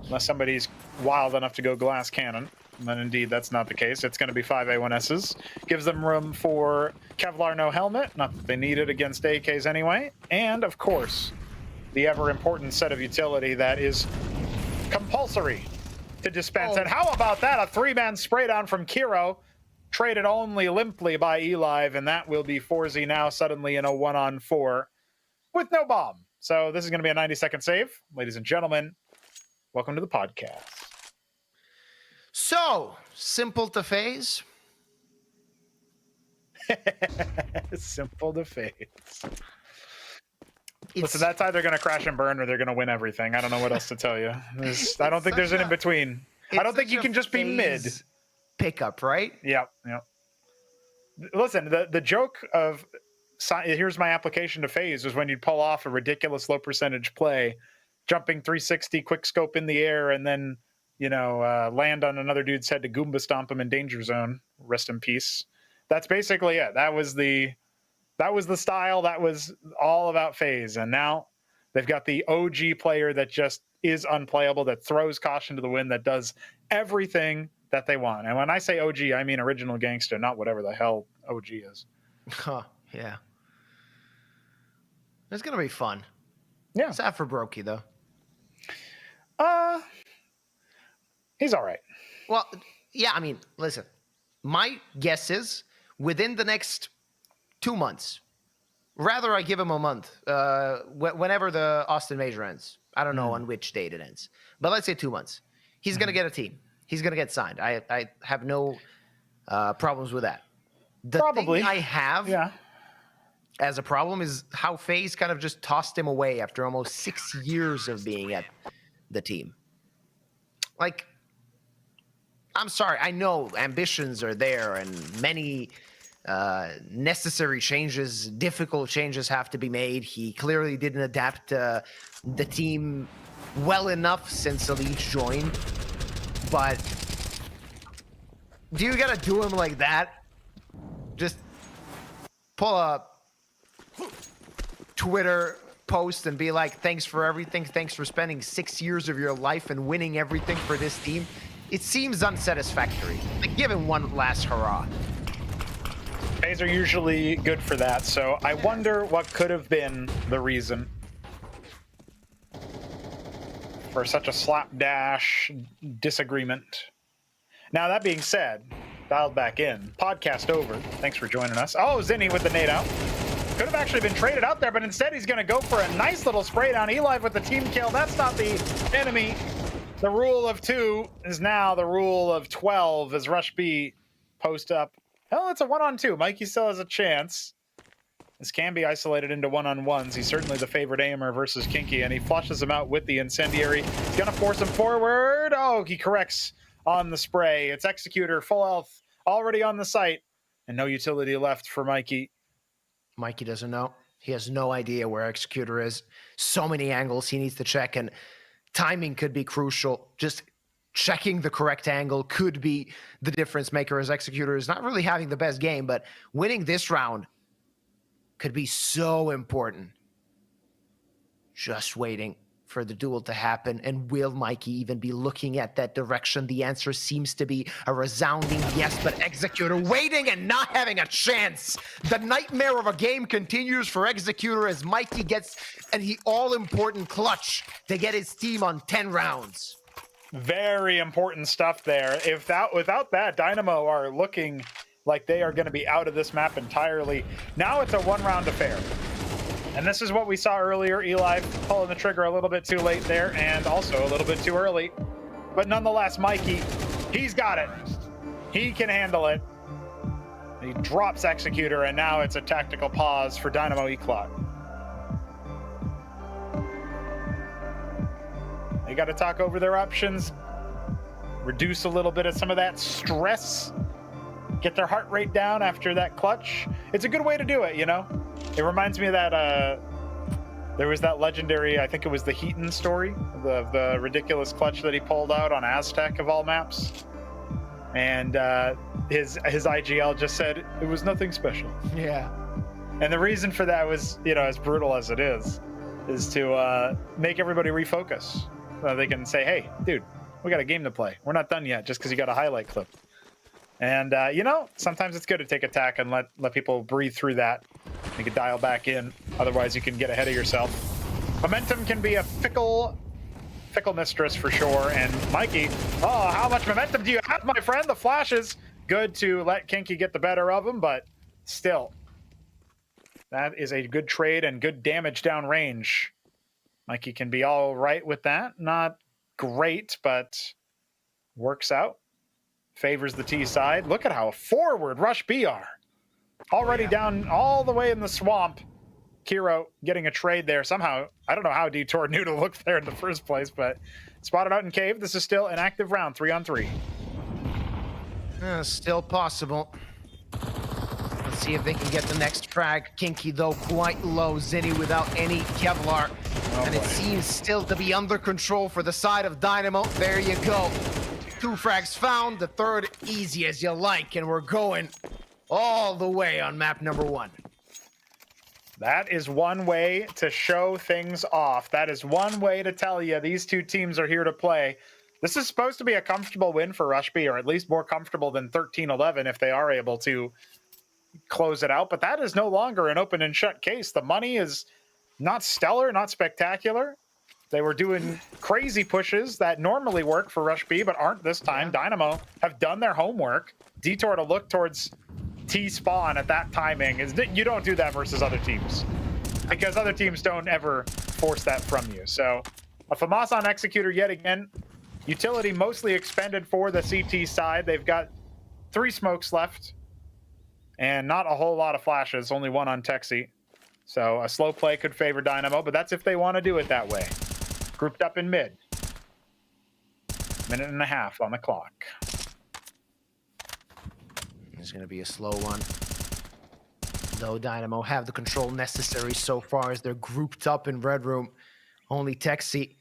unless somebody's wild enough to go glass cannon. And then indeed, that's not the case. It's going to be 5 A1Ss. Gives them room for Kevlar no helmet. Not that they need it against AKs anyway. And, of course, the ever-important set of utility that is compulsory to dispense. And how about that? A 3-man spray down from Kiro, traded only limply by Elive, and that will be Forzy now suddenly in a 1-on-4 with no bomb. So this is going to be a 90-second save. Ladies and gentlemen, welcome to the podcast. So, simple to phase. Simple to phase. Listen, that's either going to crash and burn or they're going to win everything. I don't know what else to tell you. I don't think there's an in-between. I don't think you can just be mid. Pickup, right? Yep. Listen, the joke of here's my application to phase was when you'd pull off a ridiculous low percentage play, jumping 360 quick scope in the air, and then land on another dude's head to Goomba stomp him in danger zone. Rest in peace. That's basically it. That was the style. That was all about phase. And now they've got the OG player that just is unplayable, that throws caution to the wind, that does everything that they want. And when I say OG, I mean original gangster, not whatever the hell OG is. Huh, yeah. It's going to be fun. Yeah. Sad for Brokey, though. He's all right. Well, yeah, I mean, listen. My guess is within the next 2 months, rather I give him a month, whenever the Austin Major ends. I don't know on which date it ends. But let's say 2 months. He's going to get a team. He's going to get signed. I have no problems with that. The thing I have as a problem is how FaZe kind of just tossed him away after almost 6 years of being at the team. Like, I'm sorry. I know ambitions are there and many necessary changes, difficult changes have to be made. He clearly didn't adapt the team well enough since Elite joined. But do you gotta do him like that? Just pull a Twitter post and be like, thanks for everything. Thanks for spending 6 years of your life and winning everything for this team. It seems unsatisfactory. Like, give him one last hurrah. FaZe are usually good for that, so I wonder what could have been the reason for such a slapdash disagreement. Now, that being said, dialed back in. Podcast over. Thanks for joining us. Oh, Zinni with the nade out. Could have actually been traded out there, but instead he's going to go for a nice little spray down. Elive with the team kill. That's not the enemy. The rule of 2 is now the rule of 12 as Rush B post up. Well, it's a 1-on-2. Mikey still has a chance. This can be isolated into 1-on-1s. He's certainly the favorite aimer versus Kinky, and he flushes him out with the incendiary. He's going to force him forward. Oh, he corrects on the spray. It's Executor, full health, already on the site, and no utility left for Mikey. Mikey doesn't know. He has no idea where Executor is. So many angles he needs to check, and timing could be crucial. Just checking the correct angle could be the difference maker, as Executor is not really having the best game, but winning this round could be so important. Just waiting for the duel to happen? And will Mikey even be looking at that direction? The answer seems to be a resounding yes, but Executor waiting and not having a chance. The nightmare of a game continues for Executor as Mikey gets an all-important clutch to get his team on 10 rounds. Very important stuff there. Without that, Dynamo are looking like they are going to be out of this map entirely. Now it's a one-round affair. And this is what we saw earlier. Eli pulling the trigger a little bit too late there and also a little bit too early. But nonetheless, Mikey, he's got it. He can handle it. He drops Executor, and now it's a tactical pause for Dynamo Eclot. They got to talk over their options, reduce a little bit of some of that stress, get their heart rate down after that clutch. It's a good way to do it, you know? It reminds me of that, there was that legendary, I think it was the Heaton story, the ridiculous clutch that he pulled out on Aztec of all maps. And his IGL just said, it was nothing special. Yeah. And the reason for that was, you know, as brutal as it is to make everybody refocus. They can say, hey, dude, we got a game to play. We're not done yet just because you got a highlight clip. And, you know, sometimes it's good to take attack and let people breathe through that. You can dial back in. Otherwise, you can get ahead of yourself. Momentum can be a fickle mistress for sure. And Mikey, oh, how much momentum do you have, my friend? The flash is good to let Kinky get the better of him, but still, that is a good trade and good damage down range. Mikey can be all right with that. Not great, but works out. Favors the T side. Look at how forward Rush B are. Already down all the way in the swamp. Kiro getting a trade there. Somehow, I don't know how Detour knew to look there in the first place, but spotted out in cave. This is still an active round, 3-on-3. Still possible. Let's see if they can get the next frag. Kinky, though, quite low. Zinni without any Kevlar. And it seems still to be under control for the side of Dynamo. There you go. 2 frags found. The third easy as you like. And we're going all the way on map number 1. That is one way to show things off. That is one way to tell you these two teams are here to play. This is supposed to be a comfortable win for Rush B, or at least more comfortable than 13-11 if they are able to close it out. But that is no longer an open and shut case. The money is not stellar, not spectacular. They were doing crazy pushes that normally work for Rush B, but aren't this time. Dynamo have done their homework. Detour to look towards T-spawn at that timing. You don't do that versus other teams, because other teams don't ever force that from you. So a FAMAS on Executor yet again. Utility mostly expended for the CT side. They've got 3 smokes left and not a whole lot of flashes, only 1 on Texi. So a slow play could favor Dynamo, but that's if they want to do it that way. Grouped up in mid. 1.5 minutes on the clock. It's going to be a slow one. Though Dynamo have the control necessary so far as they're grouped up in Red Room. Only Texi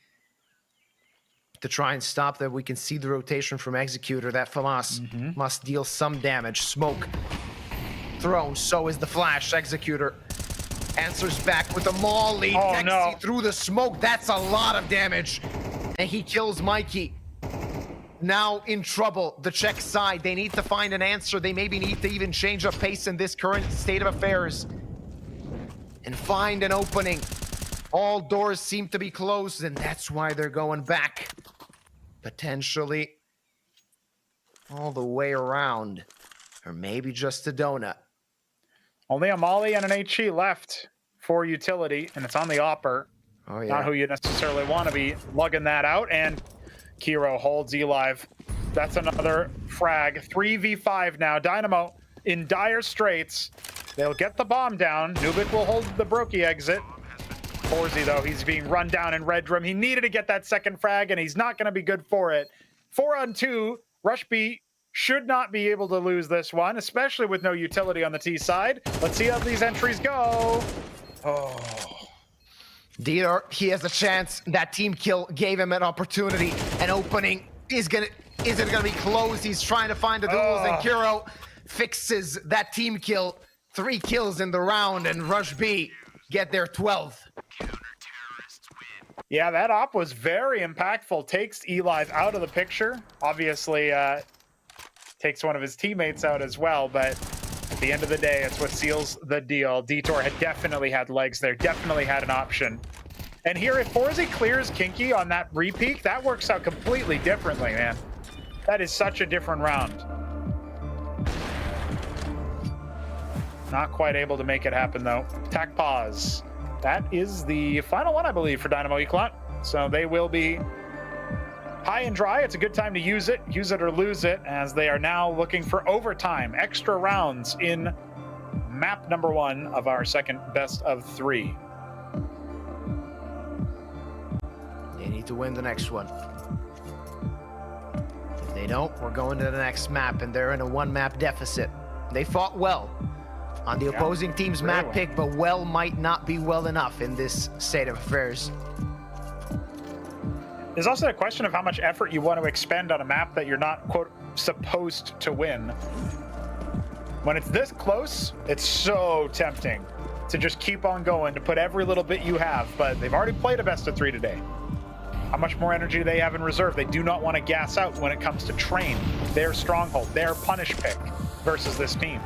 to try and stop that. We can see the rotation from Executor. That FAMAS must deal some damage. Smoke thrown. So is the flash. Executor answers back with a molly. Oh, Texi no. through the smoke. That's a lot of damage. And he kills Mikey. Now in trouble, the Czech side. They need to find an answer. They maybe need to even change up pace in this current state of affairs and find an opening. All doors seem to be closed, and that's why they're going back. Potentially all the way around, or maybe just a donut. Only a molly and an HE left for utility, and it's on the Opper. Oh, yeah. Not who you necessarily want to be lugging that out, and Kiro holds E-Live. That's another frag. 3v5 now. Dynamo in dire straits. They'll get the bomb down. Nubik will hold the Brokey exit. Horsey, though, he's being run down in Red Room. He needed to get that second frag, and he's not going to be good for it. 4-on-2. Rush B should not be able to lose this one, especially with no utility on the T side. Let's see how these entries go. Oh. Dieter, he has a chance. That team kill gave him an opportunity. An opening is it gonna be closed? He's trying to find the duels, and Kiro fixes that team kill. 3 kills in the round, and Rush B get their 12th. Yeah, that op was very impactful. Takes Eli out of the picture. Obviously, takes one of his teammates out as well, but at the end of the day, it's what seals the deal. Detour had definitely had legs there, definitely had an option. And here, if Forzy clears Kinky on that repeak, that works out completely differently, man. That is such a different round. Not quite able to make it happen, though. Attack pause. That is the final one, I believe, for Dynamo Eclat. So they will be high and dry. It's a good time to use it or lose it, as they are now looking for overtime, extra rounds in map number 1 of our second best of 3. They need to win the next one. If they don't, we're going to the next map, and they're in a 1-map deficit. They fought well on the opposing team's map pick, but well might not be well enough in this state of affairs. There's also a question of how much effort you want to expend on a map that you're not, quote, supposed to win. When it's this close, it's so tempting to just keep on going, to put every little bit you have, but they've already played a best of 3 today. How much more energy do they have in reserve? They do not want to gas out when it comes to Train, their stronghold, their punish pick versus this team.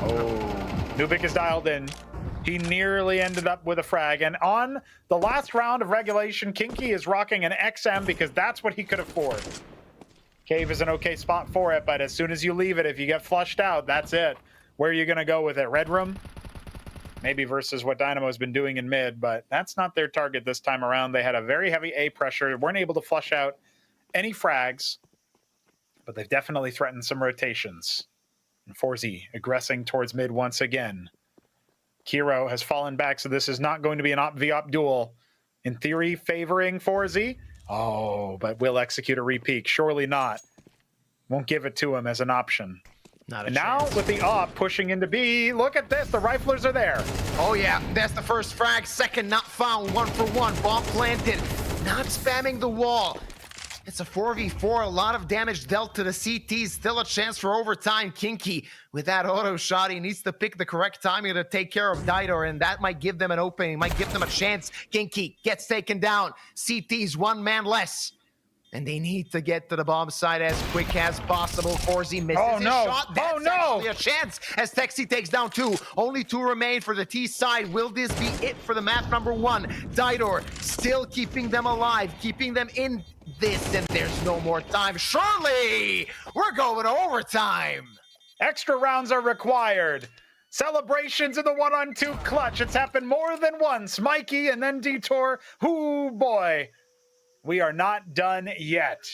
Oh, Nubik is dialed in. He nearly ended up with a frag. And on the last round of regulation, Kinky is rocking an XM because that's what he could afford. Cave is an okay spot for it, but as soon as you leave it, if you get flushed out, that's it. Where are you going to go with it? Red Room? Maybe versus what Dynamo's been doing in mid, but that's not their target this time around. They had a very heavy A pressure, weren't able to flush out any frags, but they've definitely threatened some rotations. And Forzy aggressing towards mid once again. Kiro has fallen back, so this is not going to be an op-v-op duel. In theory, favoring Forzy. Oh, but will execute a repeak. Surely not. Won't give it to him as an option. Not a and chance. now with the op pushing into B, look at this, the riflers are there. Oh yeah, that's the first frag, second not found, 1 for 1, bomb planted, not spamming the wall. It's a 4v4, a lot of damage dealt to the CTs, still a chance for overtime. Kinky, with that auto shot, he needs to pick the correct timing to take care of Didor, and that might give them an opening, might give them a chance. Kinky gets taken down, CTs 1 man less. And they need to get to the bomb site as quick as possible. Forzy misses his shot. That's actually a chance as Texi takes down 2. Only 2 remain for the T side. Will this be it for the map number 1? Didor still keeping them alive, keeping them in this, and there's no more time. Surely we're going to overtime. Extra rounds are required. Celebrations in the 1-on-2 clutch. It's happened more than once. Mikey and then Detour. Ooh, boy. We are not done yet.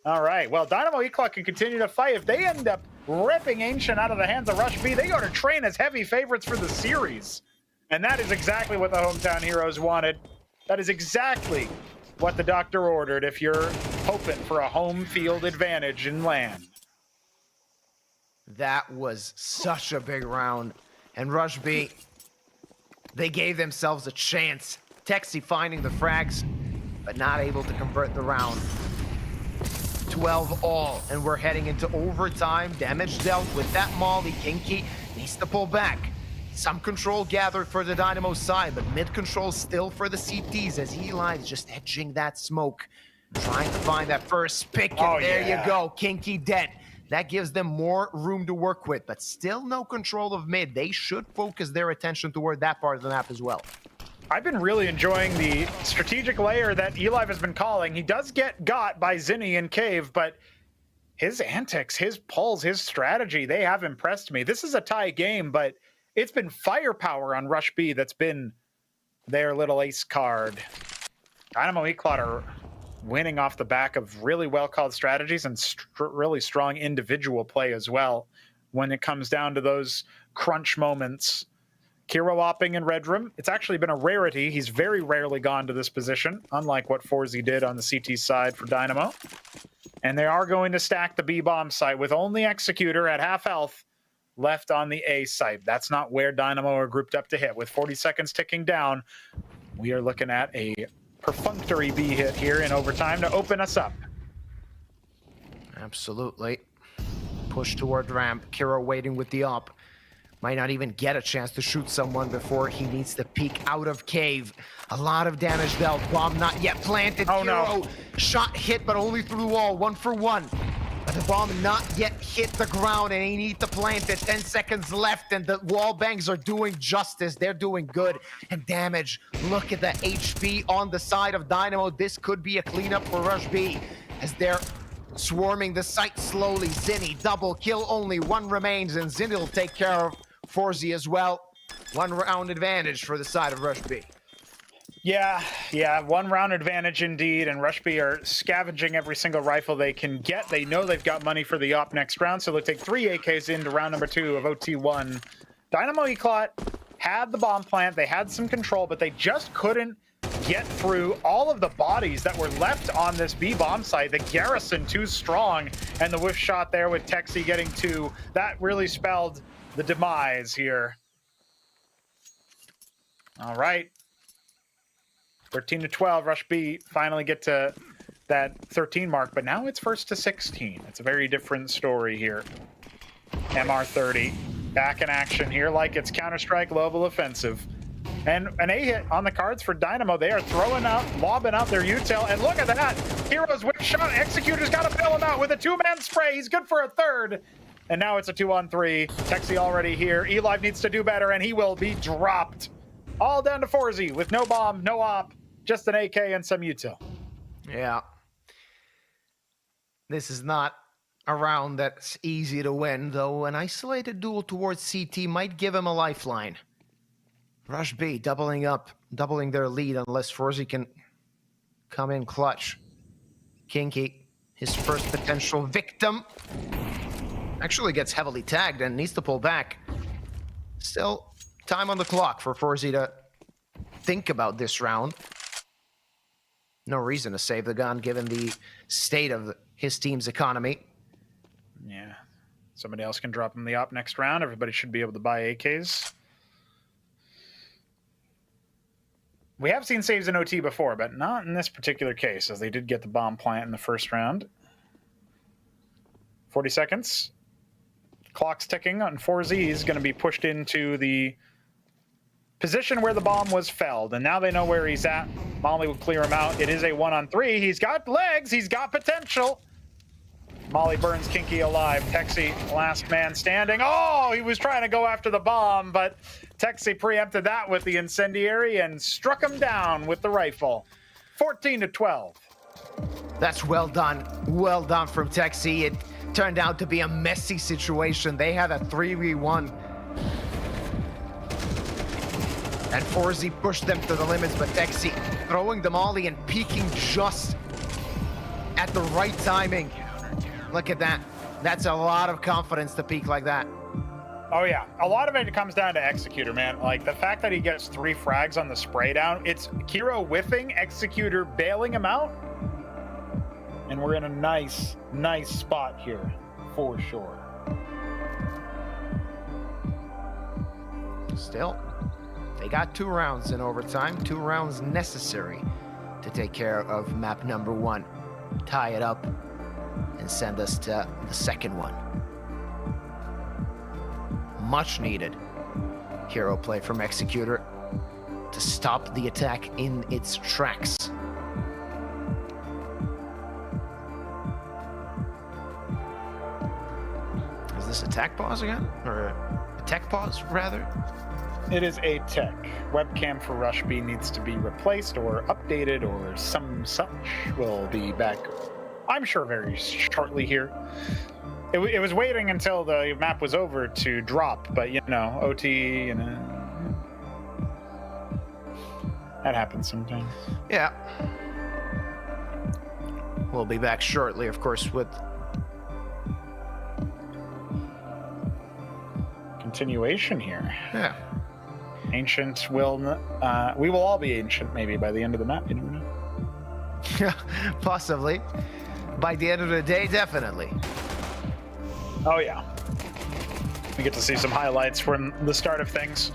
All right, well, Dynamo Eclat can continue to fight. If they end up ripping Ancient out of the hands of Rush B, they go to Train as heavy favorites for the series. And that is exactly what the hometown heroes wanted. That is exactly what the doctor ordered if you're hoping for a home field advantage in LAN. That was such a big round. And Rush B, they gave themselves a chance. Texi finding the frags, but not able to convert the round. 12 all, and we're heading into overtime. Damage dealt with that Molly. Kinky needs to pull back. Some control gathered for the Dynamo side, but mid control still for the CTs as Eli is just edging that smoke. Trying to find that first pick, and there you go. Kinky dead. That gives them more room to work with, but still no control of mid. They should focus their attention toward that part of the map as well. I've been really enjoying the strategic layer that Eli has been calling. He does get got by Zinni and Cave, but his antics, his pulls, his strategy, they have impressed me. This is a tie game, but it's been firepower on Rush B that's been their little ace card. Dynamo Eclat are winning off the back of really well-called strategies and really strong individual play as well when it comes down to those crunch moments. Kiro opping in Red Room. It's actually been a rarity. He's very rarely gone to this position, unlike what Forzy did on the CT side for Dynamo. And they are going to stack the B-bomb site with only Executor at half health left on the A site. That's not where Dynamo are grouped up to hit. With 40 seconds ticking down, we are looking at a perfunctory B hit here in overtime to open us up. Absolutely. Push toward ramp. Kiro waiting with the op. Might not even get a chance to shoot someone before he needs to peek out of cave. A lot of damage dealt. Bomb not yet planted. Oh, Hero no. shot hit, but only through the wall. 1 for 1. But the bomb not yet hit the ground, and he needs to plant it. 10 seconds left, and the wall bangs are doing justice. They're doing good. And damage. Look at the HP on the side of Dynamo. This could be a cleanup for Rush B, as they're swarming the site slowly. Zinni, double kill only. 1 remains, and Zinni will take care of Forzy as well. 1 round advantage for the side of Rush B. Yeah, 1 round advantage indeed, and Rush B are scavenging every single rifle they can get. They know they've got money for the op next round, so they'll take 3 AKs into round number 2 of OT1. Dynamo Eclot had the bomb plant, they had some control, but they just couldn't get through all of the bodies that were left on this B bomb site. The garrison too strong, and the whiff shot there with Texi getting 2. That really spelled the demise here. All right. 13 to 12, Rush B finally get to that 13 mark, but now it's first to 16. It's a very different story here. MR30 back in action here like it's Counter-Strike Global Offensive. And an A-hit on the cards for Dynamo. They are throwing out, lobbing out their util, and look at that! Heroes whip shot, Executor's got to bail him out with a 2-man spray. He's good for a 3rd. And now it's a 2-on-3. Texi already here. Elive needs to do better, and he will be dropped. All down to Forzy with no bomb, no op, just an AK and some util. Yeah. This is not a round that's easy to win, though an isolated duel towards CT might give him a lifeline. Rush B doubling up, doubling their lead unless Forzy can come in clutch. Kinky, his first potential victim, actually gets heavily tagged and needs to pull back. Still, time on the clock for Forzy to think about this round. No reason to save the gun given the state of his team's economy. Yeah. Somebody else can drop him the op next round. Everybody should be able to buy AKs. We have seen saves in OT before, but not in this particular case, as they did get the bomb plant in the first round. 40 seconds. Clock's ticking on 4Z. He's going to be pushed into the position where the bomb was felled, and now they know where he's at. Molly will clear him out. It is a 1-on-3. He's got legs. He's got potential. Molly burns Kinky alive. Texi, last man standing. Oh, he was trying to go after the bomb, but Texi preempted that with the incendiary and struck him down with the rifle. 14 to 12. That's well done. Well done from Texi. It turned out to be a messy situation. They had a 3v1. And Forzy pushed them to the limits, but Texi throwing the molly and peeking just at the right timing. Look at that. That's a lot of confidence to peek like that. Oh, yeah. A lot of it comes down to Executor, man. Like, the fact that he gets 3 frags on the spray down, it's Kiro whiffing, Executor bailing him out. And we're in a nice, nice spot here, for sure. Still, they got 2 rounds in overtime, 2 rounds necessary to take care of map number 1, tie it up, and send us to the second one. Much needed hero play from Executor to stop the attack in its tracks. Is this attack pause again? Or a tech pause, rather? It is a tech. Webcam for Rush B needs to be replaced or updated or some such. Will be back, I'm sure, very shortly here. It was waiting until the map was over to drop, but you know, OT, you know, that happens sometimes. Yeah. We'll be back shortly, of course, with continuation here. Yeah. Ancient will, we will all be ancient maybe by the end of the map, you never know. Yeah, possibly. By the end of the day, definitely. Oh yeah. We get to see some highlights from the start of things.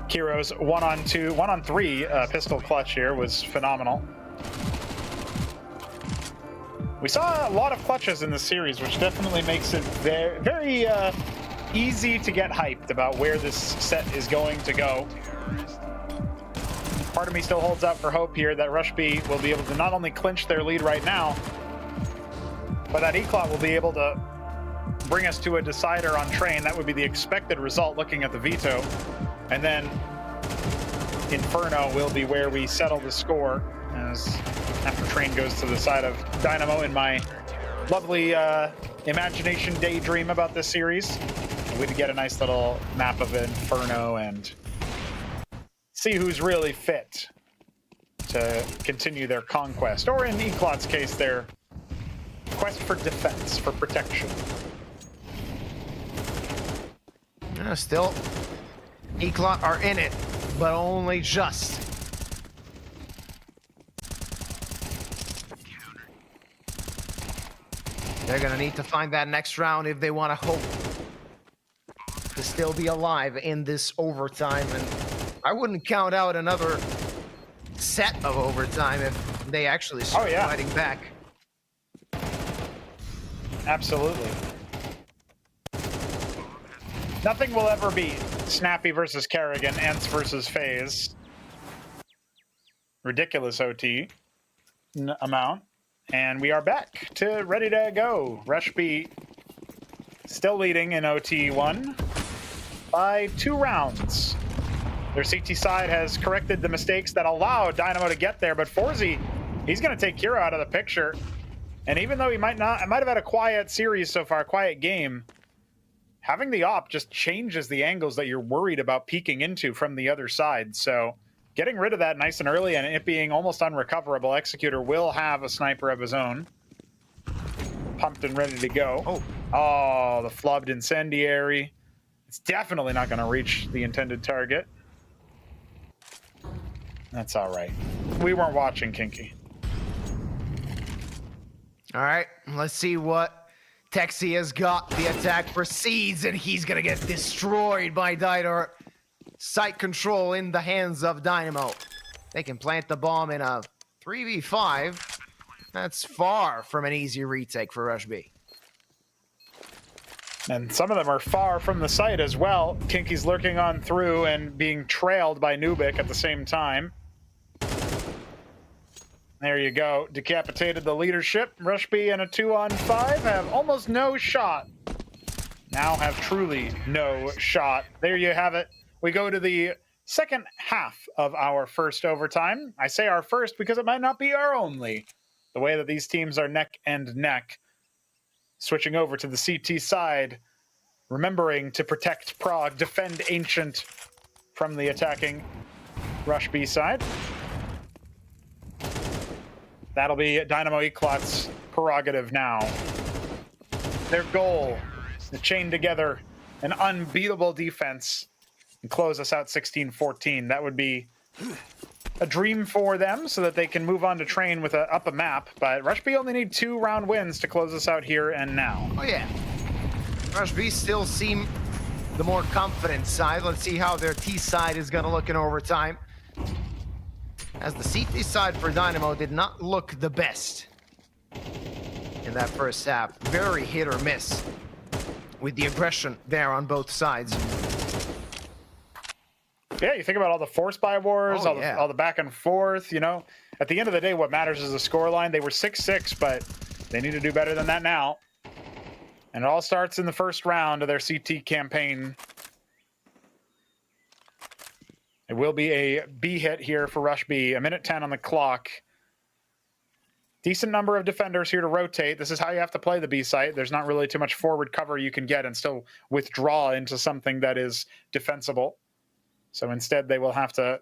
Kiro's 1-on-2, 1-on-3 pistol clutch here was phenomenal. We saw a lot of clutches in the series, which definitely makes it very easy to get hyped about where this set is going to go. Part of me still holds out for hope here that Rush B will be able to not only clinch their lead right now, but that Eclot will be able to bring us to a decider on Train. That would be the expected result looking at the veto. And then Inferno will be where we settle the score as after Train goes to the side of Dynamo. In my lovely imagination daydream about this series, we'd get a nice little map of Inferno and see who's really fit to continue their conquest, or in Eclot's case, their quest for defense, for protection. Still, Eclot are in it, but only just. They're gonna need to find that next round if they want to hope to still be alive in this overtime, and I wouldn't count out another set of overtime if they actually start fighting back. Absolutely. Nothing will ever beat Snappy versus Kerrigan, Ents versus FaZe. Ridiculous OT amount. And we are back to ready to go. Rush B still leading in OT1 by 2 rounds. Their CT side has corrected the mistakes that allowed Dynamo to get there, but Forzy, he's going to take Kira out of the picture. And even though he might have had a quiet series so far, quiet game, having the op just changes the angles that you're worried about peeking into from the other side. So getting rid of that nice and early and it being almost unrecoverable, Executor will have a sniper of his own. Pumped and ready to go. Oh, the flubbed incendiary. It's definitely not going to reach the intended target. That's all right. We weren't watching, Kinky. All right, let's see what Texi has got. The attack proceeds, and he's gonna get destroyed by Didor. Site control in the hands of Dynamo. They can plant the bomb in a 3v5. That's far from an easy retake for Rush B. And some of them are far from the site as well. Kinky's lurking on through and being trailed by Nubik at the same time. There you go. Decapitated the leadership. Rush B in a 2-on-5 have almost no shot. Now have truly no shot. There you have it. We go to the second half of our first overtime. I say our first because it might not be our only. The way that these teams are neck and neck. Switching over to the CT side, remembering to protect Prague, defend Ancient from the attacking Rush B side. That'll be Dynamo Eclot's prerogative now. Their goal, to chain together an unbeatable defense and close us out 16-14. That would be a dream for them so that they can move on to Train with up a map, but Rush B only need 2 round wins to close us out here and now. Oh yeah. Rush B still seem the more confident side. Let's see how their T side is gonna look in overtime, as the CT side for Dynamo did not look the best in that first half. Very hit or miss with the aggression there on both sides. Yeah, you think about all the force buy wars, all the back and forth, you know. At the end of the day, what matters is the scoreline. They were 6-6, but they need to do better than that now. And it all starts in the first round of their CT campaign. It will be a B hit here for Rush B. 1:10 on the clock. Decent number of defenders here to rotate. This is how you have to play the B site. There's not really too much forward cover you can get and still withdraw into something that is defensible. So instead, they will have to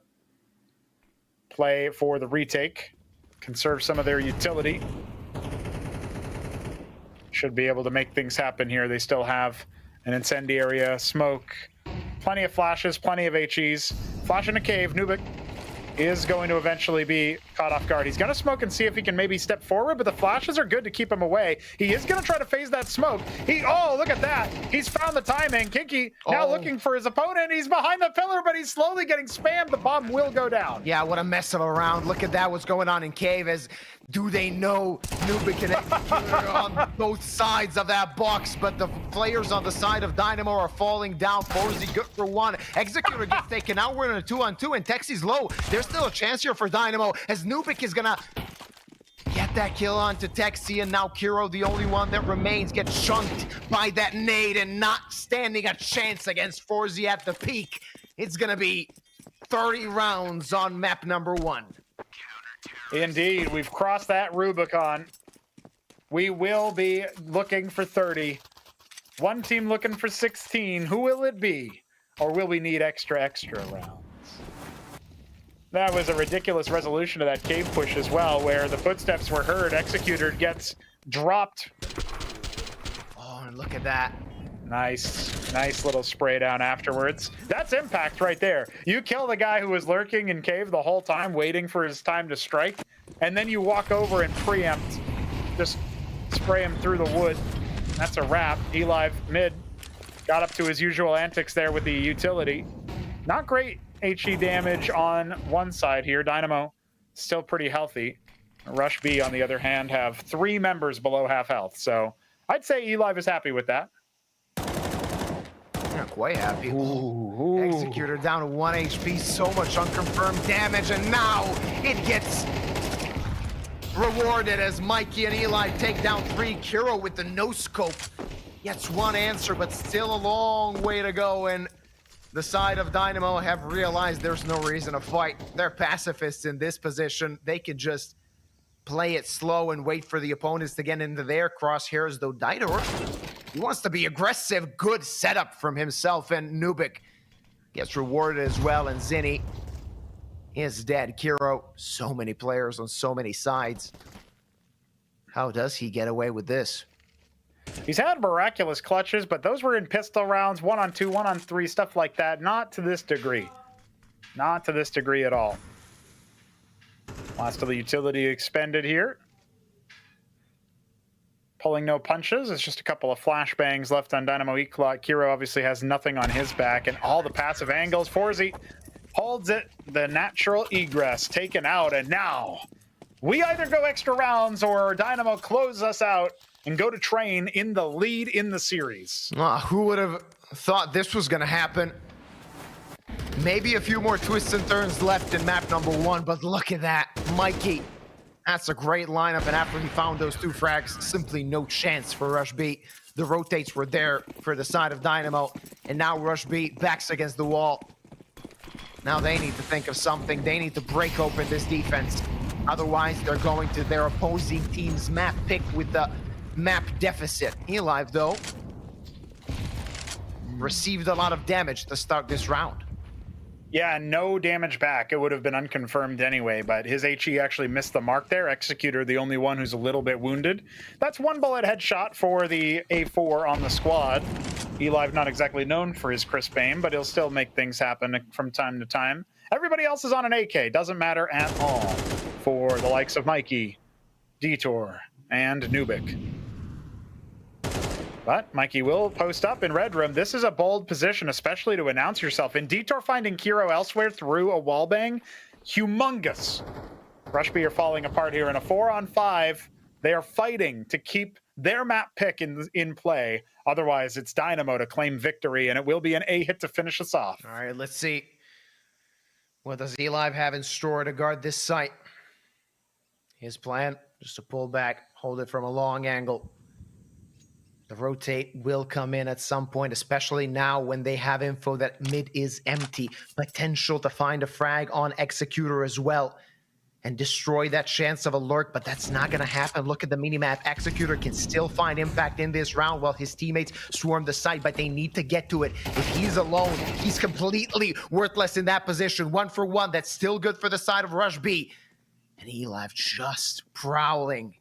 play for the retake, conserve some of their utility. Should be able to make things happen here. They still have an incendiary, smoke, plenty of flashes, plenty of HEs. Flash in a cave. Nubik is going to eventually be caught off guard. He's going to smoke and see if he can maybe step forward, but the flashes are good to keep him away. He is going to try to phase that smoke. Oh, look at that. He's found the timing. Kinky now looking for his opponent. He's behind the pillar, but he's slowly getting spammed. The bomb will go down. Yeah, what a mess of a round. Look at that, what's going on in cave as Do they know Nubik and Executor are on both sides of that box, but the players on the side of Dynamo are falling down. Forzy good for one. Executor gets taken out. We're in a 2-on-2, and Texi's low. There's still a chance here for Dynamo, as Nubik is gonna get that kill onto Texi, and now Kiro, the only one that remains, gets chunked by that nade and not standing a chance against Forzy at the peak. It's gonna be 30 rounds on map number 1. Indeed, we've crossed that Rubicon. We will be looking for 30. One team looking for 16. Who will it be? Or will we need extra rounds? That was a ridiculous resolution of that cave push as well, where the footsteps were heard. Executor gets dropped. Oh, and look at that. Nice little spray down afterwards. That's impact right there. You kill the guy who was lurking in cave the whole time, waiting for his time to strike, and then you walk over and preempt. Just spray him through the wood. That's a wrap. Elive mid got up to his usual antics there with the utility. Not great HE damage on one side here. Dynamo still pretty healthy. Rush B, on the other hand, have 3 members below half health. So I'd say Elive is happy with that. Not quite happy. Executor down to 1 HP, so much unconfirmed damage, and now it gets rewarded as Mikey and Eli take down 3. Kiro with the no-scope gets 1 answer, but still a long way to go, and the side of Dynamo have realized there's no reason to fight. They're pacifists in this position. They can just play it slow and wait for the opponents to get into their crosshairs, though Didor, he wants to be aggressive. Good setup from himself, and Nubik gets rewarded as well, and Zinni is dead. Kiro, so many players on so many sides. How does he get away with this? He's had miraculous clutches, but those were in pistol rounds, 1-on-2, 1-on-3, stuff like that. Not to this degree. Not to this degree at all. Last of the utility expended here. Pulling no punches. It's just a couple of flashbangs left on Dynamo Eklot. Kiro obviously has nothing on his back, and all the passive angles. Forzy holds it. The natural egress taken out, and now we either go extra rounds or Dynamo close us out and go to Train in the lead in the series. Who would have thought this was going to happen? Maybe a few more twists and turns left in map number 1, but look at that. Mikey, that's a great lineup, and after he found those 2 frags, simply no chance for Rush B. The rotates were there for the side of Dynamo, and now Rush B backs against the wall. Now they need to think of something. They need to break open this defense. Otherwise, they're going to their opposing team's map pick with the map deficit. Elive, though, received a lot of damage to start this round. Yeah, no damage back. It would have been unconfirmed anyway, but his HE actually missed the mark there. Executor, the only one who's a little bit wounded. That's 1 bullet headshot for the A4 on the squad. Elive not exactly known for his crisp aim, but he'll still make things happen from time to time. Everybody else is on an AK. Doesn't matter at all for the likes of Mikey, Detour, and Nubik. But Mikey will post up in Red Room. This is a bold position, especially to announce yourself. And Detour finding Kiro elsewhere through a wallbang, humongous. Rush B are falling apart here in a 4-on-5. They are fighting to keep their map pick in play. Otherwise, it's Dynamo to claim victory, and it will be an A hit to finish us off. All right, let's see. What does Elive have in store to guard this site? His plan, just to pull back, hold it from a long angle. The rotate will come in at some point, especially now when they have info that mid is empty. Potential to find a frag on Executor as well and destroy that chance of a lurk, but that's not going to happen. Look at the minimap. Executor can still find impact in this round while his teammates swarm the site, but they need to get to it. If he's alone, he's completely worthless in that position. 1-for-1, that's still good for the side of Rush B. And Elive just prowling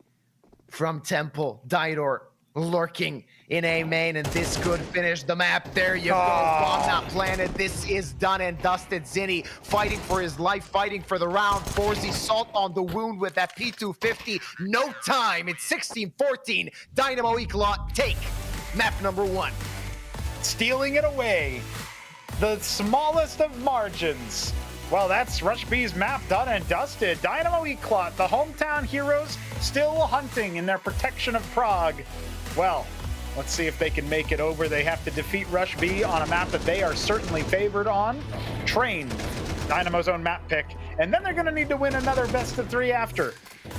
from Temple. Didor lurking in A main, and this could finish the map. There you go. Bomb not planted. This is done and dusted. Zinni fighting for his life, fighting for the round. Forzy salt on the wound with that P250. No time. It's 16-14. Dynamo Eklot take map number 1. Stealing it away. The smallest of margins Well, that's Rush B's map done and dusted. Dynamo Eclot, the hometown heroes, still hunting in their protection of Prague. Well, let's see if they can make it over. They have to defeat Rush B on a map that they are certainly favored on. Train, Dynamo's own map pick. And then they're going to need to win another best of 3 after,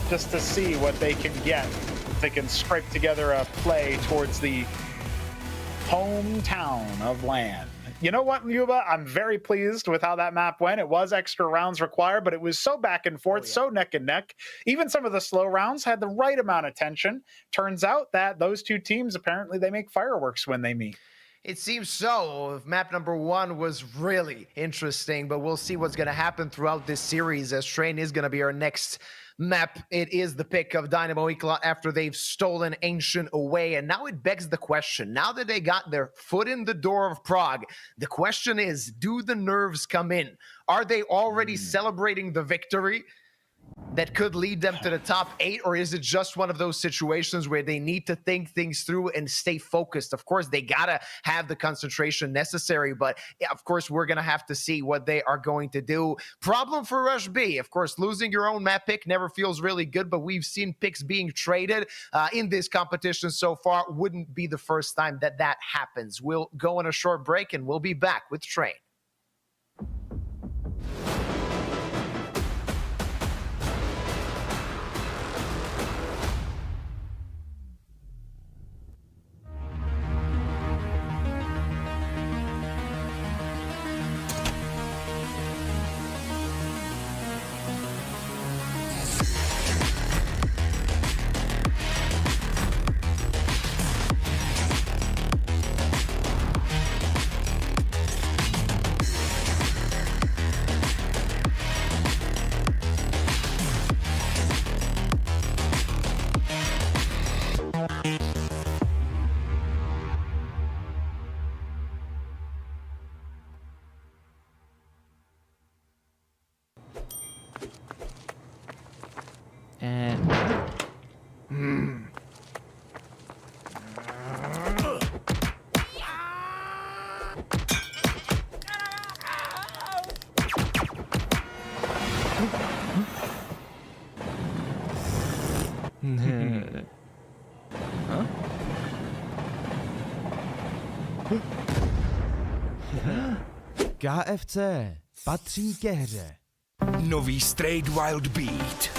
just to see what they can get. If they can scrape together a play towards the hometown of LAN. You know what, Yuba? I'm very pleased with how that map went. It was extra rounds required, but it was so back and forth, so neck and neck. Even some of the slow rounds had the right amount of tension. Turns out that those two teams, apparently, they make fireworks when they meet. It seems so. Map number 1 was really interesting, but we'll see what's going to happen throughout this series, as Train is going to be our next map. It is the pick of Dynamo Eclot after they've stolen Ancient away, and now it begs the question, now that they got their foot in the door of Prague, the question is, do the nerves come in? Are they already celebrating the victory that could lead them to the top 8, or is it just one of those situations where they need to think things through and stay focused? Of course, they gotta have the concentration necessary, but yeah, of course, we're gonna have to see what they are going to do. Problem for Rush B, of course, losing your own map pick never feels really good, but we've seen picks being traded in this competition so far. Wouldn't be the first time that that happens. We'll go on a short break and we'll be back with Train. KFC patří ke hře. Nový Straight Wild Beat.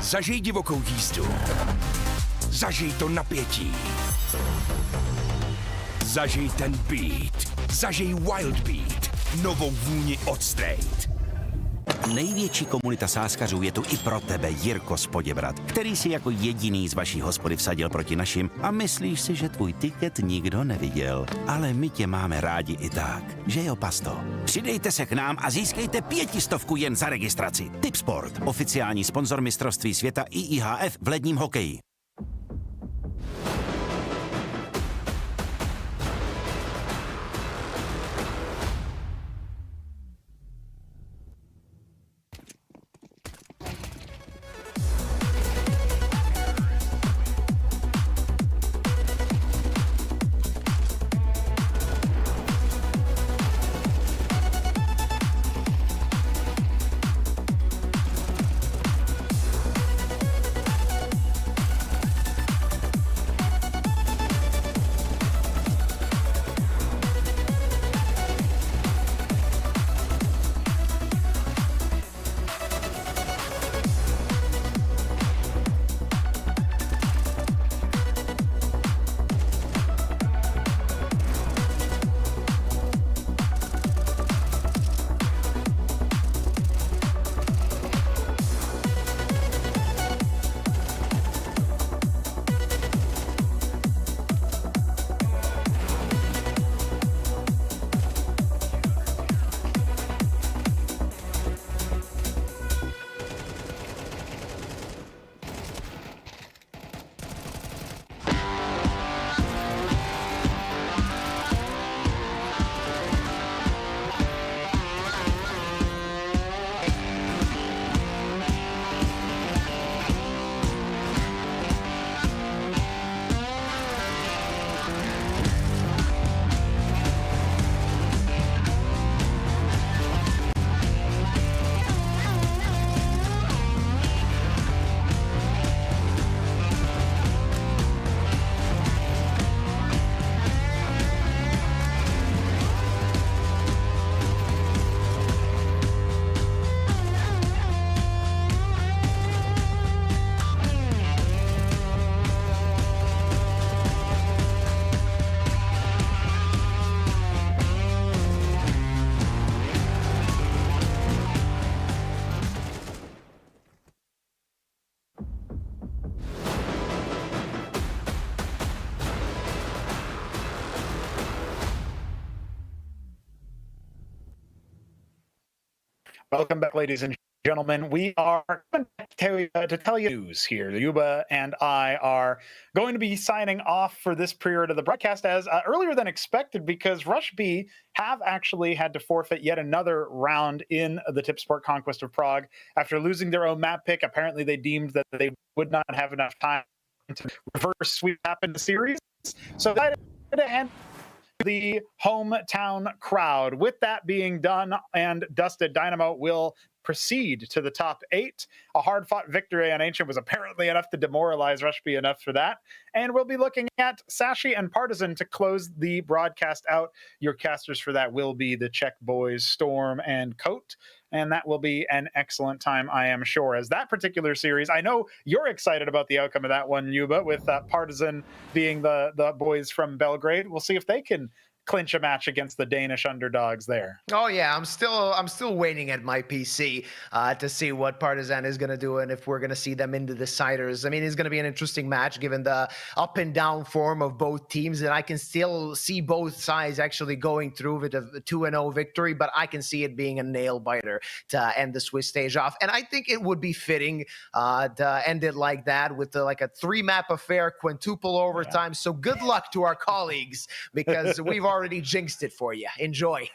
Zažij divokou jízdu. Zažij to napětí. Zažij ten beat. Zažij Wild Beat. Novou vůni od Straight. Největší komunita sáskařů je tu i pro tebe, Jirko z Poděbrad, který si jako jediný z vaší hospody vsadil proti našim a myslíš si, že tvůj tiket nikdo neviděl. Ale my tě máme rádi i tak, že jo, pasto? Přidejte se k nám a získejte 500 jen za registraci. Tipsport, oficiální sponzor mistrovství světa IIHF v ledním hokeji. Welcome back, ladies and gentlemen. We are coming back to tell you news here. Yuba and I are going to be signing off for this period of the broadcast as earlier than expected, because Rush B have actually had to forfeit yet another round in the Tipsport Conquest of Prague after losing their own map pick. Apparently, they deemed that they would not have enough time to reverse sweep happen the series. So that to hand the hometown crowd. With that being done and dusted, Dynamo will proceed to the top 8. A hard-fought victory on Ancient was apparently enough to demoralize Rushby enough for that. And we'll be looking at Sashi and Partizan to close the broadcast out. Your casters for that will be the Czech boys, Storm and Coat. And that will be an excellent time, I am sure. As that particular series, I know you're excited about the outcome of that one, Yuba, with Partizan being the boys from Belgrade. We'll see if they can clinch a match against the Danish underdogs there. Oh yeah, I'm still waiting at my PC to see what Partizan is going to do and if we're going to see them in the deciders. I mean, it's going to be an interesting match given the up and down form of both teams, and I can still see both sides actually going through with a 2-0 victory, but I can see it being a nail biter to end the Swiss stage off. And I think it would be fitting to end it like that with like a 3-map affair, quintuple overtime. Yeah. So good luck to our colleagues, because we've already jinxed it for you. Enjoy.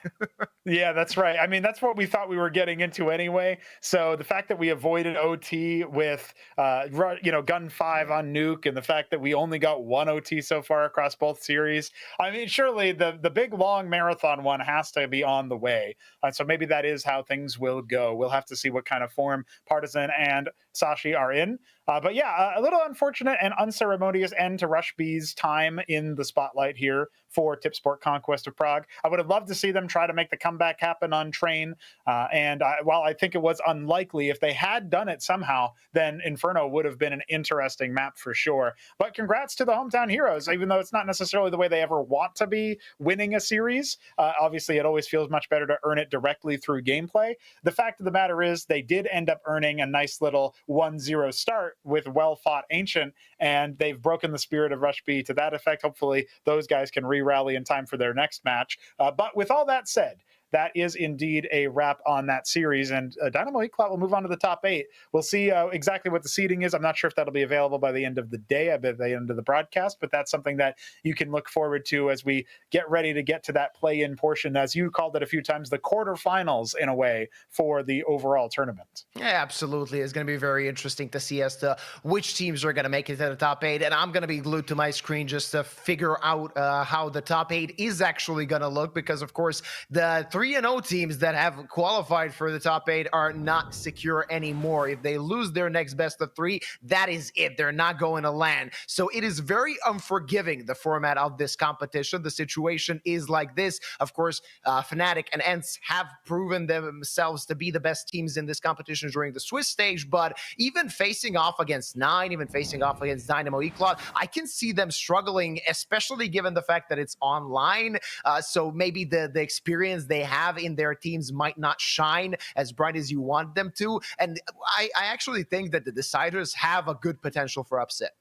Yeah, that's right. I mean, that's what we thought we were getting into anyway. So the fact that we avoided OT with, gun 5 on Nuke, and the fact that we only got 1 OT so far across both series, I mean, surely the big long marathon one has to be on the way. So maybe that is how things will go. We'll have to see what kind of form Partizan and Sashi are in. But yeah, a little unfortunate and unceremonious end to Rush B's time in the spotlight here for Tipsport Conquest of Prague. I would have loved to see them try to make the comeback happen on Train. While I think it was unlikely, if they had done it somehow, then Inferno would have been an interesting map for sure. But congrats to the hometown heroes, even though it's not necessarily the way they ever want to be winning a series. Obviously, it always feels much better to earn it directly through gameplay. The fact of the matter is they did end up earning a nice little 1-0 start with well-fought Ancient, and they've broken the spirit of Rush B to that effect. Hopefully, those guys can re-rally in time for their next match. But with all that said, that is indeed a wrap on that series, and Dynamo Eclat will move on to the top 8. We'll see exactly what the seeding is. I'm not sure if that'll be available by the end of the day, by the end of the broadcast, but that's something that you can look forward to as we get ready to get to that play-in portion, as you called it a few times, the quarterfinals in a way for the overall tournament. Yeah, absolutely. It's going to be very interesting to see as to which teams are going to make it to the top 8, and I'm going to be glued to my screen just to figure out how the top 8 is actually going to look, because of course the 3-0 teams that have qualified for the top 8 are not secure anymore. If they lose their next best of 3, that is it. They're not going to land. So it is very unforgiving, the format of this competition. The situation is like this. Of course, Fnatic and ENCE have proven themselves to be the best teams in this competition during the Swiss stage, but even facing off against 9, even facing off against Dynamo Eclat, I can see them struggling, especially given the fact that it's online. So maybe the experience they have in their teams might not shine as bright as you want them to. And I actually think that the deciders have a good potential for upset.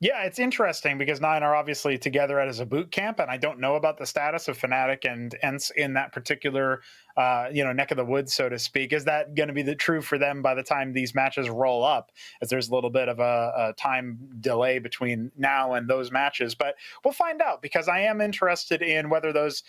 Yeah, it's interesting because 9 are obviously together as a boot camp, and I don't know about the status of Fnatic and ENCE in that particular neck of the woods, so to speak. Is that going to be true for them by the time these matches roll up, as there's a little bit of a time delay between now and those matches? But we'll find out, because I am interested in whether those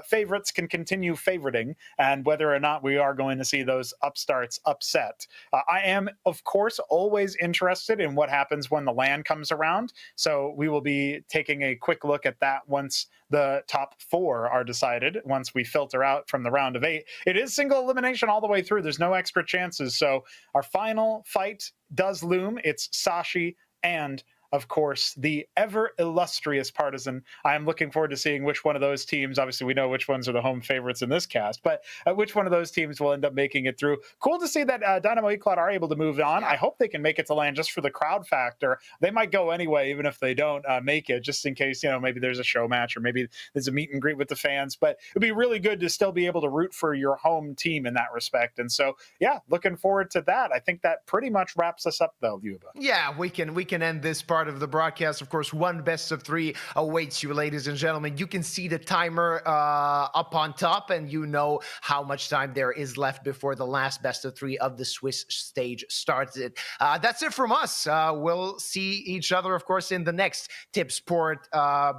favorites can continue favoriting and whether or not we are going to see those upstarts upset. I am, of course, always interested in what happens when the LAN comes around. So we will be taking a quick look at that once the top 4 are decided, once we filter out from the round of 8. It is single elimination all the way through. There's no extra chances. So our final fight does loom. It's Sashi and, of course, the ever illustrious Partizan. I am looking forward to seeing which one of those teams, obviously we know which ones are the home favorites in this cast, but which one of those teams will end up making it through. Cool to see that Dynamo Eclat are able to move on. I hope they can make it to LAN just for the crowd factor. They might go anyway, even if they don't make it, just in case, maybe there's a show match or maybe there's a meet and greet with the fans. But it'd be really good to still be able to root for your home team in that respect. And so, yeah, looking forward to that. I think that pretty much wraps us up, though, Yuba. Yeah, we can end this part part of the broadcast. Of course, one best of 3 awaits you, ladies and gentlemen. You can see the timer up on top, and you know how much time there is left before the last best of 3 of the Swiss stage starts. That's it from us. We'll see each other, of course, in the next Tipsport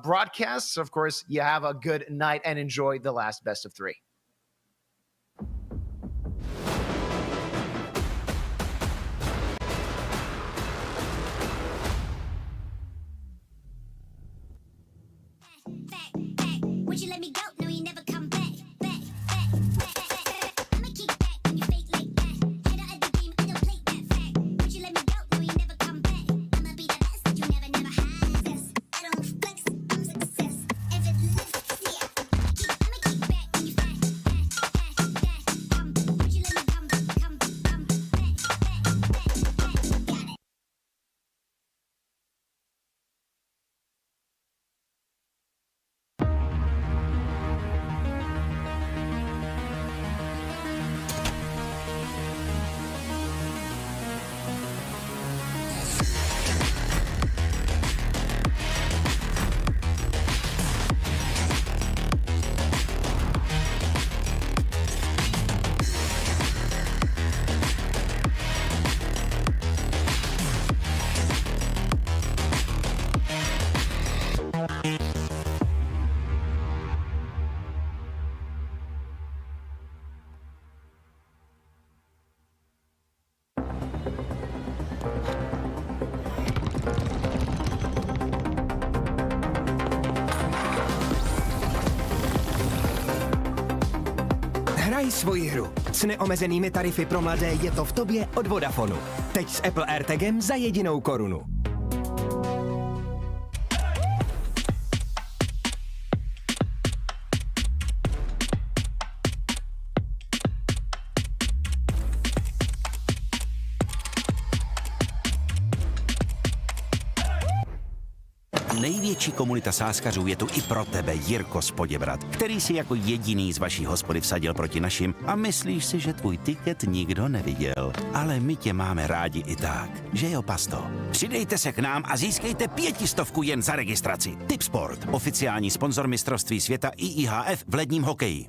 broadcasts. Of course, you have a good night and enjoy the last best of 3. Would you let me go? No, you never come back. I'ma kick back when you fake like that. Head out of the game, I don't play that fact. Would you let me go? No, you never come back. I'ma be the best that you never had. Yes, I don't flex, I'm success. Effortless, yeah. I'ma kick back when you fat. Would you let me come back? Got it. Hraj svoji hru. S neomezenými tarify pro mladé je to v tobě od Vodafonu. Teď s Apple AirTagem za jedinou korunu. Největší komunita sázkařů je tu i pro tebe, Jirko z Poděbrad, který si jako jediný z vaší hospody vsadil proti našim a myslíš si, že tvůj tiket nikdo neviděl. Ale my tě máme rádi i tak, že jo, Pasto? Přidejte se k nám a získejte 500 jen za registraci. Tipsport, oficiální sponzor mistrovství světa IIHF v ledním hokeji.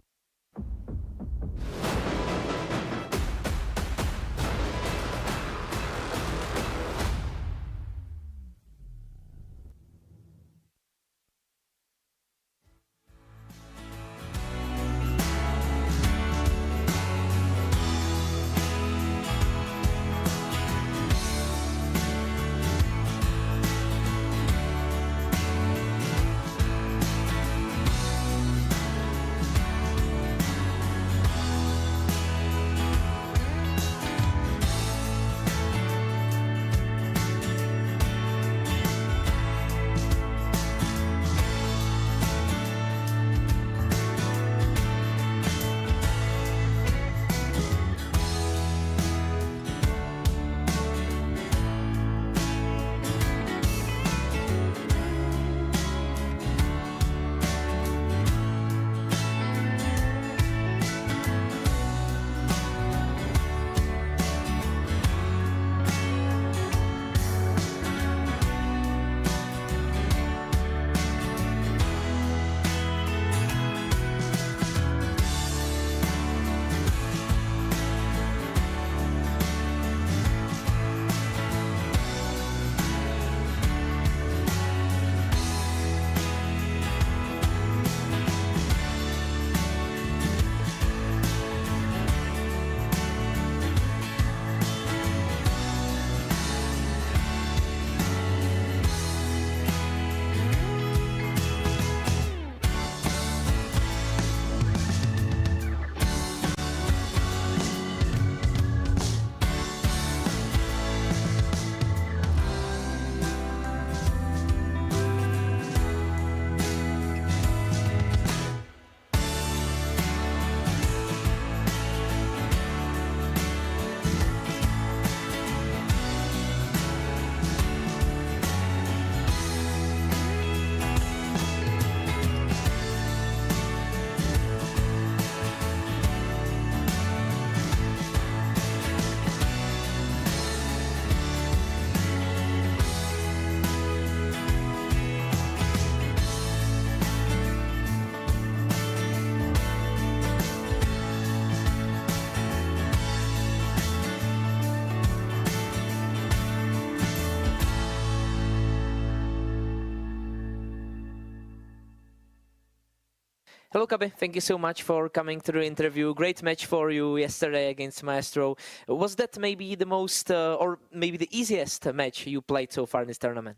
Hello, Kabe. Thank you so much for coming to the interview. Great match for you yesterday against Maestro. Was that maybe the most, or maybe the easiest match you played so far in this tournament?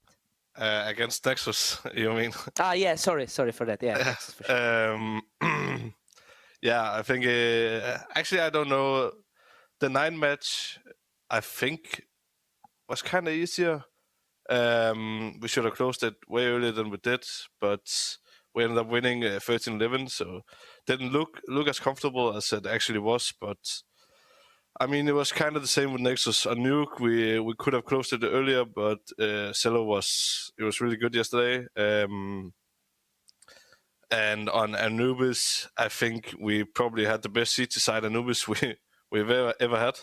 Against Nexus, you mean? Yeah, sorry for that. Yeah, Nexus for sure. Yeah, I think actually I don't know. The 9 match, I think, was kind of easier. We should have closed it way earlier than we did, but we ended up winning 13-11, so didn't look as comfortable as it actually was. But I mean, it was kind of the same with Nexus. On Nuke, we could have closed it earlier, but Cello was really good yesterday. And on Anubis, I think we probably had the best CT side Anubis we've ever had.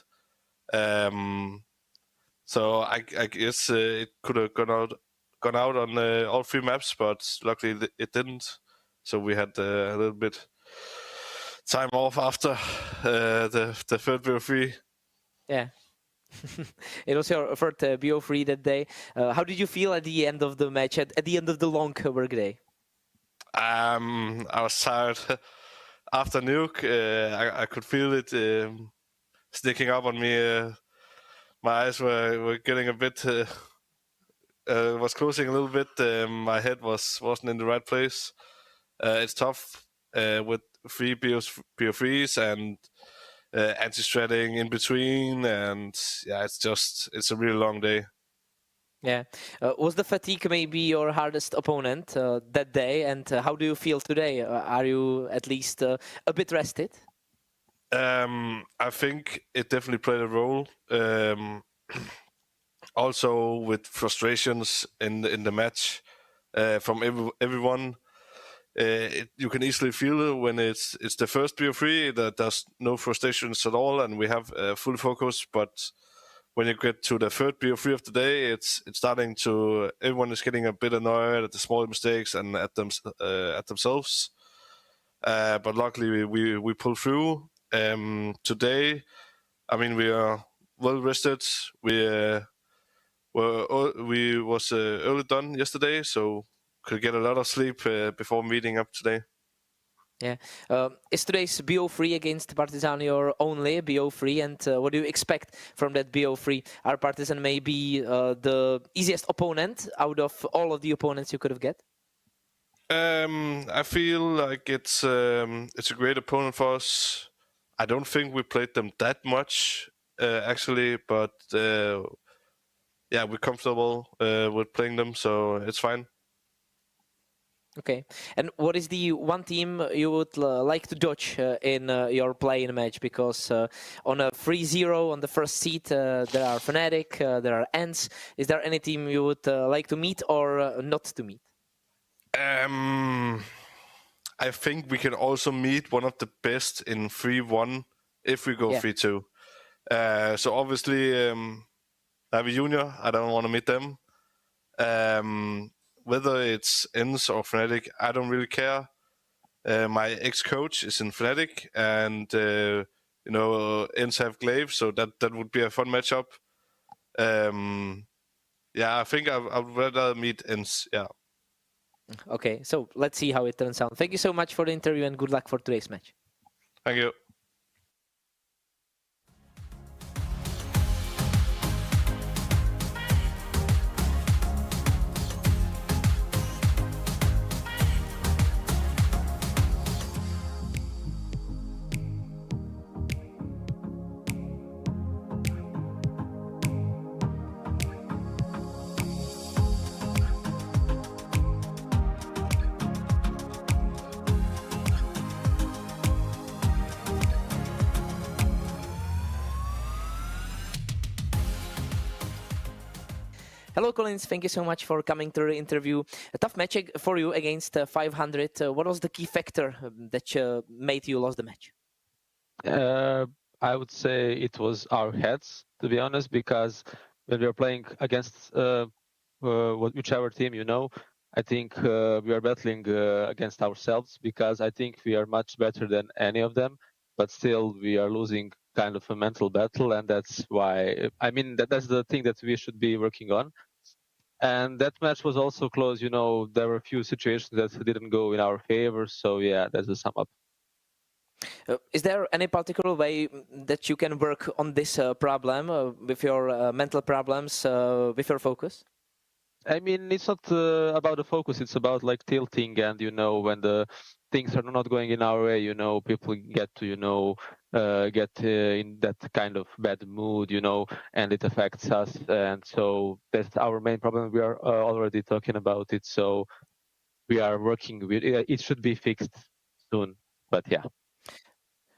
So I guess it could have gone out on all 3 maps, but luckily it didn't. So we had a little bit time off after the third BO3. Yeah. It was your third BO3 that day. How did you feel at the end of the match, at the end of the long work day? I was tired after Nuke. I could feel it sneaking up on me. My eyes were getting a bit, was closing a little bit. My head wasn't in the right place. It's tough with 3 BO3s and anti-shredding in between, and yeah, it's a really long day. Yeah. Was the fatigue maybe your hardest opponent that day, and how do you feel today? Are you at least a bit rested? I think it definitely played a role. Also with frustrations in the match from everyone. You can easily feel it when it's the first BO3 that there's no frustrations at all, and we have full focus. But when you get to the third BO3 of the day, it's starting to, everyone is getting a bit annoyed at the small mistakes and at themselves. But luckily we pull through. Today, I mean, we are well rested. We was early done yesterday, so could get a lot of sleep before meeting up today. Yeah. Is today's BO3 against Partizan your only BO3, and what do you expect from that BO3? Are Partizan maybe the easiest opponent out of all of the opponents you could have get? I feel like it's a great opponent for us. I don't think we played them that much actually, but yeah, we're comfortable with playing them, so it's fine. Okay. And what is the one team you would like to dodge in your play in a match? Because on a 3-0 on the first seat, there are Fnatic, there are Ents. Is there any team you would like to meet or not to meet? I think we can also meet one of the best in 3-1 if we go 3-2. So obviously, Navi Junior, I don't want to meet them. Whether it's Ents or Fnatic, I don't really care. My ex-coach is in Fnatic, and you know, Ents have Glaive, so that would be a fun matchup. Yeah, I think I'd rather meet Ents. Yeah. Okay, so let's see how it turns out. Thank you so much for the interview, and good luck for today's match. Thank you. Hello, Collins. Thank you so much for coming to the interview. A tough match for you against 500. What was the key factor that made you lose the match? I would say it was our heads, to be honest, because when we were playing against whichever team, you know, I think we are battling against ourselves, because I think we are much better than any of them, but still we are losing kind of a mental battle, and that's why, I mean, that's the thing that we should be working on. And that match was also close. You know, there were a few situations that didn't go in our favor. So yeah, that's the sum up. Is there any particular way that you can work on this problem with your mental problems, with your focus? I mean, it's not about the focus. It's about like tilting, and you know, when the things are not going in our way, you know, people get to, you know, get in that kind of bad mood, you know, and it affects us. And so that's our main problem. We are already talking about it, so we are working with it. It should be fixed soon, but yeah.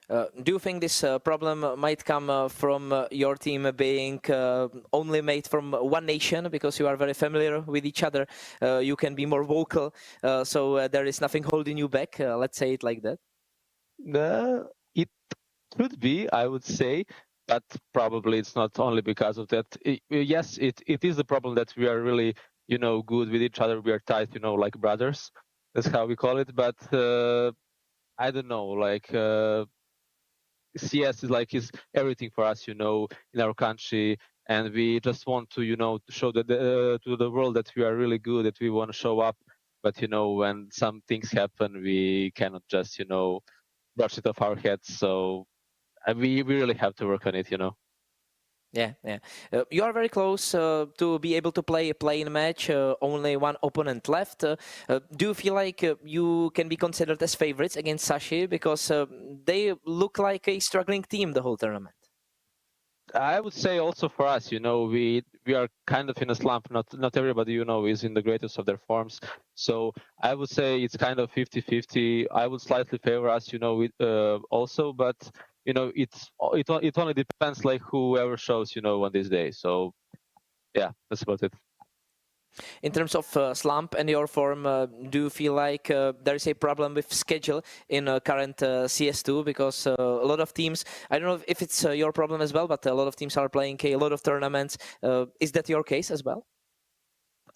Do you think this problem might come from your team being only made from one nation, because you are very familiar with each other? You can be more vocal, so there is nothing holding you back. Let's say it like that. It could be, I would say, but probably it's not only because of that. Yes, it is the problem that we are really, you know, good with each other. We are tight, you know, like brothers. That's how we call it. But I don't know, like. CS is everything for us, you know, in our country, and we just want to, you know, show to the world that we are really good, that we want to show up. But you know, when some things happen, we cannot just, you know, brush it off our heads. So we really have to work on it, you know. Yeah. You are very close to be able to play a play-in match. Only one opponent left. Do you feel like you can be considered as favorites against Sashi, because they look like a struggling team the whole tournament? I would say also for us, you know, we are kind of in a slump. Not everybody, you know, is in the greatest of their forms. So I would say it's kind of 50-50. I would slightly favor us, you know, also, but you know, it only depends like whoever shows, you know, on this day. So yeah, that's about it. In terms of slump and your form, do you feel like there is a problem with schedule in current CS2? Because a lot of teams, I don't know if it's your problem as well, but a lot of teams are playing a lot of tournaments. Is that your case as well?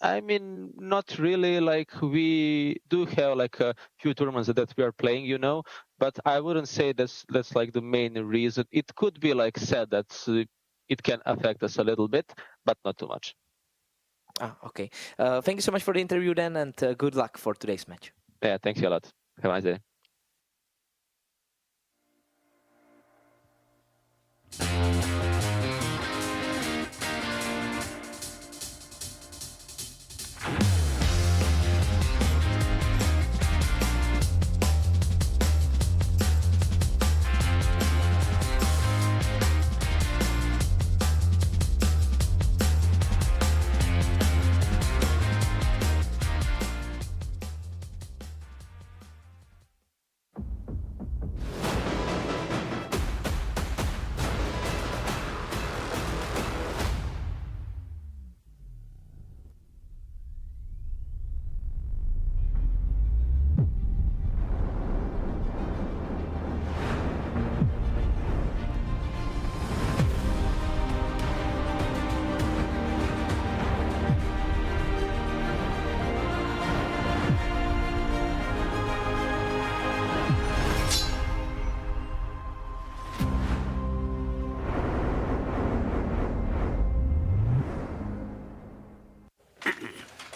I mean, not really. Like, we do have like a few tournaments that we are playing, you know, but I wouldn't say that's like the main reason. It could be like said that it can affect us a little bit, but not too much. Okay. Thank you so much for the interview then, and good luck for today's match. Yeah, thanks a lot. Have a nice day.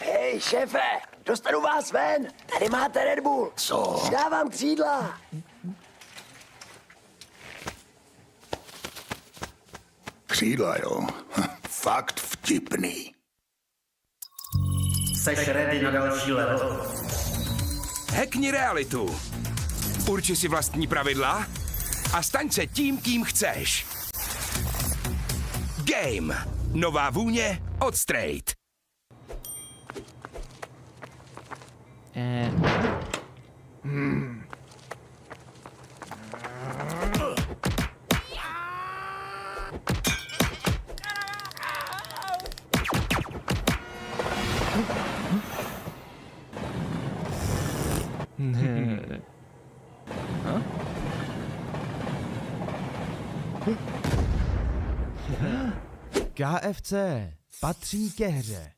Hej, šéfe, dostanu vás ven. Tady máte Red Bull. Co? Dávám křídla. Křídla, jo. Fakt vtipný. Seš ready na další level? Hackni realitu. Urči si vlastní pravidla a staň se tím, kým chceš. Game. Nová vůně od Straight. KFC patří ke hře.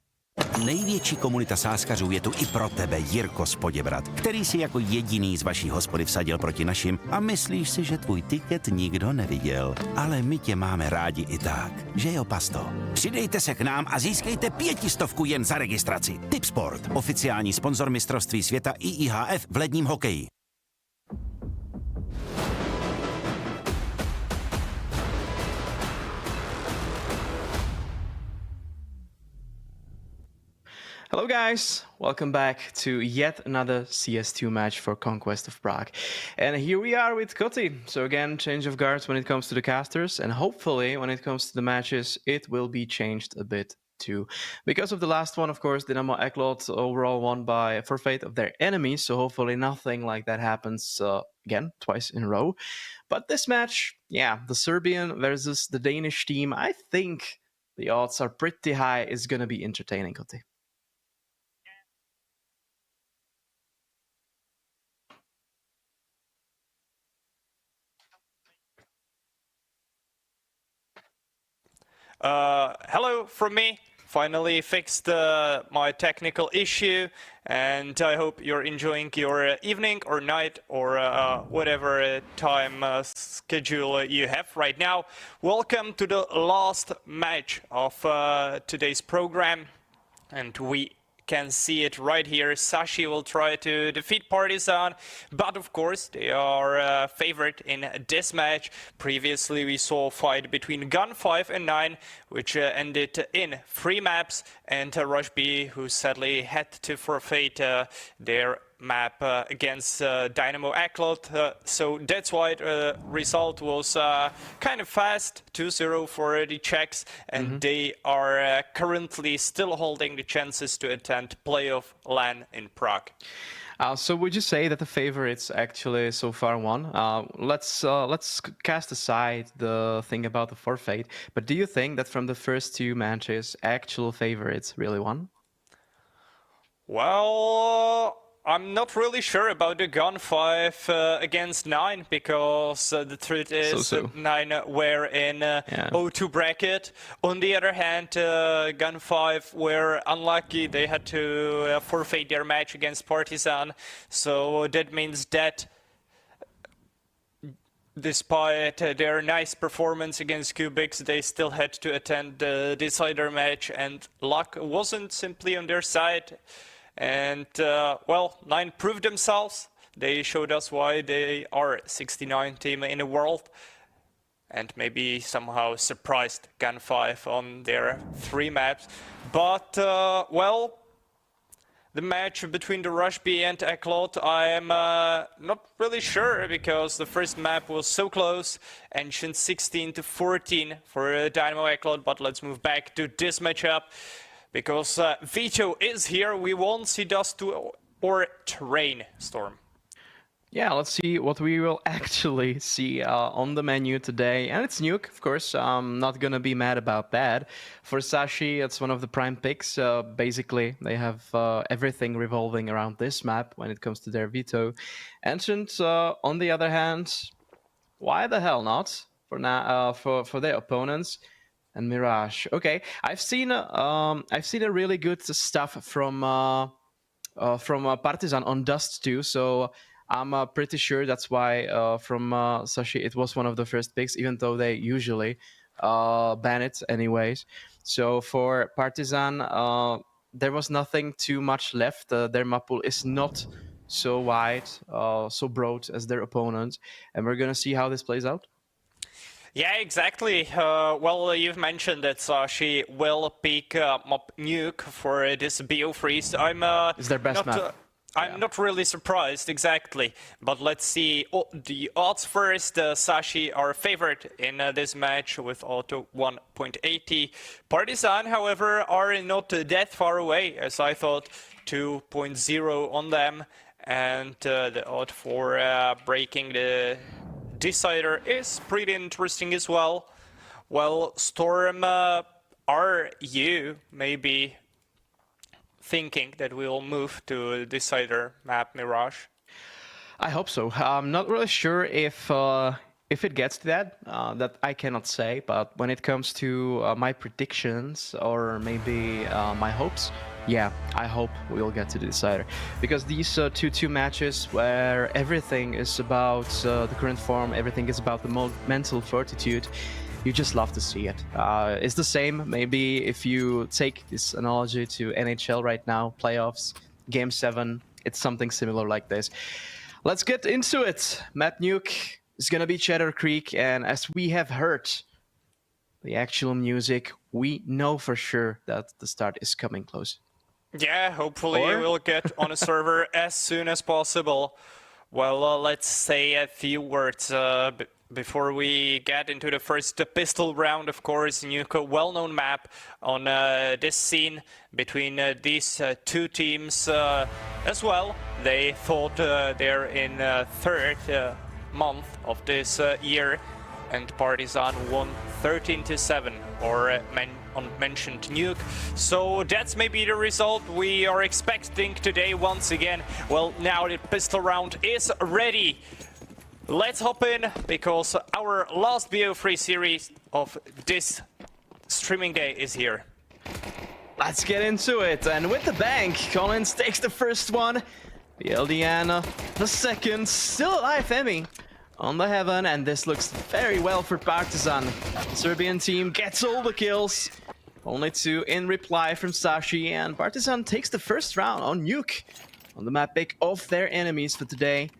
Největší komunita sáskařů je tu i pro tebe, Jirko z Poděbrad, který si jako jediný z vaší hospody vsadil proti našim a myslíš si, že tvůj tiket nikdo neviděl. Ale my tě máme rádi i tak, že jo, Pasto? Přidejte se k nám a získejte 500 jen za registraci. Tipsport, oficiální sponzor mistrovství světa IIHF v ledním hokeji. Hello guys, welcome back to yet another CS2 match for Conquest of Prague. And here we are with Koti. So again, change of guards when it comes to the casters, and hopefully when it comes to the matches, it will be changed a bit too. Because of the last one, of course, Dynamo Eklot overall won by forfeit of their enemies, so hopefully nothing like that happens again, twice in a row. But this match, yeah, the Serbian versus the Danish team, I think the odds are pretty high it's gonna be entertaining, Koti. Hello from me. Finally fixed my technical issue, and I hope you're enjoying your evening or night or whatever time schedule you have right now. Welcome to the last match of today's program, and we can see it right here. Sashi will try to defeat Partizan, but of course they are favored in this match. Previously we saw a fight between Gun 5 and 9, which ended in 3 maps, and Rush B, who sadly had to forfeit their map against Dynamo Eklot. So that's why the result was kind of fast, 2-0 for the Czechs, and they are currently still holding the chances to attend playoff LAN in Prague. So would you say that the favorites actually so far won? Let's cast aside the thing about the forfeit, but do you think that from the first 2 matches, actual favorites really won? Well, I'm not really sure about the Gun 5 against 9, because the truth is 9 were in O2 bracket. On the other hand, Gun 5 were unlucky. They had to forfeit their match against Partizan. So that means that despite their nice performance against Cubics, they still had to attend the decider match, and luck wasn't simply on their side. And, well, 9 proved themselves. They showed us why they are 69 team in the world, and maybe somehow surprised Gun 5 on their 3 maps. But, well, the match between the Rush B and Eklot, I'm not really sure, because the first map was so close, Ancient 16-14 for Dynamo Eklot. But let's move back to this matchup, because Veto is here. We won't see Dust or Train, Storm. Yeah, let's see what we will actually see on the menu today. And it's Nuke, of course. I'm not going to be mad about that. For Sashi, it's one of the prime picks. Basically, they have everything revolving around this map when it comes to their Veto. Ancient, on the other hand, why the hell not for now for their opponents? And Mirage. Okay, I've seen a really good stuff from Partizan on Dust too. So I'm pretty sure that's why from Sashi it was one of the first picks, even though they usually ban it anyways. So for Partizan, there was nothing too much left. Their map pool is not so wide, so broad as their opponents, and we're gonna see how this plays out. Yeah, exactly. Well, you've mentioned that Sashi will pick map Nuke for this BO freeze. It's their best map. I'm not really surprised, exactly. But let's see the odds first. Sashi are favored in this match with auto 1.80. Partizan, however, are not that far away, as I thought, 2.0 on them. And the odd for breaking the decider is pretty interesting as well. Well, Storm, are you maybe thinking that we'll move to decider map Mirage? I hope so. I'm not really sure if if it gets to that, that I cannot say. But when it comes to my predictions or maybe my hopes, yeah, I hope we'll get to the decider. Because these 2-2 matches where everything is about the current form, everything is about the mental fortitude, you just love to see it. It's the same, maybe if you take this analogy to NHL right now, playoffs, Game 7, it's something similar like this. Let's get into it. Matt Nuke is gonna be Cheddar Creek, and as we have heard the actual music, we know for sure that the start is coming close. Yeah, hopefully we'll get on a server as soon as possible. Well, let's say a few words before we get into the first pistol round. Of course, Nuke, a well-known map on this scene between these two teams as well. They thought they're in third month of this year, and Partizan won 13-7 or unmentioned Nuke. So that's maybe the result we are expecting today once again. Well, now the pistol round is ready. Let's hop in, because our last BO3 series of this streaming day is here. Let's get into it, and with the bank, Collins takes the first one, the LDN the second, still alive Emmy on the heaven, and this looks very well for Partizan. Serbian team gets all the kills, only 2 in reply from Sashi, and Partizan takes the first round on Nuke, on the map pick of their enemies for today.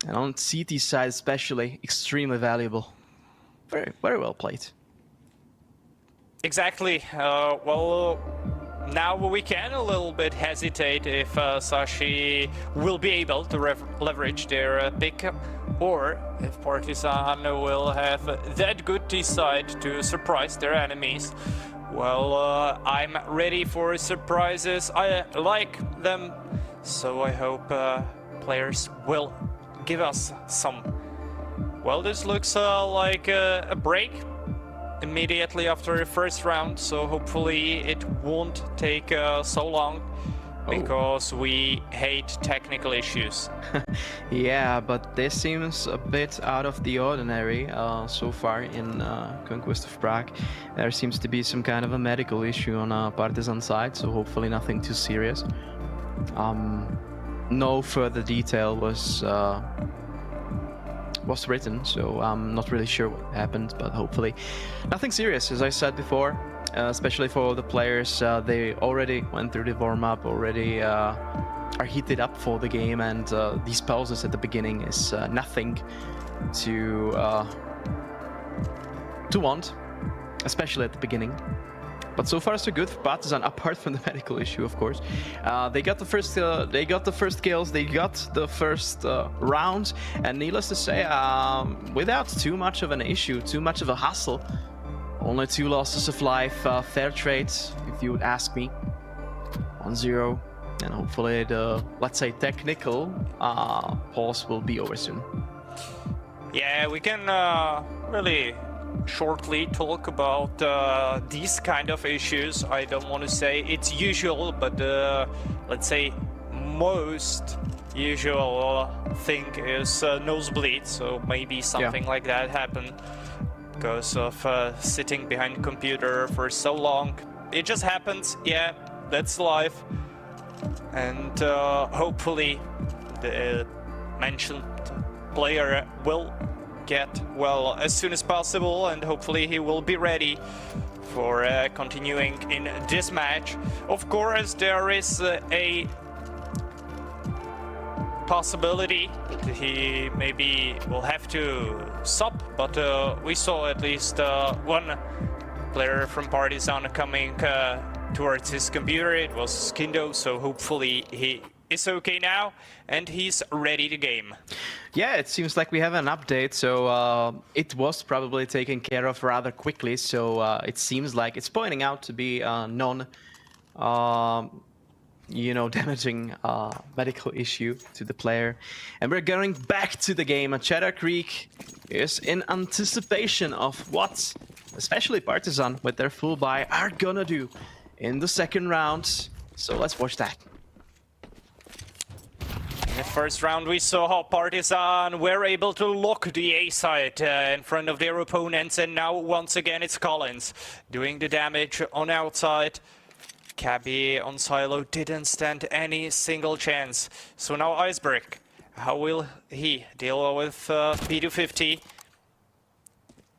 And on CT side especially, extremely valuable. Very, very well played. Exactly. Well, now we can a little bit hesitate if Sashi will be able to leverage their pick, or if Partizan will have that good decide to surprise their enemies. Well, I'm ready for surprises. I like them, so I hope players will give us some. Well, this looks like a break immediately after the first round, so hopefully it won't take so long, because we hate technical issues. Yeah, but this seems a bit out of the ordinary so far in Conquest of Prague. There seems to be some kind of a medical issue on Partizan side, so hopefully nothing too serious. No further detail was written, so I'm not really sure what happened, but hopefully nothing serious, as I said before, especially for the players. They already went through the warm-up, already are heated up for the game, and these pauses at the beginning is nothing to want, especially at the beginning. But so far so good for Partizan, apart from the medical issue, of course. They got the first kills, they got the first round, and needless to say, without too much of an issue, too much of a hassle. Only 2 losses of life, fair trade, if you would ask me. 1-0, and hopefully the, let's say, technical pause will be over soon. Yeah, we can really shortly talk about these kind of issues. I don't want to say it's usual, but let's say most usual thing is nosebleed, so maybe something like that happened because of sitting behind a computer for so long. It just happens, yeah, that's life. And hopefully the mentioned player will get well as soon as possible, and hopefully he will be ready for continuing in this match. Of course, there is a possibility that he maybe will have to sub, but we saw at least one player from Partizan coming towards his computer. It was Skindo, so hopefully he is okay now and he's ready to game. Yeah, it seems like we have an update, so it was probably taken care of rather quickly, so it seems like it's pointing out to be non damaging medical issue to the player. And we're going back to the game. Cheddar Creek is in anticipation of what especially Partizan with their full buy are gonna do in the second round. So let's watch that. In the first round, we saw how Partizan were able to lock the A side in front of their opponents, and now once again it's Collins doing the damage on outside. Cabby on silo didn't stand any single chance. So now Iceberg, how will he deal with P250?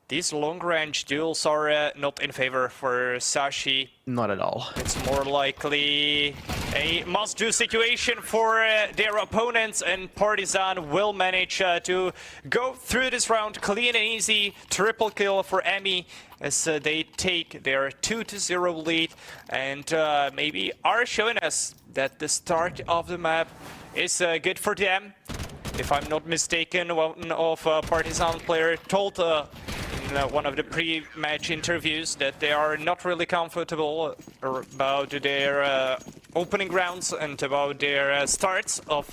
These long-range duels are not in favor for Sashi. Not at all. It's more likely a must-do situation for their opponents, and Partizan will manage to go through this round clean and easy. Triple kill for Emmy as they take their 2-0 lead, and maybe are showing us that the start of the map is good for them. If I'm not mistaken, one of Partizan player told in one of the pre-match interviews that they are not really comfortable about their opening rounds and about their starts of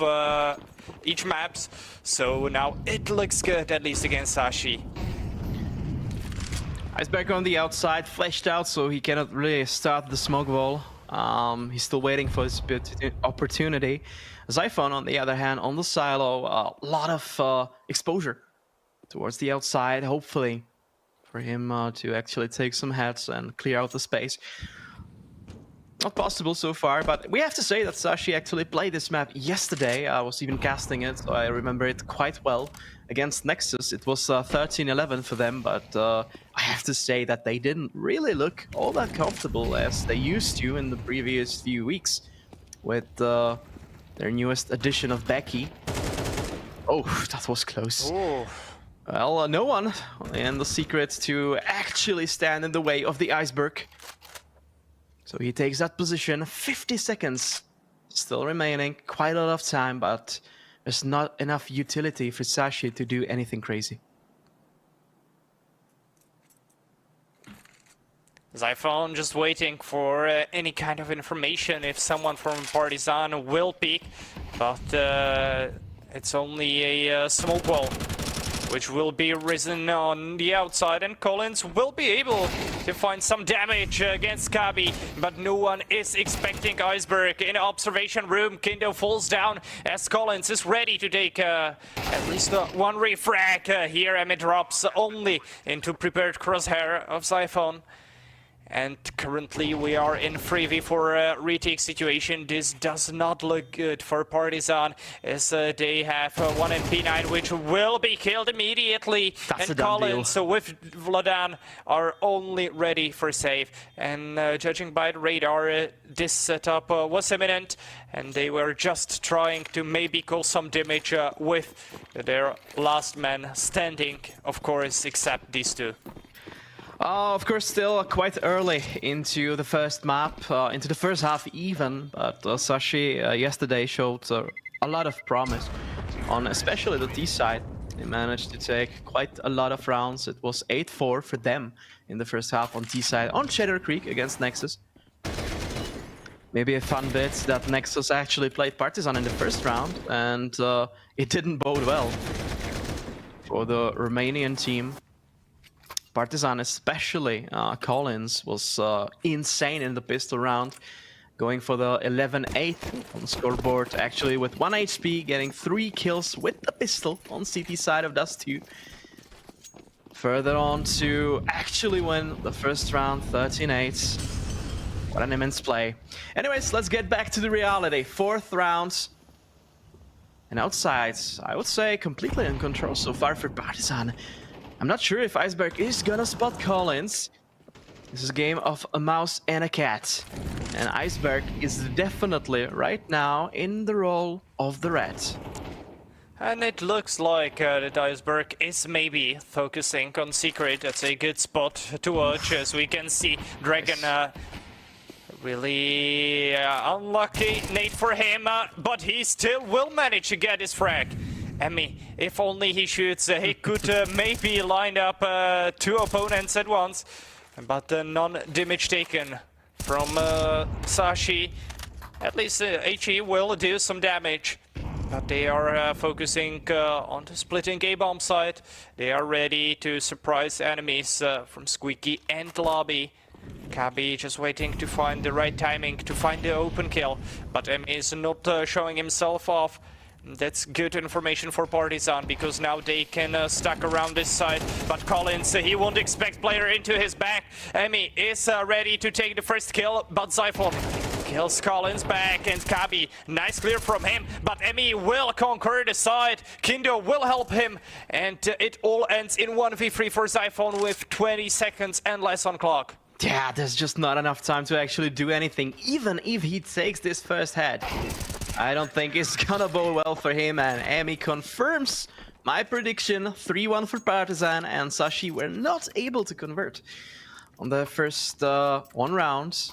each maps. So now it looks good, at least against Sashi. Iceberg on the outside, fleshed out, so he cannot really start the smoke wall. He's still waiting for his opportunity. Zyphon, on the other hand, on the silo, a lot of exposure towards the outside, hopefully for him to actually take some heads and clear out the space. Not possible so far, but we have to say that Sashi actually played this map yesterday. I was even casting it, so I remember it quite well. Against Nexus, it was 13-11 for them, but I have to say that they didn't really look all that comfortable as they used to in the previous few weeks with their newest addition of Becky. Oh, that was close. Ooh. Well, no one in the secret to actually stand in the way of the Iceberg. So he takes that position, 50 seconds still remaining, quite a lot of time, but there's not enough utility for Sashi to do anything crazy. Zyphon just waiting for any kind of information if someone from Partizan will peek, but it's only a smoke wall which will be risen on the outside, and Collins will be able to find some damage against Kabi, but no one is expecting Iceberg in observation room. Kindo falls down as Collins is ready to take at least one refrag here, and it drops only into prepared crosshair of Zyphon. And currently we are in 3v4 retake situation. This does not look good for Partizan as they have one in P9 which will be killed immediately. That's and a done Collins with Vladan are only ready for save. And judging by the radar, this setup was imminent, and they were just trying to maybe cause some damage with their last man standing, of course, except these two. Of course, still quite early into the first map, into the first half even, but Sashi yesterday showed a lot of promise on especially the T side. They managed to take quite a lot of rounds. It was 8-4 for them in the first half on T side on Cheddar Creek against Nexus. Maybe a fun bit that Nexus actually played Partizan in the first round, and it didn't bode well for the Romanian team. Partizan, especially Collins, was insane in the pistol round, going for the 11-8 on the scoreboard, actually with 1 HP, getting 3 kills with the pistol on CT side of Dust 2. Further on to actually win the first round, 13-8. What an immense play. Anyways, let's get back to the reality. 4th round. And outside, I would say completely in control so far for Partizan. I'm not sure if Iceberg is gonna spot Collins. This is a game of a mouse and a cat. And Iceberg is definitely right now in the role of the rat. And it looks like that Iceberg is maybe focusing on Secret. That's a good spot to watch, as we can see Dragon really unlucky nade for him, but he still will manage to get his frag. Emmy, if only he shoots, he could maybe line up 2 opponents at once, but none damage taken from Sashi. At least HE will do some damage, but they are focusing on the splitting A-bomb side. They are ready to surprise enemies from Squeaky and Lobby. Kabi just waiting to find the right timing to find the open kill, but Emmy is not showing himself off. That's good information for Partizan, because now they can stack around this side. But Collins, he won't expect player into his back. Emmy is ready to take the first kill, but Zyphon kills Collins back, and Kabi, nice clear from him, but Emmy will conquer the side. Kindo will help him, and it all ends in 1v3 for Zyphon with 20 seconds and less on clock. Yeah, there's just not enough time to actually do anything, even if he takes this first head. I don't think it's gonna bode well for him, and Emmy confirms my prediction. 3-1 for Partizan, and Sashi were not able to convert on the first one round.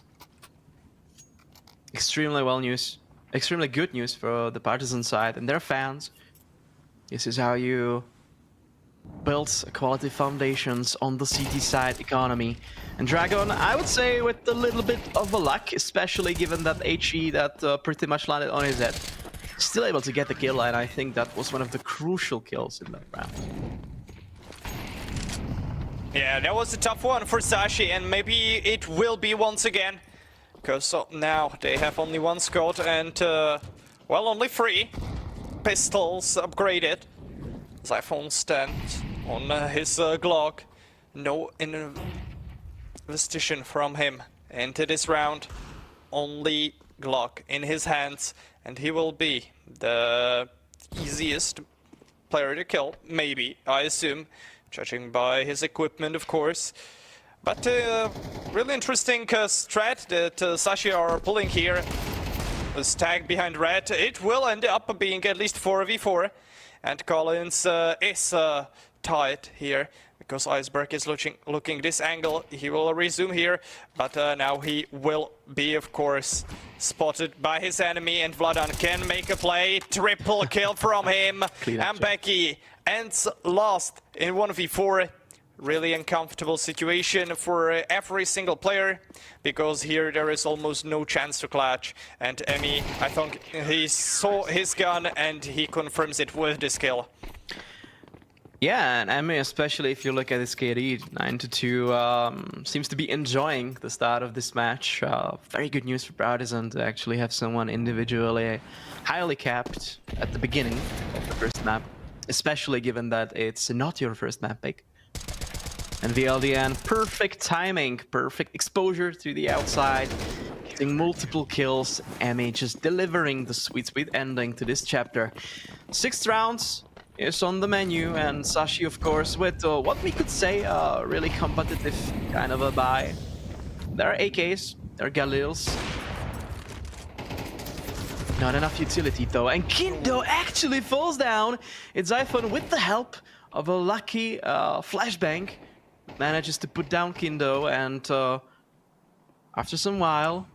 Extremely good news for the Partizan side and their fans. This is how you build quality foundations on the CT side economy. And Dragon, I would say with a little bit of a luck, especially given that HE that pretty much landed on his head, still able to get the kill, and I think that was one of the crucial kills in that round. Yeah, that was a tough one for Sashi, and maybe it will be once again. Because now they have only one squad and, well, only 3 pistols upgraded. Zyphon stands on his Glock. No investigation from him into this round. Only Glock in his hands, and he will be the easiest player to kill, maybe, I assume, judging by his equipment, of course. But really interesting strat that Sashi are pulling here. The stack behind red, it will end up being at least 4v4. And Collins is tied here, because Iceberg is looking this angle. He will resume here, but now he will be, of course, spotted by his enemy, and Vladan can make a play. Triple kill from him. And Becky ends last in 1v4. Really uncomfortable situation for every single player, because here there is almost no chance to clutch. And Emmy, I think he saw his gun and he confirms it with this kill. Yeah, and Emmy, especially if you look at his KD, 9-2, seems to be enjoying the start of this match. Very good news for Partizan to actually have someone individually highly capped at the beginning of the first map, especially given that it's not your first map pick. And VLDN, perfect timing, perfect exposure to the outside, getting multiple kills. Emmy just delivering the sweet ending to this chapter. 6th round is on the menu, and Sashi, of course, with what we could say really competitive kind of a buy. There are AKs, there are Galils. Not enough utility though, and Kindo actually falls down. It's Zyphon with the help of a lucky flashbang. Manages to put down Kindo, and after some while,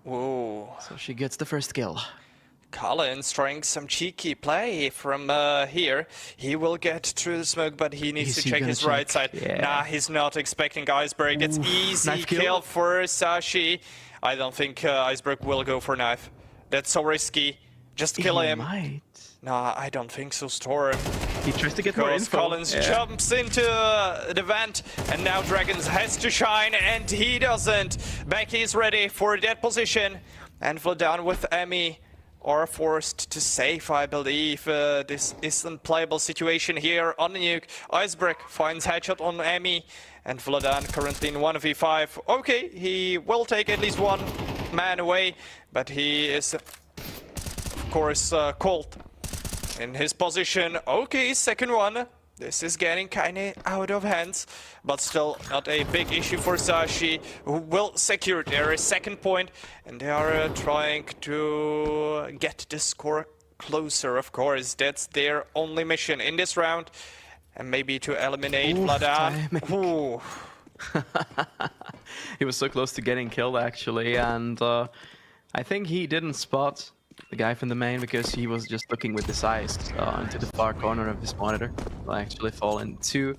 whoa! So she gets the first kill. Collins trying some cheeky play from here. He will get through the smoke, but he needs to check his right side. Yeah. Nah, he's not expecting Iceberg. That's easy kill for Sashi. I don't think Iceberg will go for knife. That's so risky. Just kill him. Might. Nah, I don't think so, Storm. He tries to get more info. Collins jumps into the vent, and now Dragons has to shine, and he doesn't. Becky is ready for that position, and Vladan with Emmy are forced to save, I believe. This is an unplayable situation here on the nuke. Iceberg finds headshot on Emmy, and Vladan currently in 1v5. Okay, he will take at least one man away, but he is, of course, cold in his position. Okay, second one. This is getting kinda out of hands, but still not a big issue for Sashi, who will secure their second point, and they are trying to get the score closer, of course. That's their only mission in this round, and maybe to eliminate Vladan. Ooh. He was so close to getting killed, actually, and I think he didn't spot the guy from the main because he was just looking with his eyes into the far corner of his monitor. Will actually fall into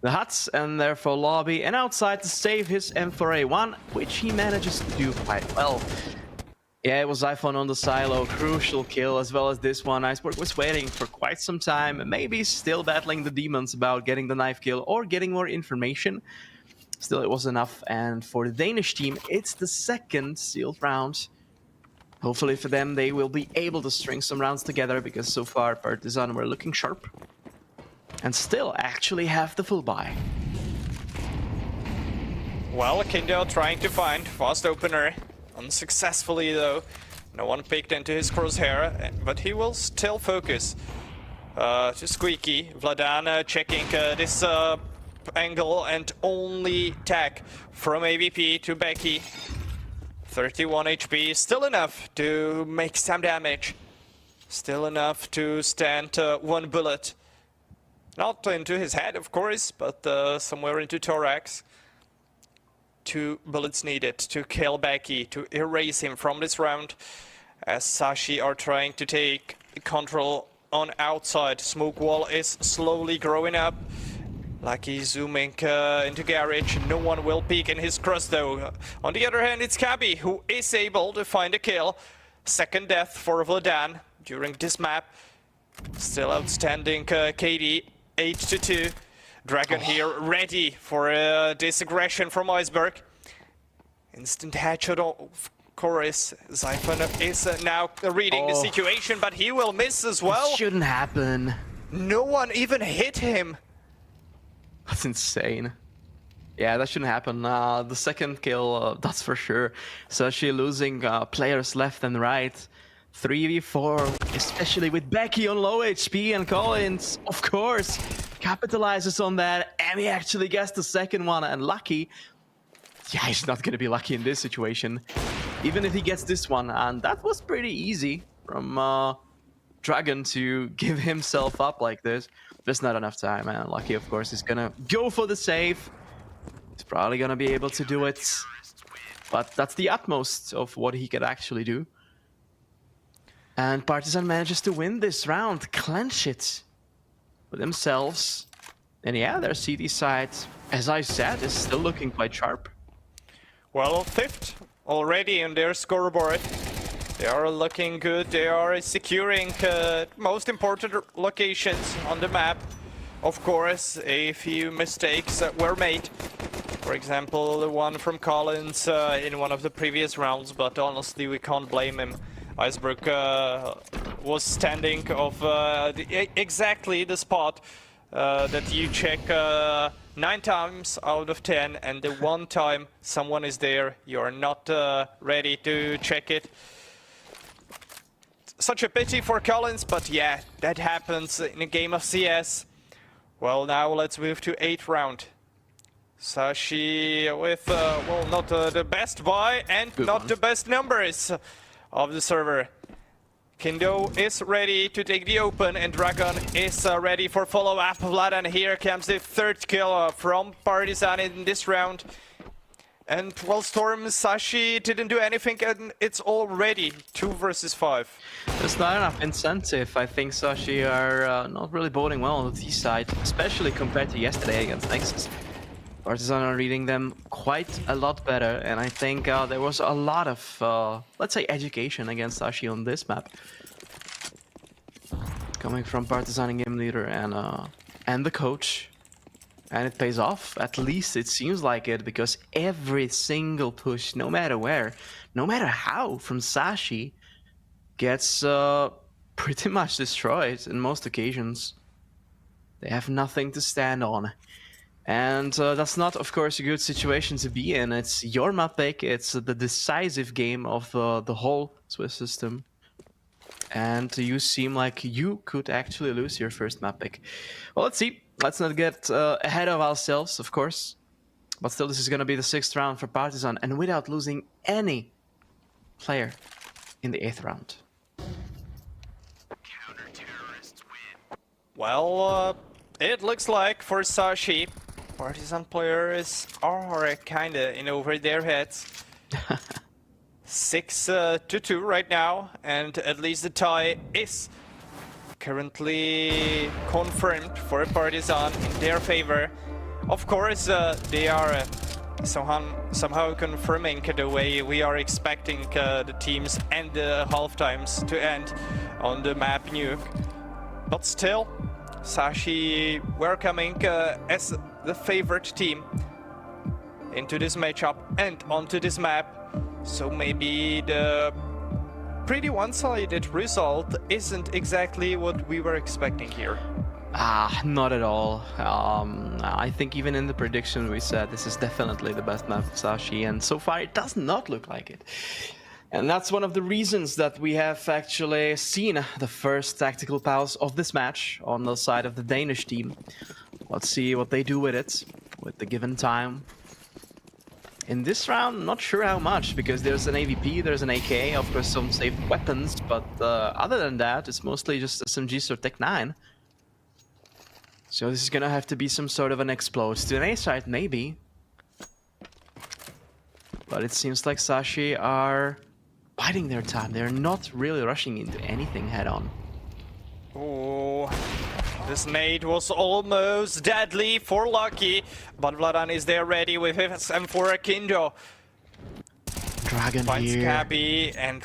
the huts and therefore lobby and outside to save his M4A1, which he manages to do quite well. Yeah, it was Zyphon on the silo, crucial kill, as well as this one. Iceberg was waiting for quite some time, maybe still battling the demons about getting the knife kill or getting more information. Still, it was enough, and for the Danish team, it's the second sealed round. Hopefully for them, they will be able to string some rounds together, because so far Partizan were looking sharp and still actually have the full buy. Well, Kindo trying to find fast opener. Unsuccessfully though. No one picked into his crosshair, but he will still focus. To Squeaky. Vladan checking this angle and only tag from AVP to Becky. 31 HP, still enough to make some damage. Still enough to stand one bullet. Not into his head, of course, but somewhere into thorax. 2 bullets needed to kill Becky, to erase him from this round. As Sashi are trying to take control on outside. Smoke wall is slowly growing up. Lucky zooming into garage. No one will peek in his cross though. On the other hand, it's Kabi who is able to find a kill. Second death for Vladan during this map. Still outstanding KD, 8-2. Dragon here ready for this aggression from Iceberg. Instant headshot of course. Zyphon is now reading the situation, but he will miss as well. It shouldn't happen. No one even hit him. That's insane. Yeah, that shouldn't happen. The second kill, that's for sure. Sashi losing players left and right. 3v4, especially with Becky on low HP, and Collins, of course, capitalizes on that, and he actually gets the second one. And Lucky, yeah, he's not going to be lucky in this situation, even if he gets this one. And that was pretty easy from Dragon to give himself up like this. There's not enough time, and Lucky, of course, is going to go for the save. He's probably going to be able to do it, but that's the utmost of what he could actually do. And Partizan manages to win this round, clench it for themselves. And yeah, their CT side, as I said, is still looking quite sharp. Well, 5th already on their scoreboard. They are looking good. They are securing most important locations on the map. Of course, a few mistakes were made. For example, the one from Collins in one of the previous rounds, but honestly, we can't blame him. Iceberg was standing of exactly the spot that you check 9 times out of 10, and the one time someone is there, you are not ready to check it. Such a pity for Collins, but yeah, that happens in a game of CS. Well, now let's move to 8th round. Sashi with, well, not the best buy and not the best numbers of the server. Kindo is ready to take the open, and Dragon is ready for follow-up. Vlad, and here comes the 3rd kill from Partizan in this round. And while Storm, Sashi didn't do anything, and it's already 2 versus 5. There's not enough incentive. I think Sashi are not really boding well on the T side, especially compared to yesterday against Nexus. Partizan are reading them quite a lot better, and I think there was a lot of, let's say, education against Sashi on this map. Coming from Partizan game leader and the coach. And it pays off, at least it seems like it, because every single push, no matter where, no matter how, from Sashi, gets pretty much destroyed in most occasions. They have nothing to stand on. And that's not, of course, a good situation to be in. It's your map pick, it's the decisive game of the whole Swiss system. And you seem like you could actually lose your first map pick. Well, let's see. Let's not get ahead of ourselves, of course. But still, this is going to be the 6th round for Partizan, and without losing any player in the 8th round. Well, it looks like for Sashi, Partizan players are kinda in over their heads. 6-2 right now, and at least the tie is currently confirmed for Partizan in their favor. Of course, they are somehow confirming the way we are expecting the teams and the half times to end on the map Nuke. But still, Sashi were coming as the favorite team into this matchup and onto this map. So maybe the pretty one-sided result isn't exactly what we were expecting here. Not at all. I think even in the prediction we said this is definitely the best map of Sashi, and so far it does not look like it. And that's one of the reasons that we have actually seen the first tactical pause of this match on the side of the Danish team. Let's see what they do with it, with the given time. In this round, not sure how much, because there's an AVP, there's an AK, of course some saved weapons, but other than that, it's mostly just SMGs or Tech 9. So this is gonna have to be some sort of an explode. To an A side, maybe. But it seems like Sashi are biding their time. They're not really rushing into anything head-on. Oh, this nade was almost deadly for Lucky, but Vladan is there ready with his M4 Kindo. Dragon finds here. Cabby, and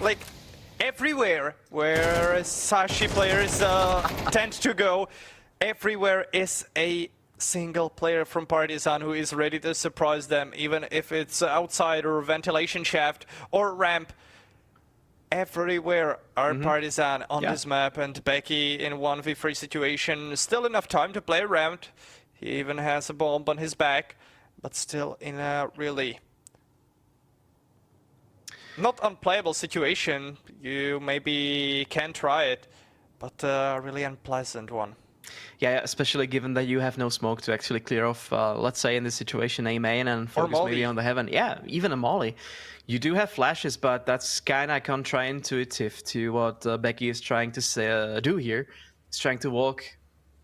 like everywhere where Sashi players tend to go, everywhere is a single player from Partizan who is ready to surprise them, even if it's outside or ventilation shaft or ramp. Everywhere are Partizan on this map, and Becky in 1v3 situation. Still enough time to play around. He even has a bomb on his back, but still in a really not unplayable situation. You maybe can try it, but a really unpleasant one. Yeah, especially given that you have no smoke to actually clear off, let's say in this situation, a main and focus maybe on the heaven. Yeah, even a molly. You do have flashes, but that's kind of counterintuitive to what Becky is trying to do here. He's trying to walk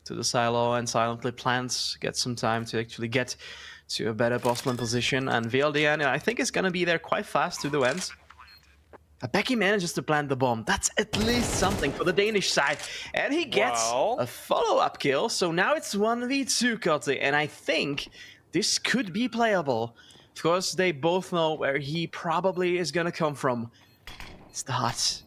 to the silo and silently plant, get some time to actually get to a better bossman position. And VLDN, I think, is going to be there quite fast to the end. Becky manages to plant the bomb. That's at least something for the Danish side. And he gets a follow-up kill. So now it's 1v2, Kotti. And I think this could be playable. Of course, they both know where he probably is going to come from. It's the hut.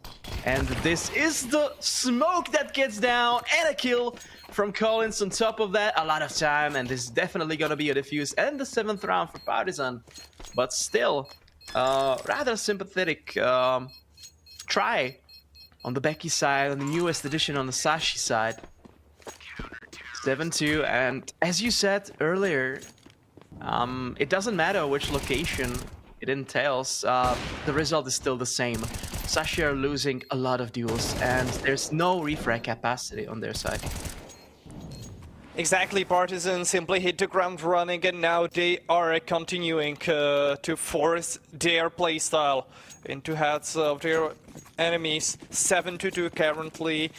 And this is the smoke that gets down. And a kill from Collins on top of that. A lot of time. And this is definitely going to be a defuse. And the 7th round for Partizan. But still, rather sympathetic try on the Becky side, on the newest addition on the Sashi side. 7-2, and as you said earlier, it doesn't matter which location it entails, the result is still the same. Sashi are losing a lot of duels, and there's no refrag capacity on their side. Exactly, Partizan simply hit the ground running, and now they are continuing to force their playstyle into heads of their enemies. 7-2 currently,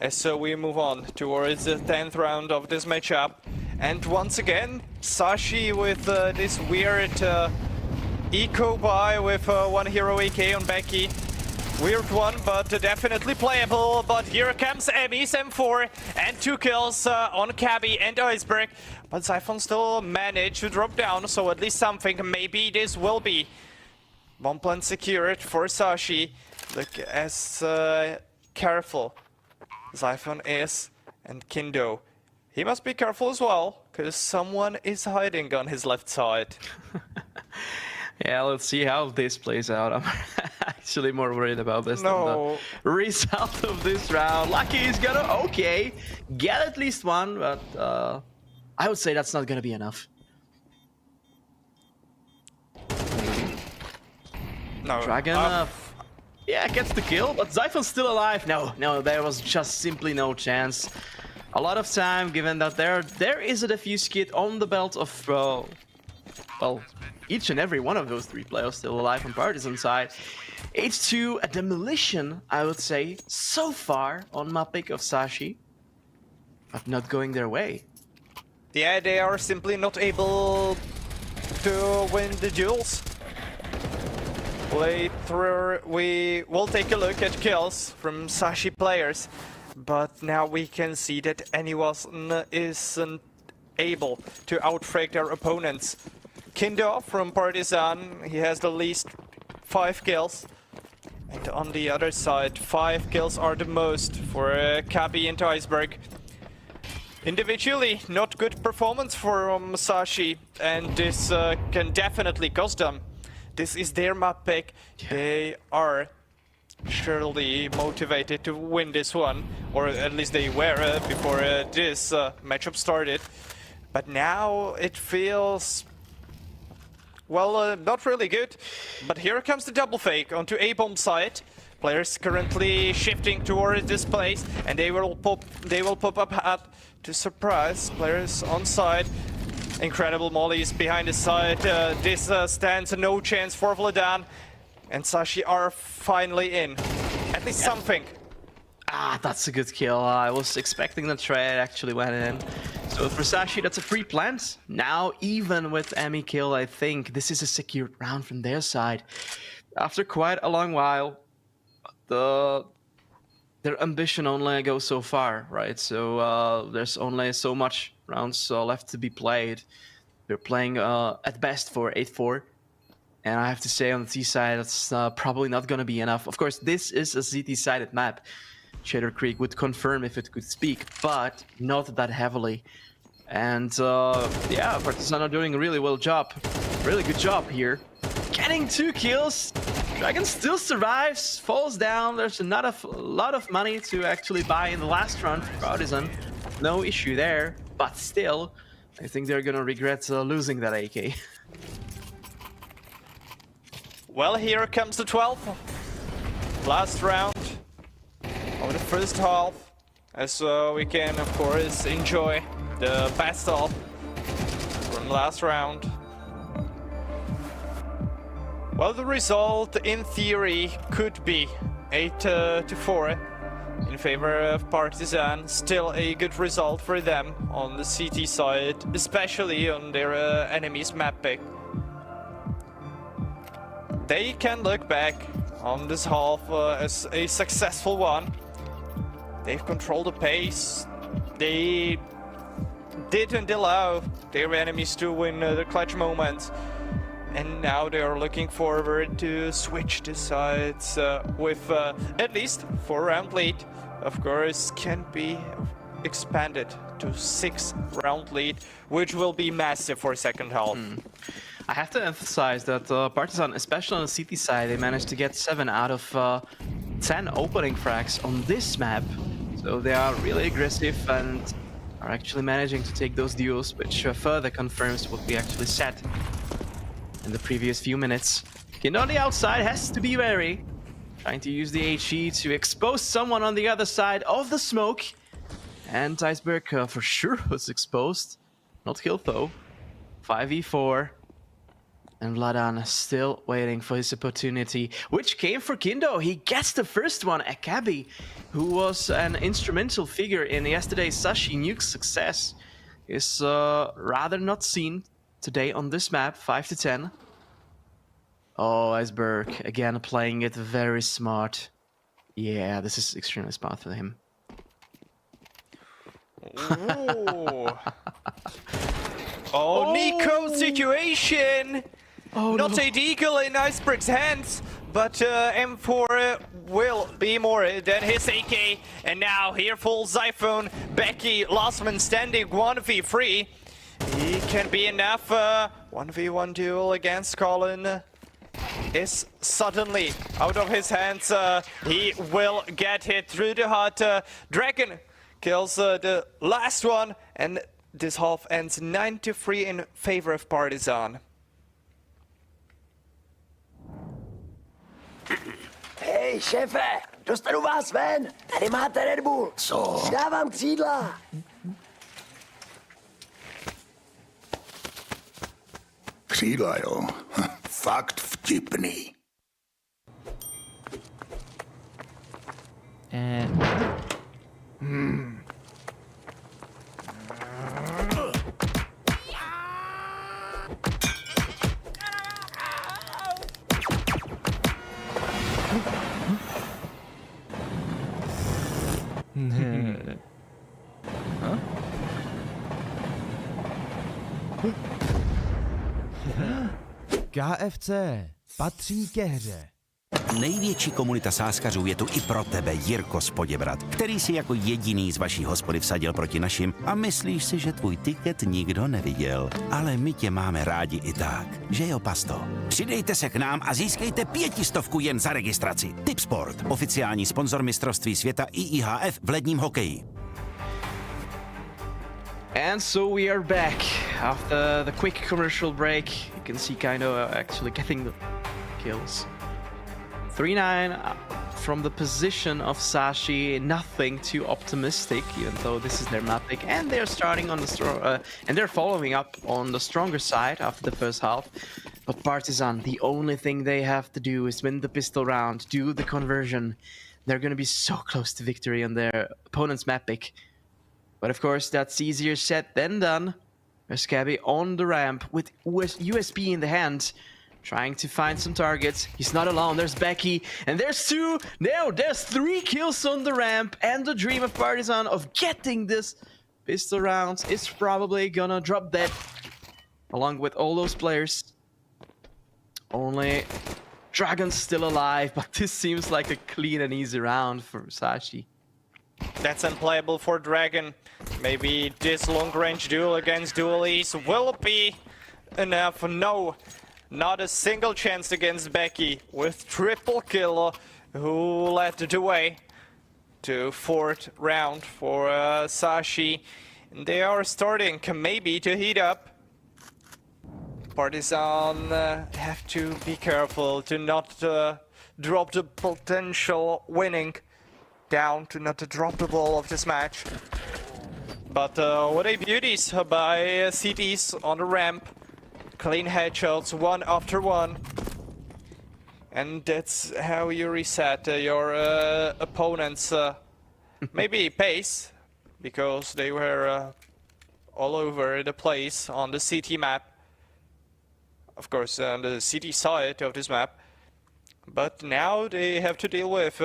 so we move on towards the 10th round of this matchup. And once again, Sashi with this weird eco buy with one hero AK on Becky. Weird one, but definitely playable. But here comes Emmy's M4 and 2 kills on Cabby and Iceberg. But Zyphon still managed to drop down, so at least something. Maybe this will be bomb plant secured for Sashi. Look as careful Zyphon is, and Kindo. He must be careful as well, because someone is hiding on his left side. Yeah, let's see how this plays out. I'm actually more worried about this than the result of this round. Lucky is gonna, get at least one, but I would say that's not gonna be enough. No. Dragon, yeah, gets the kill, but Zyphon's still alive. No, there was just simply no chance. A lot of time, given that there is a defuse kit on the belt of, well, each and every one of those 3 players still alive on Partizan side. H2, a demolition, I would say, so far on my pick of Sashi, but not going their way. Yeah, they are simply not able to win the duels. Later, we will take a look at kills from Sashi players, but now we can see that anyone isn't able to outfrag their opponents. Kindo from Partizan, he has the least 5 kills. And on the other side, 5 kills are the most for Cabby and Iceberg. Individually, not good performance from Sashi, and this can definitely cost them. this is their map pick. They are surely motivated to win this one, or at least they were before this matchup started. But now it feels, well, not really good. But here comes the double fake onto A-bomb side. Players currently shifting towards this place, and they will pop up hat to surprise players on side. Incredible mollies behind the side. This stands no chance for Vladan, and Sashi are finally in. At least something. Ah, that's a good kill. I was expecting the trade, actually went in. So for Sashi, that's a free plant. Now, even with Emmy kill, I think this is a secured round from their side. After quite a long while, their ambition only goes so far, right? So there's only so much rounds left to be played. They're playing at best for 8-4. And I have to say on the T side, that's probably not going to be enough. Of course, this is a ZT-sided map. Shader Creek would confirm if it could speak, but not that heavily. And yeah, Partizan are doing a really good job here. Getting 2 kills. Dragon still survives, falls down. There's not a lot of money to actually buy in the last round for Partizan. No issue there, but still, I think they're gonna regret losing that AK. Well, here comes the 12th. Last round of the first half. As we can, of course, enjoy the best of from the last round. Well, the result, in theory, could be 8-4 in favor of Partizan. Still a good result for them on the CT side, especially on their enemy's map pick. They can look back on this half as a successful one. They've controlled the pace. They didn't allow their enemies to win the clutch moments. And now they are looking forward to switch the sides with at least 4-round lead. Of course, can be expanded to 6-round lead, which will be massive for second half. I have to emphasize that Partizan, especially on the CT side, they managed to get 7 out of 10 opening frags on this map. So they are really aggressive and are actually managing to take those duels, which further confirms what we actually said in the previous few minutes. Kind on the outside has to be wary. Trying to use the HE to expose someone on the other side of the smoke. And Iceberg for sure was exposed. Not killed though. 5v4. And Vladan still waiting for his opportunity, which came for Kindo. He gets the first one, Akabi, who was an instrumental figure in yesterday's Sashi Nuke success, is rather not seen today on this map, 5-10. Oh, Iceberg, again playing it very smart. Yeah, this is extremely smart for him. Oh, Nico situation! Oh, not a deagle in Iceberg's hands, but M4 will be more than his AK. And now here falls Zyphone, Becky, last man standing, 1v3. He can be enough. 1v1 duel against Colin is suddenly out of his hands. He will get hit through the heart. Dragon kills the last one, and this half ends 9-3 in favor of Partizan. Hej, šéfe, dostanu vás ven. Tady máte Red Bull. Co? Dávám křídla. Křídla, jo. Fakt vtipný. KFC patří ke hře. Největší komunita sáskařů je tu i pro tebe, Jirko z Poděbrad, který si jako jediný z vaší hospody vsadil proti našim a myslíš si, že tvůj tiket nikdo neviděl. Ale my tě máme rádi i tak, že jo, Pasto? Přidejte se k nám a získejte 500 jen za registraci. Tipsport, oficiální sponzor mistrovství světa IIHF v ledním hokeji. And so we are back after the quick commercial break. You can see Kaido actually getting the kills. 3-9 from the position of Sashi. Nothing too optimistic, even though this is their map pick, and they're starting on the and they're following up on the stronger side after the first half. But Partizan, the only thing they have to do is win the pistol round, do the conversion. They're going to be so close to victory on their opponent's map pick. But of course, that's easier said than done. There's Cabby on the ramp with USB in the hand, trying to find some targets. He's not alone. There's Becky, and there's two. No, there's 3 kills on the ramp, and the dream of Partizan of getting this pistol round is probably gonna drop dead, along with all those players. Only Dragon's still alive, but this seems like a clean and easy round for Sashi. That's unplayable for Dragon. Maybe this long-range duel against dualies will be enough. No, not a single chance against Becky with triple kill, who led the way to 4th round for Sashi. They are starting maybe to heat up. Partizan have to be careful to not drop the potential winning down, to not drop the ball of this match. But what a beauties by CTs on the ramp. Clean headshots, one after one. And that's how you reset your opponent's maybe pace, because they were all over the place on the CT map. Of course, on the CT side of this map. But now they have to deal with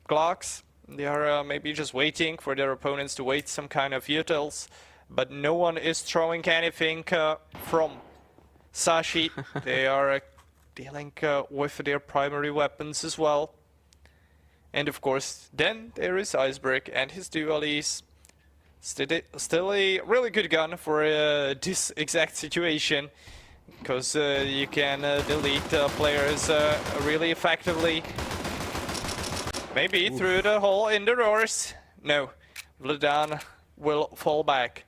Glocks. They are maybe just waiting for their opponents to wait some kind of utils, but no one is throwing anything from Sashi. They are dealing with their primary weapons as well. And of course, then there is Iceberg and his dualies. Still a really good gun for this exact situation, because you can delete players really effectively. Maybe through the hole in the doors. No, Vladan will fall back.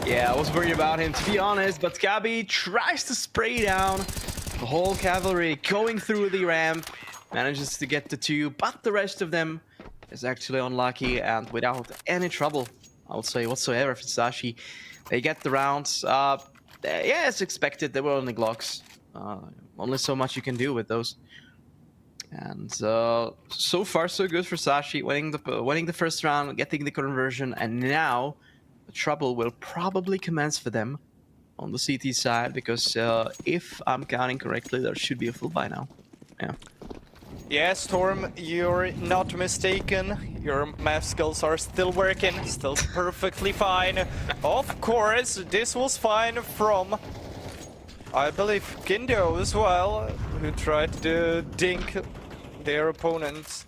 Yeah, I was worried about him, to be honest, but Gabi tries to spray down the whole cavalry going through the ramp, manages to get the 2, but the rest of them is actually unlucky and without any trouble, I would say, whatsoever for Sashi. They get the rounds. Yeah, as expected, they were only Glocks. Only so much you can do with those. And so far so good for Sashi, winning the first round, getting the conversion, and now the trouble will probably commence for them on the CT side, because if I'm counting correctly, there should be a full by now. Yeah. Yeah, Storm, you're not mistaken. Your math skills are still working, still perfectly fine. Of course, this was fine from, I believe, Gindo as well, who tried to dink their opponents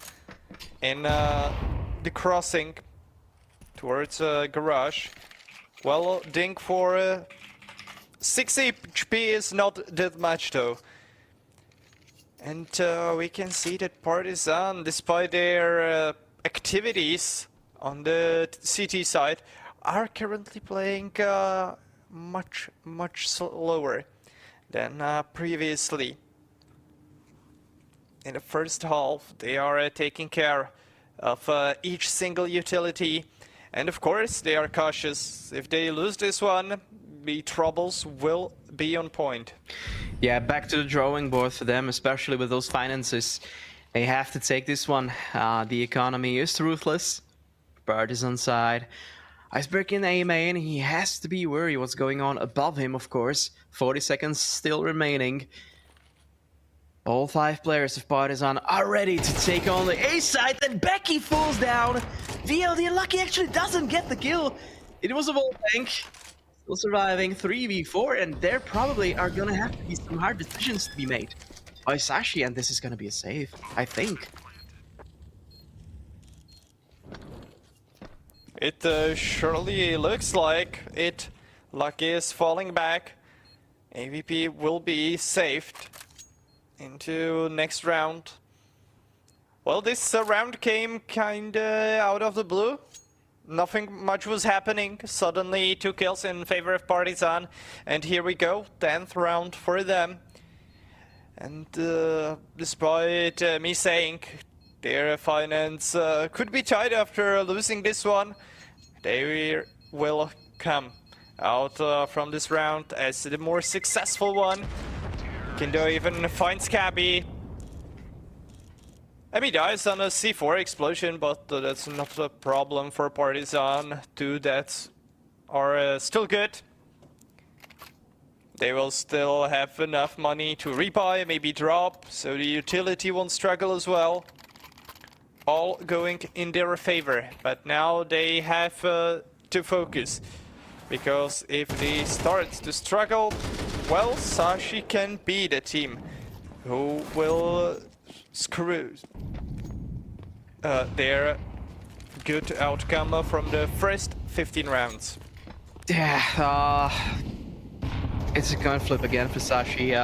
in the crossing towards Garage. Well, dink for 6 HP is not that much though. And we can see that Partizan, despite their activities on the CT side, are currently playing much slower than previously. In the first half, they are taking care of each single utility, and of course they are cautious. If they lose this one, the troubles will be on point. Yeah, back to the drawing board for them, especially with those finances. They have to take this one. The economy is ruthless. Partizan side. Iceberg in A main, he has to be worried what's going on above him, of course. 40 seconds still remaining. All 5 players of Partizan are ready to take on the A side, then Becky falls down. VLD Lucky actually doesn't get the kill. It was a wall bank. Still surviving 3v4, and there probably are gonna have to be some hard decisions to be made. by Sashi, and this is gonna be a save, I think. It surely looks like it. Lucky is falling back. AVP will be saved into next round. Well, this round came kinda out of the blue. Nothing much was happening. Suddenly 2 kills in favor of Partizan. And here we go, 10th round for them. And despite me saying their finance could be tight after losing this one, they will come out from this round as the more successful one. Kindo even finds Cabby. He dies on a C4 explosion, but that's not a problem for Partizan. 2 deaths are still good. They will still have enough money to rebuy, maybe drop, so the utility won't struggle as well. All going in their favor, but now they have to focus. Because if they start to struggle, well, Sashi can be the team who will screw their good outcome from the first 15 rounds. Yeah, it's a coin flip again for Sashi.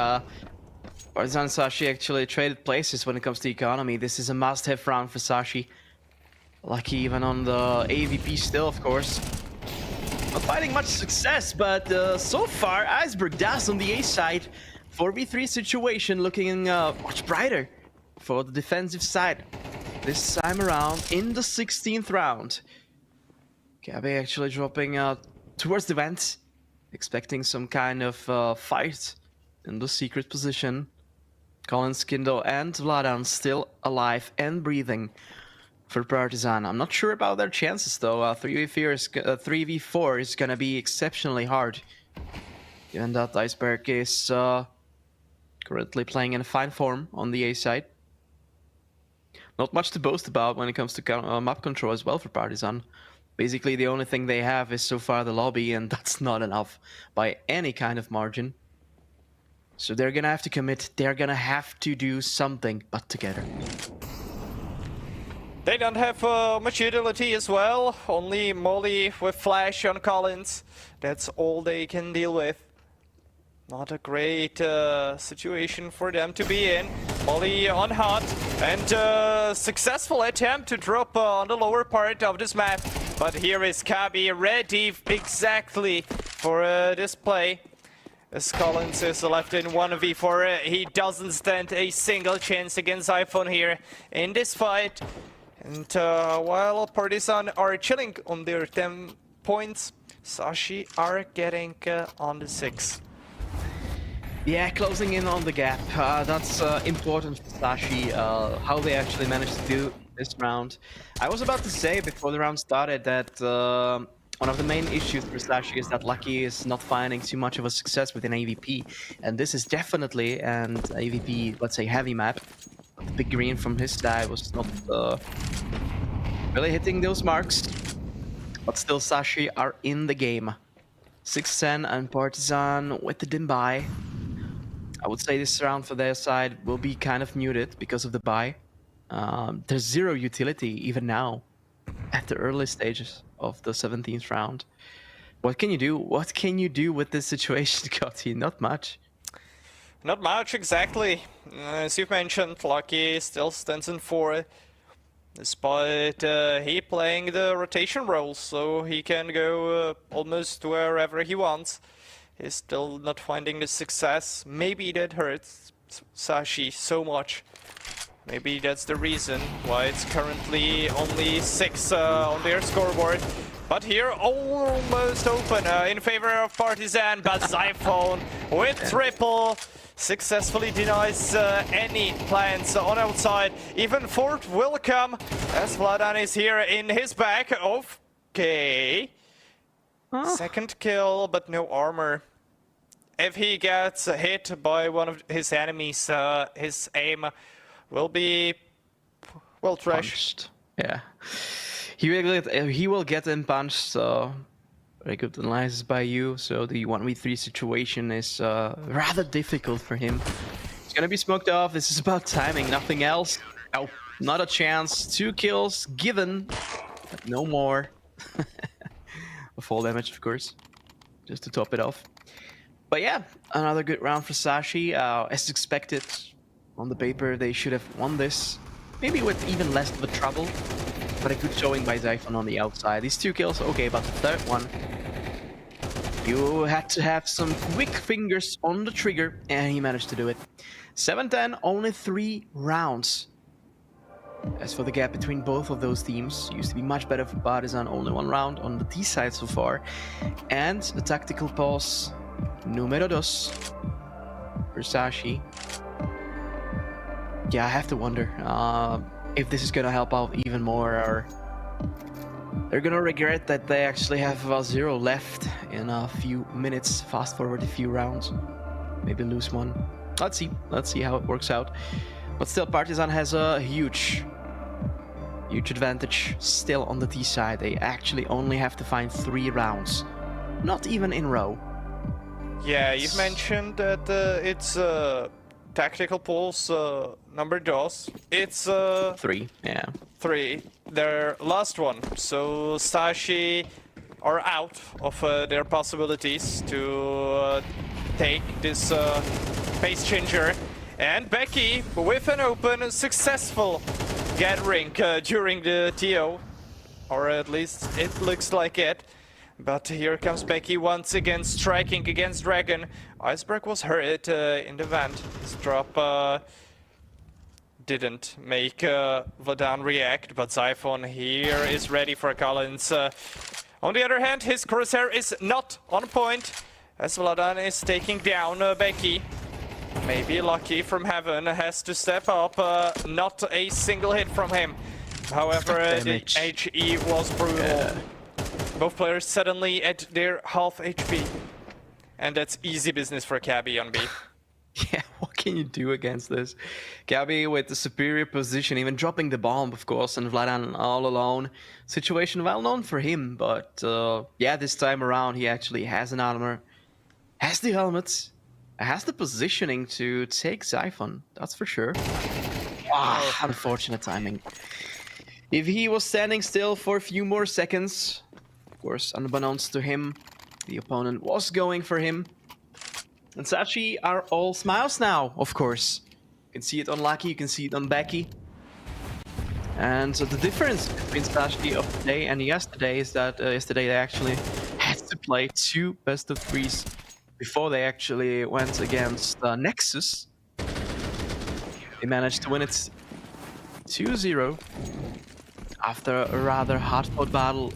Partizan and Sashi actually traded places when it comes to economy. This is a must-have round for Sashi. Lucky even on the AVP still, of course. Not finding much success, but so far, Iceberg Dust on the A side. 4v3 situation looking much brighter for the defensive side. This time around in the 16th round. Gabby actually dropping towards the vent, expecting some kind of fight in the secret position. Colin, Skindo, and Vladan still alive and breathing for Partizan. I'm not sure about their chances though. 3v4 is gonna be exceptionally hard, given that Iceberg is currently playing in fine form on the A side. Not much to boast about when it comes to map control as well for Partizan. Basically, the only thing they have is so far the lobby, and that's not enough by any kind of margin. So they're gonna have to commit. They're gonna have to do something, but together. They don't have much utility as well. Only Molly with flash on Collins. That's all they can deal with. Not a great situation for them to be in. Molly on hot, and successful attempt to drop on the lower part of this map. But here is Kabi ready exactly for this play. As Collins is left in 1v4, he doesn't stand a single chance against iPhone here in this fight. And while Partizan are chilling on their 10 points, Sashi are getting on the 6. Yeah, closing in on the gap. That's important for Sashi, how they actually managed to do this round. I was about to say before the round started that one of the main issues for Sashi is that Lucky is not finding too much of a success with an AVP. And this is definitely an AVP, let's say, heavy map. The big green from his side was not really hitting those marks. But still, Sashi are in the game. 6-10 and Partizan with the dim buy. I would say this round for their side will be kind of muted because of the buy. There's zero utility even now at the early stages of the 17th round. What can you do? What can you do with this situation, Gotti? Not much. Not much, exactly. As you've mentioned, Lucky still stands in 4. Despite he playing the rotation role, so he can go almost wherever he wants. He's still not finding the success. Maybe that hurts Sashi so much. Maybe that's the reason why it's currently only 6 on their scoreboard. But here, almost open in favor of Partizan, but Zyphone with triple successfully denies any plans on outside. Even Fort will come as Vladan is here in his back. Okay. Second kill, but no armor. If he gets hit by one of his enemies, his aim will be, well, trashed. Yeah. He will get him punched, so very good analysis by you. So the 1v3 situation is rather difficult for him. He's gonna be smoked off. This is about timing, nothing else. Oh, not a chance. 2 kills given, but no more. Fall damage, of course, just to top it off. But yeah, another good round for Sashi. As expected, on the paper, they should have won this. Maybe with even less of a trouble, but a good showing by Zyphon on the outside. These 2 kills, okay, but the third one, you had to have some quick fingers on the trigger, and he managed to do it. 7-10, only 3 rounds. As for the gap between both of those teams, used to be much better for Partizan, only 1 round on the T side so far. And the tactical pause, número 2, for Sashi. Yeah, I have to wonder if this is gonna help out even more, or they're gonna regret that they actually have 0 left in a few minutes, fast forward a few rounds, maybe lose 1. Let's see how it works out. But still, Partizan has a huge advantage still on the T side. They actually only have to find 3 rounds, not even in row. Yeah, you've mentioned that it's tactical pulse number 2. It's 3, yeah. 3, their last one. So Sashi are out of their possibilities to take this pace changer. And Becky with an open, successful gathering during the TO, or at least it looks like it. But here comes Becky once again, striking against Dragon. Iceberg was hurt in the vent. His drop didn't make Vladan react, but Zyphon here is ready for Collins. On the other hand, his crosshair is not on point, as Vladan is taking down Becky. Maybe Lucky from Heaven has to step up, not a single hit from him. However, the HE was brutal. Yeah. Both players suddenly at their half HP. And that's easy business for Cabby on B. Yeah, what can you do against this? Cabby with the superior position, even dropping the bomb, of course, and Vladan all alone. Situation well known for him, but yeah, this time around he actually has an armor, has the helmet, has the positioning to take Zyphon, that's for sure. Ah, unfortunate timing. If he was standing still for a few more seconds, of course, unbeknownst to him, the opponent was going for him. And Sashi are all smiles now, of course. You can see it on Lucky, you can see it on Becky. And so the difference between Sashi of today and yesterday is that yesterday they actually had to play 2 best-of-3s before they actually went against Nexus. They managed to win it 2-0 after a rather hard-fought battle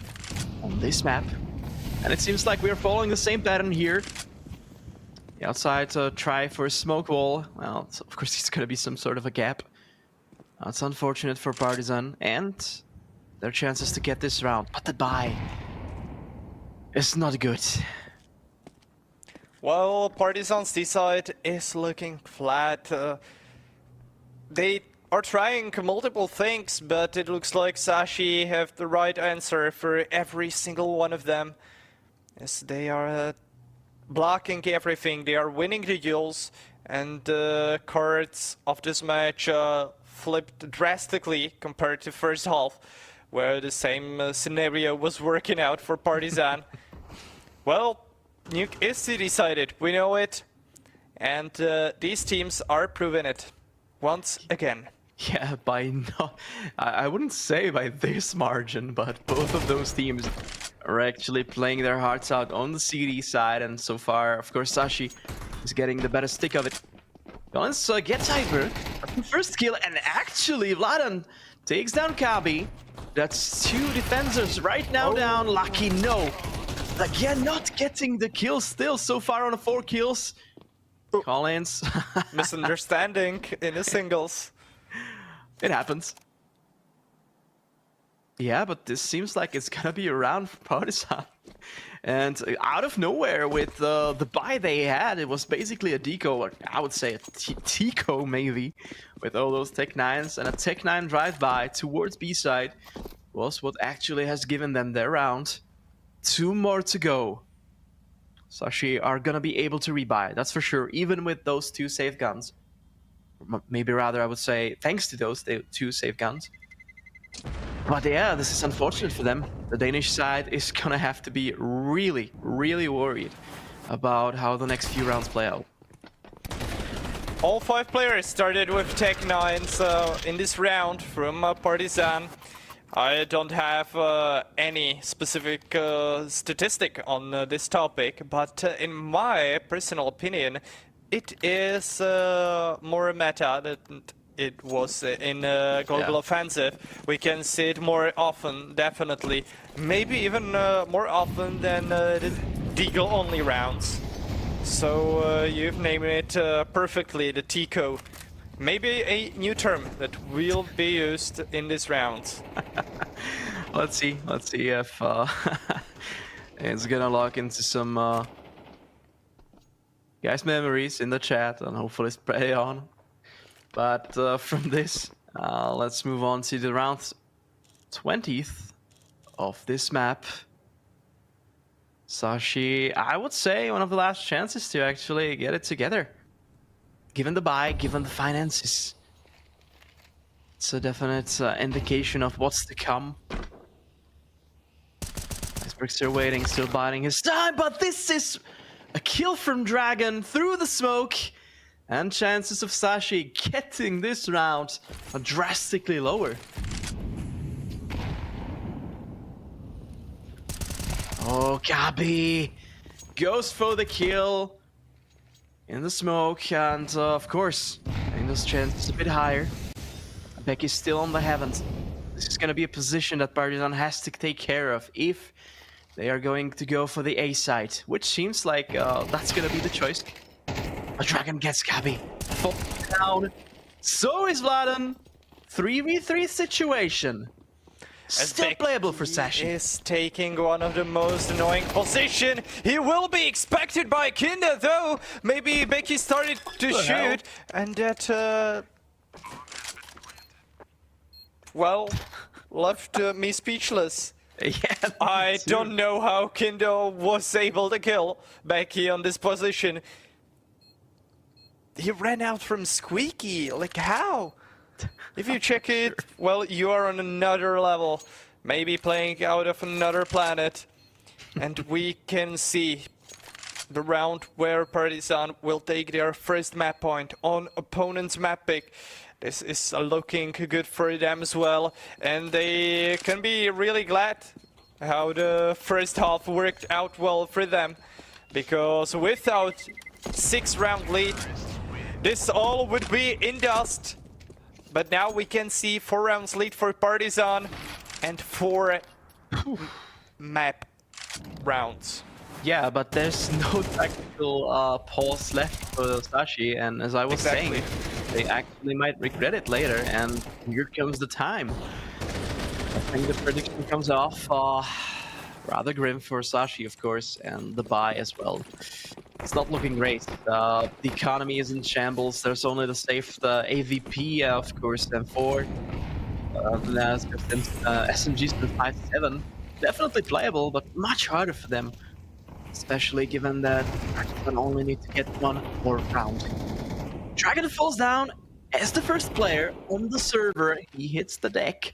on this map. And it seems like we're following the same pattern here. The outside try for a smoke wall. Well, so of course it's gonna be some sort of a gap. That's unfortunate for Partizan and their chances to get this round. But the buy is not good. Well, Partizan's D side is looking flat. They are trying multiple things, but it looks like Sashi have the right answer for every single one of them. As they are blocking everything, they are winning the duels, and the cards of this match flipped drastically compared to first half, where the same scenario was working out for Partizan. Well, Nuke is decided, we know it, and these teams are proving it once again. Yeah, I wouldn't say by this margin, but both of those teams are actually playing their hearts out on the CD side, and so far, of course, Sashi is getting the better stick of it. Collins gets hyper, first kill, and actually Vladan takes down Kabi. That's 2 defenders right now down. Lucky, no. Again, not getting the kill still so far on 4 kills. Collins. Misunderstanding in the singles. It happens. Yeah, but this seems like it's gonna be a round for Partizan. And out of nowhere with the buy they had, it was basically a deco, or I would say a Tico maybe, with all those Tech 9s, and a Tech 9 drive-by towards B-side was what actually has given them their round. 2 more to go. Sashi are gonna be able to rebuy, that's for sure, even with those 2 safe guns. maybe rather I would say thanks to those two save guns. But yeah, this is unfortunate for them. The Danish side is gonna have to be really, really worried about how the next few rounds play out. All 5 players started with Tech 9s in this round from Partizan. I don't have any specific statistic on this topic, but in my personal opinion, it is more meta than it was in Global Offensive. We can see it more often, definitely. Maybe even more often than the Deagle only rounds. So you've named it perfectly, the Tico. Maybe a new term that will be used in this round. Let's see if it's gonna lock into some guys' memories in the chat and hopefully spray on. But from this, let's move on to the round 20th of this map. Sashi, I would say one of the last chances to actually get it together. Given the buy, given the finances. It's a definite indication of what's to come. Iceberg's still waiting, still biding his time, but this is a kill from Dragon through the smoke. And chances of Sashi getting this round are drastically lower. Oh, Gabi goes for the kill in the smoke, and of course, getting those chances a bit higher. Becky's still on the heavens. This is going to be a position that Partizan has to take care of if they are going to go for the A side, which seems like that's going to be the choice. A Dragon gets Gabi. Fall down. So is Vladen. 3v3 situation. Still playable for Sashi. Is taking one of the most annoying position. He will be expected by Kinder though. Maybe Becky started to shoot and that well left me speechless. Yeah, I don't know how Kinder was able to kill Becky on this position. He ran out from Squeaky, like how? If you check it, well, you are on another level, maybe playing out of another planet. And we can see the round where Partizan will take their first map point on opponent's map pick. This is looking good for them as well, and they can be really glad how the first half worked out well for them, because without 6-round lead, this all would be in dust. But now we can see 4 rounds lead for Partizan and 4 map rounds. Yeah, but there's no tactical pause left for Sashi, and as I was saying, they actually might regret it later, and here comes the time. I think the prediction comes off rather grim for Sashi, of course, and the buy as well. It's not looking great. The economy is in shambles. There's only the safe AVP, of course, M4. SMGs to 5-7. Definitely playable, but much harder for them. Especially given that Dragon only need to get 1 more round. Dragon falls down as the first player on the server. He hits the deck.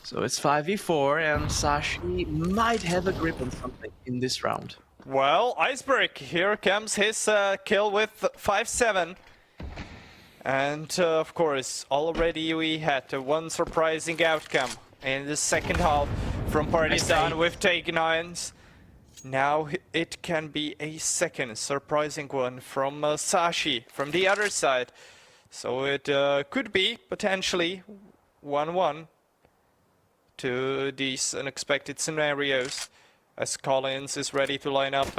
So it's 5v4, and Sashi might have a grip on something in this round. Well, Iceberg, here comes his kill with 5-7. And of course, already we had one surprising outcome in the second half from Partizan with take 9s. Now it can be a second surprising one from Sashi from the other side. So it could be potentially 1-1 to these unexpected scenarios. As Collins is ready to line up,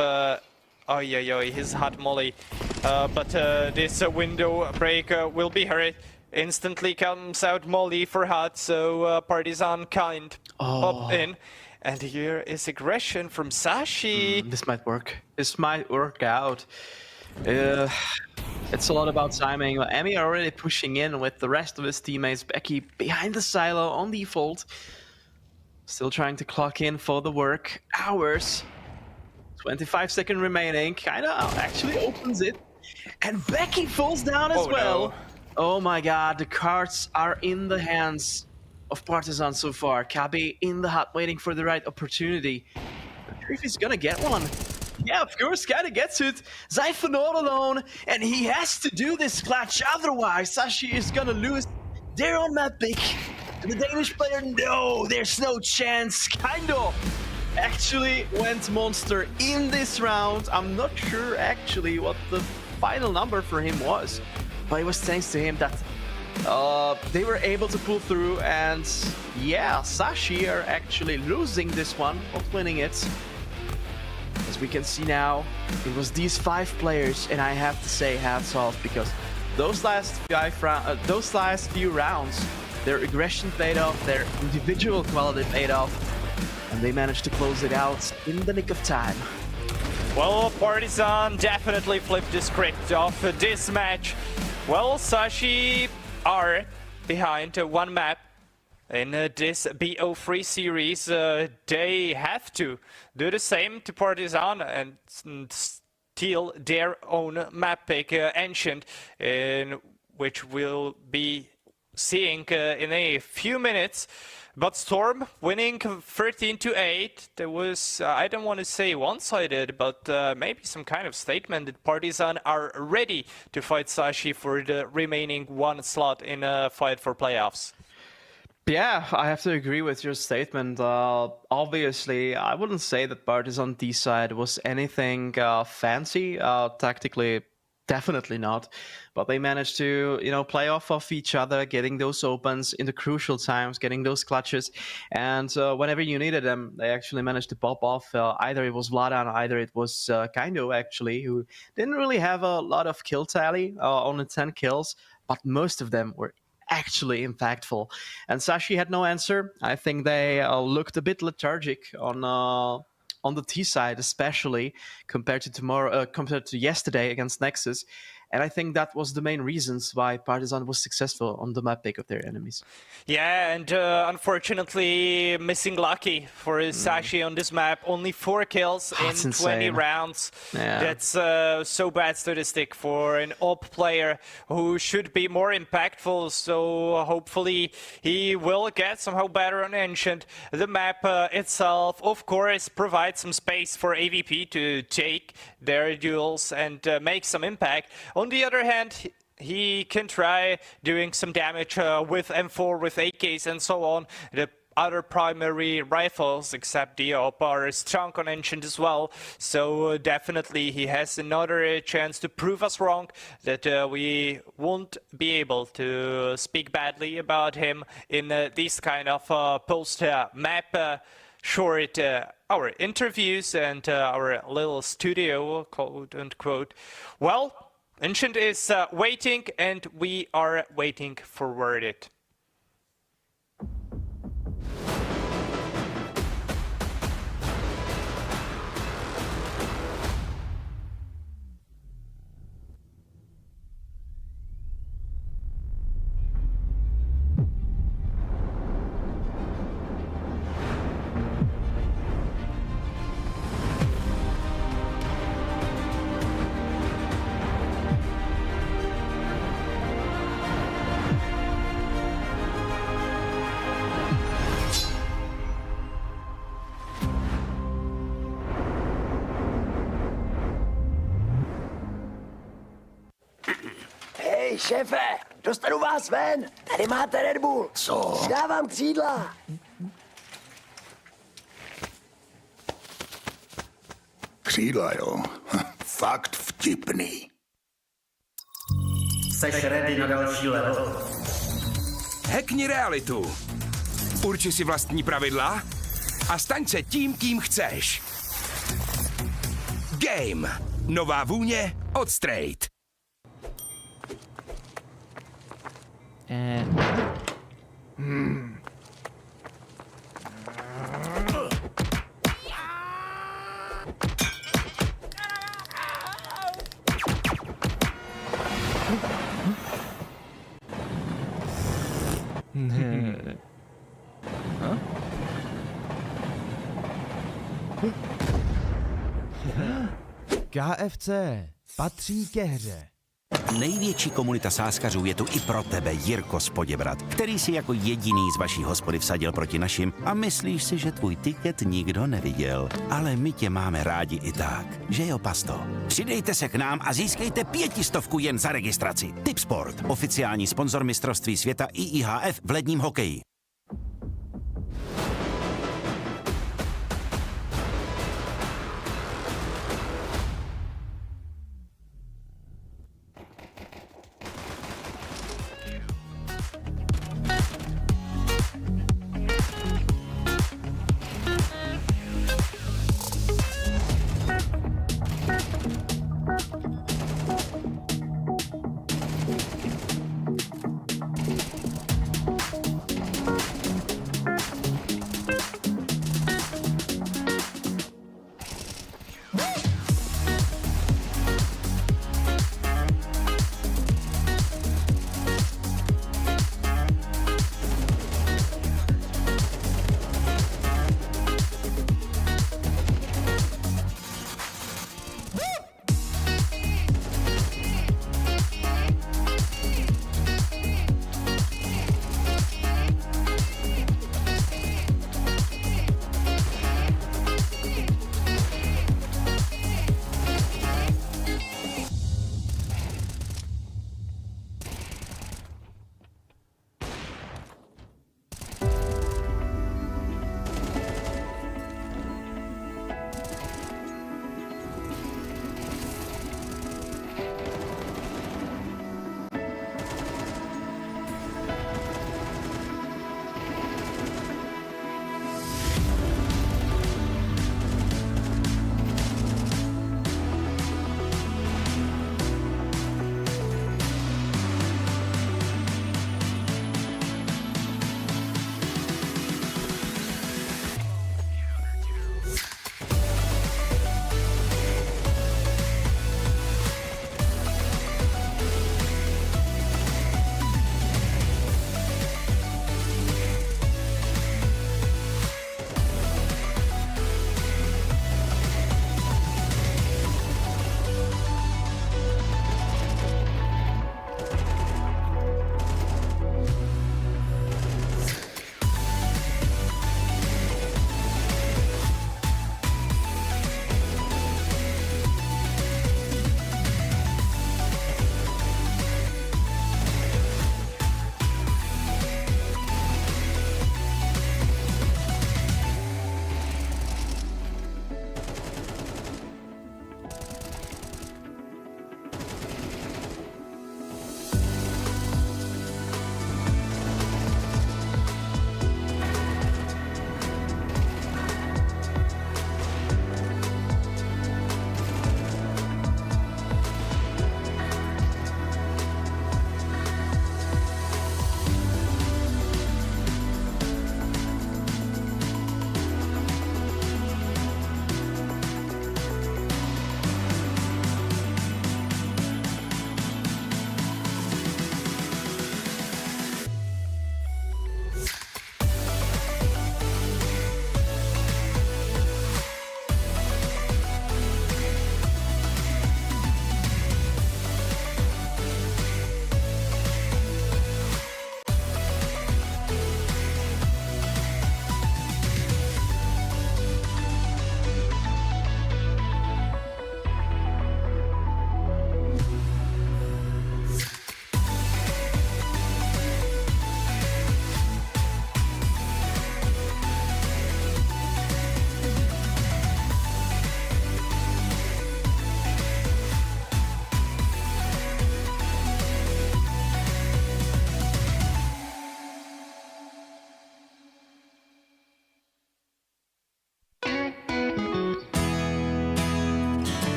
his hot molly. But this window break will be hurt. Instantly comes out molly for hot, so Partizan can't pop in. And here is aggression from Sashi. This might work. This might work out. It's a lot about timing. Emmy already pushing in with the rest of his teammates. Becky behind the silo on default. Still trying to clock in for the work hours. 25 seconds remaining. Kinda actually opens it. And Becky falls down as well. No. Oh my god, the cards are in the hands of Partizan so far. Kabe in the hut waiting for the right opportunity. Not sure if he's gonna get one. Yeah, of course, kinda gets it. Zyphon all alone, and he has to do this clutch, otherwise Sashi is gonna lose their own map pick. The Danish player, no, there's no chance. Kind of actually went monster in this round. I'm not sure actually what the final number for him was, but it was thanks to him that they were able to pull through, and yeah, Sashi are actually losing this one, not winning it. As we can see now, it was these 5 players, and I have to say hats off, because those last few rounds, their aggression paid off, their individual quality paid off, and they managed to close it out in the nick of time. Well, Partizan definitely flipped the script of this match. Well, Sashi are behind one map in this BO3 series. They have to do the same to Partizan and steal their own map pick, Ancient, in which we'll be seeing in a few minutes. But Storm winning 13-8. There was, I don't want to say one-sided, but maybe some kind of statement that Partizan are ready to fight Sashi for the remaining one slot in a fight for playoffs. Yeah, I have to agree with your statement. Obviously, I wouldn't say that Partizan D side was anything fancy. Tactically, definitely not. But they managed to, play off of each other, getting those opens in the crucial times, getting those clutches. And whenever you needed them, they actually managed to pop off. Either it was Vladan, either it was Kaindo, actually, who didn't really have a lot of kill tally, only 10 kills. But most of them were actually impactful. And Sashi had no answer. I think they looked a bit lethargic on the T side, especially compared to yesterday against Nexus. And I think that was the main reasons why Partizan was successful on the map pick of their enemies. Yeah, and unfortunately missing Lucky for Sashi on this map. Only 4 kills in 20 rounds. Yeah. That's so bad statistic for an OP player who should be more impactful. So hopefully he will get somehow better on Ancient. The map itself, of course, provides some space for AVP to take their duels and make some impact. On the other hand, he can try doing some damage with M4, with AKs and so on. The other primary rifles, except the OP, are strong on Ancient as well. So definitely he has another chance to prove us wrong, that we won't be able to speak badly about him in these kind of post-map short our interviews and our little studio, quote unquote. Well, Ancient is waiting, and we are waiting for it. Hej, šéfe, dostanu vás ven. Tady máte Red Bull. Co? Dávám křídla. Křídla, jo. Fakt vtipný. Seš ready na další level? Hackni realitu. Urči si vlastní pravidla a staň se tím, kým chceš. Game. Nová vůně od Straight. KFC patří ke hře. Největší komunita sáskařů je tu i pro tebe, Jirko z Poděbrad, který si jako jediný z vaší hospody vsadil proti našim a myslíš si, že tvůj tiket nikdo neviděl. Ale my tě máme rádi i tak, že jo, Pasto? Přidejte se k nám a získejte 500 jen za registraci. Tipsport, oficiální sponzor mistrovství světa IIHF v ledním hokeji.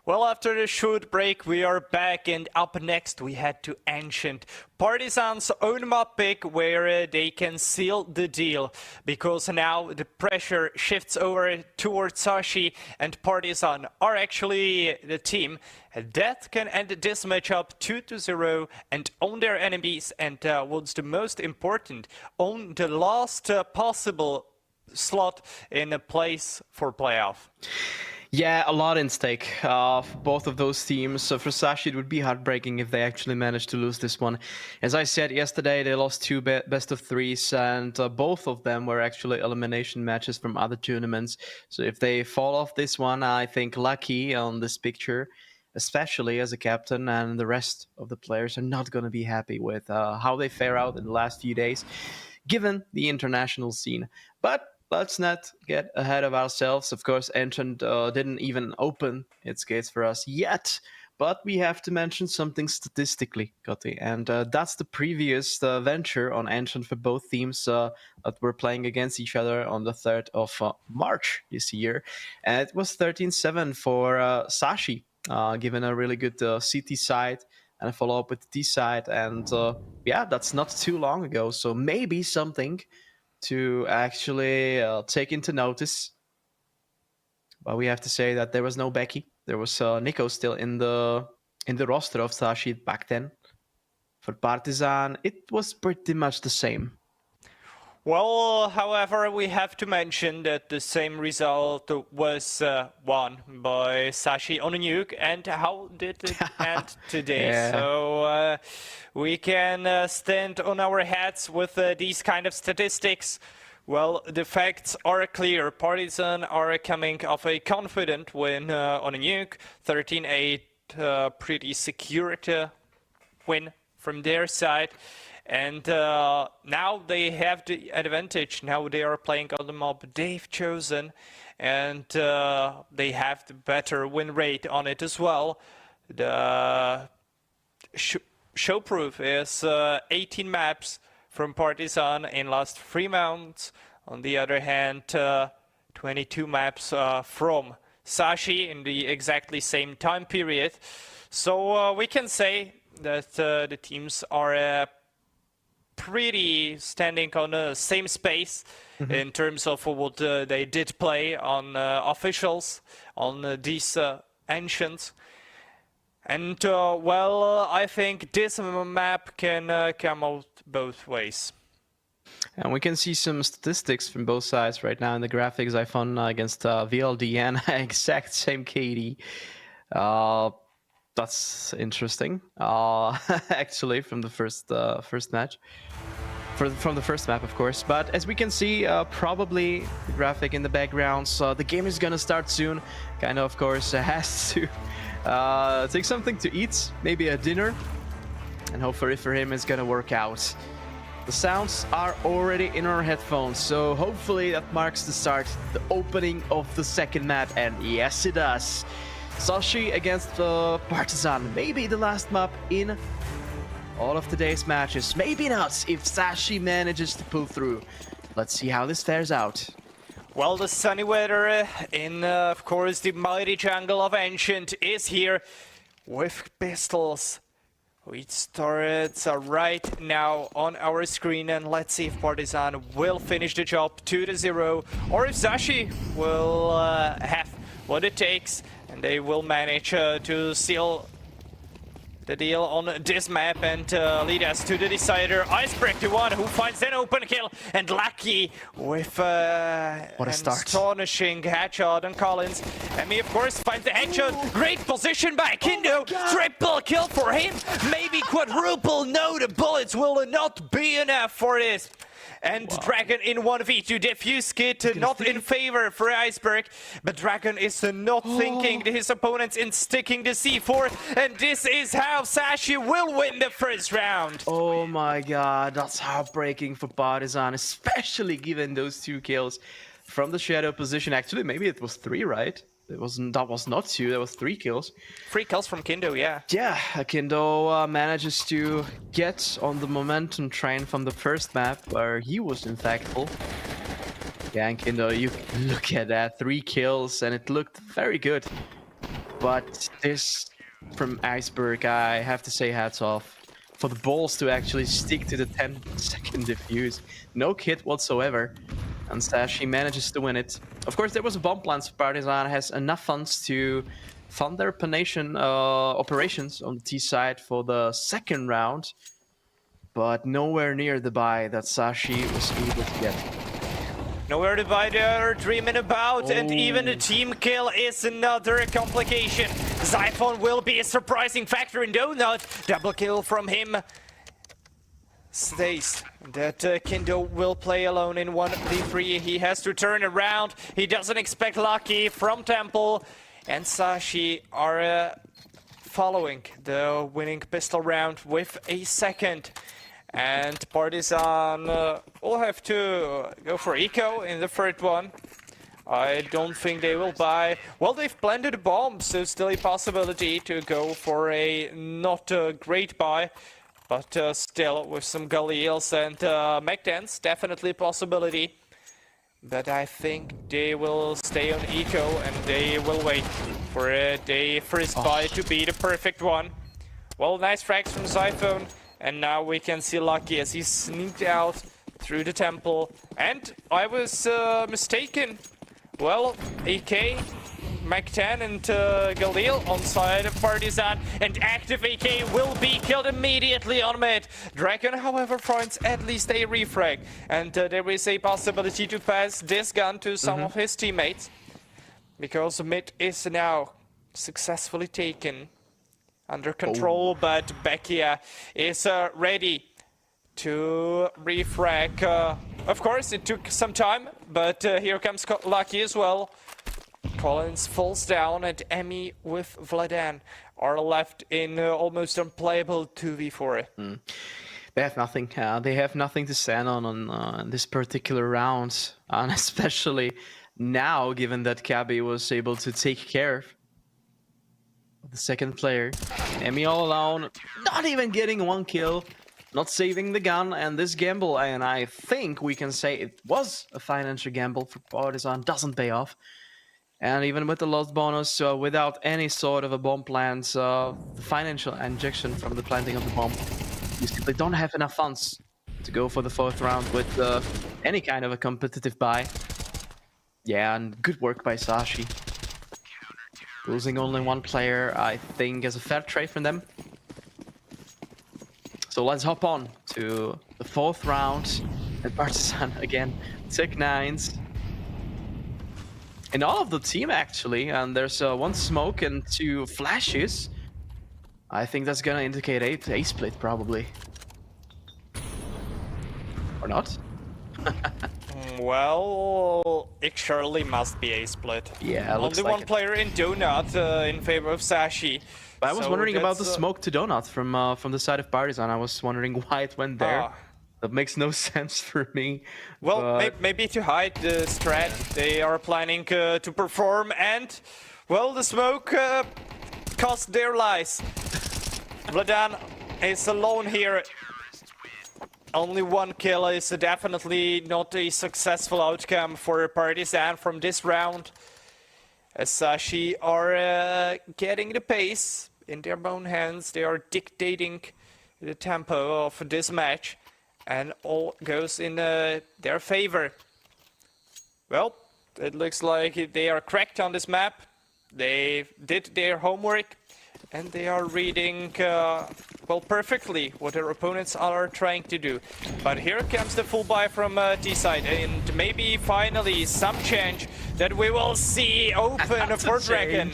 Well, after the short break, we are back, and up next we head to Ancient, Partizan's own map pick, where they can seal the deal, because now the pressure shifts over towards Sashi, and Partizan are actually the team that can end this matchup 2-0 and own their enemies, and what's the most important, own the last possible slot in a place for playoff. Yeah, a lot in stake for both of those teams. So for Sashi, it would be heartbreaking if they actually managed to lose this one. As I said yesterday, they lost two best of threes, and both of them were actually elimination matches from other tournaments. So if they fall off this one, I think lucky on this picture, especially as a captain, and the rest of the players are not going to be happy with how they fare out in the last few days, given the international scene. But let's not get ahead of ourselves. Of course, Ancient didn't even open its gates for us yet, but we have to mention something statistically, Gotti, and that's the previous venture on Ancient for both teams that were playing against each other on the 3rd of March this year. And it was 13-7 for Sashi, given a really good CT side and a follow-up with the D side. And yeah, that's not too long ago, so maybe something to actually take into notice. But we have to say that there was no Becky. There was Nico still in the roster of Sashi back then. For Partizan, it was pretty much the same. Well, however, we have to mention that the same result was won by Sashi on a nuke. And how did it end today? Yeah. So we can stand on our heads with these kind of statistics. Well, the facts are clear. Partizan are coming off a confident win on a nuke. 13-8, pretty secure win from their side. And now they have the advantage. Now they are playing on the mob they've chosen, and they have the better win rate on it as well. The show proof is 18 maps from Partizan in last 3 months. On the other hand, 22 maps from Sashi in the exactly same time period. So we can say that the teams are pretty standing on the same space in terms of what they did play on officials, on these Ancients. And well, I think this map can come out both ways. And we can see some statistics from both sides right now in the graphics. I found against VLD and exact same KD. That's interesting, actually, from the first match. From the first map, of course. But as we can see, probably the graphic in the background, so the game is gonna start soon. Kind of course, has to take something to eat, maybe a dinner, and hopefully for him it's gonna work out. The sounds are already in our headphones, so hopefully that marks the start, the opening of the second map, and yes it does. Sashi against Partizan, maybe the last map in all of today's matches. Maybe not, if Sashi manages to pull through. Let's see how this fares out. Well, the sunny weather in, of course, the mighty jungle of Ancient is here with pistols. We started right now on our screen, and let's see if Partizan will finish the job 2-0, or if Sashi will have what it takes, and they will manage to seal the deal on this map and lead us to the decider. Icebreak, the one who finds an open kill, and Lucky with what a start. Astonishing headshot on Collins. And he, of course, finds the headshot. Great position by Kindo. Triple kill for him. Maybe quadruple. No, the bullets will not be enough for this. And Dragon in 1v2, defuse kit not in favor for Iceberg, but Dragon is not thinking his opponents in sticking the C4, and this is how Sashi will win the first round. Oh my god, that's heartbreaking for Partizan, especially given those 2 kills from the shadow position. Actually, maybe it was 3, right? That was not 2, that was 3 kills. 3 kills from Kindo, yeah. Yeah, Kindo manages to get on the momentum train from the first map, where he was impactful. Yeah, and Kindo, you look at that, 3 kills, and it looked very good. But this, from Iceberg, I have to say hats off. For the balls to actually stick to the 10-second defuse. No kit whatsoever. And Sashi manages to win it. Of course, there was a bomb plant, so Partizan has enough funds to fund their Panation operations on the T side for the second round. But nowhere near the buy that Sashi was able to get. Nowhere to buy they're dreaming about, and even a team kill is another complication. Zyphon will be a surprising factor in Donut. Double kill from him. Stays that Kindo will play alone in 1v3. He has to turn around. He doesn't expect Lucky from Temple. And Sashi are following the winning pistol round with a second. And Partizan will have to go for eco in the third one. I don't think they will buy. Well, they've planted a bomb, so still a possibility to go for a not great buy. But still, with some Galils and Mech-10s, definitely a possibility. But I think they will stay on eco and they will wait for a first buy to be the perfect one. Well, nice frags from Zyphon. And now we can see Lucky as he sneaked out through the temple. And I was mistaken. Well, AK, Mech-10 and Galil on side of Partizan. And active AK will be killed immediately on mid. Dragon, however, finds at least a refrag. And there is a possibility to pass this gun to some of his teammates. Because mid is now successfully taken. Under control, but Bekia is ready to refrag. Of course, it took some time, but here comes Lucky as well. Collins falls down, and Emmy with Vladan are left in almost unplayable 2v4. They have nothing. They have nothing to stand on this particular round, and especially now, given that Cabby was able to take care of the second player. Emmy all alone, not even getting one kill, not saving the gun, and this gamble, and I think we can say it was a financial gamble for Partizan, doesn't pay off. And even with the lost bonus, without any sort of a bomb plant, the financial injection from the planting of the bomb, you simply don't have enough funds to go for the fourth round with any kind of a competitive buy. Yeah, and good work by Sashi. Losing only one player, I think, is a fair trade from them. So let's hop on to the fourth round. And Partizan again, Tech 9s. And all of the team actually, and there's one smoke and 2 flashes. I think that's gonna indicate a split probably. Or not? Well, it surely must be a split. Yeah, only like one player in Donut in favor of Sashi. But I was wondering about the smoke to Donut from the side of Partizan. I was wondering why it went there. That makes no sense for me. Well, maybe to hide the strat they are planning to perform, and well, the smoke cost their lives. Vladan is alone here. Only one kill is definitely not a successful outcome for Partizan from this round. As Sashi are getting the pace in their own hands, they are dictating the tempo of this match, and all goes in their favor. Well, it looks like they are cracked on this map. They did their homework, and they are reading, well, perfectly what their opponents are trying to do. But here comes the full buy from T-side, and maybe finally some change that we will see open for Dragon.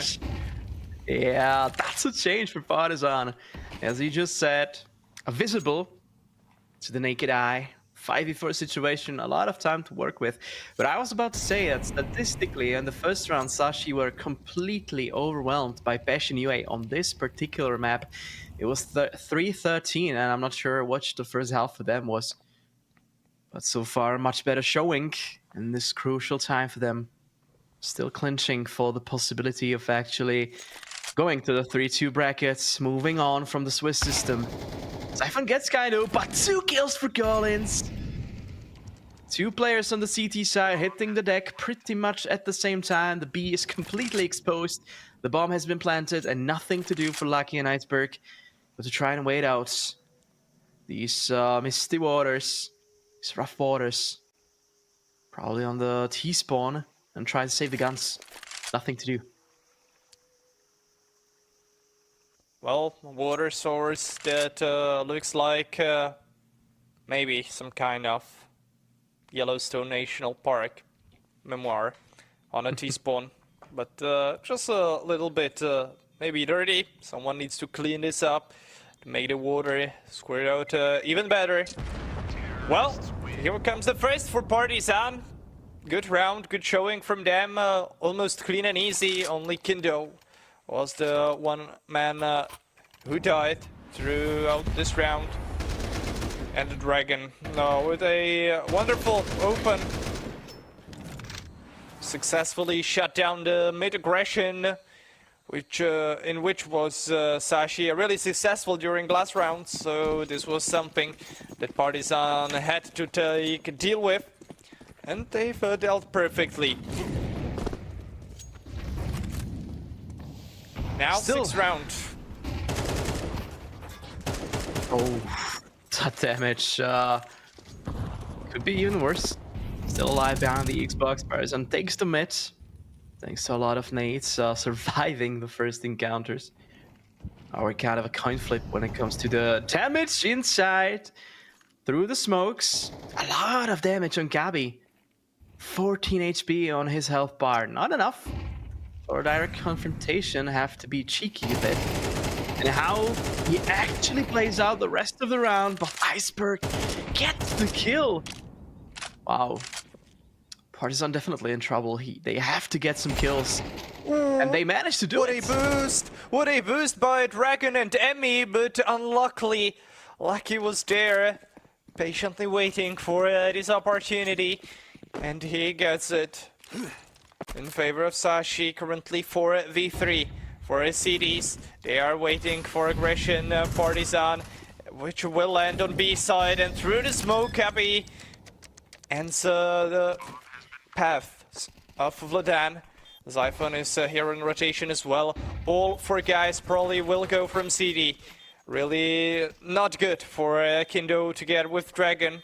Yeah, that's a change for Partizan. As he just said, visible to the naked eye. 5v4 situation, a lot of time to work with. But I was about to say that statistically in the first round, Sashi were completely overwhelmed by Passion UA on this particular map. It was 3-13, and I'm not sure what the first half for them was. But so far, much better showing in this crucial time for them. Still clinching for the possibility of actually going to the 3-2 brackets, moving on from the Swiss system. Zyphon gets Kaido, but 2 kills for Collins. Two players on the CT side hitting the deck pretty much at the same time. The B is completely exposed. The bomb has been planted and nothing to do for Lucky and Iceberg but to try and wait out these misty waters, these rough waters. Probably on the T-spawn and try to save the guns. Nothing to do. Well, water source that looks like maybe some kind of Yellowstone National Park memoir on a T-spawn. But just a little bit maybe dirty. Someone needs to clean this up to make the water squirt out even better. Well, here comes the first for Partizan. Good round, good showing from them. Almost clean and easy. Only Kindo was the one man who died throughout this round. And the Dragon with a wonderful open. Successfully shut down the mid aggression, which in which was Sashi really successful during last round. So this was something that Partizan had to deal with. And they've dealt perfectly. Now, sixth round. Oh, that damage could be even worse. Still alive behind the Xbox. Partizan takes the mid. Thanks to a lot of nades surviving the first encounters. Or kind of a coin flip when it comes to the damage inside. Through the smokes. A lot of damage on Gabi. 14 HP on his health bar. Not enough for a direct confrontation. Have to be cheeky a bit. And how he actually plays out the rest of the round. But Iceberg gets the kill. Wow. Partizan definitely in trouble. They have to get some kills. And they managed to do it. What a boost! What a boost by Dragon and Emmy, but unluckily, Lucky was there, patiently waiting for this opportunity. And he gets it. In favor of Sashi, currently for V3. For his CDs, they are waiting for aggression, Partizan, which will land on B side. And through the smoke, Abby ends the path of Vladan. Zyphon is here in rotation as well. All four guys probably will go from CD. Really not good for Kindo to get with Dragon.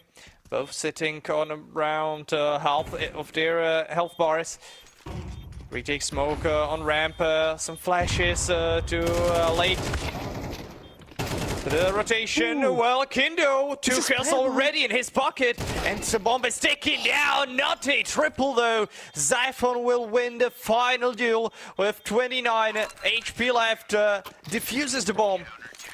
Both sitting on around half of their health bars. Retake smoke on ramp, some flashes to late. The rotation, well, Kindo, 2 kills already in his pocket, and the bomb is taken down, not a triple though. Zyphon will win the final duel with 29 HP left, diffuses the bomb,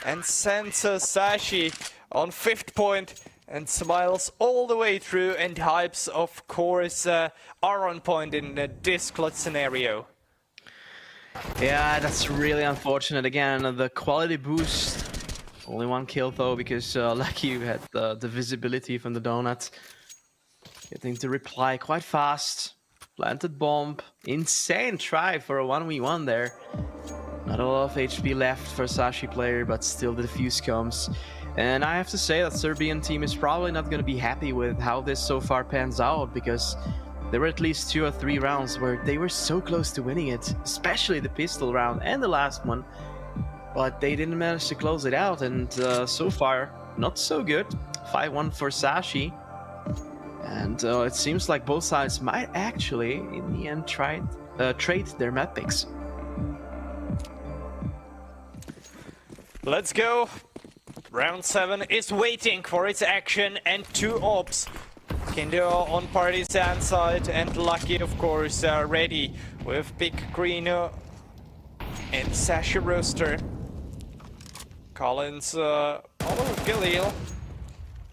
and sends Sashi on 5th point, and smiles all the way through, and hypes, of course, are on point in this clutch scenario. Yeah, that's really unfortunate. Again, the quality boost. Only 1 kill though, because Lucky had the visibility from the donut. Getting to reply quite fast. Planted bomb. Insane try for a 1v1 there. Not a lot of HP left for Sashi player, but still the defuse comes. And I have to say that Serbian team is probably not going to be happy with how this so far pans out, because there were at least 2 or 3 rounds where they were so close to winning it, especially the pistol round and the last one. But they didn't manage to close it out, and so far, not so good. 5-1 for Sashi. And it seems like both sides might actually, in the end, trade their map picks. Let's go. Round 7 is waiting for its action, and 2 ops. Kindo on Partizan side, and Lucky, of course, ready with Pick Green and Sashi Roaster. Collins all over Galil.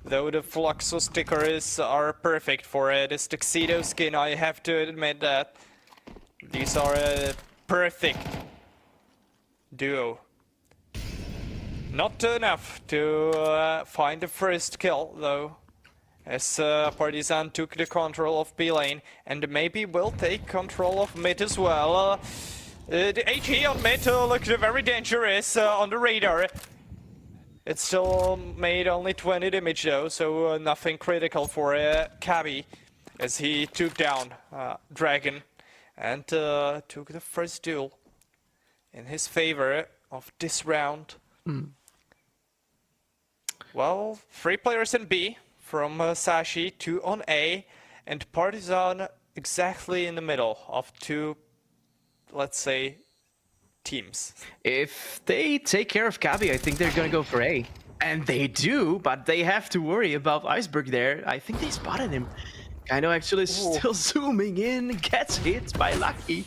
Though the Fluxo stickers are perfect for this tuxedo skin, I have to admit that. These are a perfect duo. Not enough to find the first kill, though, as Partizan took the control of B lane, and maybe will take control of mid as well. The HE on mid looked very dangerous on the radar. It still made only 20 damage though, so nothing critical for Cabby as he took down Dragon and took the first duel in his favor of this round. Well, 3 players in B from Sashi, 2 on A, and Partizan exactly in the middle of 2, let's say, teams. If they take care of Cabby, I think they're gonna go for A. And they do, but they have to worry about Iceberg there. I think they spotted him. Kaido actually still zooming in, gets hit by Lucky.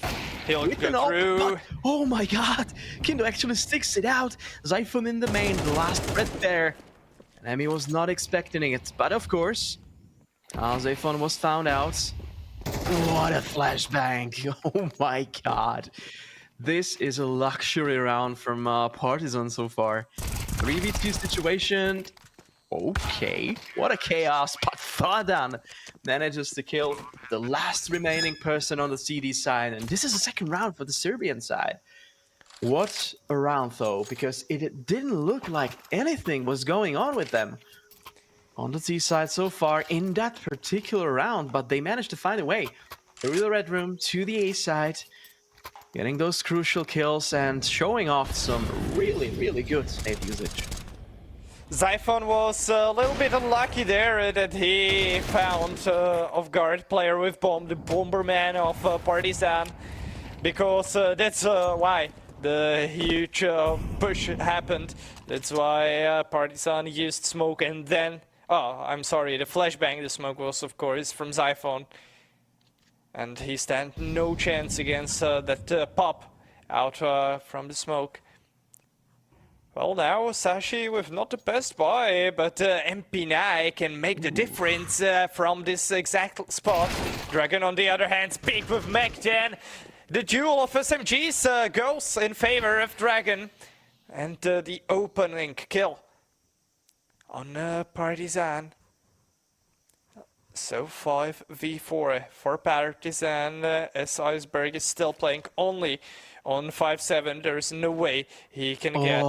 He'll go through. Oh my god! Kindo actually sticks it out. Zyphon in the main, the last breath there. And Emi was not expecting it, but of course, Zyphon was found out. What a flashbang! Oh my god. This is a luxury round from Partizan so far. 3v2 situation. Okay, what a chaos, but Fadan manages to kill the last remaining person on the CD side, and this is the second round for the Serbian side. What a round though, because it didn't look like anything was going on with them on the T side so far in that particular round, but they managed to find a way through the red room to the A side, getting those crucial kills and showing off some really, really good nade usage. Zyphon was a little bit unlucky there that he found off guard player with bomb, the Bomberman of Partizan, because that's why the huge push happened. That's why Partizan used smoke and then, oh, I'm sorry, the flashbang, the smoke was of course from Zyphon. And he stand no chance against that pop out from the smoke. Well, now Sashi with not the best buy, but MP9 can make the difference from this exact spot. Dragon, on the other hand, speak with Mech 10. The duel of SMGs goes in favor of Dragon. And the opening kill on Partizan. So 5v4 for Partizan, as Iceberg is still playing only on 5-7. There's no way he can get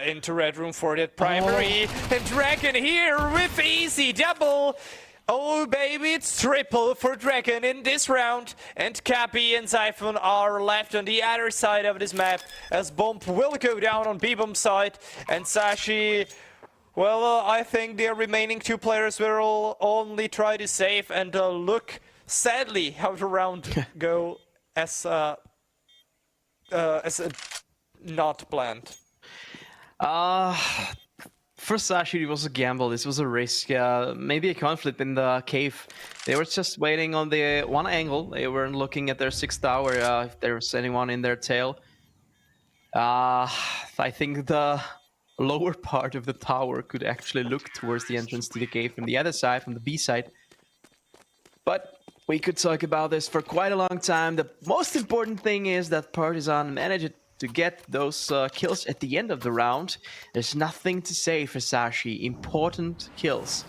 into red room for that primary. And Dragon here with easy double. Oh baby, it's triple for Dragon in this round. And Cappy and Zyphon are left on the other side of this map, as Bomb will go down on B-Bomb side. And Sashi, well, I think the remaining 2 players will only try to save and look sadly how the round go as not planned. For Sashi, it was a gamble. This was a risk. Maybe a conflict in the cave. They were just waiting on the one angle. They weren't looking at their 6th tower if there was anyone in their tail. I think the lower part of the tower could actually look towards the entrance to the cave from the other side, from the B side. But we could talk about this for quite a long time. The most important thing is that Partizan managed to get those kills at the end of the round. There's nothing to say for Sashi. Important kills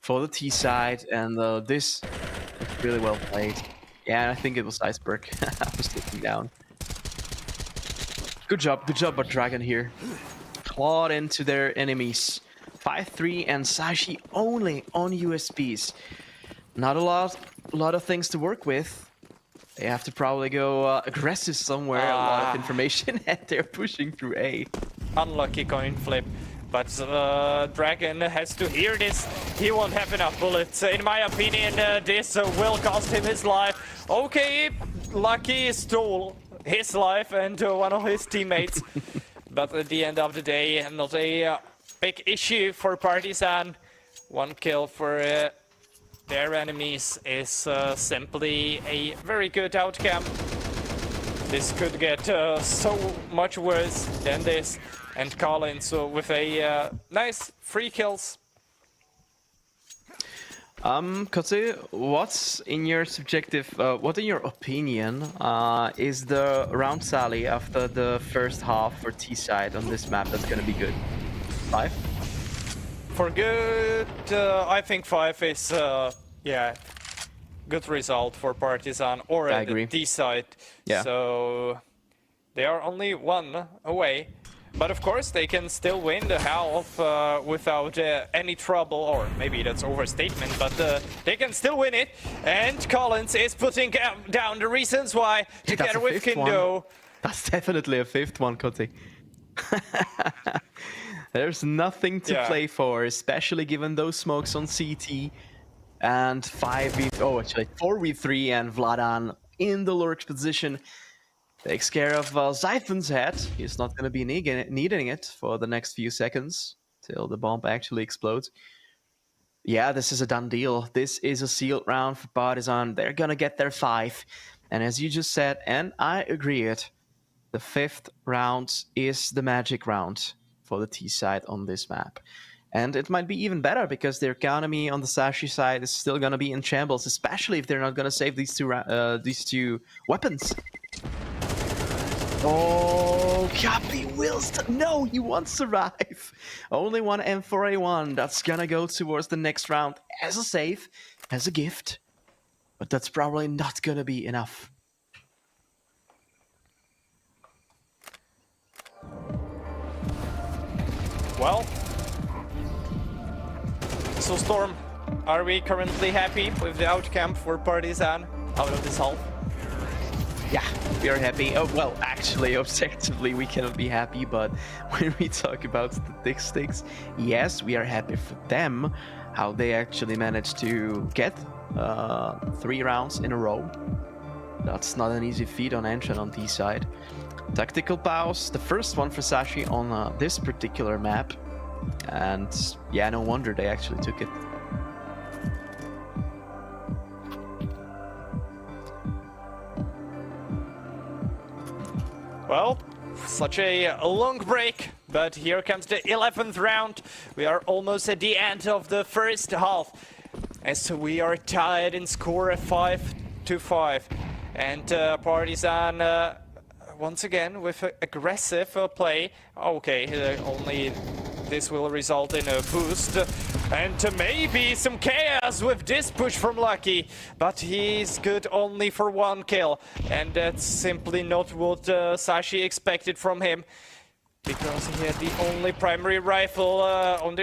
for the T side, and this was really well played. Yeah, and I think it was Iceberg. I was looking down. Good job by Dragon here. Clawed into their enemies. 5-3 and Sashi only on USBs. Not a lot of things to work with. They have to probably go aggressive somewhere, a lot of information, and they're pushing through A. Unlucky coin flip, but Dragon has to hear this. He won't have enough bullets. In my opinion, this will cost him his life. Okay, Lucky stole his life and one of his teammates. But at the end of the day, not a big issue for Partizan. 1 kill for their enemies is simply a very good outcome. This could get so much worse than this. And Collins with a nice 3 kills. Kotze, what's in your subjective, what in your opinion is the round tally after the first half for T side on this map that's gonna be good? 5? For good, I think 5 is, yeah, good result for Partizan or the T side. Yeah. So they are only 1 away But of course, they can still win the half without any trouble, or maybe that's overstatement, but they can still win it. And Collins is putting down the reasons why, together with Kindo. That's definitely a fifth one, Kotti. There's nothing to play for, especially given those smokes on CT. And 4v3 and Vladan in the lurk position. Takes care of Zyphon's head. He's not going to be needing it for the next few seconds till the bomb actually explodes. Yeah, this is a done deal. This is a sealed round for Partizan. They're going to get their 5. And as you just said, and I agree it, the 5th round is the magic round for the T side on this map. And it might be even better because their economy on the Sashi side is still going to be in shambles, especially if they're not going to save these two weapons. Oh, Kapi will no, he won't survive. Only one M4A1. That's gonna go towards the next round as a save, as a gift. But that's probably not gonna be enough. Well, so Storm, are we currently happy with the outcome for Partizan out of this half? Yeah, we are happy. Oh, well, actually, objectively, we cannot be happy, but when we talk about statistics, yes, we are happy for them, how they actually managed to get 3 rounds in a row. That's not an easy feat on Ancient on T side. Tactical pause, the first one for Sashi on this particular map. And yeah, no wonder they actually took it. Well, such a long break, but here comes the 11th round. We are almost at the end of the first half, as we are tied in score 5-5. And Partizan, once again, with aggressive play. Okay, only this will result in a boost. And maybe some chaos with this push from Lucky, but he's good only for 1 kill. And that's simply not what Sashi expected from him, because he had the only primary rifle on the